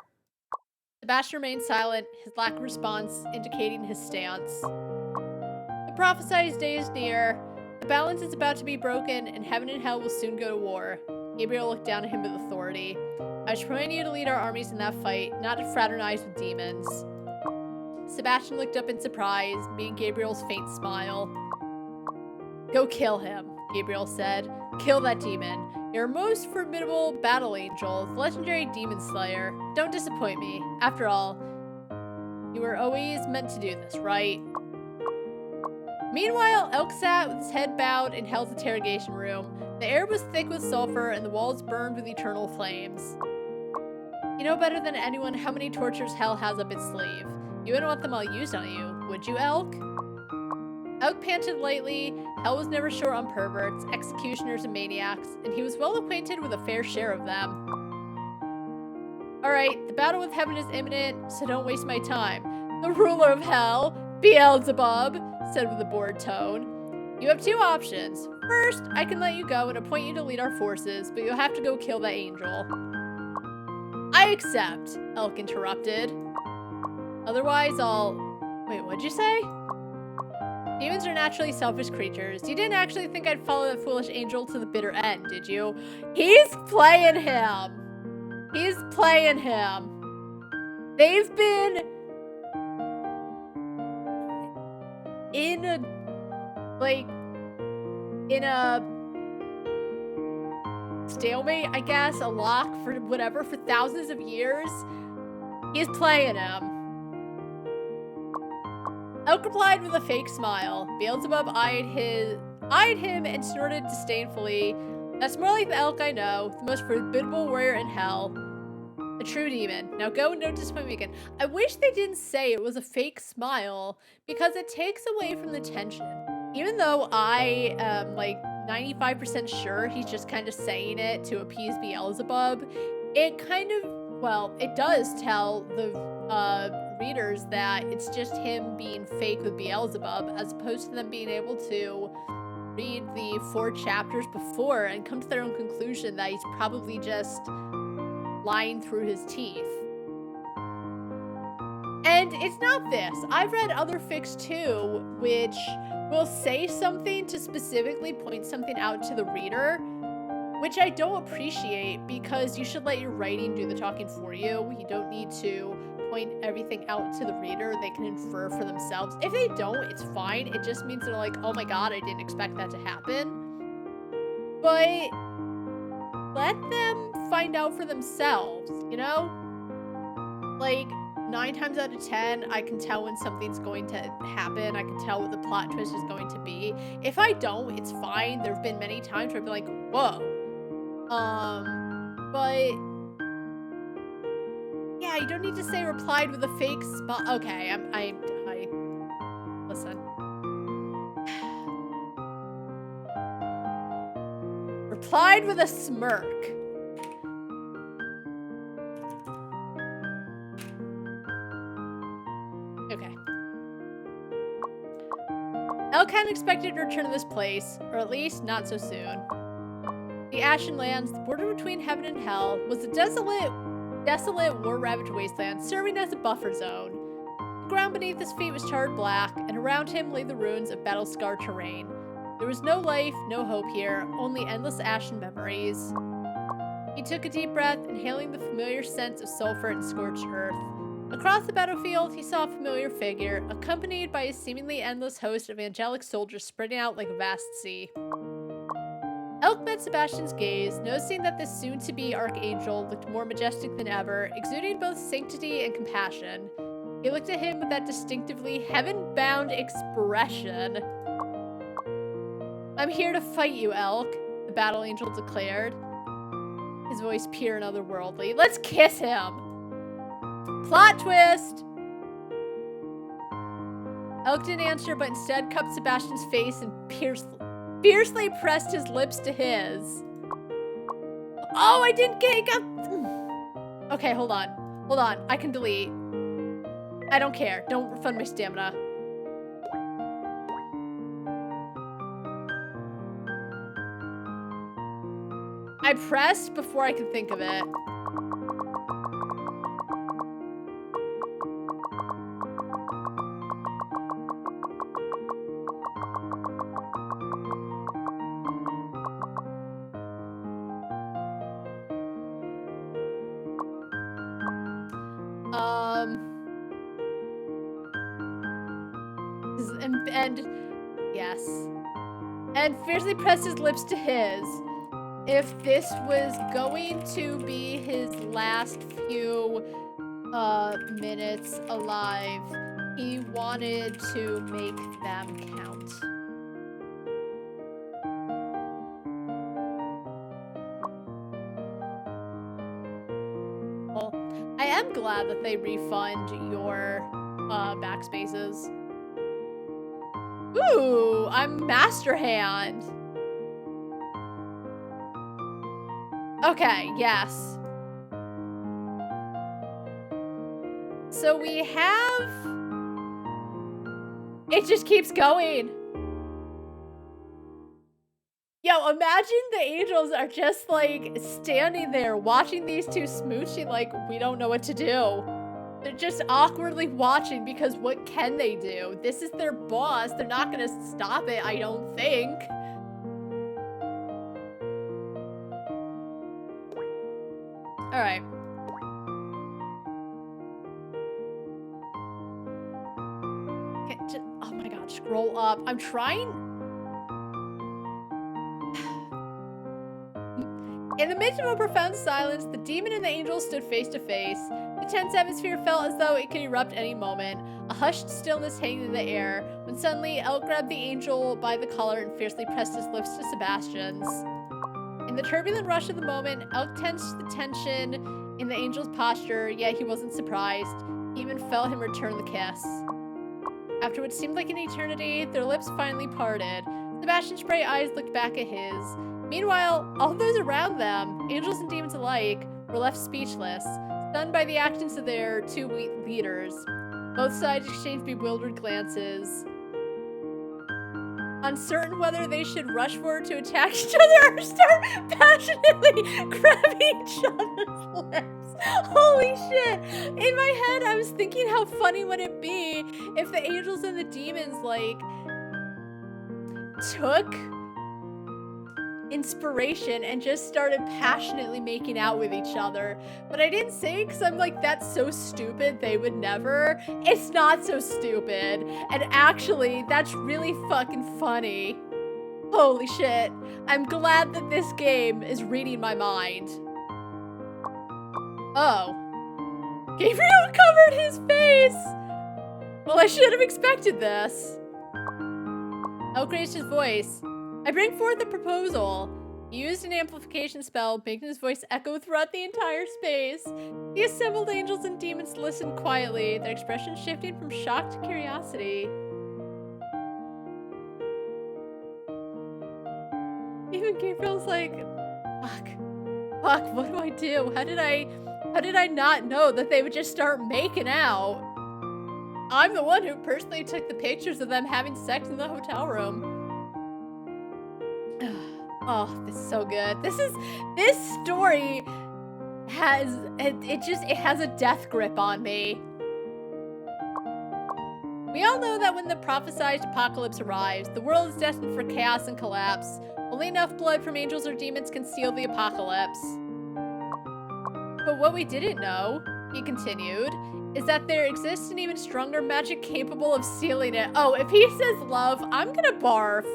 Sebastian remained silent, his lack of response indicating his stance. The prophesied day is near. The balance is about to be broken, and heaven and hell will soon go to war. Gabriel looked down at him with authority. I was praying you to lead our armies in that fight, not to fraternize with demons. Sebastian looked up in surprise, meeting Gabriel's faint smile. Go kill him, Gabriel said. Kill that demon. Your most formidable battle angel, the legendary demon slayer. Don't disappoint me. After all, you were always meant to do this, right? Meanwhile, Elk sat with his head bowed in Hell's interrogation room. The air was thick with sulfur and the walls burned with eternal flames. You know better than anyone how many tortures Hell has up its sleeve. You wouldn't want them all used on you, would you, Elk? Elk panted lightly. Hell was never short on perverts, executioners, and maniacs, and he was well acquainted with a fair share of them. Alright, the battle with heaven is imminent, so don't waste my time. The ruler of Hell, Beelzebub, said with a bored tone. You have two options. First, I can let you go and appoint you to lead our forces, but you'll have to go kill that angel. I accept, Elk interrupted. Otherwise, I'll... Wait, what'd you say? Demons are naturally selfish creatures. You didn't actually think I'd follow that foolish angel to the bitter end, did you? He's playing him! He's playing him. They've been... in a stalemate, I guess, a lock for whatever, for thousands of years. He's playing him. Elk replied with a fake smile. Beelzebub eyed him and snorted disdainfully. That's more like the Elk I know, the most formidable warrior in Hell. A true demon. Now go and don't disappoint me again. I wish they didn't say it was a fake smile, because it takes away from the tension. Even though I am like 95% sure he's just kind of saying it to appease Beelzebub, it kind of, well, it does tell the readers that it's just him being fake with Beelzebub, as opposed to them being able to read the 4 chapters before and come to their own conclusion that he's probably just lying through his teeth. And it's not this. I've read other fics too, which will say something to specifically point something out to the reader, which I don't appreciate, because you should let your writing do the talking for you. You don't need to point everything out to the reader. They can infer for themselves. If they don't, it's fine. It just means they're like, oh my god, I didn't expect that to happen. But let them find out for themselves, you know? Like, 9 times out of 10, I can tell when something's going to happen. I can tell what the plot twist is going to be. If I don't, it's fine. There have been many times where I've been like, whoa. But yeah, you don't need to say replied with a fake smile. Okay, I listen. Replied with a smirk. Okay. Elk hadn't expected to return to this place, or at least not so soon. The Ashen Lands, the border between heaven and hell, was a desolate, war-ravaged wasteland, serving as a buffer zone. The ground beneath his feet was charred black, and around him lay the ruins of battle-scarred terrain. There was no life, no hope here, only endless ashen memories. He took a deep breath, inhaling the familiar scent of sulfur and scorched earth. Across the battlefield, he saw a familiar figure, accompanied by a seemingly endless host of angelic soldiers spreading out like a vast sea. Elk met Sebastian's gaze, noticing that this soon-to-be archangel looked more majestic than ever, exuding both sanctity and compassion. He looked at him with that distinctively heaven-bound expression. I'm here to fight you, Elk, the battle angel declared. His voice pure and otherworldly. Let's kiss him! Plot twist! Elk didn't answer, but instead cupped Sebastian's face and fiercely pressed his lips to his. Oh, I didn't get it. Okay, hold on. Hold on. I can delete. I don't care. Don't refund my stamina. I pressed before I could think of it. And yes. And fiercely pressed his lips to his. If this was going to be his last few minutes alive, he wanted to make them count. Well, I am glad that they refund your backspaces. Ooh, I'm Master Hand. Okay, yes. So we have... It just keeps going. Yo, imagine the angels are just like standing there watching these two smooching like we don't know what to do. They're just awkwardly watching because what can they do? This is their boss. They're not gonna stop it, I don't think. All right. Okay, oh my god, scroll up. I'm trying. In the midst of a profound silence, the demon and the angel stood face to face. The tense atmosphere felt as though it could erupt any moment. A hushed stillness hanging in the air, when suddenly Elk grabbed the angel by the collar and fiercely pressed his lips to Sebastian's. In the turbulent rush of the moment, Elk tensed the tension in the angel's posture, yet he wasn't surprised. He even felt him return the kiss. After what seemed like an eternity, their lips finally parted. Sebastian's bright eyes looked back at his. Meanwhile, all those around them, angels and demons alike, were left speechless, stunned by the actions of their two leaders. Both sides exchanged bewildered glances, uncertain whether they should rush forward to attack each other or start passionately grabbing each other's lips. Holy shit! In my head, I was thinking how funny would it be if the angels and the demons, like, took inspiration and just started passionately making out with each other. But I didn't say it because I'm like, that's so stupid, they would never. It's not so stupid. And actually, that's really fucking funny. Holy shit. I'm glad that this game is reading my mind. Oh. Gabriel covered his face! Well, I should have expected this. Elk raised his voice. I bring forth a proposal. He used an amplification spell, making his voice echo throughout the entire space. The assembled angels and demons listened quietly, their expressions shifting from shock to curiosity. Even Gabriel's like, fuck, what do I do? How did I not know that they would just start making out? I'm the one who personally took the pictures of them having sex in the hotel room. Oh, this is so good. This story has, it has a death grip on me. We all know that when the prophesied apocalypse arrives, the world is destined for chaos and collapse. Only enough blood from angels or demons can seal the apocalypse. But what we didn't know, he continued, is that there exists an even stronger magic capable of sealing it. Oh, if he says love, I'm gonna barf.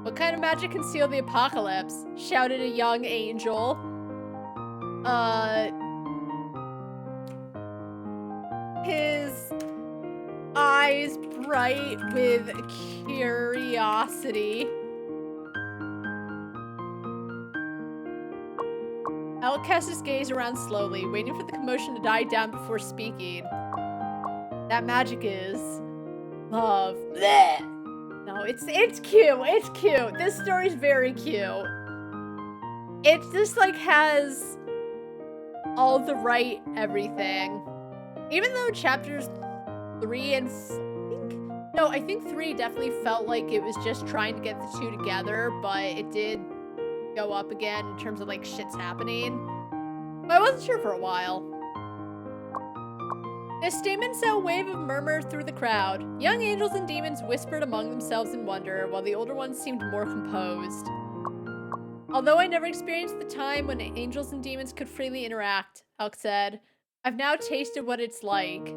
What kind of magic can seal the apocalypse? Shouted a young angel. His eyes bright with curiosity. Elk cast his gaze around slowly, waiting for the commotion to die down before speaking. That magic is love. Blech. No, it's cute. It's cute. This story's very cute. It just like has all the right everything. Even though chapters 3 and I think 3 definitely felt like it was just trying to get the two together, but it did go up again in terms of like shit's happening. But I wasn't sure for a while. This statement sent a wave of murmur through the crowd. Young angels and demons whispered among themselves in wonder, while the older ones seemed more composed. Although I never experienced the time when angels and demons could freely interact, Elk said, I've now tasted what it's like.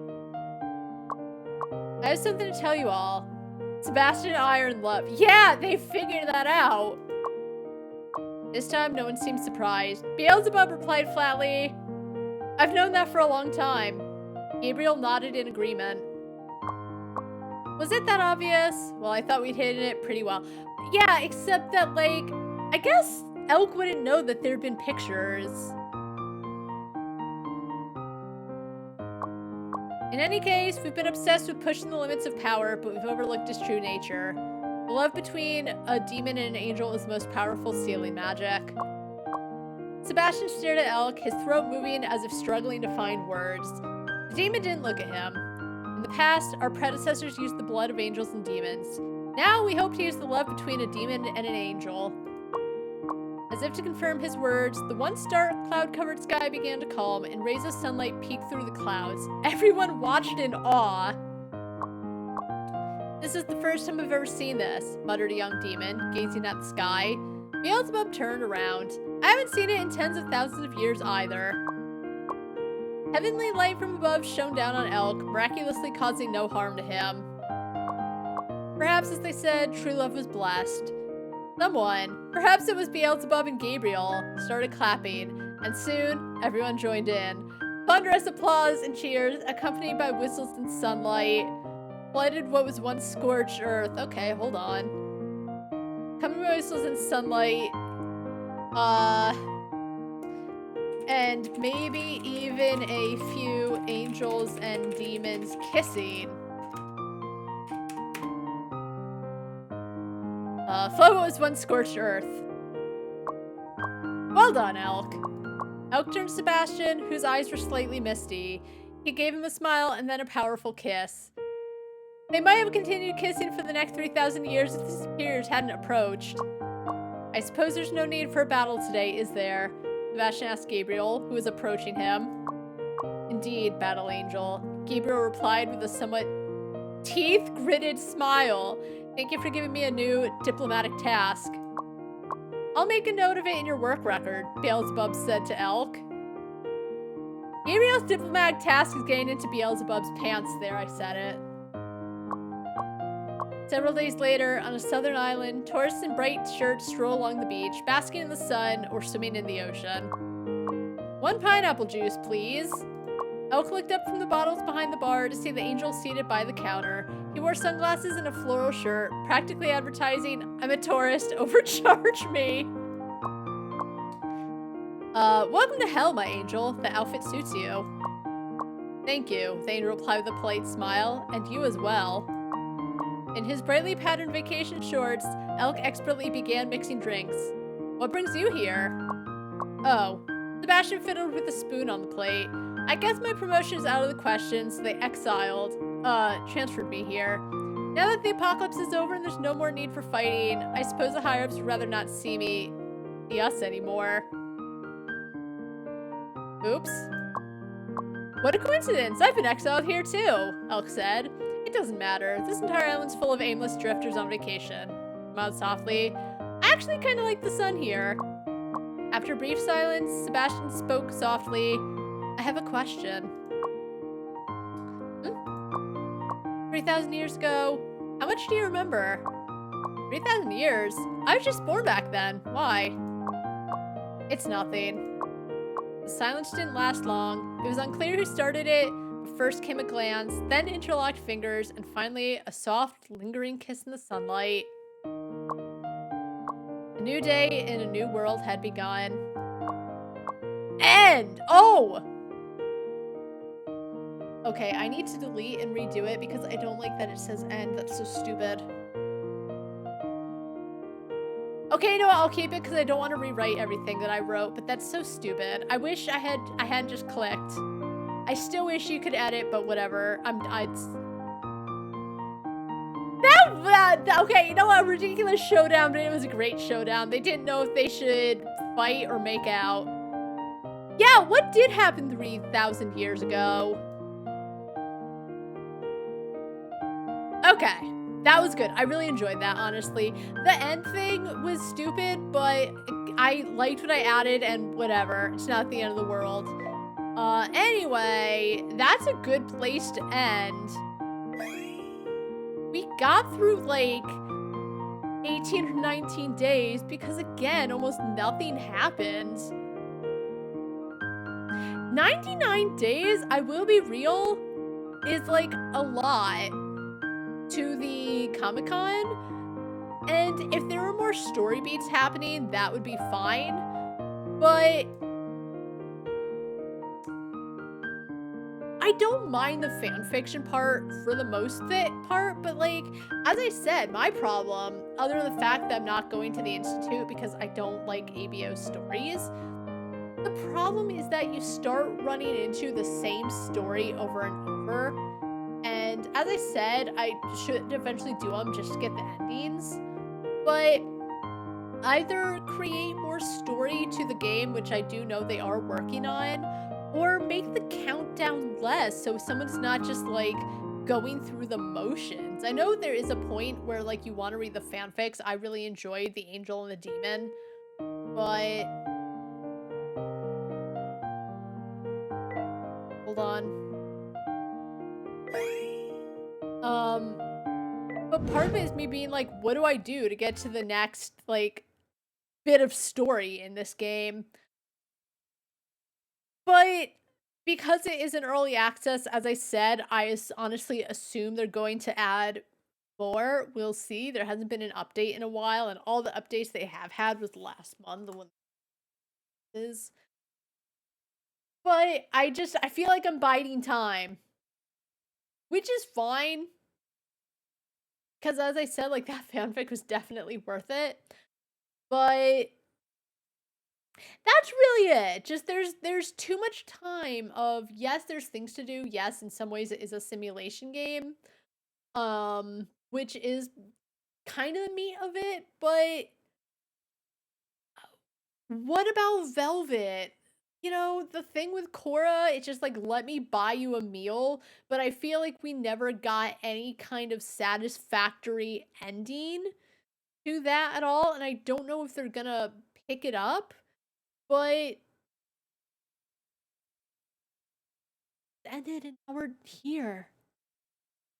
I have something to tell you all. Sebastian and I are in love. Yeah, they figured that out. This time, no one seemed surprised. Beelzebub replied flatly, I've known that for a long time. Gabriel nodded in agreement. Was it that obvious? Well, I thought we'd hidden it pretty well. Yeah, except that, like, I guess Elk wouldn't know that there'd been pictures. In any case, we've been obsessed with pushing the limits of power, but we've overlooked its true nature. The love between a demon and an angel is the most powerful sealing magic. Sebastian stared at Elk, his throat moving as if struggling to find words. The demon didn't look at him. In the past, our predecessors used the blood of angels and demons. Now we hope to use the love between a demon and an angel. As if to confirm his words, the once dark, cloud-covered sky began to calm, and rays of sunlight peeked through the clouds. Everyone watched in awe. This is the first time I've ever seen this, muttered a young demon, gazing at the sky. Beelzebub turned around. I haven't seen it in tens of thousands of years either. Heavenly light from above shone down on Elk, miraculously causing no harm to him. Perhaps, as they said, true love was blessed. Someone, perhaps it was Beelzebub and Gabriel, started clapping, and soon everyone joined in. Thunderous applause and cheers, accompanied by whistles and sunlight, flooded what was once scorched earth. Okay, hold on. Accompanied by whistles and sunlight, and maybe even a few angels and demons kissing. Flood what was once scorched earth. Well done, Elk. Elk turned to Sebastian, whose eyes were slightly misty. He gave him a smile and then a powerful kiss. They might have continued kissing for the next 3,000 years if the superiors hadn't approached. I suppose there's no need for a battle today, is there? Sebastian asked Gabriel, who was approaching him. Indeed, Battle Angel. Gabriel replied with a somewhat teeth-gritted smile. Thank you for giving me a new diplomatic task. I'll make a note of it in your work record, Beelzebub said to Elk. Gabriel's diplomatic task is getting into Beelzebub's pants there, I said it. Several days later, on a southern island, tourists in bright shirts stroll along the beach, basking in the sun or swimming in the ocean. 1 pineapple juice, please. Elk looked up from the bottles behind the bar to see the angel seated by the counter. He wore sunglasses and a floral shirt, practically advertising, "I'm a tourist, overcharge me." Welcome to hell, my angel. The outfit suits you. Thank you, the angel replied with a polite smile, and you as well. In his brightly patterned vacation shorts, Elk expertly began mixing drinks. What brings you here? Oh, Sebastian fiddled with a spoon on the plate. I guess my promotion is out of the question, so they transferred me here. Now that the apocalypse is over and there's no more need for fighting, I suppose the higher-ups would rather not see us anymore. Oops. What a coincidence! I've been exiled here too, Elk said. It doesn't matter. This entire island's full of aimless drifters on vacation. Smiled softly. I actually kind of like the sun here. After a brief silence, Sebastian spoke softly. I have a question. 3,000 years ago, how much do you remember? 3,000 years? I was just born back then. Why? It's nothing. The silence didn't last long. It was unclear who started it, but first came a glance, then interlocked fingers, and finally a soft, lingering kiss in the sunlight. A new day in a new world had begun. End! Oh! Okay, I need to delete and redo it because I don't like that it says end. That's so stupid. Okay, you know what? I'll keep it because I don't want to rewrite everything that I wrote, but that's so stupid. I wish I hadn't just clicked. I still wish you could edit, but whatever. Okay, you know what? Ridiculous showdown, but it was a great showdown. They didn't know if they should fight or make out. Yeah, what did happen 3,000 years ago? Okay, that was good. I really enjoyed that, honestly. The end thing was stupid, but I liked what I added and whatever. It's not the end of the world. Anyway, that's a good place to end. We got through, like, 18 or 19 days because, again, almost nothing happened. 99 days, I will be real, is, like, a lot to the Comic-Con. And if there were more story beats happening, that would be fine. But I don't mind the fanfiction part for the most part, but like, as I said, my problem, other than the fact that I'm not going to the Institute because I don't like ABO stories, the problem is that you start running into the same story over and over. And as I said, I should eventually do them just to get the endings. But either create more story to the game, which I do know they are working on, or make the countdown less so someone's not just like going through the motions. I know there is a point where like you want to read the fanfics. I really enjoyed The Angel and the Demon, but hold on. But part of it is me being like, what do I do to get to the next like bit of story in this game? But because it is an early access, as I said, I honestly assume they're going to add more. We'll see. There hasn't been an update in a while, and all the updates they have had was last month. The one is. But I feel like I'm biding time, which is fine. Because as I said, like that fanfic was definitely worth it. But that's really it. Just there's too much time of, yes, there's things to do. Yes, in some ways it is a simulation game. Which is kind of the meat of it, but what about Velvet? You know, the thing with Cora, it's just like, let me buy you a meal, but I feel like we never got any kind of satisfactory ending to that at all, and I don't know if they're gonna pick it up. But ended and now we're here.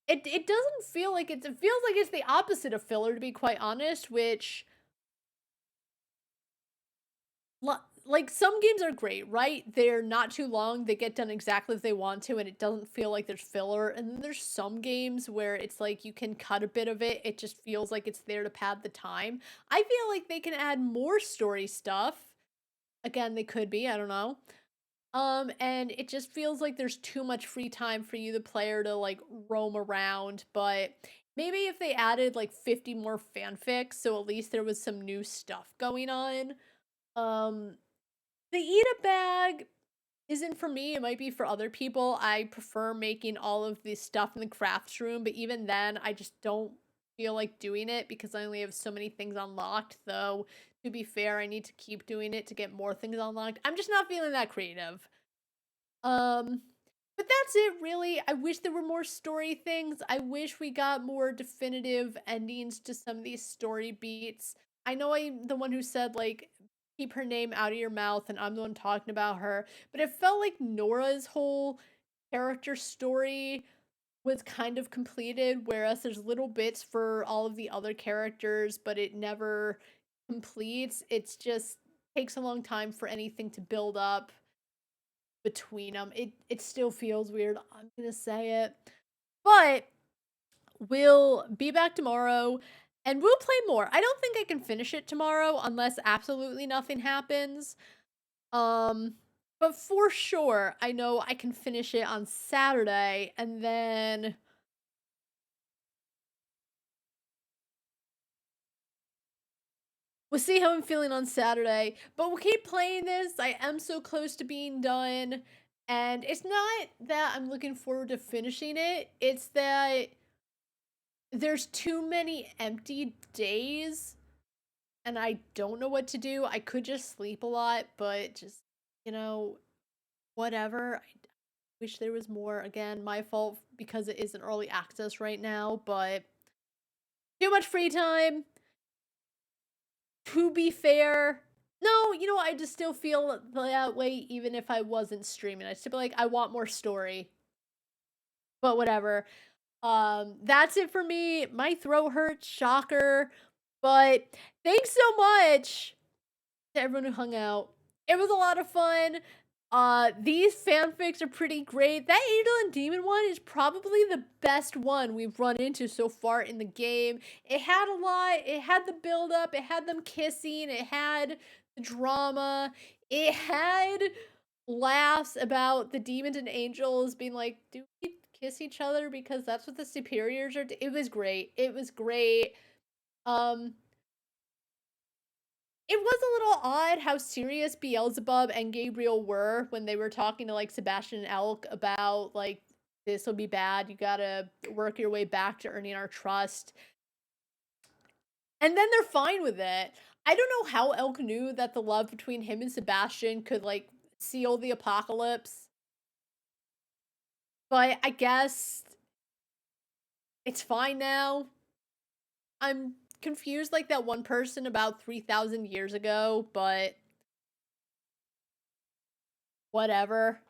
It doesn't feel like it feels like it's the opposite of filler, to be quite honest, which like, some games are great, right? They're not too long, they get done exactly as they want to, and it doesn't feel like there's filler, and then there's some games where it's like you can cut a bit of it, it just feels like it's there to pad the time. I feel like they can add more story stuff. Again, they could be, I don't know. And it just feels like there's too much free time for you, the player, to like roam around. But maybe if they added like 50 more fanfics, so at least there was some new stuff going on. Um, the eat a bag isn't for me. It might be for other people. I prefer making all of the stuff in the crafts room, but even then, I just don't feel like doing it because I only have so many things unlocked. Though, to be fair, I need to keep doing it to get more things unlocked. I'm just not feeling that creative. Um, but that's it, really. I wish there were more story things. I wish we got more definitive endings to some of these story beats. I know I'm the one who said, like, keep her name out of your mouth, and I'm the one talking about her, but it felt like Nora's whole character story was kind of completed, whereas there's little bits for all of the other characters, but it never completes. It's just takes a long time for anything to build up between them. It still feels weird. I'm gonna say it, but we'll be back tomorrow, and we'll play more. I don't think I can finish it tomorrow unless absolutely nothing happens. Um, but for sure, I know I can finish it on Saturday, and then we'll see how I'm feeling on Saturday. But we'll keep playing this. I am so close to being done. And it's not that I'm looking forward to finishing it, it's that there's too many empty days and I don't know what to do. I could just sleep a lot, but just, you know, whatever. I wish there was more. Again, my fault because it isn't early access right now, but too much free time. To be fair, no, you know, I just still feel that way even if I wasn't streaming. I'd still be like, I want more story. But whatever. That's it for me. My throat hurts, shocker. But thanks so much to everyone who hung out. It was a lot of fun. These fanfics are pretty great. That Angel and Demon one is probably the best one we've run into so far in the game. It had a lot. It had the build up. It had them kissing. It had the drama. It had laughs about the demons and angels being like, do we kiss each other because that's what the superiors are? It was great. It was great. Um, it was a little odd how serious Beelzebub and Gabriel were when they were talking to like Sebastian and Elk about like, this will be bad. You gotta work your way back to earning our trust. And then they're fine with it. I don't know how Elk knew that the love between him and Sebastian could like seal the apocalypse. But I guess it's fine now. I'm confused like that one person about 3,000 years ago, but whatever.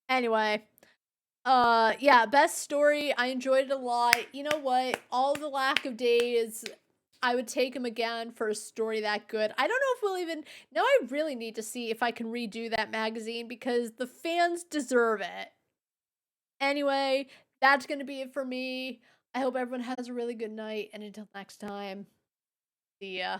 Anyway, yeah, best story. I enjoyed it a lot. You know what? All the lack of days, I would take them again for a story that good. I don't know if we'll even, now I really need to see if I can redo that magazine because the fans deserve it. Anyway, that's going to be it for me. I hope everyone has a really good night, and until next time, see ya.